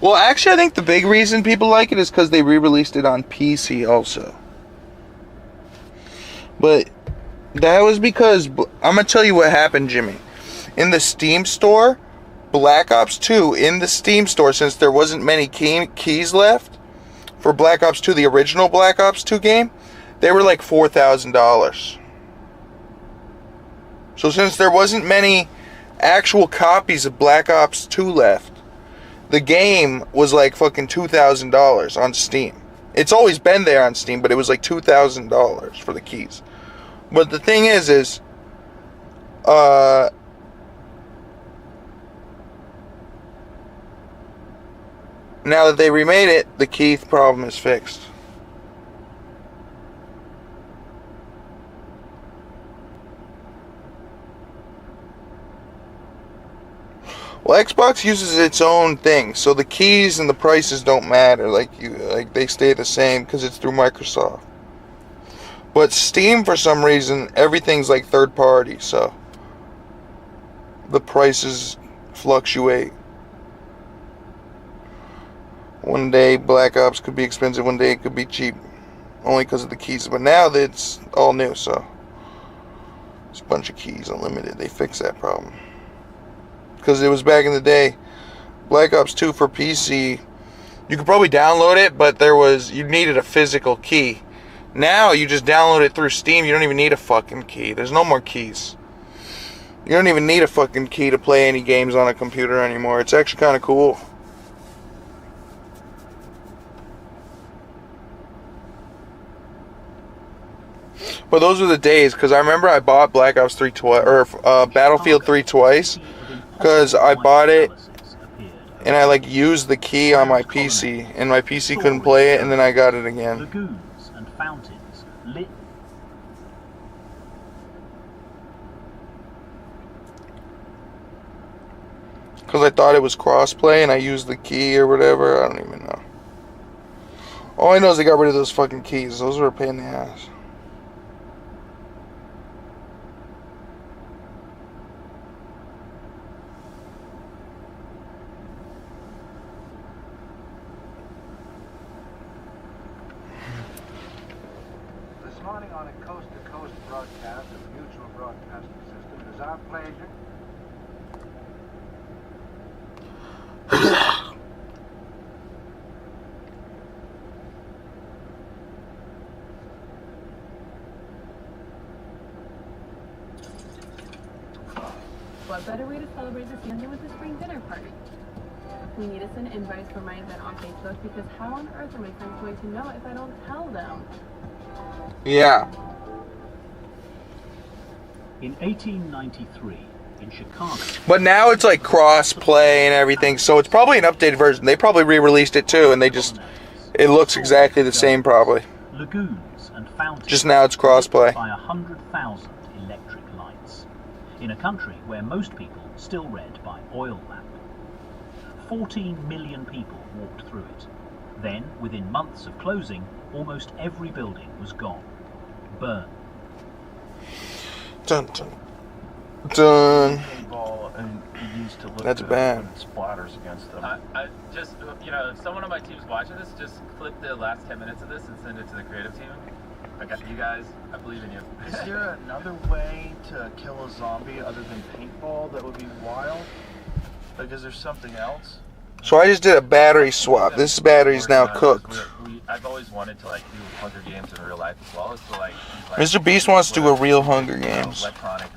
Well, actually, I think the big reason people like it is because they re-released it on PC also. But that was because I'm gonna tell you what happened, Jimmy. In the Steam store, Black Ops 2, in the Steam store, since there wasn't many keys left for Black Ops 2, the original Black Ops 2 game, they were like $4,000. So since there wasn't many actual copies of Black Ops 2 left, the game was like fucking $2,000 on Steam. It's always been there on Steam, but it was like $2,000 for the keys. But the thing is now that they remade it, the key problem is fixed. Well, Xbox uses its own thing, so the keys and the prices don't matter. Like they stay the same because it's through Microsoft. But Steam, for some reason, everything's like third party, so the prices fluctuate. One day Black Ops could be expensive, one day it could be cheap, only because of the keys. But now that it's all new, so it's a bunch of keys, unlimited. They fixed that problem. Because it was back in the day, Black Ops 2 for PC, you could probably download it, but you needed a physical key. Now you just download it through Steam. You don't even need a fucking key. There's no more keys. You don't even need a fucking key to play any games on a computer anymore. It's actually kind of cool. But those were the days, because I remember I bought Black Ops 3 twice, or Battlefield 3 twice, because I bought it and I like used the key on my PC, and my PC couldn't play it, and then I got it again. Lagoons and fountains lit. Because I thought it was crossplay and I used the key or whatever. I don't even know. All I know is they got rid of those fucking keys. Those were a pain in the ass. This morning on a coast-to-coast broadcast of the Mutual Broadcasting System, it is our pleasure What better way to celebrate this than with a spring dinner party? We need to send invites for my event on Facebook, because how on earth are my friends going to know if I don't tell them? Yeah. In 1893, in Chicago. But now it's like cross-play and everything, so it's probably an updated version. They probably re-released it too, and it looks exactly the same probably. Lagoons and fountains. Just now it's cross-play. By 100,000 electric lights. In a country where most people still read by oil lamp. 14 million people walked through it. Then, within months of closing, almost every building was gone. Burned. Dun dun dun. And you used to look That's to bad. splatters against them. I just, if someone on my team's watching this, just clip the last 10 minutes of this and send it to the creative team. I got you guys. I believe in you. Is there another way to kill a zombie other than paintball that would be wild? Like, is there something else? So I just did a battery swap. This battery's now cooked. I've always wanted to do Hunger Games in real life as well. It's to Mr. Beast wants to do a real Hunger Games. Electronic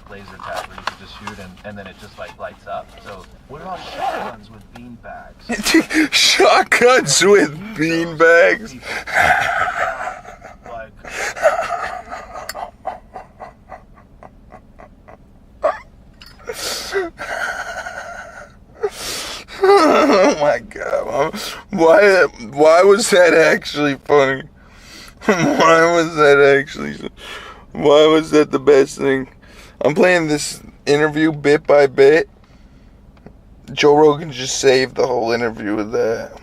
laser tag where you can just shoot and then it just lights up. So what about shotguns with bean bags? Shotguns with bean bags. Oh my god, why was that actually funny? Why was that the best thing? I'm playing this interview bit by bit. Joe Rogan just saved the whole interview with that.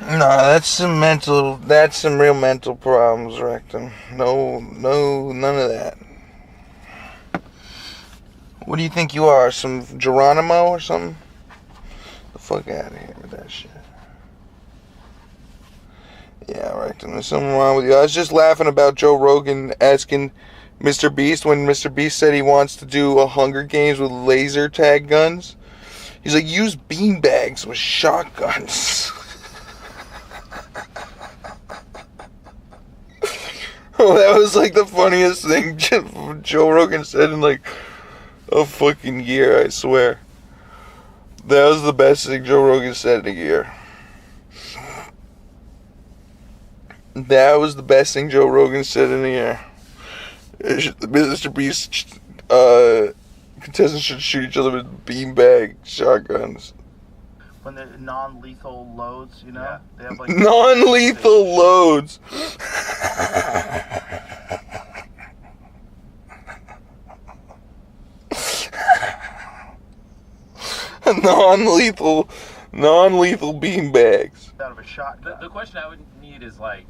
No, that's some real mental problems, Rectum. No, none of that. What do you think you are, some Geronimo or something? The fuck out of here with that shit. Yeah, Rectum, there's something wrong with you. I was just laughing about Joe Rogan asking Mr. Beast when Mr. Beast said he wants to do a Hunger Games with laser tag guns. He's like, use beanbags with shotguns. that was like the funniest thing Joe Rogan said in like a fucking year, I swear. That was the best thing Joe Rogan said in a year. That was the best thing Joe Rogan said in a year. Mr. Beast contestants should shoot each other with beanbag shotguns. When they're non-lethal loads, you know? They have like non-lethal loads. non-lethal beanbags. Out of a shotgun. The question I would need is like,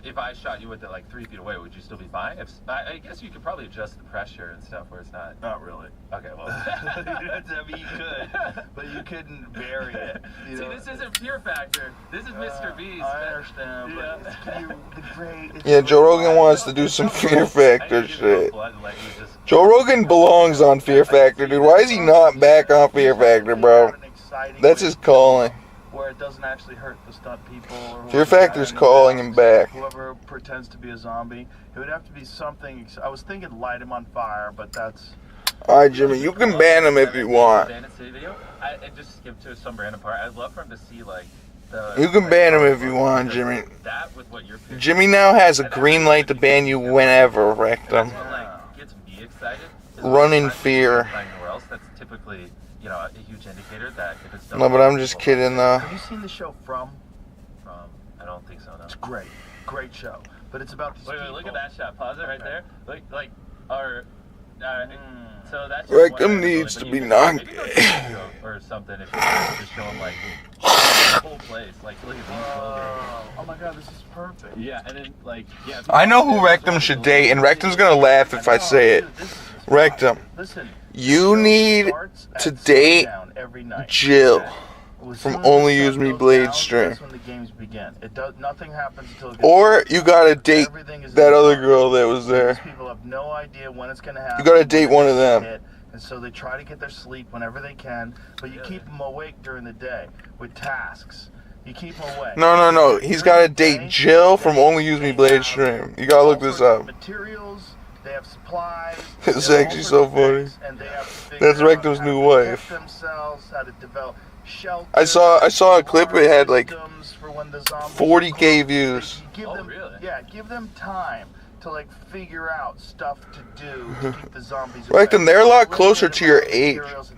if I shot you with it like 3 feet away, would you still be fine? I guess you could probably adjust the pressure and stuff where it's not. Not really. Okay, well. I mean, you could, but you couldn't bury it. You See, know? this isn't Fear Factor. This is Mr. Beast. I understand, but Yeah, Joe Rogan wants to do some Fear Factor shit. Joe Rogan belongs on Fear Factor, dude. Why is he not back on Fear Factor, bro? That's his calling. Where it doesn't actually hurt the stunt people. Or Fear Factor's calling him back. Whoever pretends to be a zombie, it would have to be something. I was thinking light him on fire, but that's. Alright, Jimmy, you can ban him if you want. And just skip to some random part. I'd love for him to see like the. You can ban him if you want, Jimmy. That with what you're picking. Jimmy now has a green light to ban you whenever, Rectum. That's what like gets me excited. Run in fear. Anywhere else, that's typically, you know, a huge indicator that if it's done. No, but I'm just kidding though. Have you seen the show From? I don't think so. No. It's great, great show. But it's about these Wait, people. look at that shot. Pause it right there. Like, or. So that's Rectum needs to be non-gay. Or something. If you just show him like the whole place, like look at these buildings. Oh my God, this is perfect. Yeah, and then like yeah. I know who Rectum should date, and Rectum's gonna laugh if I say it. Rectum, you need to date Jill from Only Use Me Blade stream. That's when the games begin. It does. Nothing happens until. Or you gotta date that other girl that was there. People have no idea when it's gonna happen. You gotta date one of them. And so they try to get their sleep whenever they can, but you keep them awake during the day with tasks. You keep them awake. No. He's gotta date Jill from Only Use Me Blade stream. You gotta look this up. Materials. They have supplies. It's actually so funny. That's Rectum's new wife. Themselves, how to develop shelter. I saw a clip. It had like 40K views. Yeah, give them time to like figure out stuff to do to keep the zombies away. Rectum, they're a lot closer to your age. And just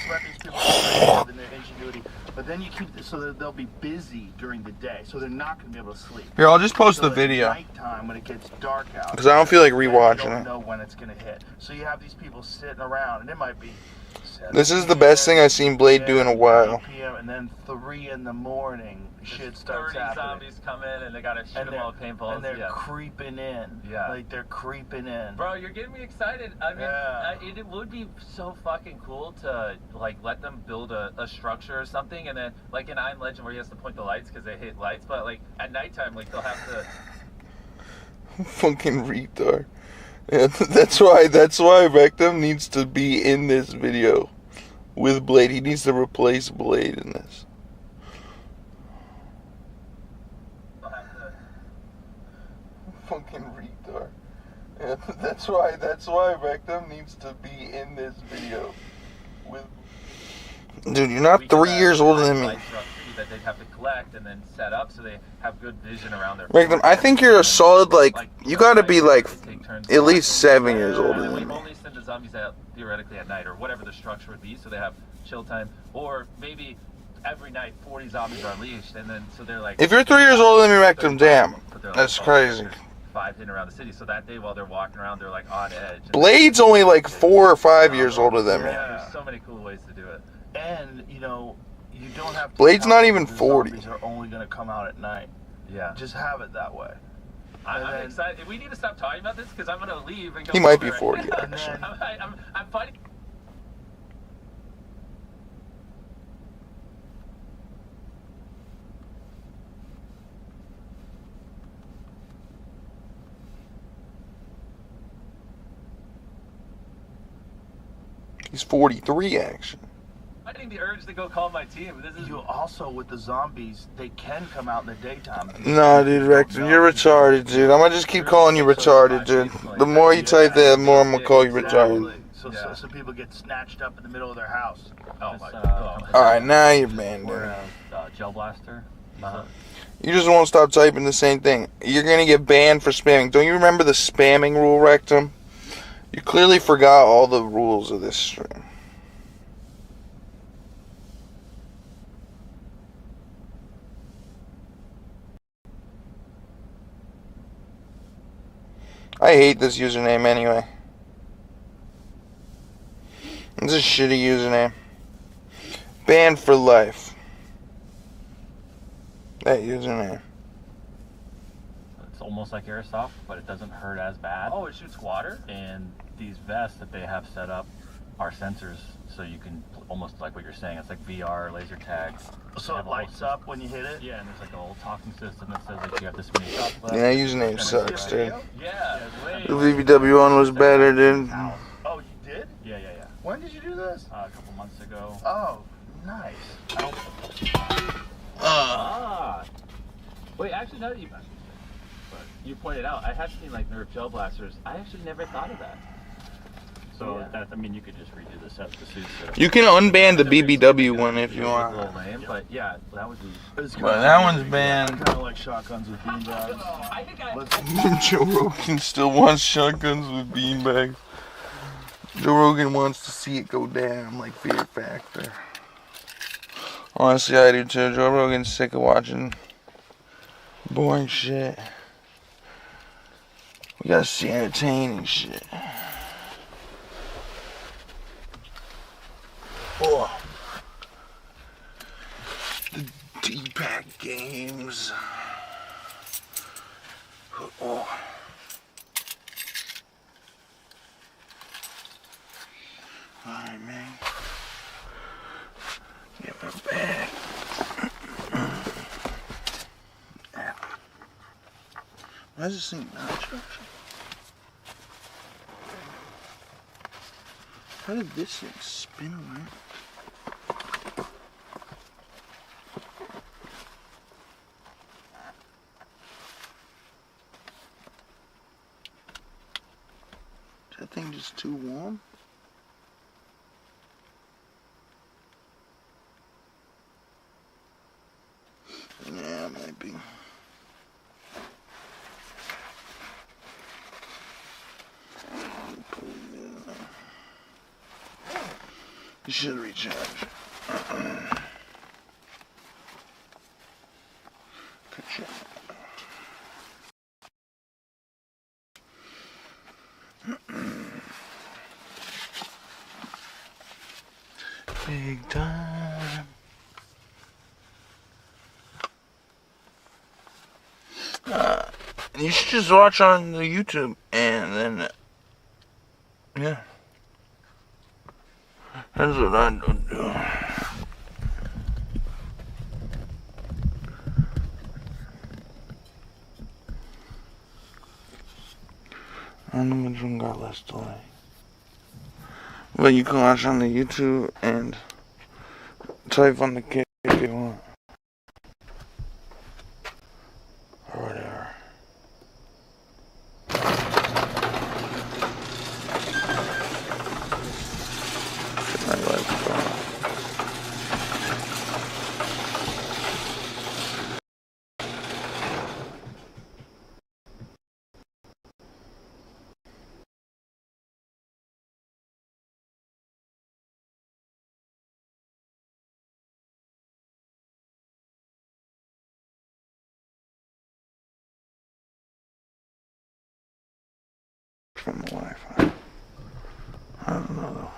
let these people have their ingenuity. But then you keep so that they'll be busy during the day, so they're not going to be able to sleep. Here, I'll just post the video. Nighttime when it gets dark out. Because I don't feel like rewatching it. You don't it. know when it's going to hit. So you have these people sitting around, and it might be. This is the best thing I've seen Blade do in a while. 8 p.m. and then 3 in the morning, shit starts 30 happening. zombies come in and they gotta shoot them all with paintballs. And they're creeping in. Yeah. Like they're creeping in. Bro, you're getting me excited. I mean, it would be so fucking cool to like let them build a structure or something, and then like in Iron Legend where he has to point the lights because they hate lights, but like at nighttime, like they'll have to. Fucking retard. Yeah, that's why Rectum needs to be in this video with Blade. He needs to replace Blade in this. Fucking retard. Yeah, that's why Rectum needs to be in this video with. Dude, you're not 3 years older than me. That they'd have to collect and then set up so they have good vision around their. Rectum, I think you're a solid you gotta be like at least 7 years older than me. Only send the zombies out theoretically at night or whatever the structure would be, so they have chill time, or maybe every night 40 zombies are unleashed, and then so they're like. If you're 3 years older than me, Rectum, damn, that's crazy. 5 hidden around the city, so that day while they're walking around, they're like on edge. Blade's only like 4 or 5 years older than me. There's so many cool ways to do it. And you know, you don't have to. Blade's not even 40. Zombies are only going to come out at night. Yeah. Just have it that way. I'm excited. We need to stop talking about this because I'm going to leave and go. He might be 40. Actually. I'm fighting. He's 43, actually. fighting the urge to go call my team. This is You also, with the zombies, they can come out in the daytime. Nah, dude, Rectum, you're retarded, dude. I'm gonna just keep calling you retarded, dude. The more you type that, the more I'm gonna call you retarded. So people get snatched up in the middle of their house. Oh my god. Alright, now you're banned, dude. Or Gel Blaster. You just won't stop typing the same thing. You're gonna get banned for spamming. Don't you remember the spamming rule, Rectum? You clearly forgot all the rules of this stream. I hate this username anyway. It's a shitty username. Banned for life. That username. It's almost like airsoft, but it doesn't hurt as bad. Oh, it shoots water? And these vests that they have set up are sensors, so you can almost like what you're saying. It's like VR, laser tag. So it lights up when you hit it? Yeah, and there's like a little talking system that says like you have this many shots left. Yeah, that username sucks, dude. Yeah. The VBW one was better, dude. Oh, you did? Yeah. When did you do this? A couple months ago. Oh, nice. Wait, actually, now that you mentioned it, but you pointed out, I have seen like Nerf Gel Blasters. I actually never thought of that. So that, I mean, you could just redo the set, the suits. You can unban the BBW one if you want. A little lame, but yeah, that would be. Well, that one's banned. Kind of like shotguns with beanbags. Joe Rogan still wants shotguns with beanbags. Joe Rogan wants to see it go down like Fear Factor. Honestly, I do too. Joe Rogan's sick of watching boring shit. We gotta see entertaining shit. Oh. The D-Pack games. Oh. Alright, man. Get my bag. Why does this thing not? How did this thing spin around? Is that thing just too warm? Yeah, it might be. You should recharge. Good shot. Big time. You should just watch on the YouTube and then, yeah. That's what I don't do. I know which one got less delay. But you can watch on the YouTube and type on the kit if you want. Or whatever. My life gone. From the Wi-Fi. I don't know though.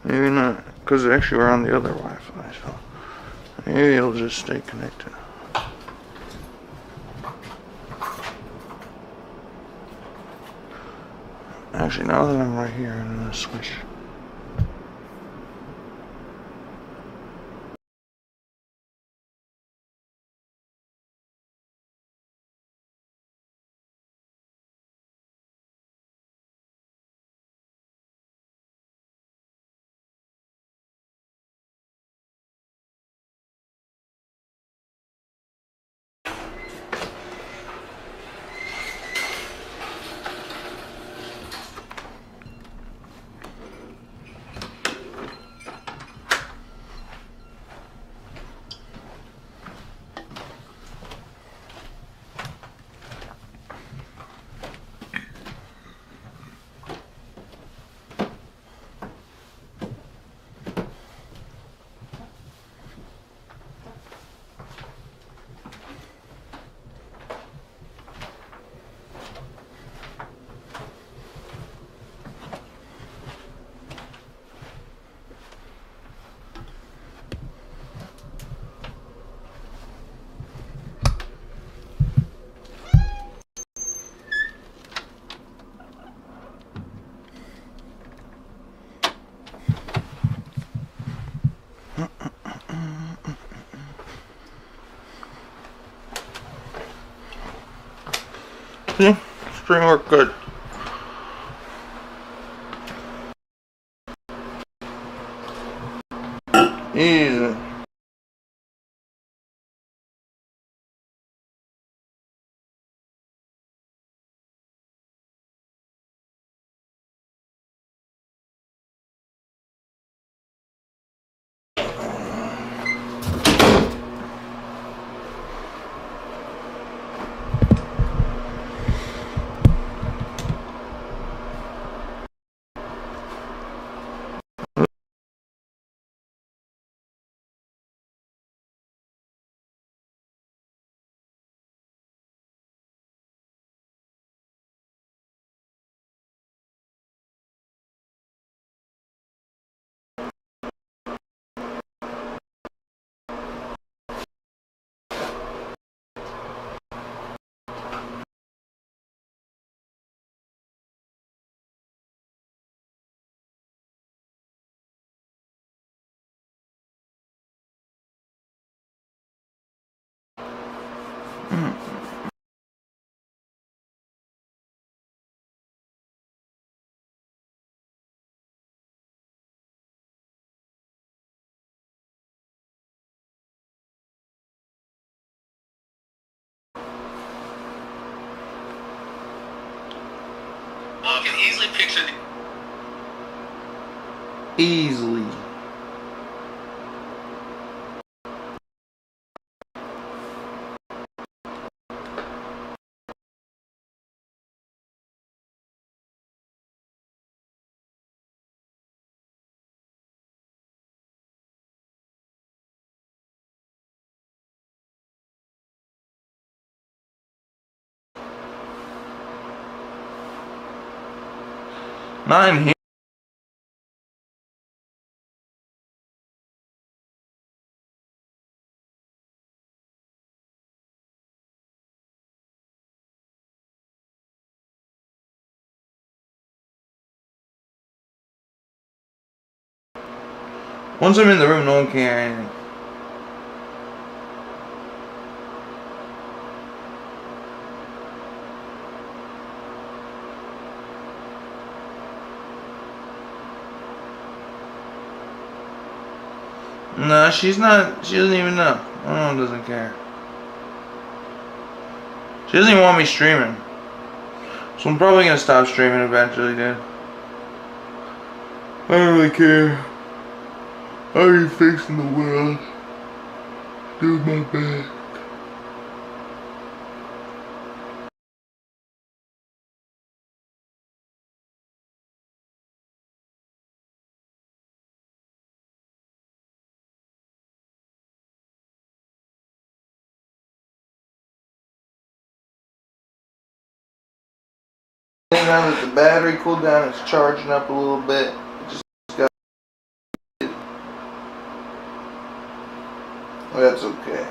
Maybe not, because actually we're on the other Wi-Fi, so maybe it'll just stay connected. Actually, now that I'm right here, I'm gonna switch. See? Stream work good. Easy. I can easily picture Easily. Not in here. Once I'm in the room, no one can hear anything. No, she's not. She doesn't even know. My mom doesn't care. She doesn't even want me streaming. So I'm probably gonna stop streaming eventually, dude. I don't really care. I'm fixing the world. Do my best. Now that the battery cooled down, it's charging up a little bit. It just got. Oh, that's okay.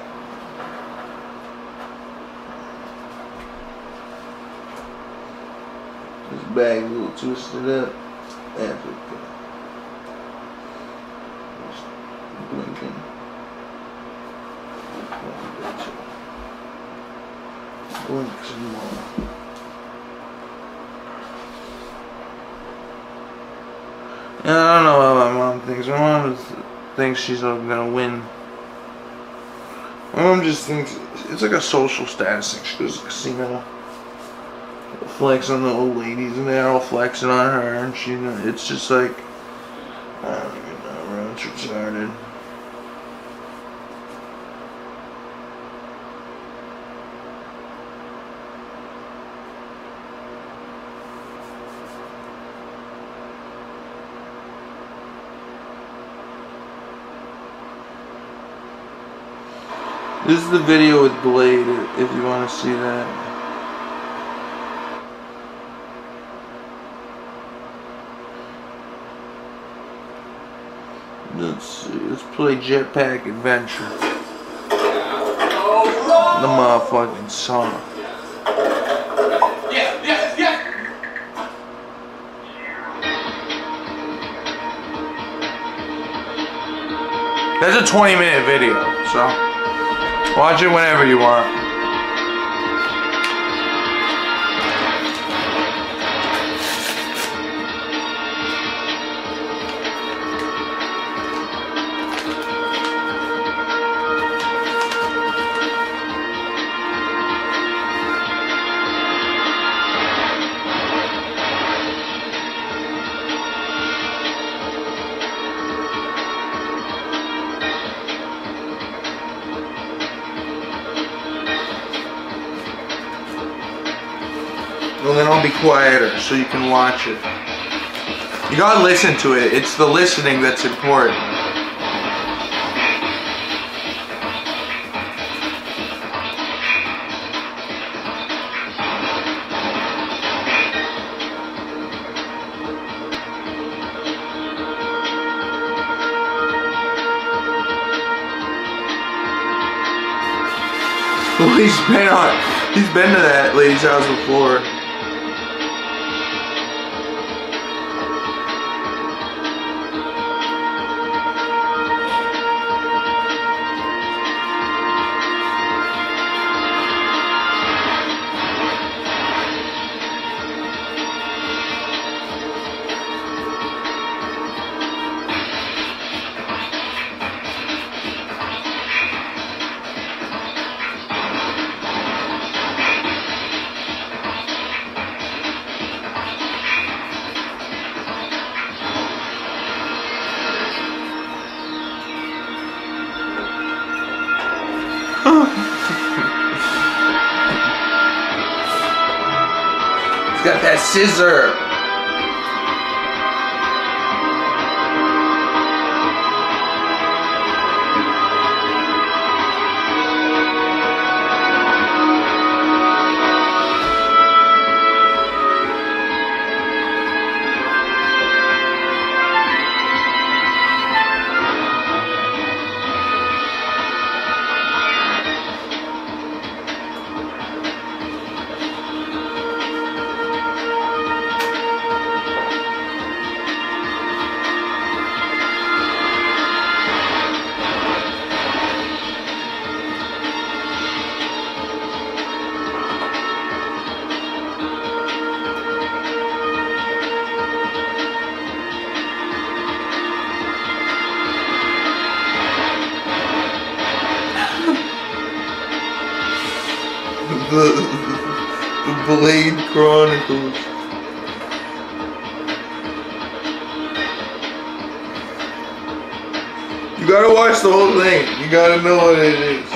This bag's a little twisted up. That's okay. Just blinking. Blink some more. I don't know what my mom thinks. My mom thinks she's gonna win. My mom just thinks it's like a social status thing. She goes to the casino, flex on the old ladies, and they're all flexing on her, and she. It's just like I don't even know, bro. It's retarded. This is the video with Blade, if you want to see that. Let's see, let's play Jetpack Adventure. The motherfucking song. That's a 20-minute video, so watch it whenever you want. and then I'll be quieter so you can watch it. You gotta listen to it. It's the listening that's important. Well, he's been to that lady's house before. He's got that scissor. The Blade Chronicles. You gotta watch the whole thing. You gotta know what it is.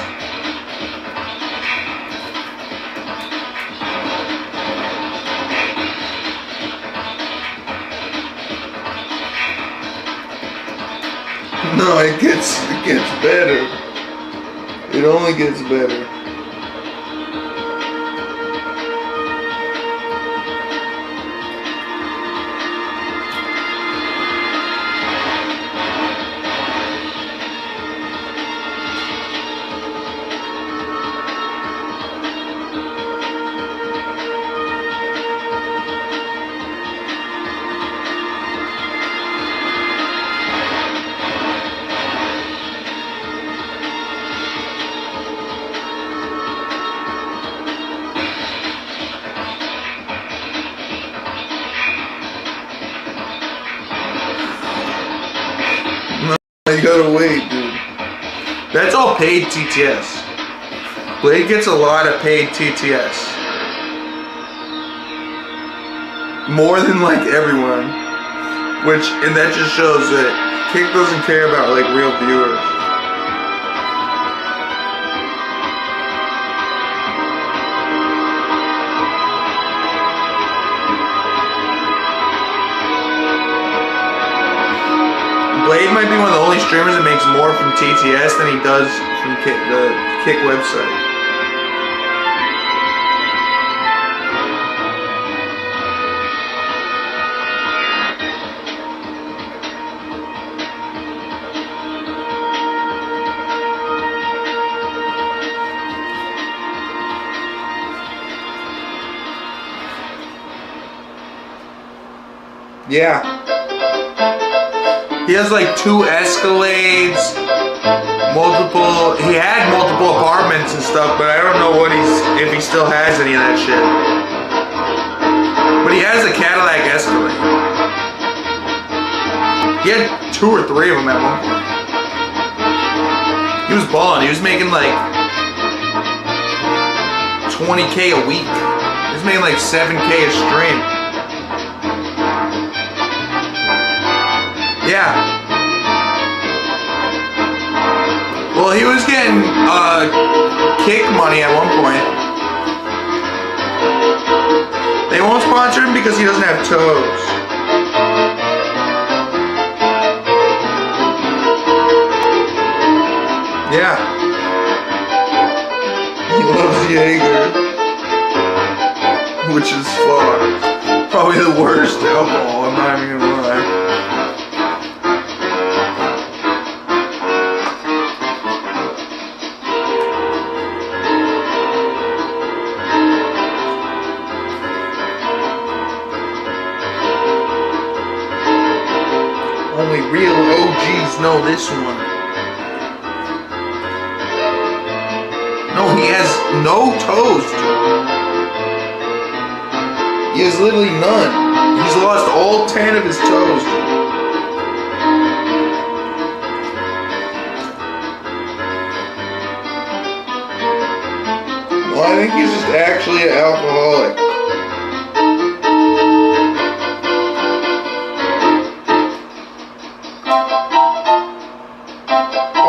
No, it gets better. It only gets better. You gotta wait, dude. That's all paid TTS. Blade gets a lot of paid TTS. More than like everyone. And that just shows that Kick doesn't care about like real viewers. Blade might be one of the only streamers that makes more from TTS than he does from the Kick website. Yeah. He has like 2 Escalades, he had multiple apartments and stuff, but I don't know if he still has any of that shit. But he has a Cadillac Escalade. He had 2 or 3 of them at one point. He was balling. He was making like 20K a week. He was making like 7K a stream. Yeah. Well, he was getting Kick money at one point. They won't sponsor him because he doesn't have toes. Yeah. He loves Jaeger. Which is fucked. Probably the worst alcohol, I'm not even gonna lie. Only real OGs know this one. No, he has no toes, Joe. He has literally none. He's lost all 10 of his toes, Joe. Well, I think he's just actually an alcoholic.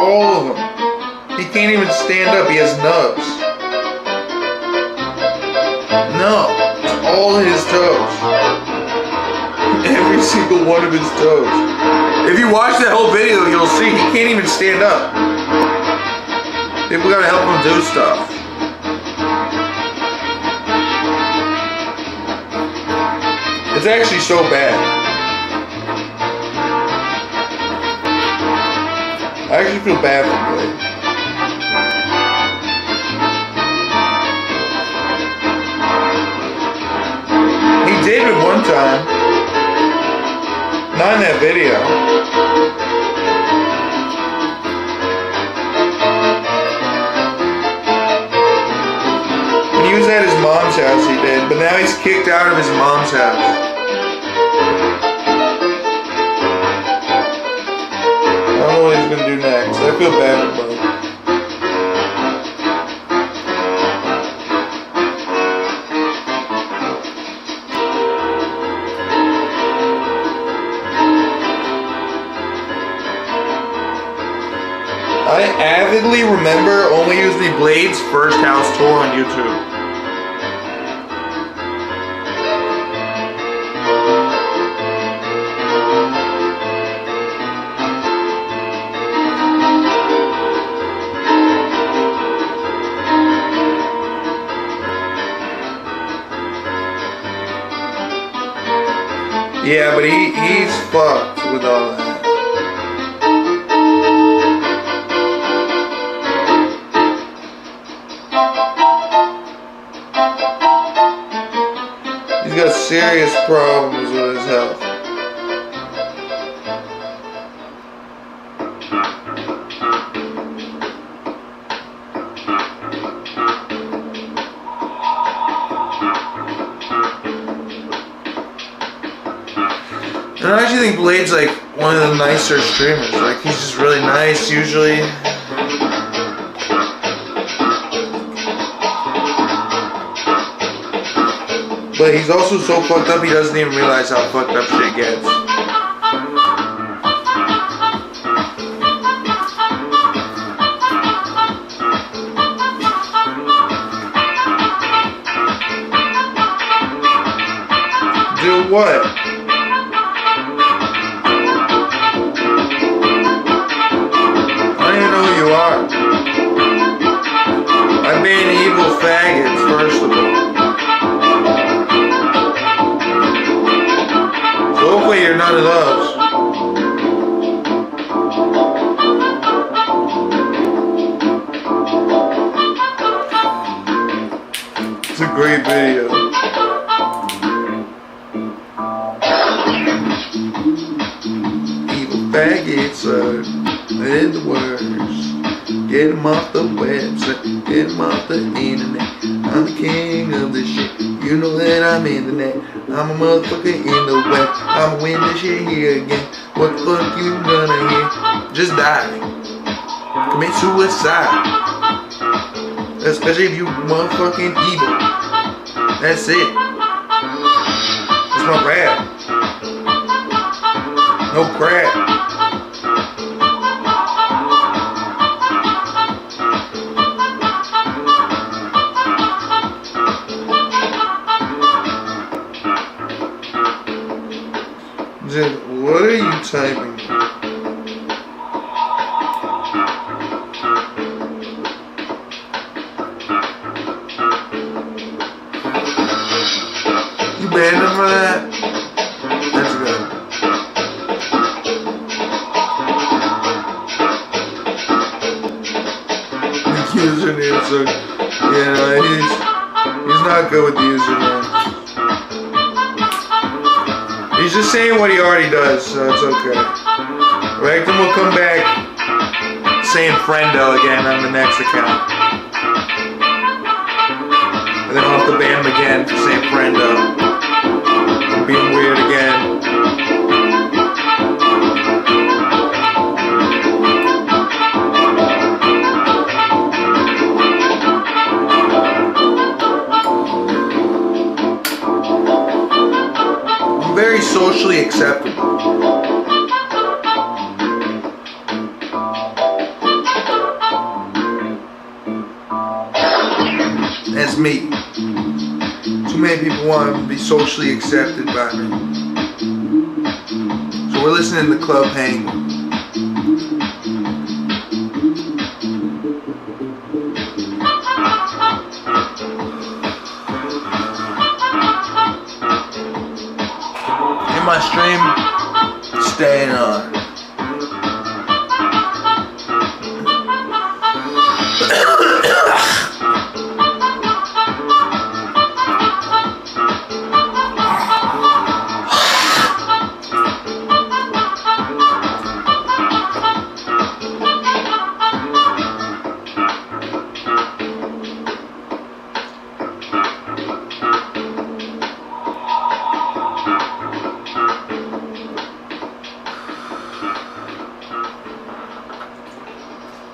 All of them. He can't even stand up. He has nubs. No. All his toes. Every single one of his toes. If you watch that whole video, you'll see he can't even stand up. People gotta help him do stuff. It's actually so bad. I actually feel bad for Blade. He did it one time. Not in that video. When he was at his mom's house, he did. But now he's kicked out of his mom's house. I don't know what he's gonna do next. I feel bad for him. I avidly remember only using Blade's first house tour on YouTube. Yeah, but he's fucked with all that. He's got serious problems with his health. And I actually think Blade's like one of the nicer streamers. Like he's just really nice usually. But he's also so fucked up he doesn't even realize how fucked up shit gets. Do what? You are. I ban evil faggots, first of all. So hopefully you're none of those. It's a great video. Evil faggots are in the worst. Get him off the website, get him off the internet. I'm the king of this shit, you know that I'm in the net. I'm a motherfucker in the web, I'ma win this shit here again. What the fuck you gonna hear? Just die. Commit suicide. Especially if you motherfucking evil. That's it. That's my rap. No crap. Remember that? That's good. The username, so yeah, no, he's not good with the username. He's just saying what he already does, so it's okay. Rectum will come back saying friendo again on the next account. And then I'll have to ban him again for saying friendo. Being weird again. I'm very socially acceptable. That's me. Too many people want to be socially accepted by me. So we're listening to Club Hang. In my stream, staying on.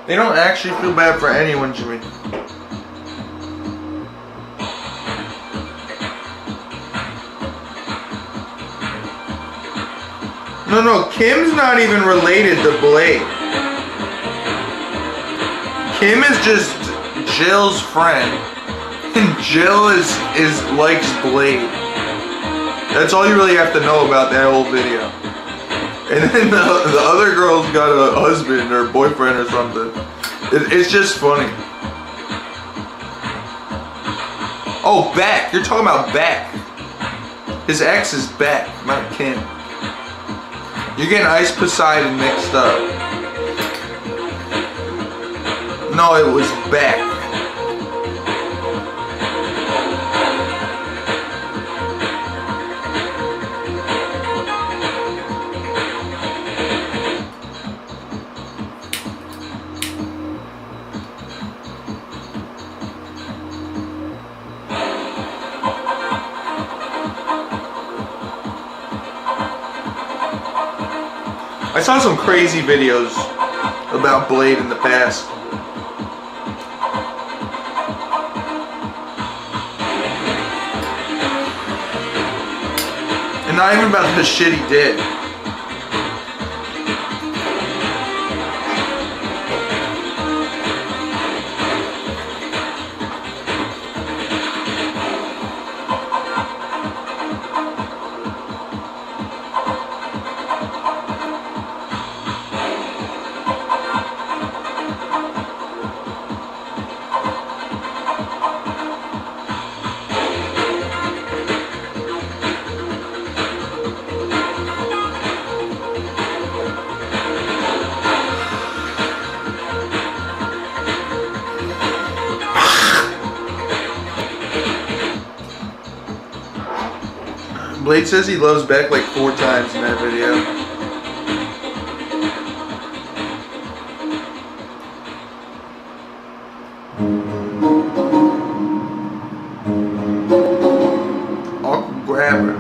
They don't actually feel bad for anyone, Jimmy. No, Kim's not even related to Blade. Kim is just Jill's friend. And Jill is likes Blade. That's all you really have to know about that whole video. And then the other girl's got a husband or boyfriend or something. It's just funny. Oh, Beck. You're talking about Beck. His ex is Beck, not Kim. You're getting Ice Poseidon mixed up. No, it was Beck. I saw some crazy videos about Blade in the past. And not even about the shit he did. Blade says he loves Beck like 4 times in that video. Awkward grabber.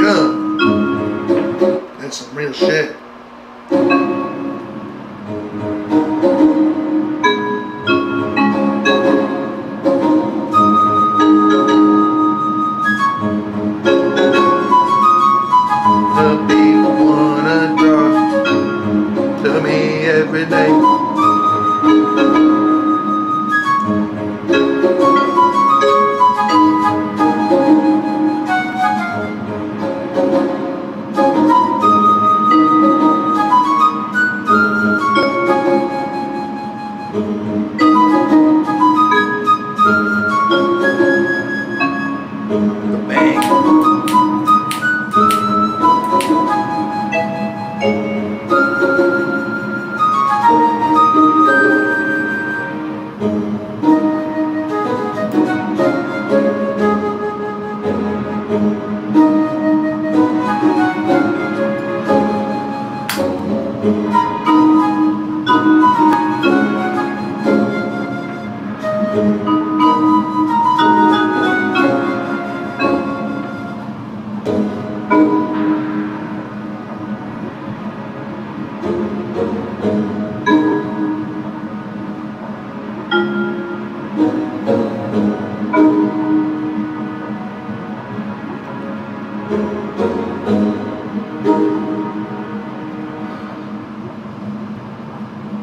Yeah. That's some real shit. Every day.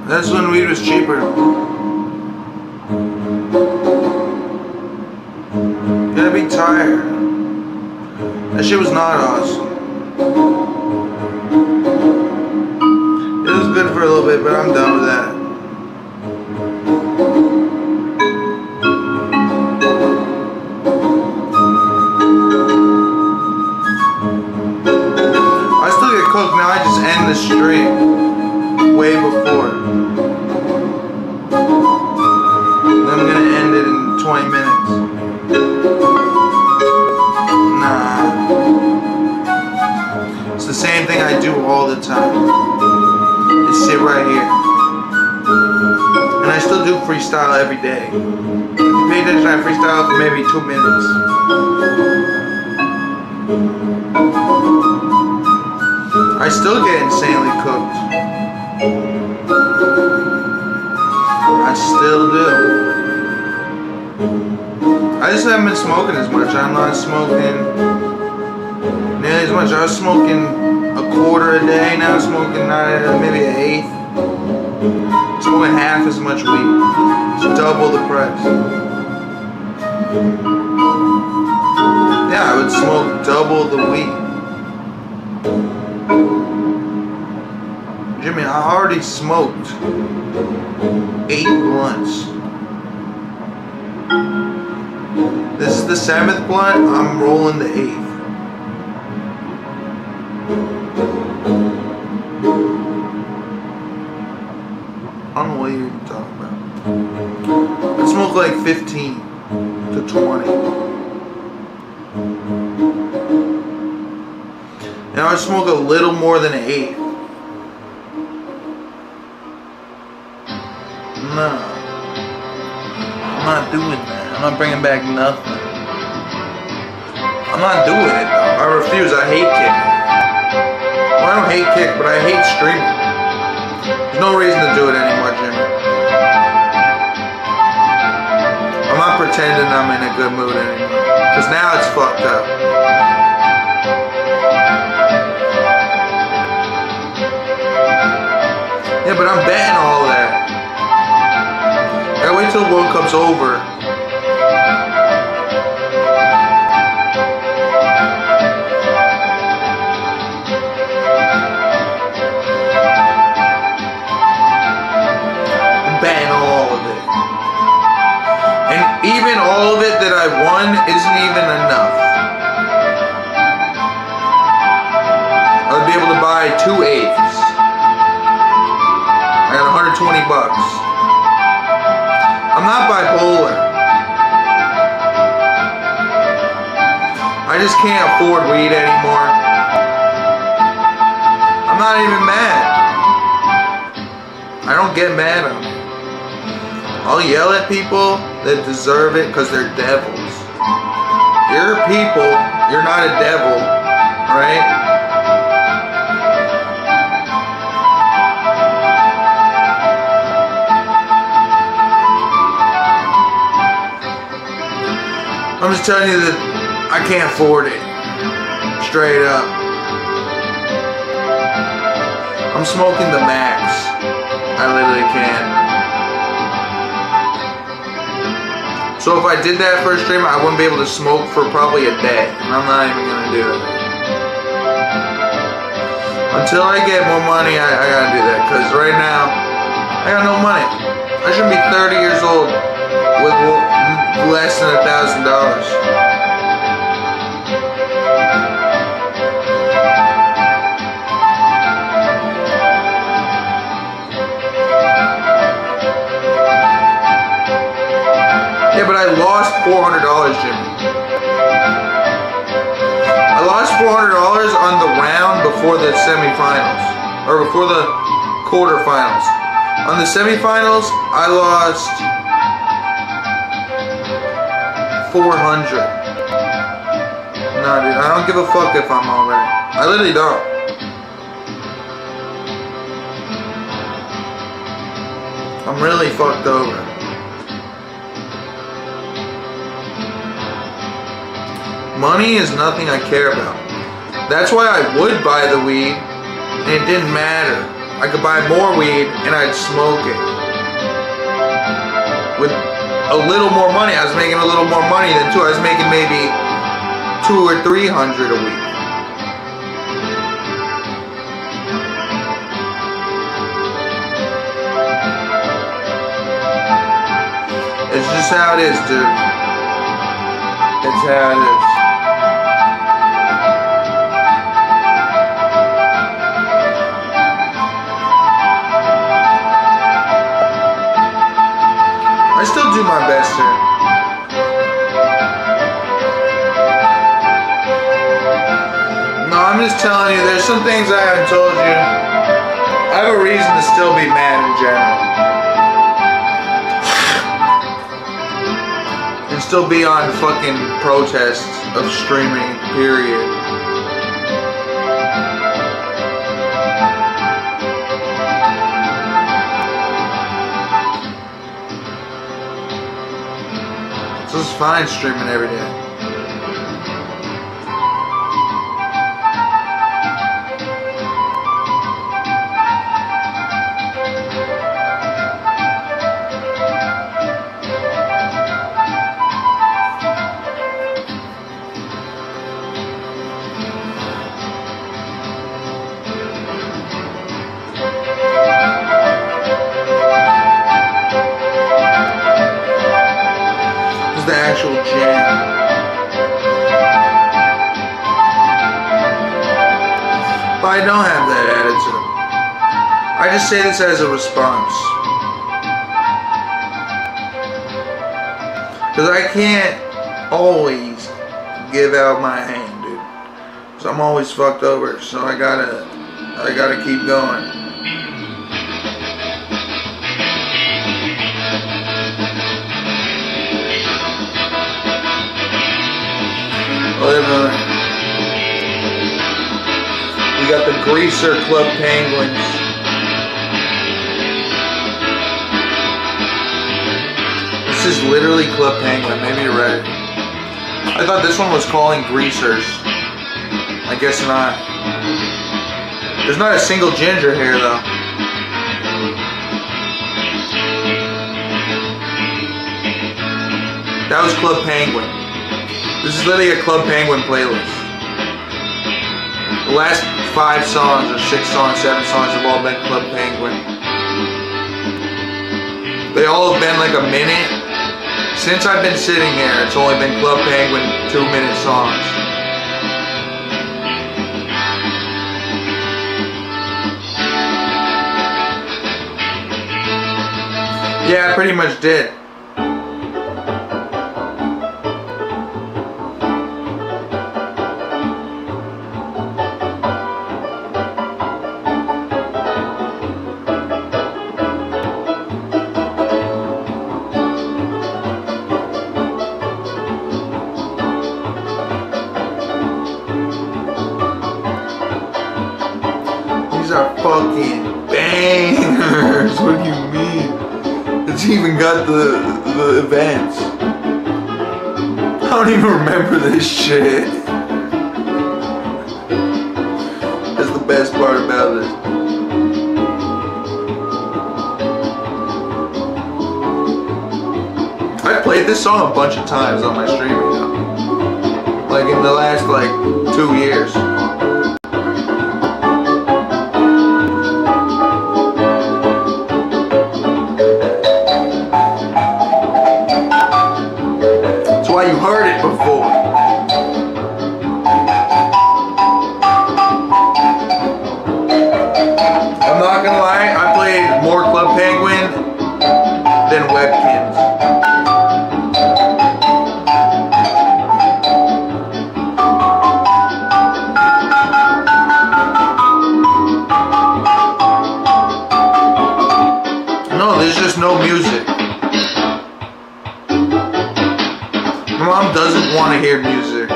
That's when weed was cheaper. Gotta be tired. That shit was not awesome. It was good for a little bit, but I'm done with that. I still get cooked now. I just end the stream way before. I'm gonna end it in 20 minutes. Nah. It's the same thing I do all the time. Just sit right here. And I still do freestyle every day. If you pay attention, I freestyle for maybe 2 minutes. I still get insanely cooked. I still do. I just haven't been smoking as much. I'm not smoking nearly as much. I was smoking a quarter a day. Now I'm smoking maybe an eighth. Smoking half as much weed. It's double the price. Yeah, I would smoke double the weed. Jimmy, I already smoked 8 blunts. This is the 7th blunt, I'm rolling the 8th. I don't know what you're talking about. I smoke like 15 to 20. And I smoke a little more than an 8th. No. I'm not doing that. I'm not bringing back nothing. I'm not doing it though. I refuse. I hate kick. Well, I don't hate kick, but I hate streaming. There's no reason to do it anymore, Jimmy. I'm not pretending I'm in a good mood anymore. Because now it's fucked up. Yeah, but I'm betting all that. I gotta wait till the World Cup's over. I'm betting all of it. And even all of it that I won isn't even enough. I would be able to buy 2 eighths. I got 120 bucks. I'm not bipolar. I just can't afford weed anymore. I'm not even mad. I don't get mad at them. I'll yell at people that deserve it because they're devils. You're people. You're not a devil, right? I'm just telling you that I can't afford it. Straight up. I'm smoking the max. I literally can. So if I did that for a stream, I wouldn't be able to smoke for probably a day. And I'm not even going to do it. Until I get more money, I got to do that. Because right now, I got no money. I should be 30 years old with less than $1,000. Yeah, but I lost $400, Jimmy. I lost $400 on the round before the semifinals, or before the quarterfinals. On the semifinals, I lost 400. Nah, dude, I don't give a fuck if I'm already. I literally don't. I'm really fucked over. Money is nothing I care about. That's why I would buy the weed, and it didn't matter. I could buy more weed, and I'd smoke it. With a little more money, I was making a little more money than two. I was making maybe 200 or 300 a week. It's just how it is, dude. It's how it is. I still do my best here. No, I'm just telling you, there's some things I haven't told you. I have a reason to still be mad in general. And still be on fucking protests of streaming, period. So it's fine streaming every day. The actual jam. But I don't have that attitude. I just say this as a response. Because I can't always give out my hand, dude. So I'm always fucked over. So I gotta keep going. We got the Greaser Club Penguins. This is literally Club Penguin. Maybe you're right. I thought this one was calling Greasers. I guess not. There's not a single ginger here though. That was Club Penguin. This is literally a Club Penguin playlist. The last 5 songs, or 6 songs, 7 songs have all been Club Penguin. They all have been like a minute. Since I've been sitting here, it's only been Club Penguin 2-minute songs. Yeah, I pretty much did. These are fucking bangers. What do you mean? It's even got the events. I don't even remember this shit. That's the best part about this. I played this song a bunch of times on my stream, you know? Like in the last 2 years. You heard it before. I'm not gonna lie, I played more Club Penguin than Webkins. want to hear music.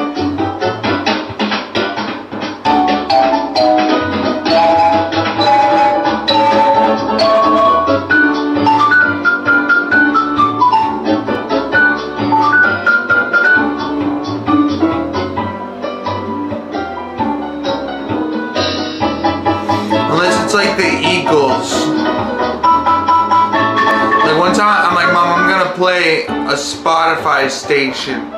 Unless it's like the Eagles. Like one time, I'm like, Mom, I'm gonna play a Spotify station.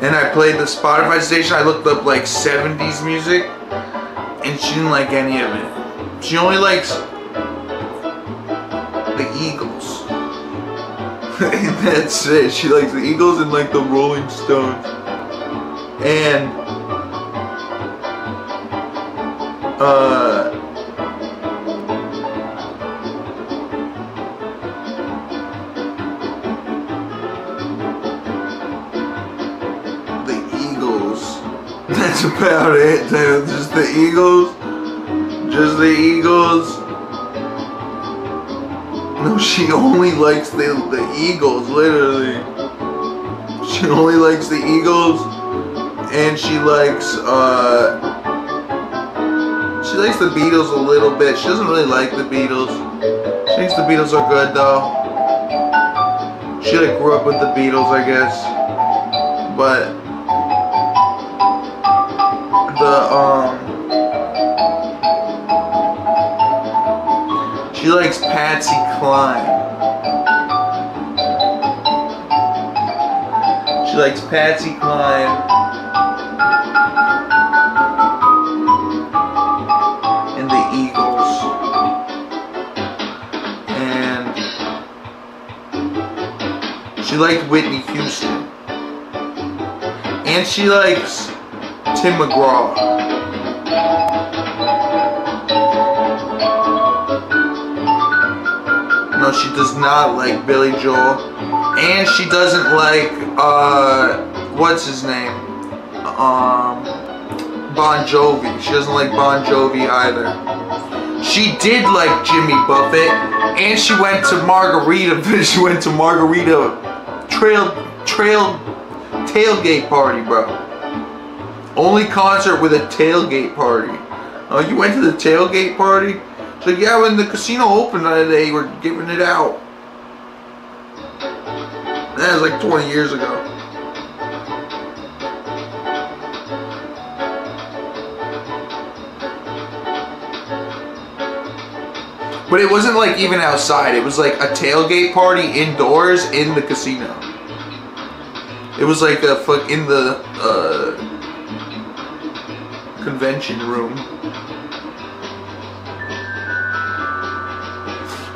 And I played the Spotify station. I looked up like 70s music, and she didn't like any of it. She only likes the Eagles. And that's it. She likes the Eagles and like the Rolling Stones. And the Eagles. That's about it, dude. Just the Eagles. Just the Eagles. No, she only likes the Eagles, literally. She only likes the Eagles, and she likes the Beatles a little bit. She doesn't really like the Beatles. She thinks the Beatles are good though. She like grew up with the Beatles, I guess. But she likes Patsy Cline. She likes Patsy Cline. And the Eagles. And she liked Whitney Houston. And she likes Tim McGraw. No, she does not like Billy Joel. And she doesn't like, what's his name? Bon Jovi. She doesn't like Bon Jovi either. She did like Jimmy Buffett. And she went to Margarita. She went to Margarita tailgate party, bro. Only concert with a tailgate party. Oh, you went to the tailgate party? She's like, yeah, when the casino opened, they were giving it out. That was like 20 years ago. But it wasn't like even outside. It was like a tailgate party indoors in the casino. It was like in the convention room.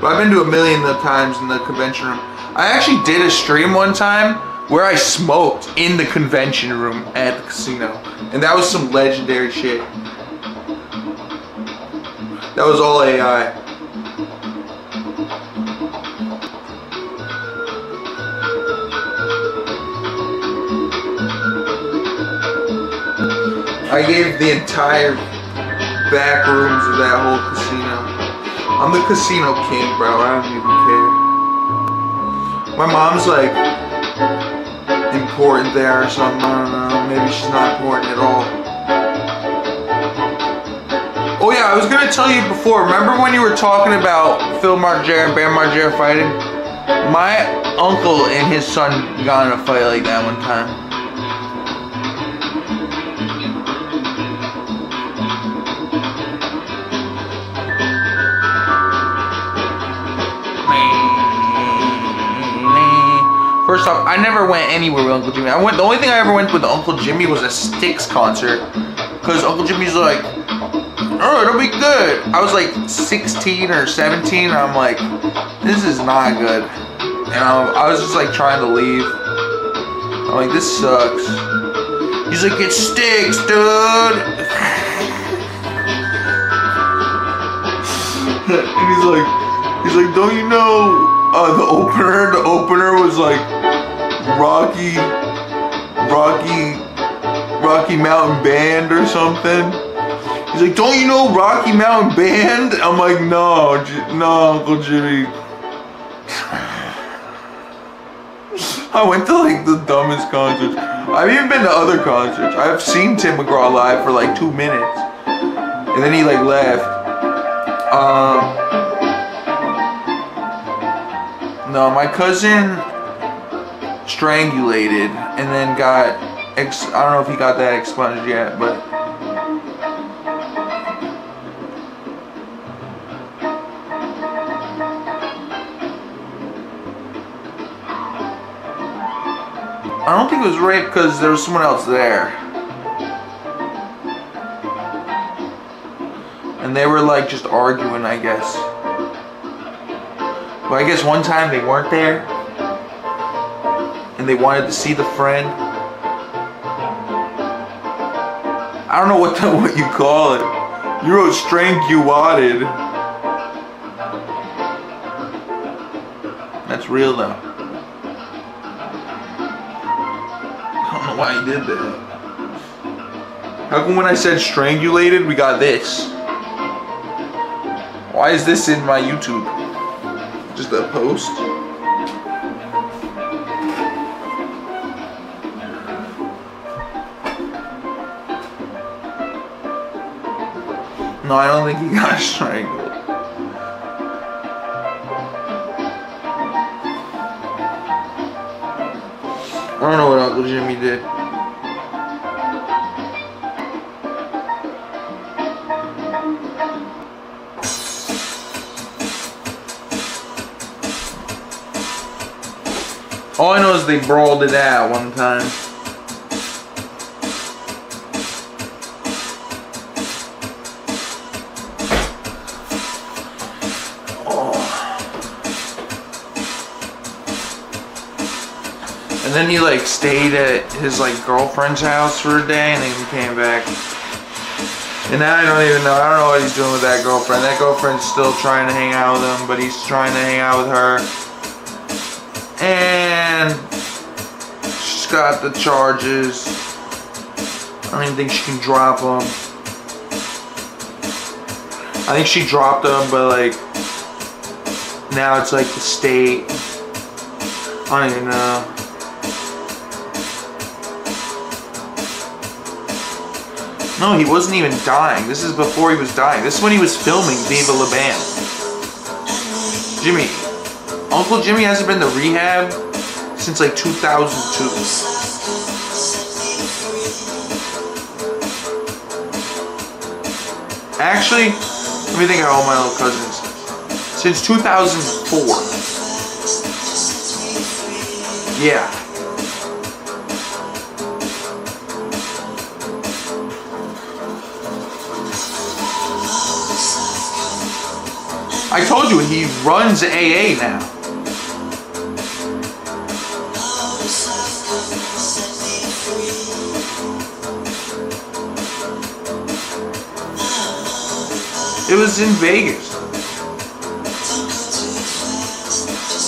But I've been to a million times in the convention room. I actually did a stream one time where I smoked in the convention room at the casino. And that was some legendary shit. That was all AI. I gave the entire back rooms of that whole casino. I'm the casino king, bro. I don't even care. My mom's like important there or something. I don't know. Maybe she's not important at all. Oh yeah, I was gonna tell you before. Remember when you were talking about Phil Margera and Bam Margera fighting? My uncle and his son got in a fight like that one time. First off, I never went anywhere with Uncle Jimmy. The only thing I ever went with Uncle Jimmy was a Styx concert. Cause Uncle Jimmy's like, oh, it'll be good. I was like 16 or 17 and I'm like, this is not good. And I was just like trying to leave. I'm like, this sucks. He's like, it's Styx, dude. And he's like, don't you know the opener was like Rocky Mountain Band or something. He's like, don't you know Rocky Mountain Band? I'm like, no, Uncle Jimmy. I went to like the dumbest concerts. I've even been to other concerts. I've seen Tim McGraw live for like 2 minutes. And then he like left. No, my cousin strangulated and then got, I don't know if he got that expunged yet, but I don't think it was rape because there was someone else there. And they were like just arguing, I guess. But I guess one time they weren't there. And they wanted to see the friend. I don't know what you call it. You wrote strangulated. That's real though. Why he did that? How come when I said strangulated we got this? Why is this in my YouTube? Just a post? No, I don't think he got strangled. I don't know what Uncle Jimmy did. All I know is they brawled it out one time. And then he like stayed at his like girlfriend's house for a day and then he came back. And now I don't even know. I don't know what he's doing with that girlfriend. That girlfriend's still trying to hang out with him, but he's trying to hang out with her. And she's got the charges. I don't even think she can drop them. I think she dropped them, but like now it's like the state. I don't even know. No, he wasn't even dying. This is before he was dying. This is when he was filming Viva La Bam. Jimmy. Uncle Jimmy hasn't been to rehab since like 2002. Actually, let me think of all my little cousins. Since 2004. Yeah. I told you, he runs AA now. It was in Vegas.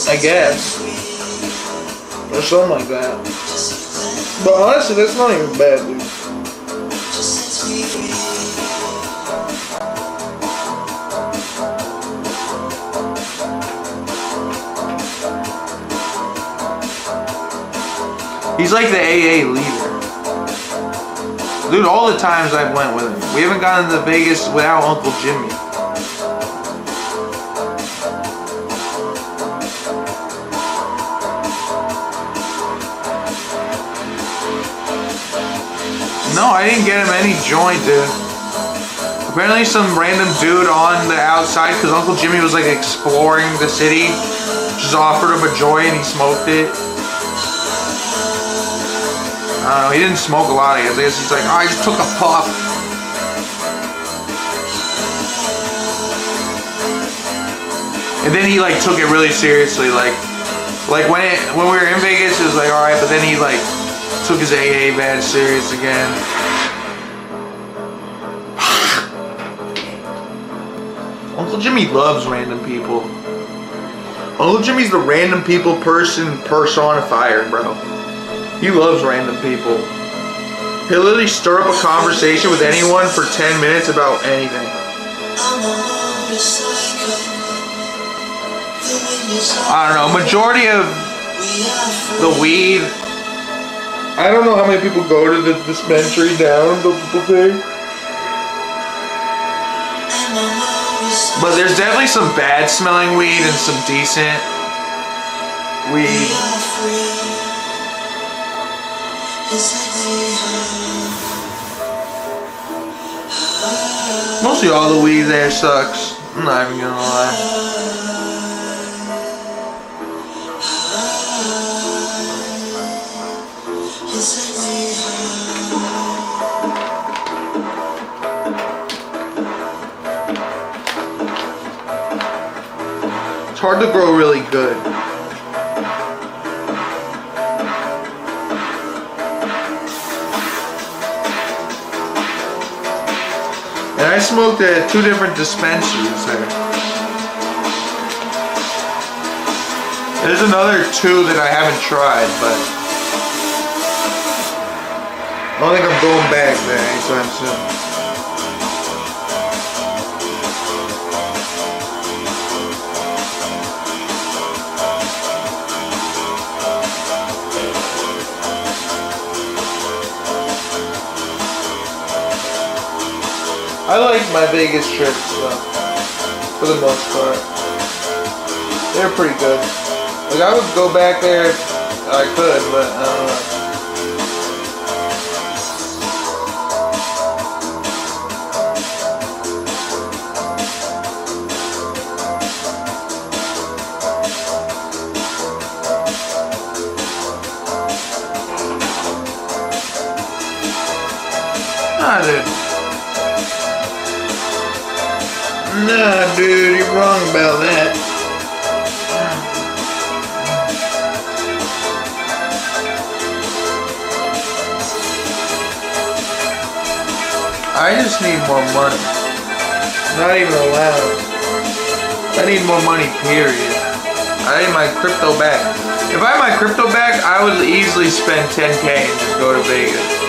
I guess. Or something like that. But honestly, that's not even bad, dude. He's like the AA leader. Dude, all the times I've went with him. We haven't gotten to Vegas without Uncle Jimmy. No, I didn't get him any joint, dude. Apparently some random dude on the outside, because Uncle Jimmy was like exploring the city, just offered him a joint and he smoked it. I don't know, he didn't smoke a lot, I guess. He's like, oh, I just took a puff. And then he like took it really seriously, like when we were in Vegas, it was like, alright, but then he like took his AA badge serious again. Uncle Jimmy loves random people. Uncle Jimmy's the random people personifier, bro. He loves random people. He'll literally stir up a conversation with anyone for 10 minutes about anything. I don't know, majority of The weed. I don't know how many people go to the dispensary down the thing. But there's definitely some bad smelling weed and some decent weed. Mostly all the weed there sucks. I'm not even gonna lie. It's hard to grow really good. And I smoked at 2 different dispensaries there. There's another 2 that I haven't tried, but I don't think I'm going back there anytime soon. I like my Vegas trips though, for the most part. They're pretty good. Like I would go back there if I could, but I don't know. Nah, dude. Nah, dude, you're wrong about that. I just need more money. Not even allowed. I need more money, period. I need my crypto back. If I had my crypto back, I would easily spend 10K and just go to Vegas.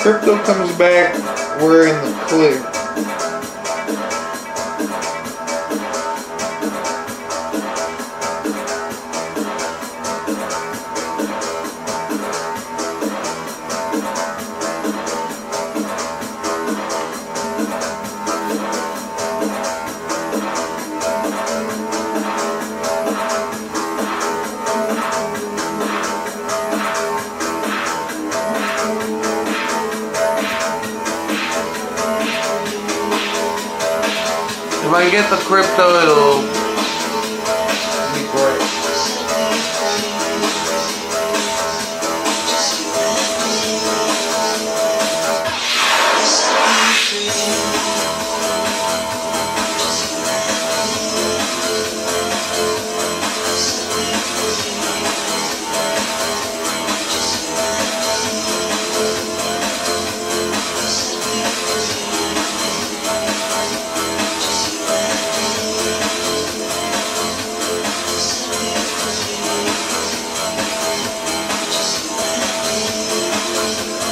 Crypto comes back, we're in the clear. If I get the crypto, it'll be great.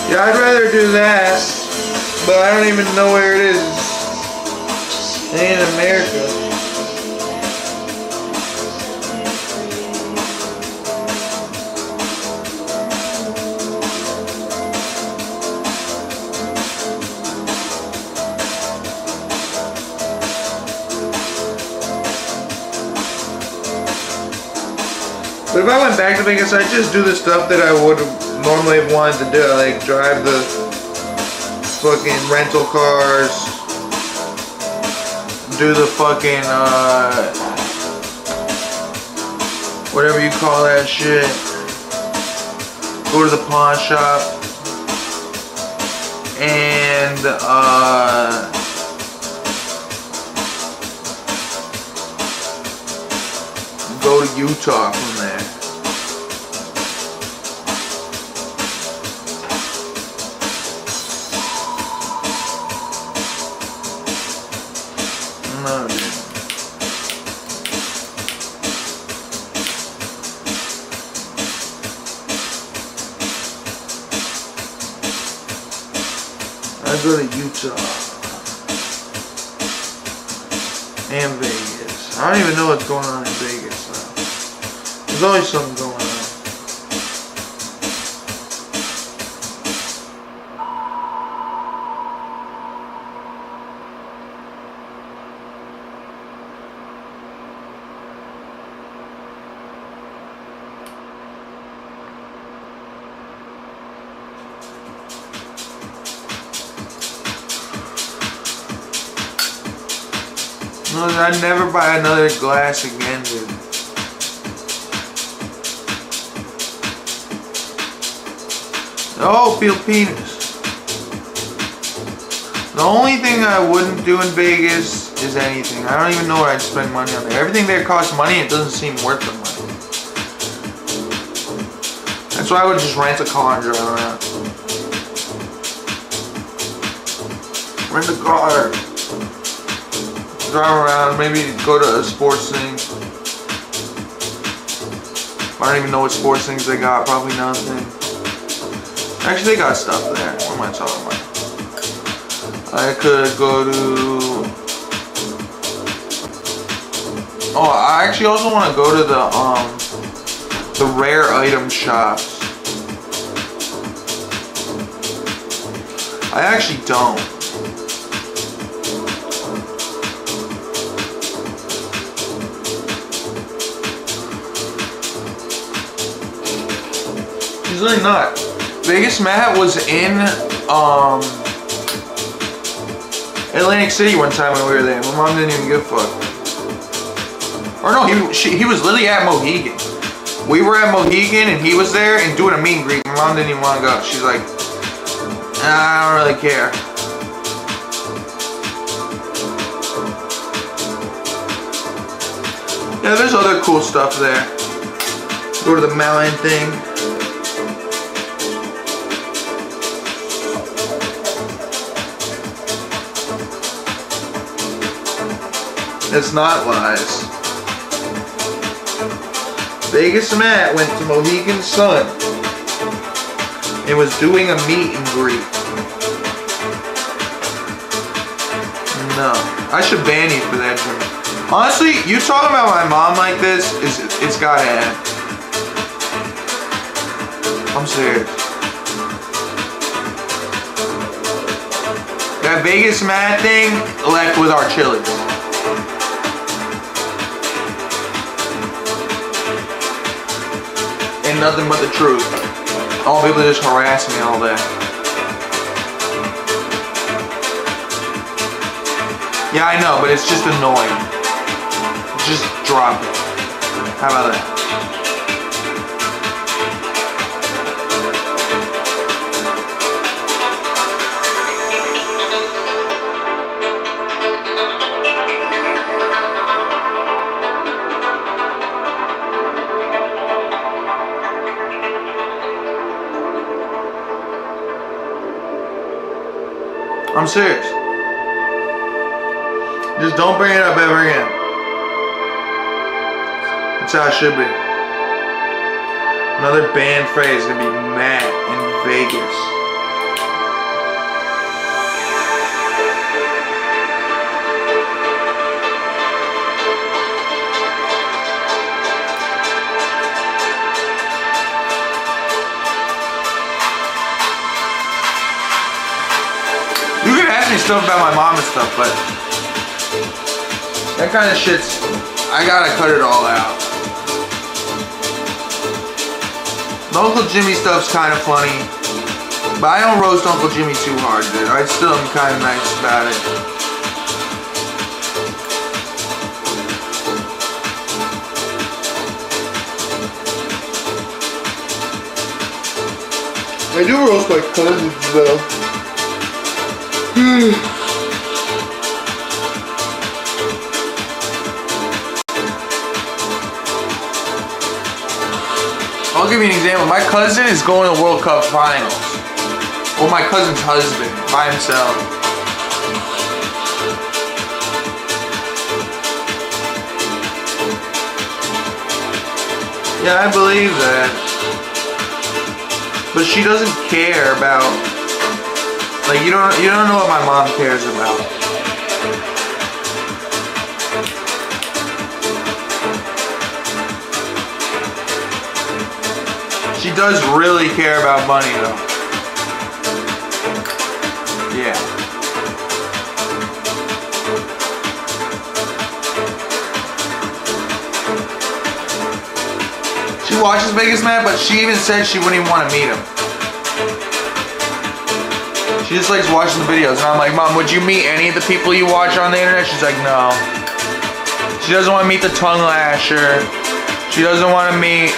Yeah, I'd rather do that, but I don't even know where it is. It ain't in America. But if I went back to Vegas, I'd just do the stuff that I would normally have wanted to do. Like drive the fucking rental cars, do the fucking whatever you call that shit, go to the pawn shop, and go to Utah from there. I'd go to Utah and Vegas. I don't even know what's going on in Vegas now. There's always something going on. I'd never buy another glass again, dude. Oh, Filipinas. The only thing I wouldn't do in Vegas is anything. I don't even know what I'd spend money on there. Everything there costs money. It doesn't seem worth the money. That's why I would just rent a car and drive around. Rent a car. Drive around, maybe go to a sports thing. I don't even know what sports things they got, probably nothing. Actually, they got stuff there. What am I talking about? I could go to... Oh, I actually also want to go to the rare item shops. I actually don't. It's really not. Vegas Matt was in Atlantic City one time when we were there. My mom didn't even give a fuck. Or no, he was literally at Mohegan. We were at Mohegan and he was there and doing a meet and greet. My mom didn't even want to go. She's like, I don't really care. Yeah, there's other cool stuff there. Go to the mountain thing. It's not lies. Vegas Matt went to Mohegan Sun and was doing a meet and greet. No, I should ban you for that, Jimmy. Honestly, you talking about my mom like this it's gotta end. I'm serious. That Vegas Matt thing left with our chilies. And nothing but the truth. All people just harass me all day. Yeah, I know, but it's just annoying. Just drop it. How about that? I'm serious. Just don't bring it up ever again. That's how it should be. Another banned phrase is gonna be Matt in Vegas. You can ask me stuff about my mom and stuff, but that kind of shit's, I gotta cut it all out. The Uncle Jimmy stuff's kind of funny, but I don't roast Uncle Jimmy too hard, dude. I still am kind of nice about it. I do roast my cousins, though. I'll give you an example. My cousin is going to World Cup finals. Or my cousin's husband by himself. Yeah, I believe that. But she doesn't care about Like you don't know what my mom cares about. She does really care about money though. Yeah. She watches Biggest Man, but she even said she wouldn't even want to meet him. She just likes watching the videos. And I'm like, Mom, would you meet any of the people you watch on the internet? She's like, no. She doesn't want to meet the tongue lasher. She doesn't want to meet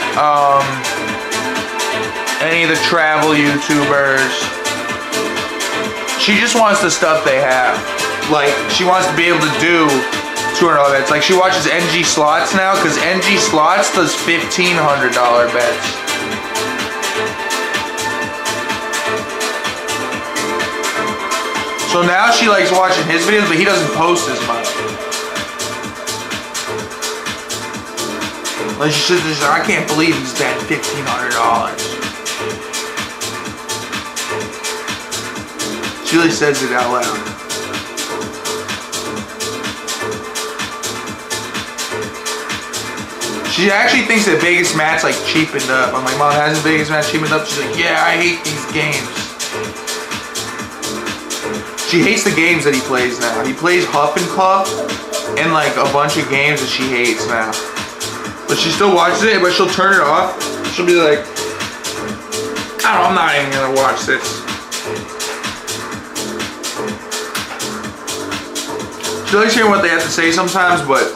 any of the travel YouTubers. She just wants the stuff they have. Like, she wants to be able to do $200 bets. Like, she watches NG Slots now, because NG Slots does $1,500 bets. So now she likes watching his videos, but he doesn't post as much. Like, she says, I can't believe he's bet $1,500. She really says it out loud. She actually thinks that Vegas Matt's like cheapened up. I'm like, Mom, hasn't Vegas Matt cheapened up? She's like, yeah, I hate these games. She hates the games that he plays now. He plays Huff and Puff and like a bunch of games that she hates now. But she still watches it, but she'll turn it off. She'll be like, oh, I'm not even gonna watch this. She likes hearing what they have to say sometimes, but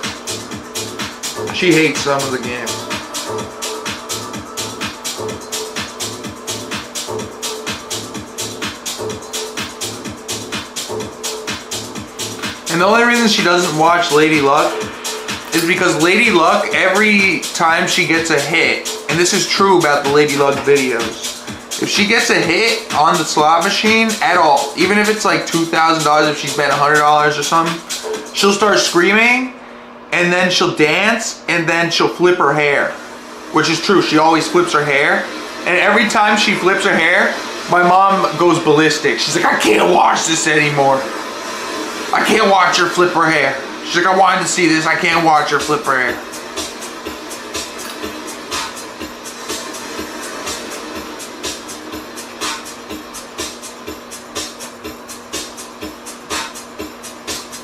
she hates some of the games. And the only reason she doesn't watch Lady Luck is because Lady Luck, every time she gets a hit, and this is true about the Lady Luck videos, if she gets a hit on the slot machine at all, even if it's like $2,000, if she's bet $100 or something, she'll start screaming, and then she'll dance, and then she'll flip her hair. Which is true, she always flips her hair. And every time she flips her hair, my mom goes ballistic. She's like, I can't watch this anymore. I can't watch her flip her hair. She's like, I wanted to see this, I can't watch her flip her hair.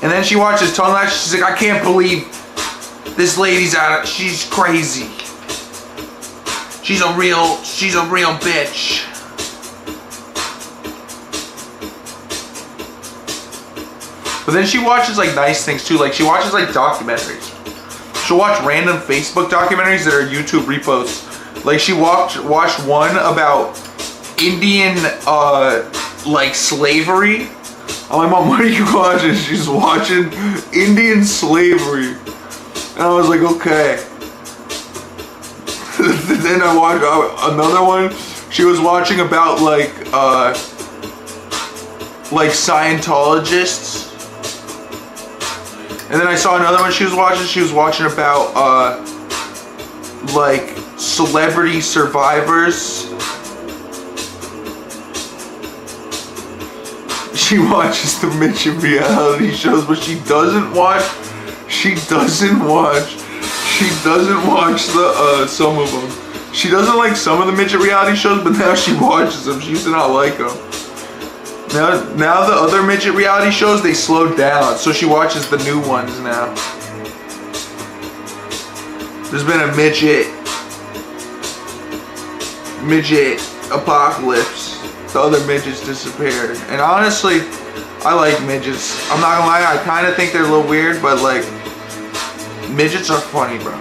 And then she watches Tongue Lash, she's like, I can't believe this lady's out of, she's crazy. She's a real bitch. But then she watches like nice things too, like she watches like documentaries. She'll watch random Facebook documentaries that are YouTube reposts. Like she watched one about Indian like slavery. I'm like, Mom, what are you watching? She's watching Indian slavery. And I was like, okay. Then I watched another one. She was watching about like Scientologists. And then I saw another one she was watching about like celebrity survivors. She watches the midget reality shows, but she doesn't watch the some of them. She doesn't like some of the midget reality shows, but now she watches them. She used to not like them. Now the other midget reality shows, they slowed down, so she watches the new ones now. There's been a midget apocalypse. The other midgets disappeared. And honestly, I like midgets. I'm not gonna lie, I kind of think they're a little weird, but like, midgets are funny, bro.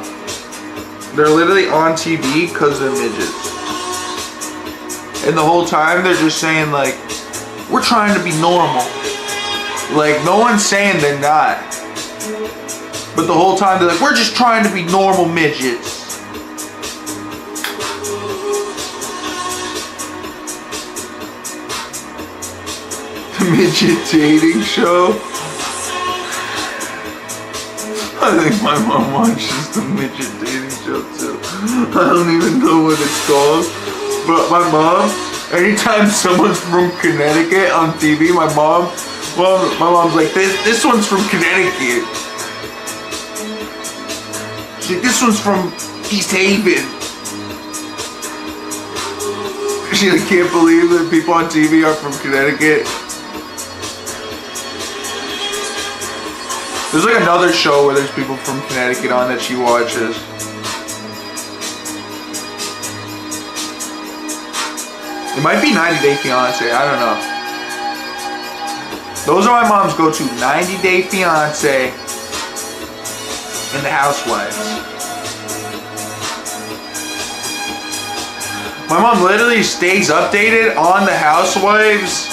They're literally on TV because they're midgets. And the whole time they're just saying like, we're trying to be normal. Like, no one's saying they're not. But the whole time they're like, we're just trying to be normal midgets. The midget dating show. I think my mom watches the midget dating show too. I don't even know what it's called. But my mom, Anytime someone's from Connecticut on TV, my mom's like, this one's from Connecticut. She's like, this one's from East Haven. She like, can't believe that people on TV are from Connecticut. There's like another show where there's people from Connecticut on that she watches. It might be 90 Day Fiancé, I don't know. Those are my mom's go-to, 90 Day Fiancé and The Housewives. My mom literally stays updated on The Housewives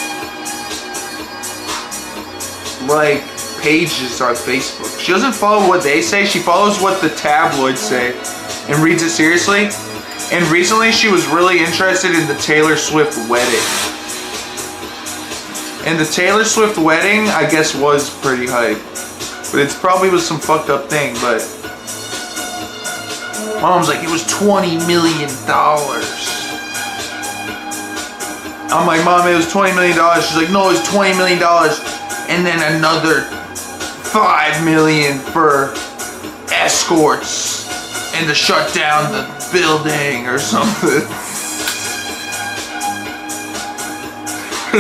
like pages on Facebook. She doesn't follow what they say, she follows what the tabloids say and reads it seriously. And recently she was really interested in the Taylor Swift wedding. And the Taylor Swift wedding, I guess, was pretty hype. But it probably was some fucked up thing, but Mom's like, it was $20 million. I'm like, Mom, it was $20 million. She's like, no, it was $20 million. And then another $5 million for escorts and to shut down the building or something.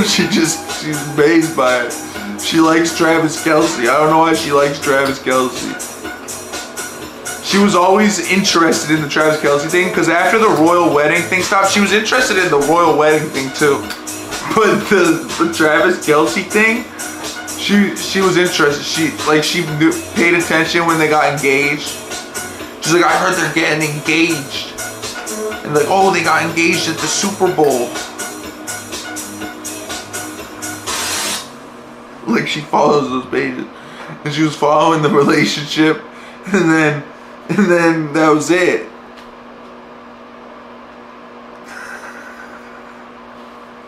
She's amazed by it. She likes Travis Kelce. I don't know why she likes Travis Kelce. She was always interested in the Travis Kelce thing because after the royal wedding thing stopped, she was interested in the royal wedding thing too. But the Travis Kelce thing, she was interested. She paid attention when they got engaged. She's like, I heard they're getting engaged. And like, oh, they got engaged at the Super Bowl. Like, she follows those pages. And she was following the relationship. And then that was it.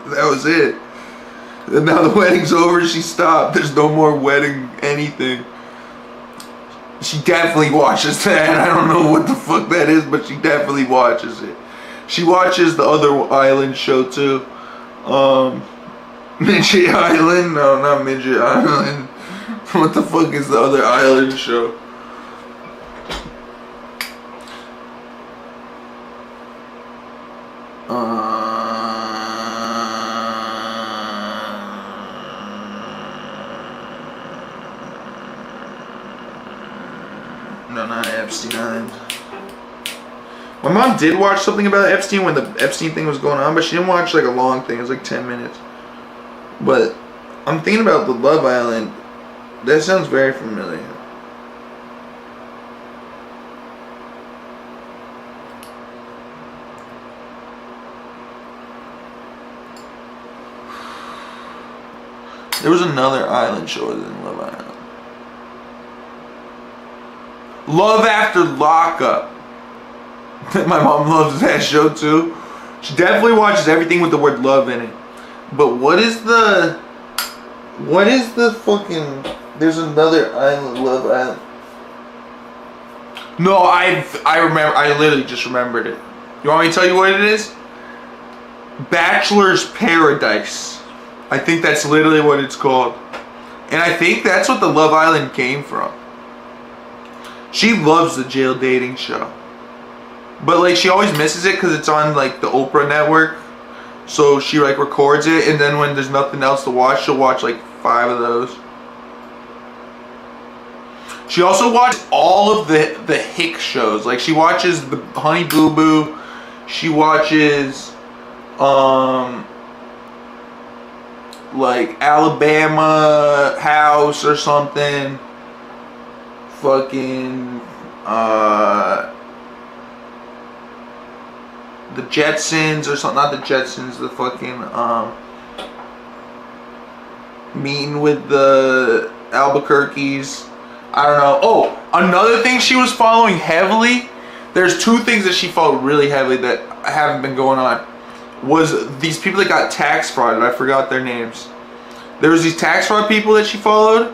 That was it. And now the wedding's over, she stopped. There's no more wedding anything. She definitely watches that. I don't know what the fuck that is, but she definitely watches it. She watches the other island show too. Midget Island? No, not Midget Island. What the fuck is the other island show? No, not Epstein Island. My mom did watch something about Epstein when the Epstein thing was going on, but she didn't watch like a long thing. It was like 10 minutes. But I'm thinking about the Love Island. That sounds very familiar. There was another island show other than Love Island. Love After Lockup. My mom loves that show too. She definitely watches everything with the word love in it. But what is the fucking, there's another island, Love Island. No, I remember, I literally just remembered it. You want me to tell you what it is? Bachelor's Paradise. I think that's literally what it's called. And I think that's what the Love Island came from. She loves the jail dating show. But like, she always misses it because it's on like the Oprah network. So she like records it, and then when there's nothing else to watch, she'll watch like 5 of those. She also watches all of the hick shows. Like, she watches the Honey Boo Boo. She watches like Alabama House or something. Fucking the Jetsons or something, not the Jetsons, the fucking Meeting with the Albuquerques. I don't know. Oh, another thing she was following heavily, there's 2 things that she followed really heavily that haven't been going on, was these people that got tax frauded. I forgot their names. There was these tax fraud people that she followed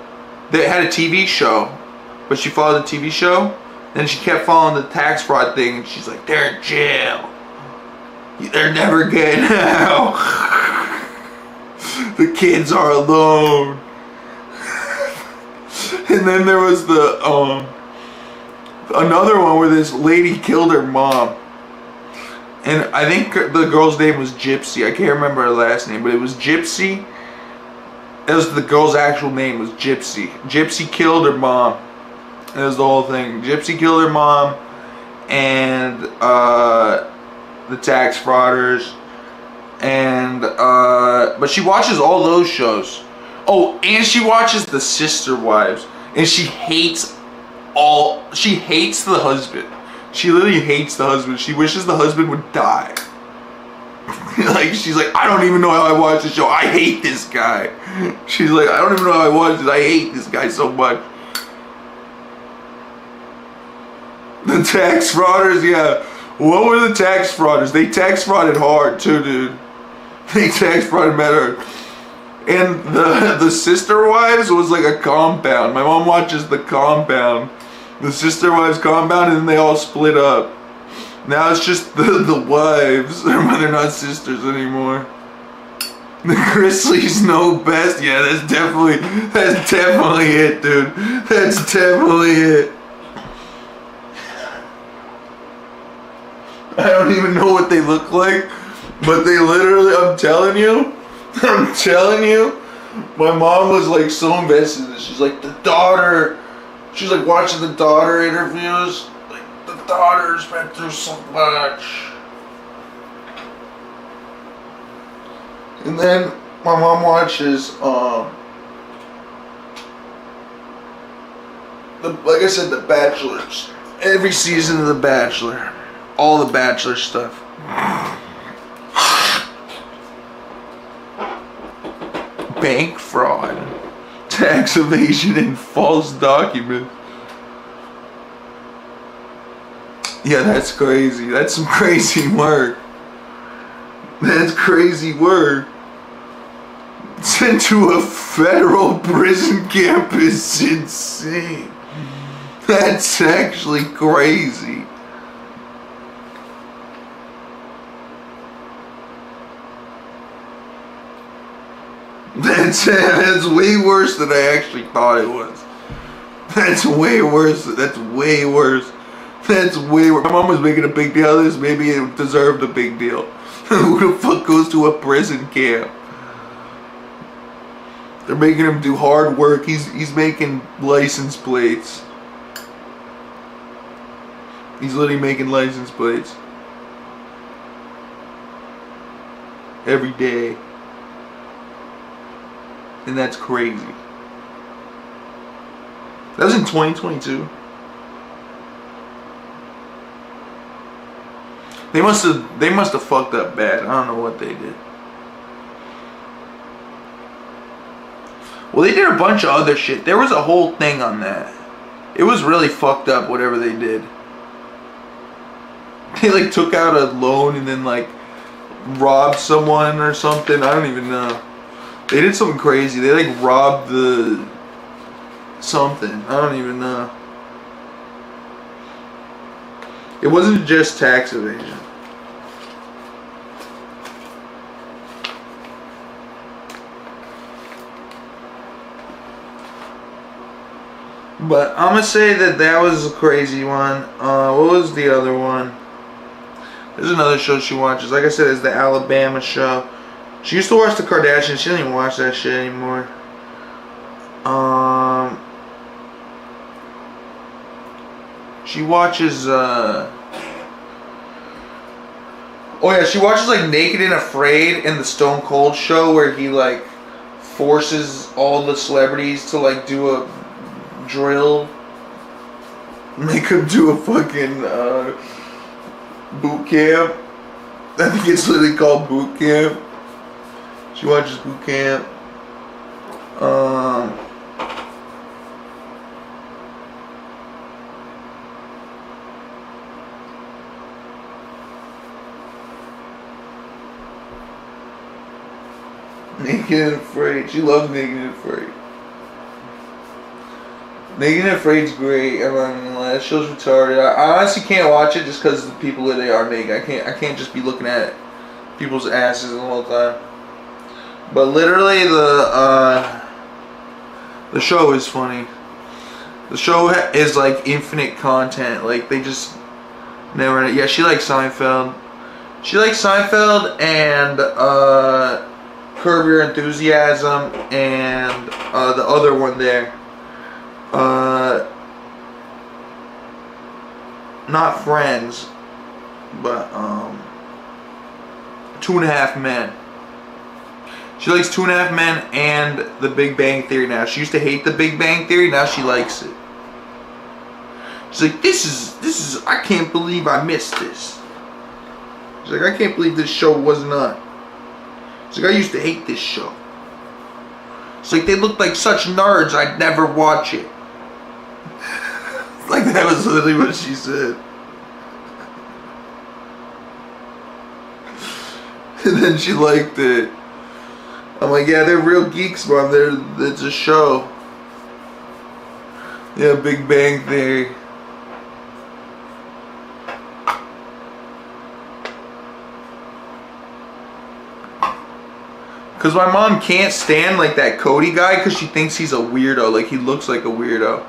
that had a TV show, but she followed the TV show, then she kept following the tax fraud thing, and she's like, they're in jail. They're never getting out. The kids are alone. And then there was the another one where this lady killed her mom. And I think the girl's name was Gypsy. I can't remember her last name, but it was Gypsy. That was the girl's actual name, was Gypsy. Gypsy killed her mom. That was the whole thing. Gypsy killed her mom and the tax frauders. And but she watches all those shows. Oh, and she watches The Sister Wives. And she hates the husband. She literally hates the husband. She wishes the husband would die. Like, she's like, I don't even know how I watch the show. I hate this guy. She's like, I don't even know how I watch it. I hate this guy so much. The tax frauders, yeah. What were the tax frauders? They tax frauded hard too, dude. They tax frauded better. And the Sister Wives was like a compound. My mom watches The Compound. The Sister Wives compound, and then they all split up. Now it's just the wives. They're not sisters anymore. The Grizzlies know best. Yeah, that's definitely it, dude. That's definitely it. I don't even know what they look like, but they literally, I'm telling you, my mom was like so invested in this. She's like, the daughter, she's like watching the daughter interviews. Like, the daughter's been through so much. And then my mom watches, like I said, The Bachelors. Every season of The Bachelor. All the Bachelor stuff. Bank fraud, tax evasion, and false documents. Yeah, that's crazy. That's some crazy work. That's crazy work. Sent to a federal prison camp is insane. That's actually crazy. That's way worse than I actually thought it was. That's way worse. That's way worse. That's way worse. My mom was making a big deal of this. Maybe it deserved a big deal. Who the fuck goes to a prison camp? They're making him do hard work. He's making license plates. He's literally making license plates. Every day. And that's crazy. That was in 2022. They must have fucked up bad. I don't know what they did. Well, they did a bunch of other shit. There was a whole thing on that. It was really fucked up, whatever they did. They like took out a loan and then like robbed someone or something. I don't even know. They did something crazy. They like robbed the something. I don't even know. It wasn't just tax evasion. But I'm gonna say that was a crazy one. What was the other one? There's another show she watches. Like I said, it's the Alabama show. She used to watch the Kardashians. She doesn't even watch that shit anymore. She watches, oh yeah, she watches like Naked and Afraid and the Stone Cold show where he like forces all the celebrities to like do a drill. Make them do a fucking, boot camp. I think it's literally called boot camp. She watches boot camp. Naked and Afraid. She loves Naked and Afraid. Naked and Afraid's great. I'm not gonna lie. That show's retarded. I honestly can't watch it just because the people that they are naked. I can't just be looking at it. people's asses the whole time. But literally, the show is funny. The show is like infinite content. Like they just never. Yeah, she likes Seinfeld. She likes Seinfeld and Curb Your Enthusiasm and the other one there. Not Friends, but 2.5 Men. She likes 2.5 Men and The Big Bang Theory now. She used to hate The Big Bang Theory, now she likes it. She's like, this is, I can't believe I missed this. She's like, I can't believe this show wasn't on. She's like, I used to hate this show. It's like, they looked like such nerds, I'd never watch it. Like, that was literally what she said. And then she liked it. I'm like, yeah, they're real geeks, Mom. It's a show. Yeah, Big Bang Theory. Because my mom can't stand, like, that Cody guy because she thinks he's a weirdo. Like, he looks like a weirdo.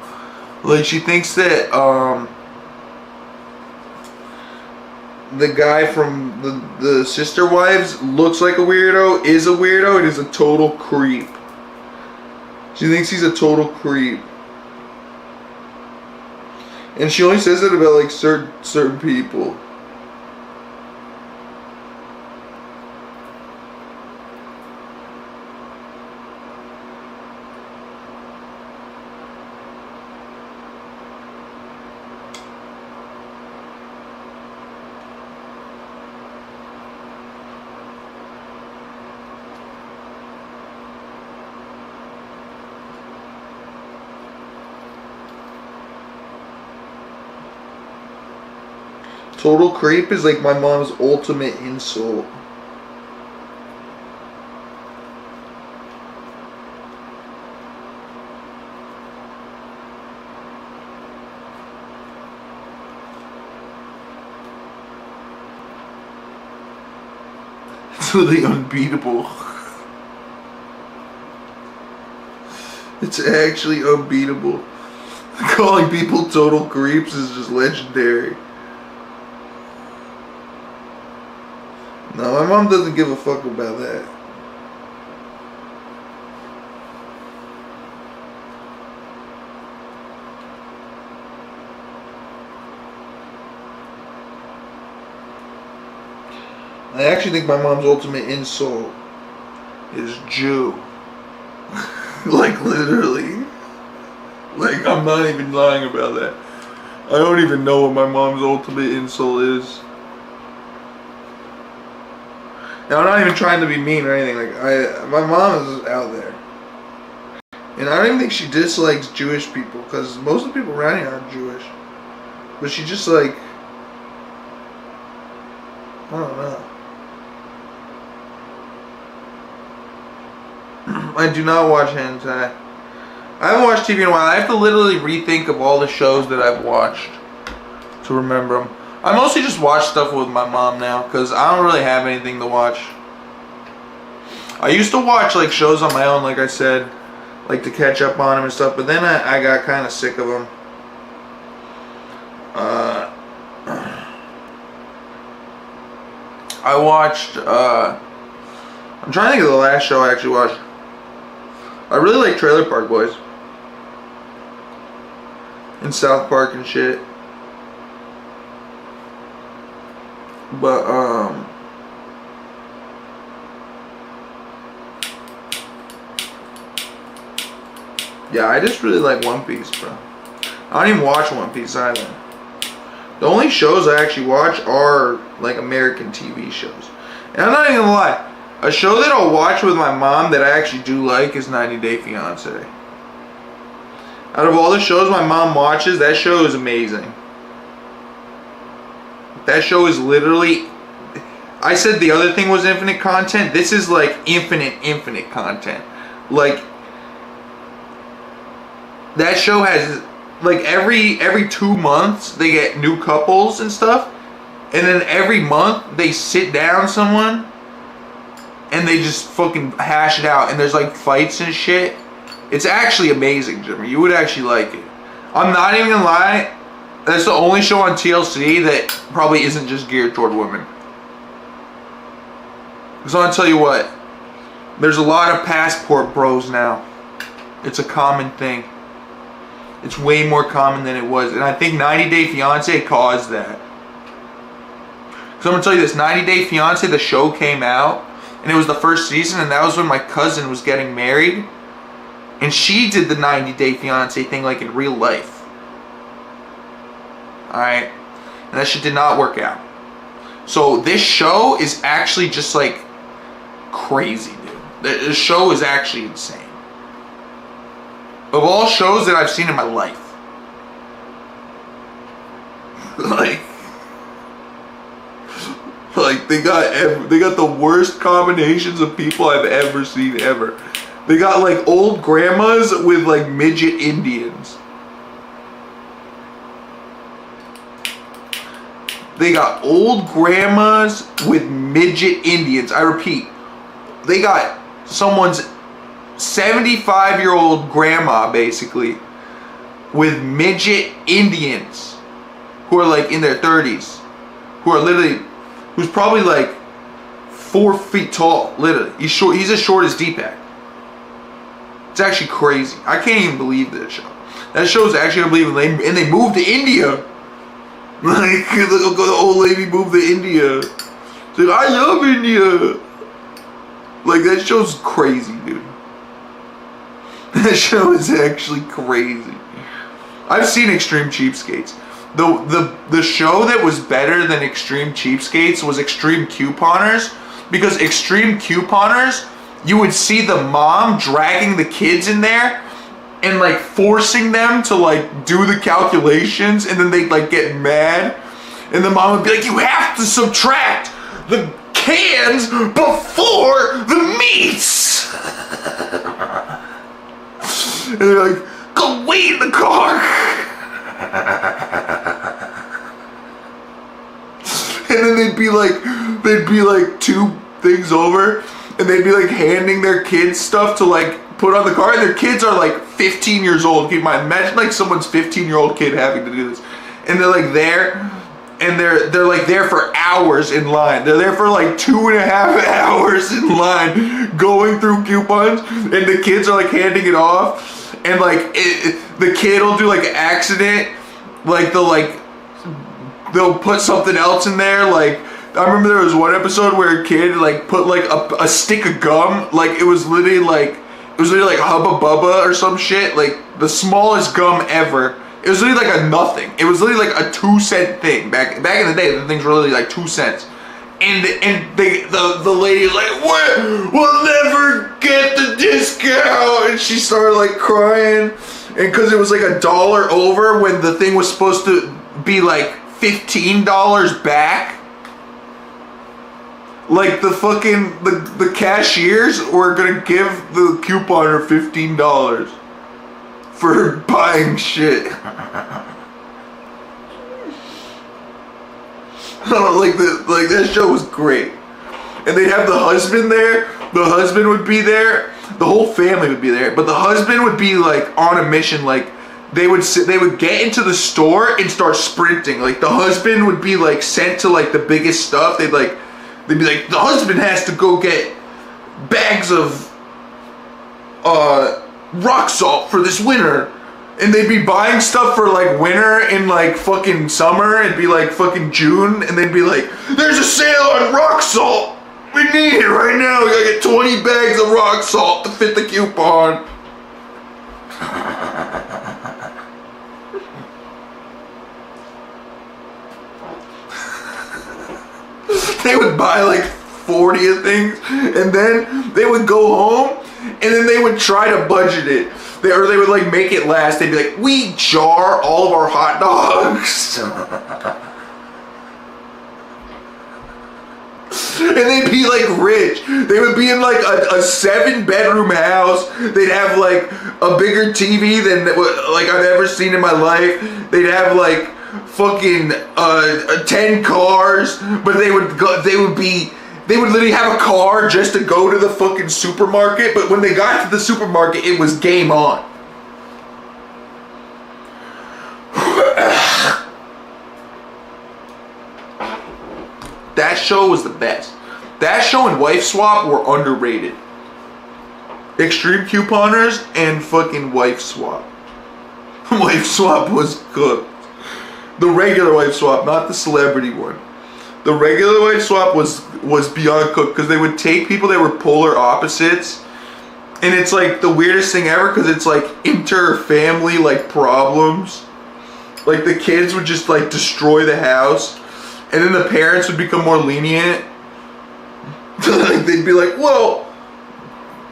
Like, she thinks that, the guy from the Sister Wives looks like a weirdo, is a weirdo, and is a total creep. She thinks he's a total creep. And she only says it about, like, certain people. Total creep is like my mom's ultimate insult. It's really unbeatable. It's actually unbeatable. Calling people total creeps is just legendary. No, my mom doesn't give a fuck about that. I actually think my mom's ultimate insult is Jew. Like, literally. Like, I'm not even lying about that. I don't even know what my mom's ultimate insult is. Now, I'm not even trying to be mean or anything. Like, my mom is out there. And I don't even think she dislikes Jewish people, because most of the people around here aren't Jewish. But she just, like, I don't know. I do not watch hentai. I haven't watched TV in a while. I have to literally rethink of all the shows that I've watched to remember them. I mostly just watch stuff with my mom now because I don't really have anything to watch. I used to watch like shows on my own, like I said, like to catch up on them and stuff, but then I got kind of sick of them. I watched, I'm trying to think of the last show I actually watched. I really like Trailer Park Boys. And South Park and shit. But, yeah, I just really like One Piece, bro. I don't even watch One Piece either. The only shows I actually watch are, like, American TV shows. And I'm not even gonna lie. A show that I'll watch with my mom that I actually do like is 90 Day Fiancé. Out of all the shows my mom watches, that show is amazing. That show is literally... I said the other thing was infinite content. This is like infinite content. Like, that show has... Like, every 2 months, they get new couples and stuff. And then every month, they sit down someone and they just fucking hash it out, and there's like fights and shit. It's actually amazing, Jimmy. You would actually like it. I'm not even gonna lie, that's the only show on TLC that probably isn't just geared toward women. Because I'll tell you what, there's a lot of passport bros now. It's a common thing. It's way more common than it was. And I think 90 Day Fiancé caused that. So I'm going to tell you this, 90 Day Fiancé, the show came out, and it was the first season, and that was when my cousin was getting married. And she did the 90 Day Fiancé thing like in real life. Alright? And that shit did not work out. So this show is actually just like crazy, dude. The show is actually insane. Of all shows that I've seen in my life. Like they got the worst combinations of people I've ever seen ever. They got like old grandmas with like midget Indians. They got old grandmas with midget Indians. I repeat, they got someone's 75-year-old grandma basically with midget Indians who are like in their 30s, who are literally, who's probably like 4 feet tall, literally. He's short. He's as short as Deepak. It's actually crazy. I can't even believe this show. That show's actually unbelievable. And they moved to India. Like the old lady moved to India. She's like, I love India. Like that show's crazy, dude. That show is actually crazy. I've seen Extreme Cheapskates. The show that was better than Extreme Cheapskates was Extreme Couponers, because Extreme Couponers, you would see the mom dragging the kids in there and like forcing them to like do the calculations, and then they'd like get mad, and the mom would be like, you have to subtract the cans before the meats. And they're like, go wait in the car. And then they'd be like 2 things over, and they'd be like handing their kids stuff to like put on the car, and their kids are like 15 years old. Keep in mind, imagine like someone's 15-year-old kid having to do this, and they're like there, and they're like there for hours in line. They're there for like 2.5 hours in line going through coupons, and the kids are like handing it off, and like the kid will do like an accident, like they'll put something else in there. Like I remember there was one episode where a kid like put like a stick of gum, like it was literally like Hubba Bubba or some shit, like the smallest gum ever. It was literally like a nothing. It was literally like a 2-cent thing. Back in the day, the things were literally like 2 cents. And the lady was like, what? We'll never get the discount. And she started like crying. And because it was like $1 over when the thing was supposed to be like $15 back. Like the fucking, the cashiers were gonna give the couponer $15 for buying shit. Like that show was great. And they'd have the husband there. The husband would be there. The whole family would be there. But the husband would be like on a mission. Like they would get into the store and start sprinting. Like the husband would be like sent to like the biggest stuff. They'd be like, the husband has to go get bags of rock salt for this winter. And they'd be buying stuff for like winter in like fucking summer. It'd be like fucking June. And they'd be like, there's a sale on rock salt. We need it right now. We gotta get 20 bags of rock salt to fit the coupon. They would buy like 40 of things, and then they would go home, and then they would try to budget it. They would like make it last. They'd be like, we jar all of our hot dogs. And they'd be like rich. They would be in like a 7-bedroom house. They'd have like a bigger TV than like I've ever seen in my life. They'd have like fucking 10 cars, but they would be they would literally have a car just to go to the fucking supermarket, but when they got to the supermarket, it was game on. That show was the best. That show and Wife Swap were underrated. Extreme Couponers and fucking Wife Swap. Wife Swap was cooked. The regular Wife Swap, not the celebrity one. The regular Wife Swap was beyond cooked because they would take people that were polar opposites, and it's like the weirdest thing ever because it's like inter-family like problems. Like the kids would just like destroy the house, and then the parents would become more lenient. Like they'd be like, well,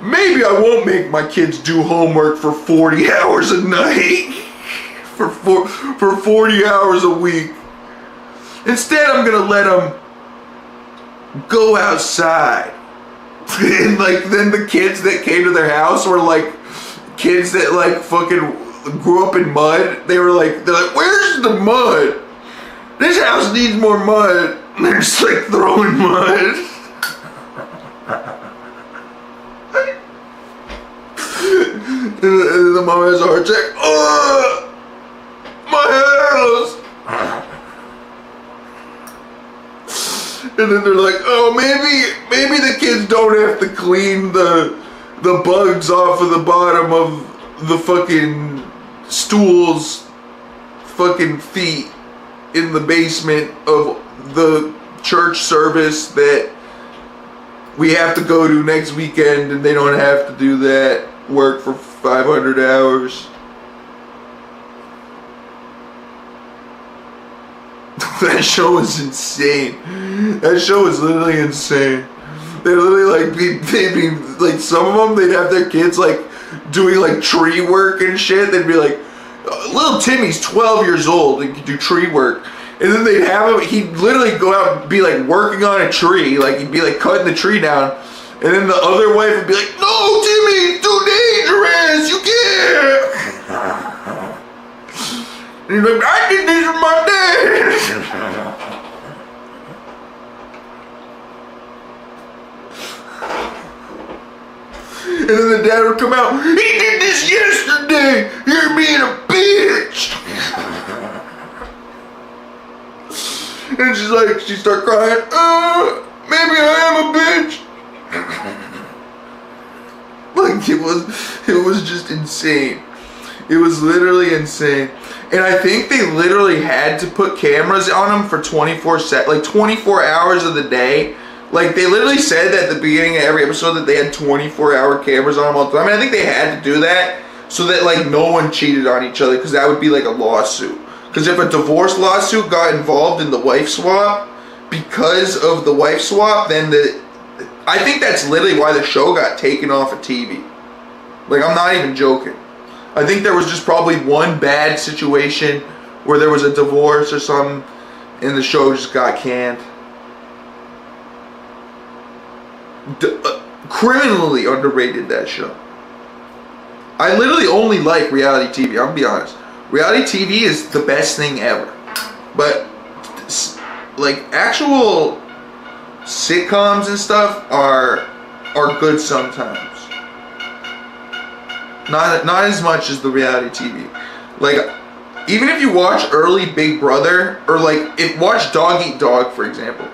maybe I won't make my kids do homework for 40 hours a night, for 40 hours a week. Instead, I'm gonna let them go outside. And like then the kids that came to their house were like kids that like fucking grew up in mud. They're like, where's the mud? This house needs more mud. And they're just like throwing mud. And the mom has a heart attack. Oh, my house. And then they're like, oh, maybe the kids don't have to clean the bugs off of the bottom of the fucking stool's fucking feet in the basement of the church service that we have to go to next weekend, and they don't have to do that work for 500 hours. That show is insane. That show is literally insane. They literally like they'd be like, some of them, they'd have their kids like doing like tree work and shit. They'd be like, little Timmy's 12 years old and could do tree work. And then they'd have him, he'd literally go out and be like working on a tree, like he'd be like cutting the tree down. And then the other wife would be like, no, Timmy, it's too dangerous, you can't. And he's like, I did this with my dad. And then the dad would come out, he did this yesterday, you're being a bitch. And she's like, she start crying, maybe I am a bitch. Like it was just insane. It was literally insane. And I think they literally had to put cameras on them for 24 hours of the day. Like they literally said at the beginning of every episode that they had 24-hour cameras on them all the time. I mean, I think they had to do that so that like no one cheated on each other, because that would be like a lawsuit. Because if a divorce lawsuit got involved in the wife swap because of the wife swap, then I think that's literally why the show got taken off of TV. Like, I'm not even joking. I think there was just probably one bad situation where there was a divorce or something and the show just got canned. Criminally underrated, that show. I literally only like reality TV, I'm gonna be honest. Reality TV is the best thing ever. But like actual sitcoms and stuff are good sometimes. Not as much as the reality TV. Like even if you watch early Big Brother, or like watch Dog Eat Dog, for example.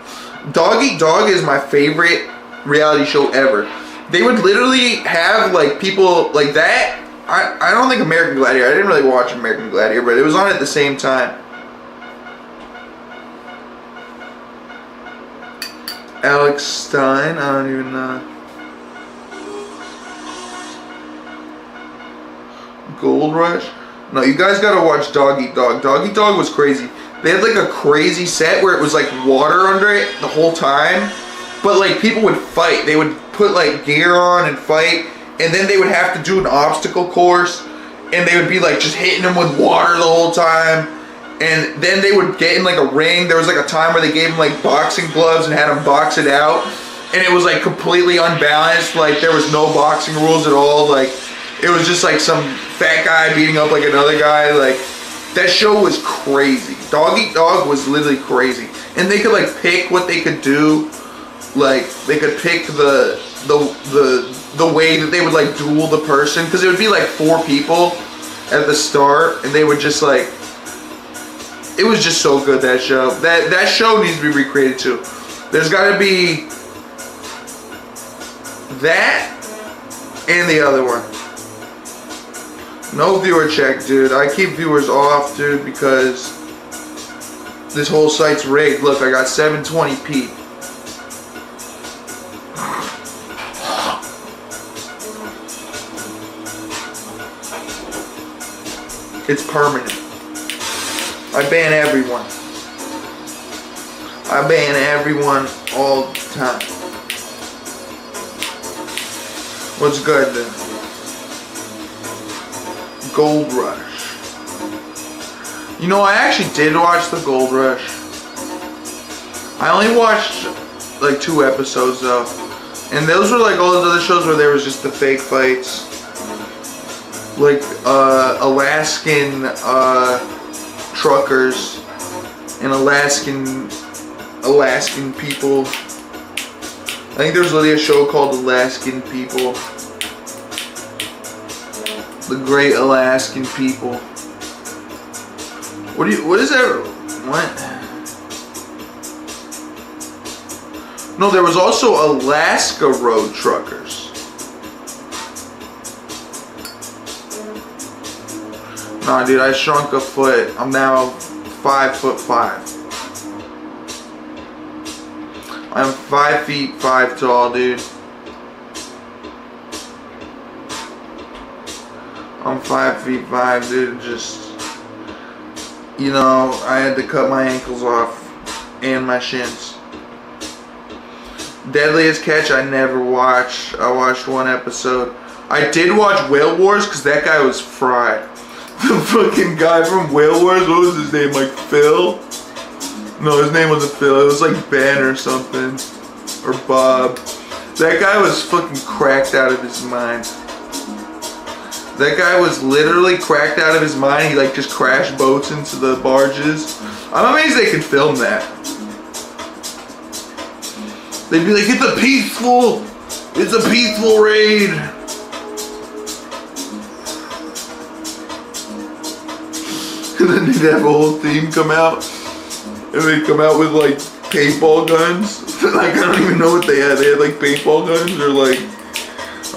Dog Eat Dog is my favorite reality show ever. They would literally have like people like that. I don't think American Gladiator, I didn't really watch American Gladiator, but it was on at the same time. Alex Stein, I don't even know. Gold Rush? No, you guys gotta watch Dog Eat Dog. Dog Eat Dog was crazy. They had like a crazy set where it was like water under it the whole time, but like people would fight. They would put like gear on and fight, and then they would have to do an obstacle course, and they would be like just hitting them with water the whole time, and then they would get in like a ring. There was like a time where they gave them like boxing gloves and had them box it out, and it was like completely unbalanced. Like there was no boxing rules at all. Like it was just like some fat guy beating up like another guy. Like that show was crazy. Dog Eat Dog was literally crazy, and they could like pick what they could do. like they could pick the way that they would like duel the person, because it would be like 4 people at the start, and they would just like, it was just so good, that show. That show needs to be recreated too. There's got to be that and the other one. No viewer check, dude. I keep viewers off, dude, because this whole site's rigged. Look, I got 720p. It's permanent. I ban everyone. I ban everyone all the time. What's good then? Gold Rush. You know, I actually did watch the Gold Rush. I only watched like 2 episodes though. And those were like all those other shows where there was just the fake fights. Like Alaskan truckers and Alaskan people. I think there's really a show called Alaskan People. The Great Alaskan People. What is that? What? No, there was also Alaska Road Truckers. Nah, dude, I shrunk a foot. I'm now 5'5". I'm 5 feet 5 tall, dude. I'm 5 feet 5, dude. Just, you know, I had to cut my ankles off and my shins. Deadliest Catch, I never watched. I watched 1 episode. I did watch Whale Wars because that guy was fried. The fucking guy from Whale Wars, what was his name? Like Phil? No, his name wasn't Phil. It was like Ben or something. Or Bob. That guy was fucking cracked out of his mind. That guy was literally cracked out of his mind. He like just crashed boats into the barges. I'm amazed they could film that. They'd be like, it's a peaceful raid. And then they'd have a whole team come out. And they'd come out with like paintball guns. Like, I don't even know what they had. They had like paintball guns or like,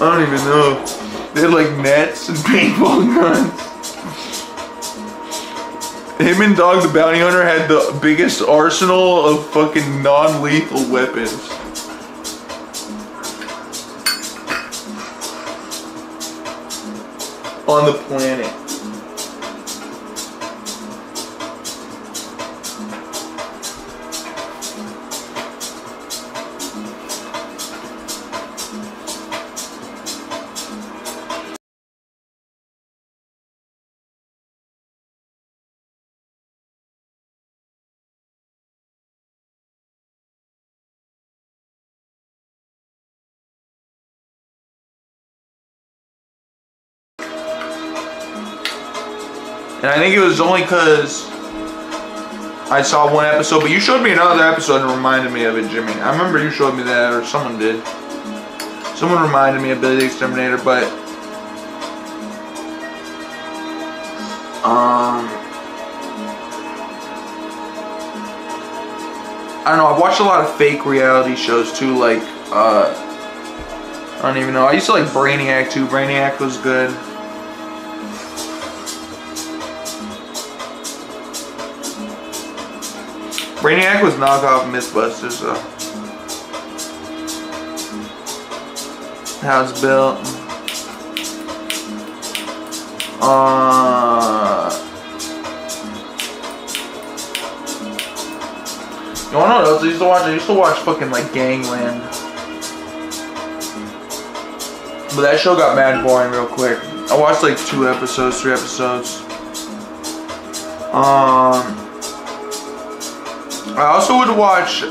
I don't even know. They had like nets and paintball guns. Him and Dog the Bounty Hunter had the biggest arsenal of fucking non-lethal weapons. On the planet. And I think it was only because I saw 1 episode, but you showed me another episode and reminded me of it, Jimmy. I remember you showed me that, or someone did. Someone reminded me of Billy the Exterminator, but I don't know, I've watched a lot of fake reality shows too, like, I don't even know. I used to like Brainiac too. Brainiac was good. Brainiac was knockoff Mythbusters though. How it's built. You wanna know what else I used to watch? I used to watch fucking like Gangland. But that show got mad boring real quick. I watched like 2 episodes, 3 episodes. I also would watch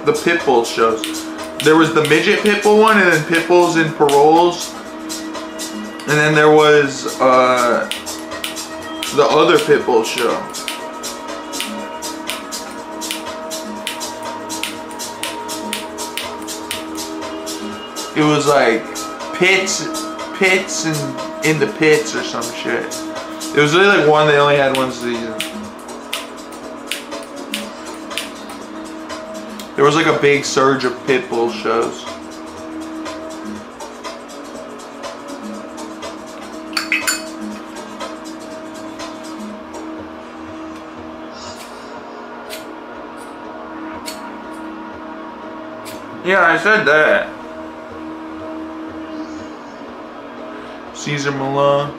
the Pitbull shows. There was the midget Pitbull one, and then Pitbulls and Paroles. And then there was the other Pitbull show. It was like pits and in the pits or some shit. It was really like one they only had one season. There was like a big surge of Pitbull shows. Yeah, I said that. Caesar Milan.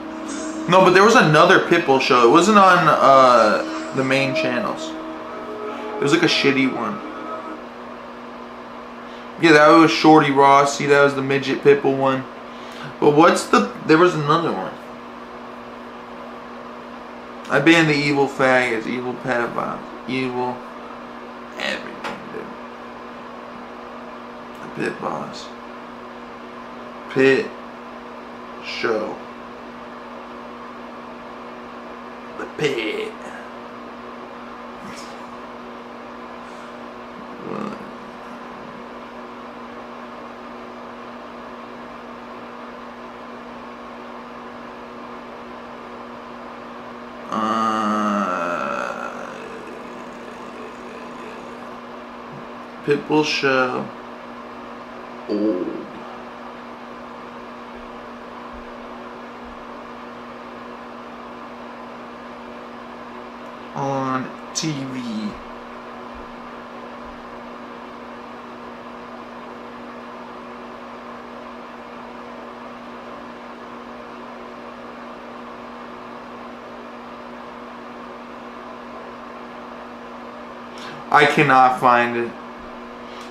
No, but there was another Pitbull show. It wasn't on the main channels. It was like a shitty one. Yeah, that was Shorty Ross. See, that was the midget Pitbull one. But what's the... There was another one. I banned the evil faggots, evil pedophiles, evil everything, dude. The Pit Boss. Pit Show. The Pit. Pitbull Show. Old. On TV. I cannot find it.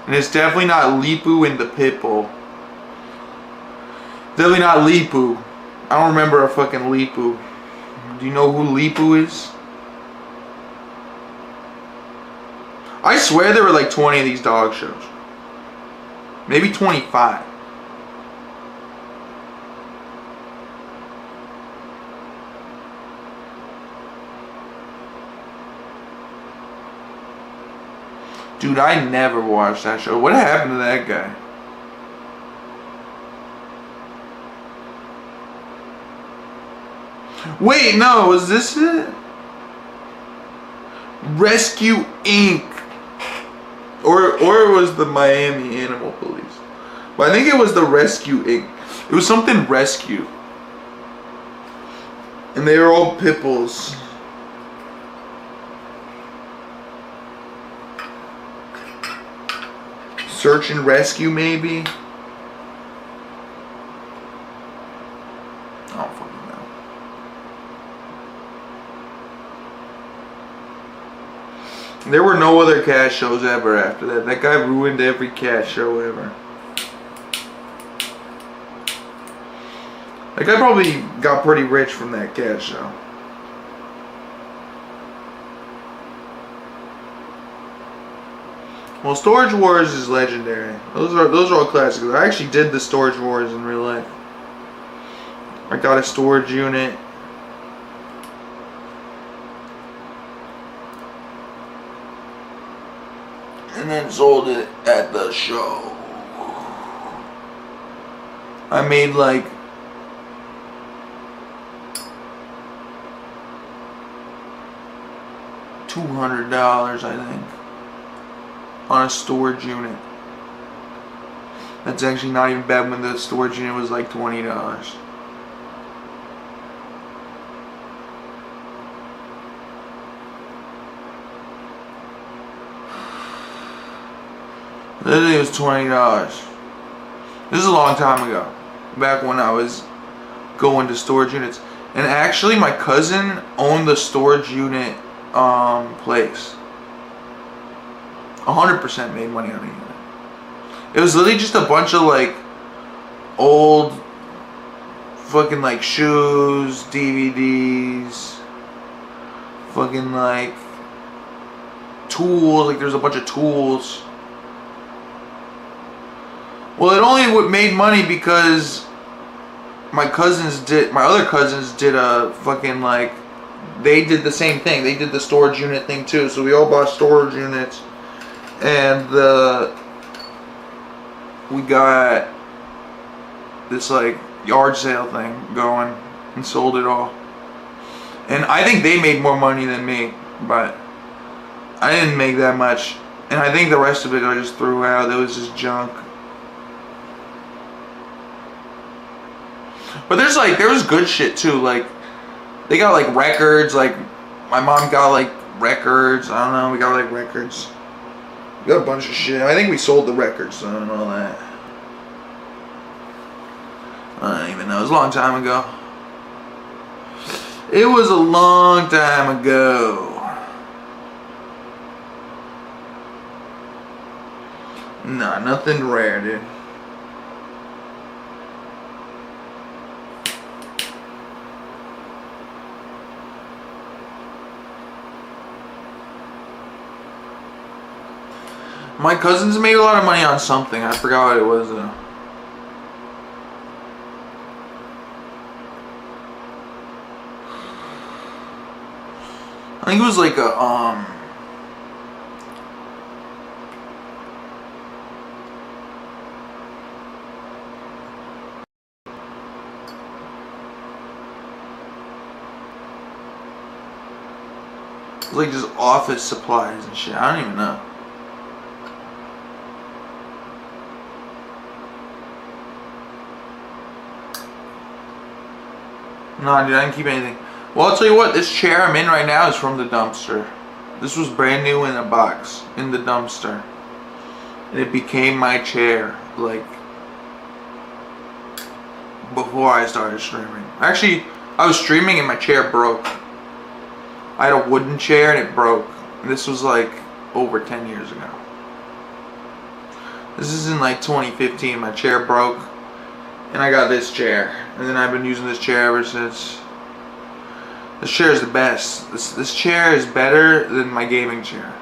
And it's definitely not Leepu and the Pitbull. Definitely not Leepu. I don't remember a fucking Leepu. Do you know who Leepu is? I swear there were like 20 of these dog shows. Maybe 25. Dude, I never watched that show. What happened to that guy? Wait, no, was this it? Rescue Inc. Or it was the Miami Animal Police. But I think it was the Rescue Inc. It was something rescue. And they were all pit bulls. Search and rescue, maybe? I don't fucking know. There were no other cat shows ever after that. That guy ruined every cat show ever. That guy probably got pretty rich from that cat show. Well, Storage Wars is legendary. Those are all classics. I actually did the Storage Wars in real life. I got a storage unit. And then sold it at the show. I made like $200, I think, on a storage unit. That's actually not even bad when the storage unit was like $20. Literally, it was $20. This is a long time ago, back when I was going to storage units. And actually, my cousin owned the storage unit place. 100% made money on the unit. It was literally just a bunch of like old fucking like shoes, DVDs, fucking like tools. Like there's a bunch of tools. Well, it only made money because my other cousins did a fucking like, they did the same thing. They did the storage unit thing too. So we all bought storage units, and we got this like yard sale thing going and sold it all. And I think they made more money than me, but I didn't make that much. And I think the rest of it I just threw out. It was just junk. But there was good shit too. Like, they got like records. Like, my mom got like records. I don't know. We got like records. We got a bunch of shit. I think we sold the records and all that. I don't even know. It was a long time ago. It was a long time ago. Nah, nothing rare, dude. My cousins made a lot of money on something. I forgot what it was though. I think it was like a like just office supplies and shit. I don't even know. Nah, dude, I didn't keep anything. Well, I'll tell you what, this chair I'm in right now is from the dumpster. This was brand new in a box, in the dumpster. And it became my chair, like, before I started streaming. Actually, I was streaming and my chair broke. I had a wooden chair and it broke. This was like over 10 years ago. This is in like 2015. My chair broke and I got this chair. And then I've been using this chair ever since. This chair is the best. This chair is better than my gaming chair.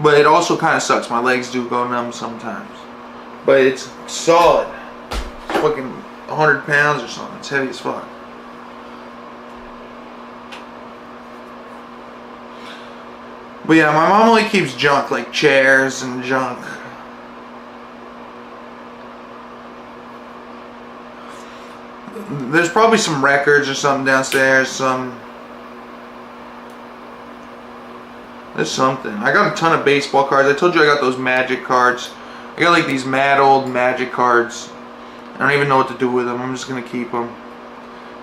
But it also kind of sucks. My legs do go numb sometimes. But it's solid. It's fucking 100 pounds or something. It's heavy as fuck. But yeah, my mom only keeps junk, like chairs and junk. There's probably some records or something downstairs, there's something. I got a ton of baseball cards. I told you I got those Magic cards. I got like these mad old Magic cards. I don't even know what to do with them. I'm just gonna keep them.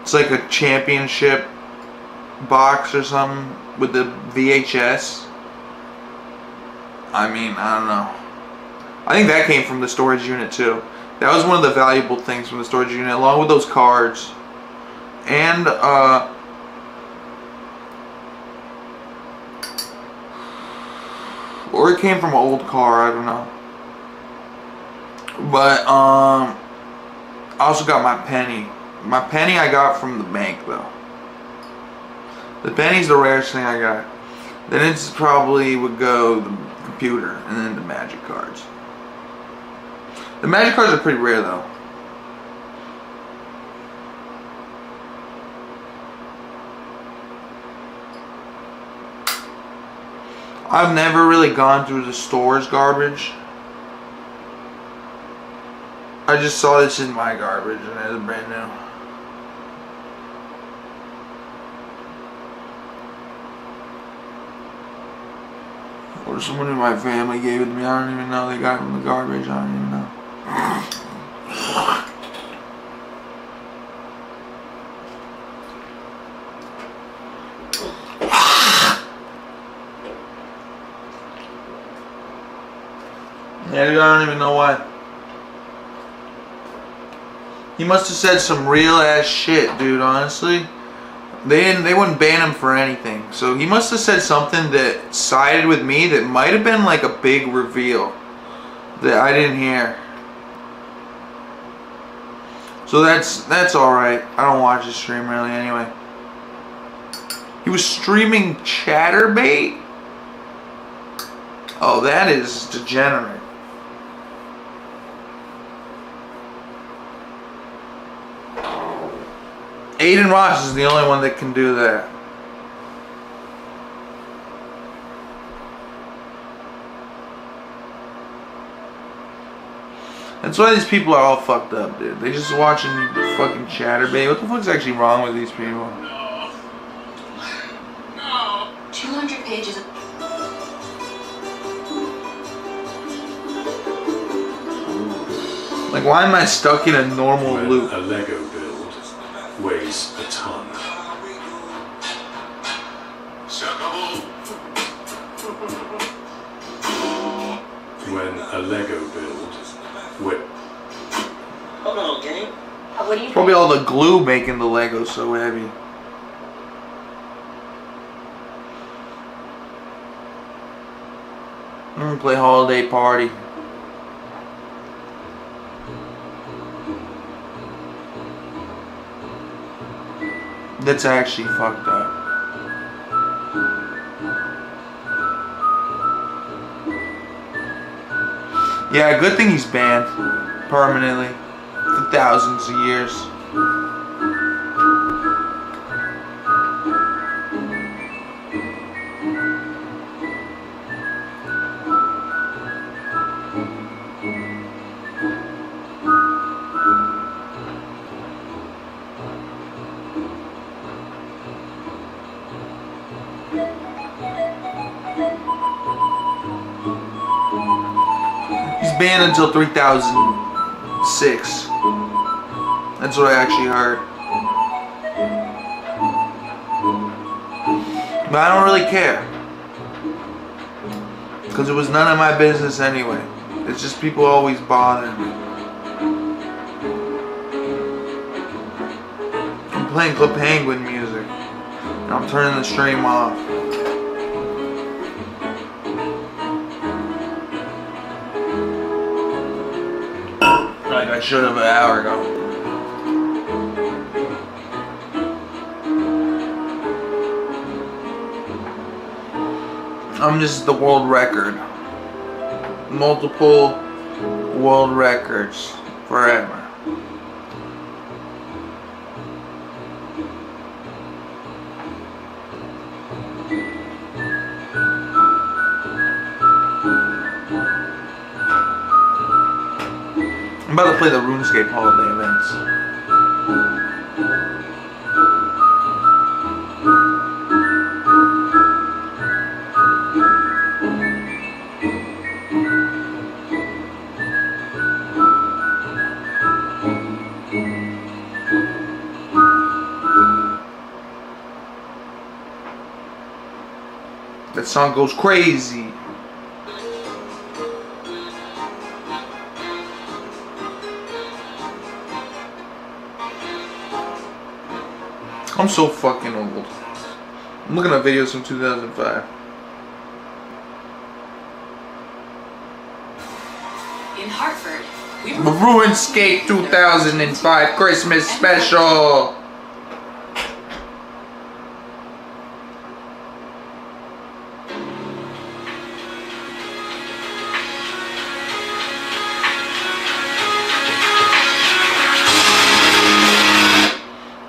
It's like a championship box or something with the VHS. I mean, I don't know. I think that came from the storage unit too. That was one of the valuable things from the storage unit, along with those cards. And, or it came from an old car, I don't know. But, I also got my penny. My penny I got from the bank, though. The penny's the rarest thing I got. Then it's probably would go the computer, and then the Magic cards. The Magic cards are pretty rare though. I've never really gone through the store's garbage. I just saw this in my garbage and it was brand new. Or someone in my family gave it to me. I don't even know. They got it from the garbage. I don't even know. Yeah, dude, I don't even know why. He must have said some real ass shit, dude, honestly. They wouldn't ban him for anything. So he must have said something that sided with me that might have been like a big reveal that I didn't hear. So that's alright. I don't watch his stream really anyway. He was streaming Chatterbait? Oh, that is degenerate. Aiden Ross is the only one that can do that. That's why these people are all fucked up, dude. They just watching fucking Chatterbait. What the fuck's actually wrong with these people? 200 pages of... Like, why am I stuck in a normal loop? A Lego build weighs a ton. When a Lego build weighs... Hold on, okay? What do you Probably all the glue making the Legos so heavy. I'm gonna play Holiday Party. That's actually fucked up. Yeah, good thing he's banned permanently for thousands of years. Banned until 3006. That's what I actually heard. But I don't really care. Because it was none of my business anyway. It's just people always bothering me. I'm playing Club Penguin music. And I'm turning the stream off. Like I should have an hour ago. I'm just the world record. Multiple world records forever. I'm about to play the RuneScape holiday events. That song goes crazy. I'm so fucking old. I'm looking at videos from 2005. In Hartford, we The RuneScape 2005 Christmas special.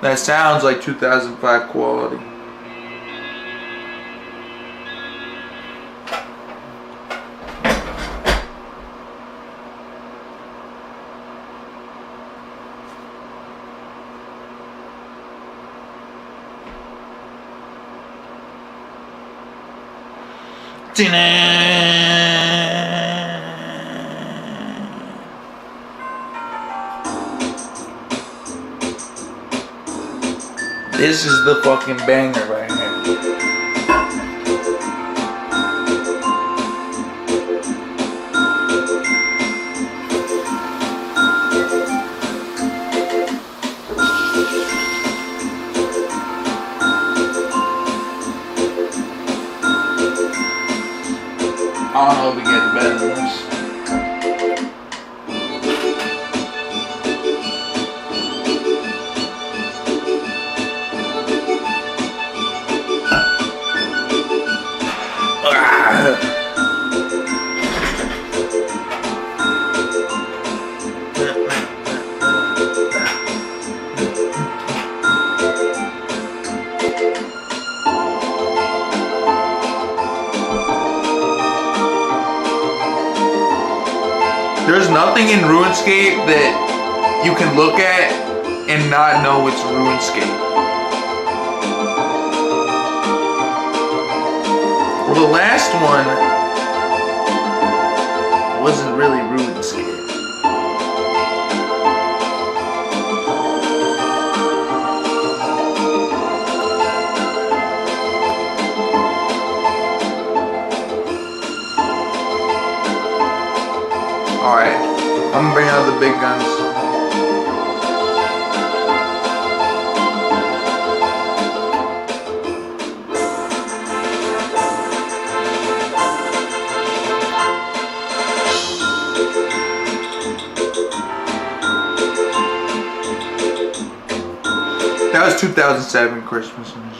That sounds like 2005 quality. This is the fucking banger right here. I don't know if it gets better than this. There's nothing in RuneScape that you can look at and not know it's RuneScape. Well, the last one wasn't really RuneScape. Alright, I'm gonna bring out the big guns. That was 2007 Christmas music.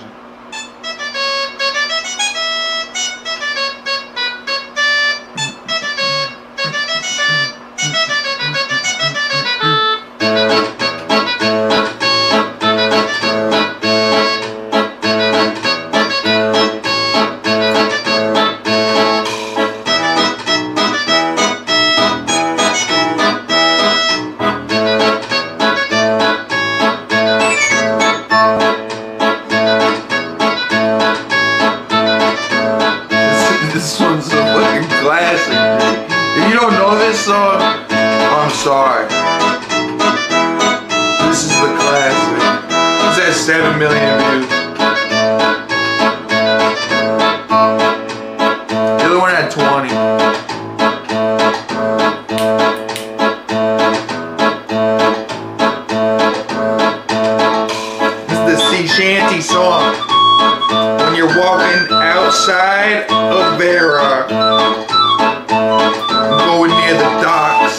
This one's a fucking classic. If you don't know this song, I'm sorry. This is the classic. It's at 7 million views. The other one had 20. It's the sea shanty song. When you're walking outside of Vera, going near the docks.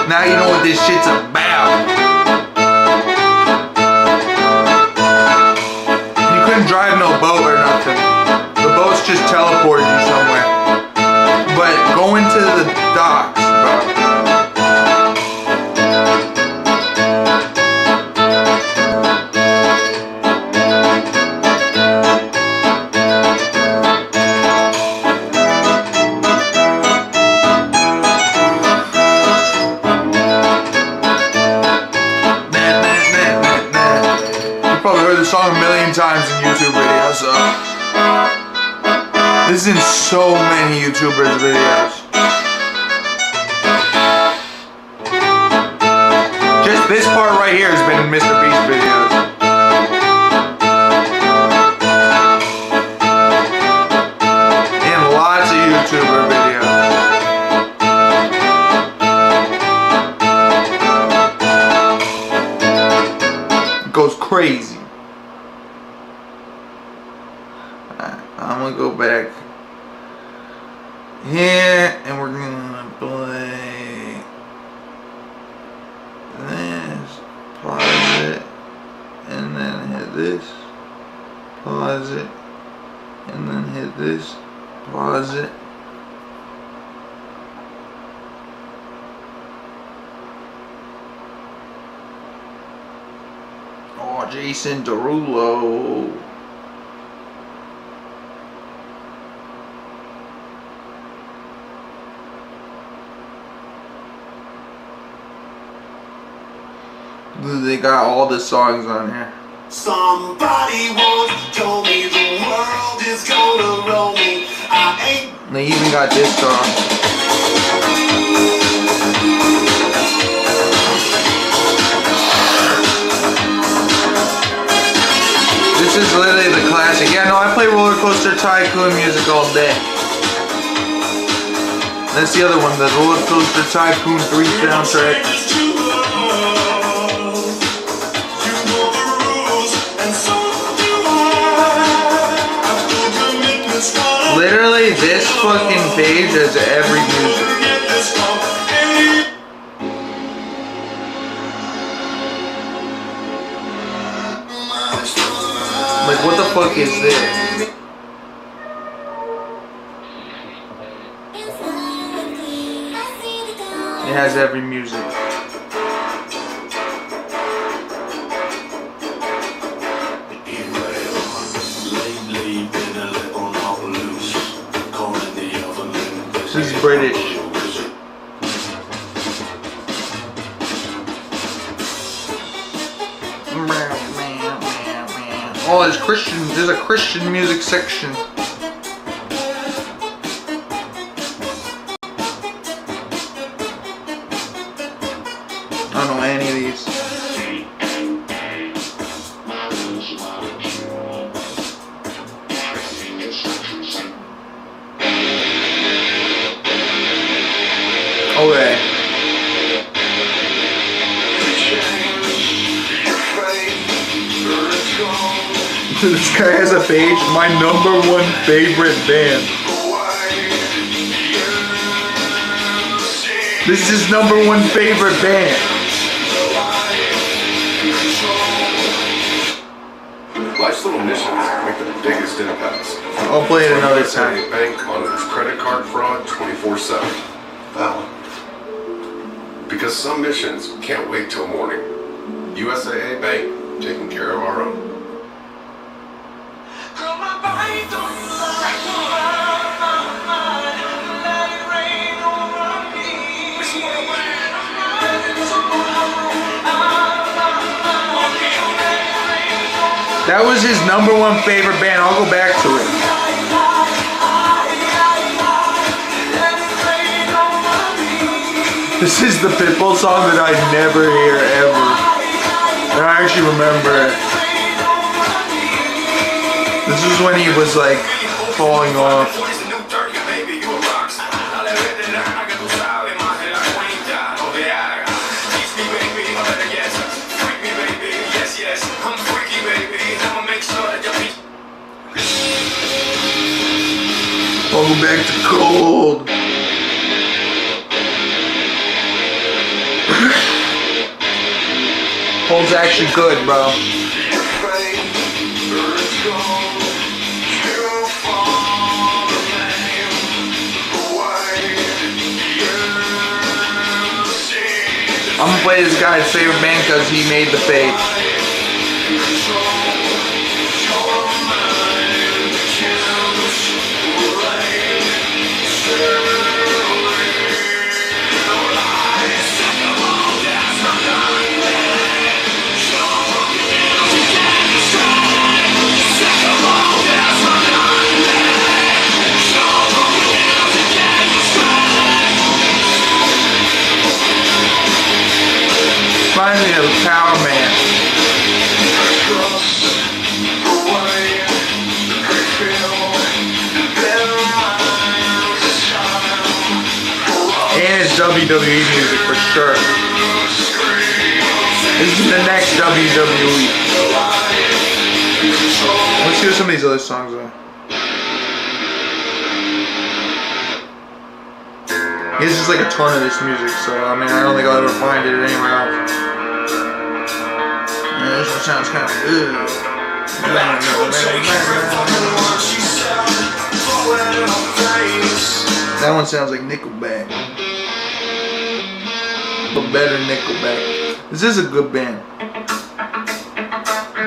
Now you know what this shit's about. You couldn't drive no boat or nothing. The boats just teleported you somewhere. But going to the docks, bro. You probably heard the song a million times in YouTube videos, so. This is in so many YouTubers' videos. Just this part right here has been in Mr. Beast videos. And lots of YouTuber videos. It goes crazy. I'm gonna go back here and we're gonna play this, pause it, and then hit this, pause it, and then hit this, pause it. Oh, Jason Derulo. They got all the songs on here. Somebody once told me the world is gonna roll me. I ain't. They even got this song. This is literally the classic. Yeah, no, I play Roller Coaster Tycoon music all day. That's the other one, the Roller Coaster Tycoon 3 soundtrack. Literally, this fucking page has every music. Like, what the fuck is this? It has every music. This is British. Oh, there's Christian. There's a Christian music section. I don't know any of these. Okay. This guy has a page. My #1 favorite band. This is his #1 favorite band. Life's little missions make the biggest impacts. I'll play it another time. USA Bank monitors credit card fraud 24/7. Valid. Because some missions can't wait till morning. USAA Bank, taking care of our own. That was his #1 favorite band. I'll go back to it. This is the Pitbull song that I never hear ever. And I actually remember it. This is when he was like falling off. I'll go back to Cold. Cold's actually good, bro. I'm gonna play this guy's favorite band because he made the page. Reminds me of Power Man. And it's WWE music for sure. This is the next WWE. Let's see what some of these other songs are. This is like a ton of this music, so I mean, I don't think I'll ever find it anywhere else. Yeah, this one sounds kind of good. That one sounds like Nickelback, but better Nickelback. This is a good band.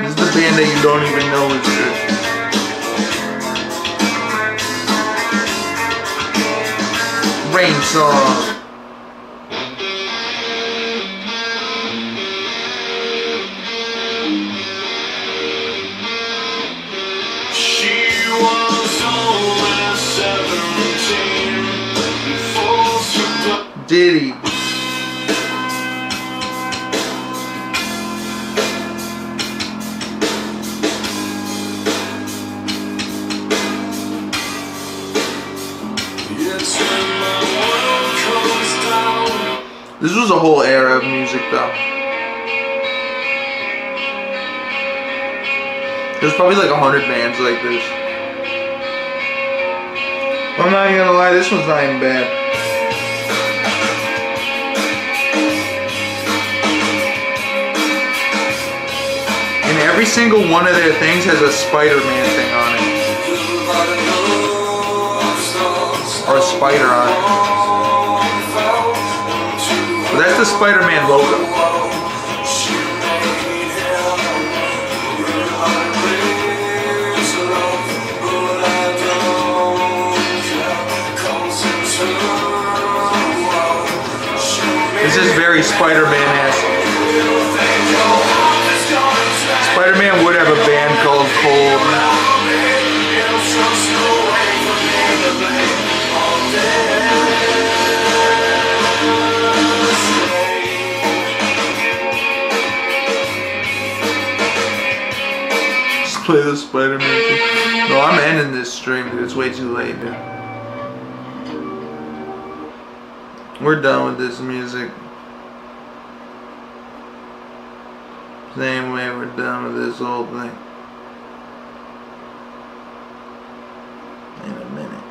This is the band that you don't even know is good. Rain Song. Diddy. This was a whole era of music though. There's probably like 100 bands like this. I'm not even gonna lie, this one's not even bad. And every single one of their things has a Spider-Man thing on it. Or a spider on it. But that's the Spider-Man logo. because Spider-Man has. Spider-Man would have a band called Cold. Let's play the Spider-Man thing. No, I'm ending this stream, dude. It's way too late, dude. We're done with this music. Same way we're done with this whole thing. In a minute.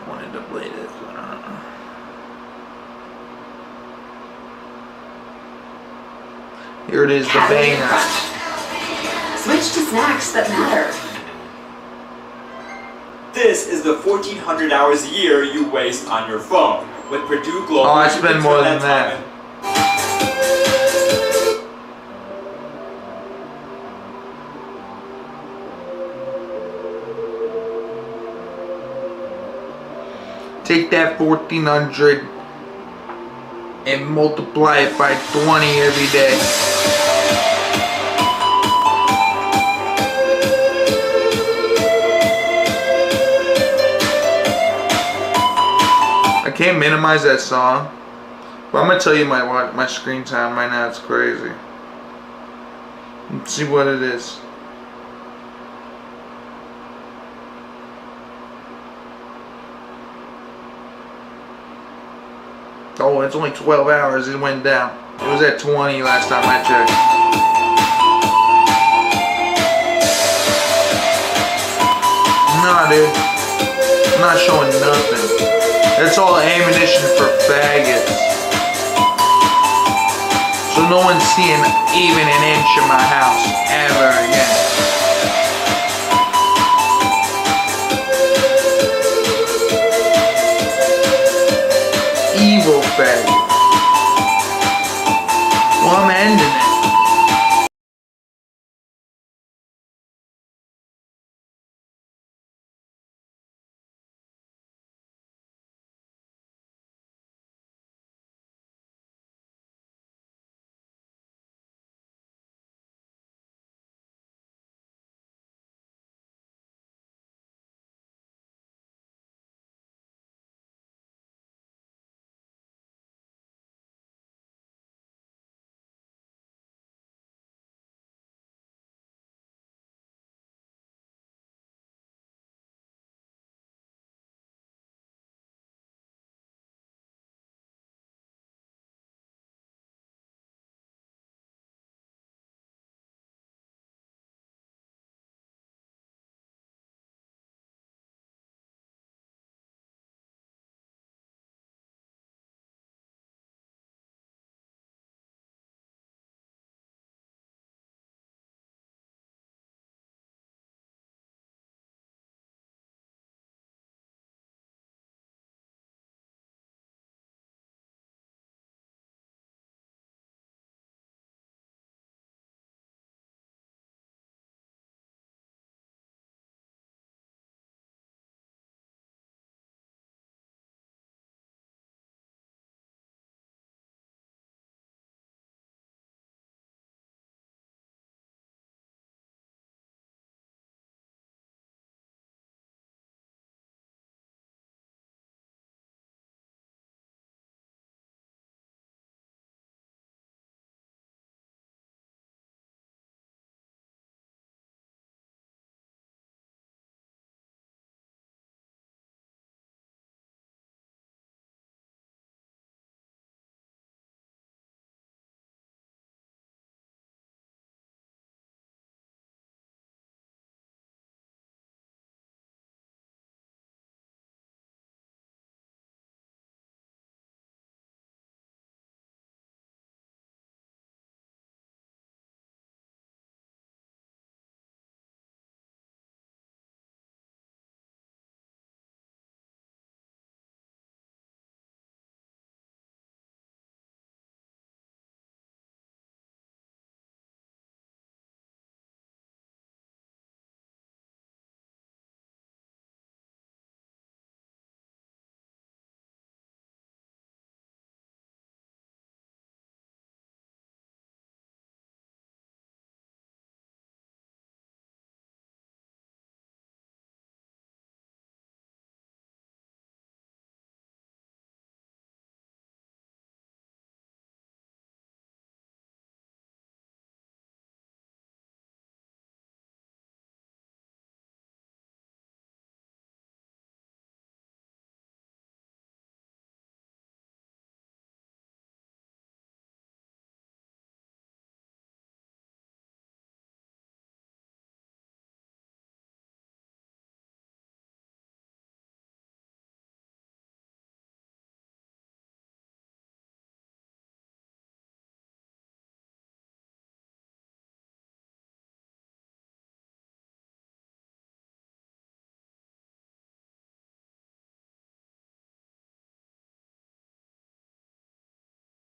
Wanted to play this. Here it is, the banger. Switch to snacks that matter. This is the 1,400 hours a year you waste on your phone. With Purdue Global, oh, I spend more than that. Take that 1,400 and multiply it by 20 every day. I can't minimize that song, but I'm gonna tell you my screen time right now. It's crazy. Let's see what it is. Oh, it's only 12 hours. It went down. It was at 20 last time I checked. Nah, dude. I'm not showing nothing. That's all ammunition for faggots. So no one's seeing even an inch of my house ever again. Evil faggot.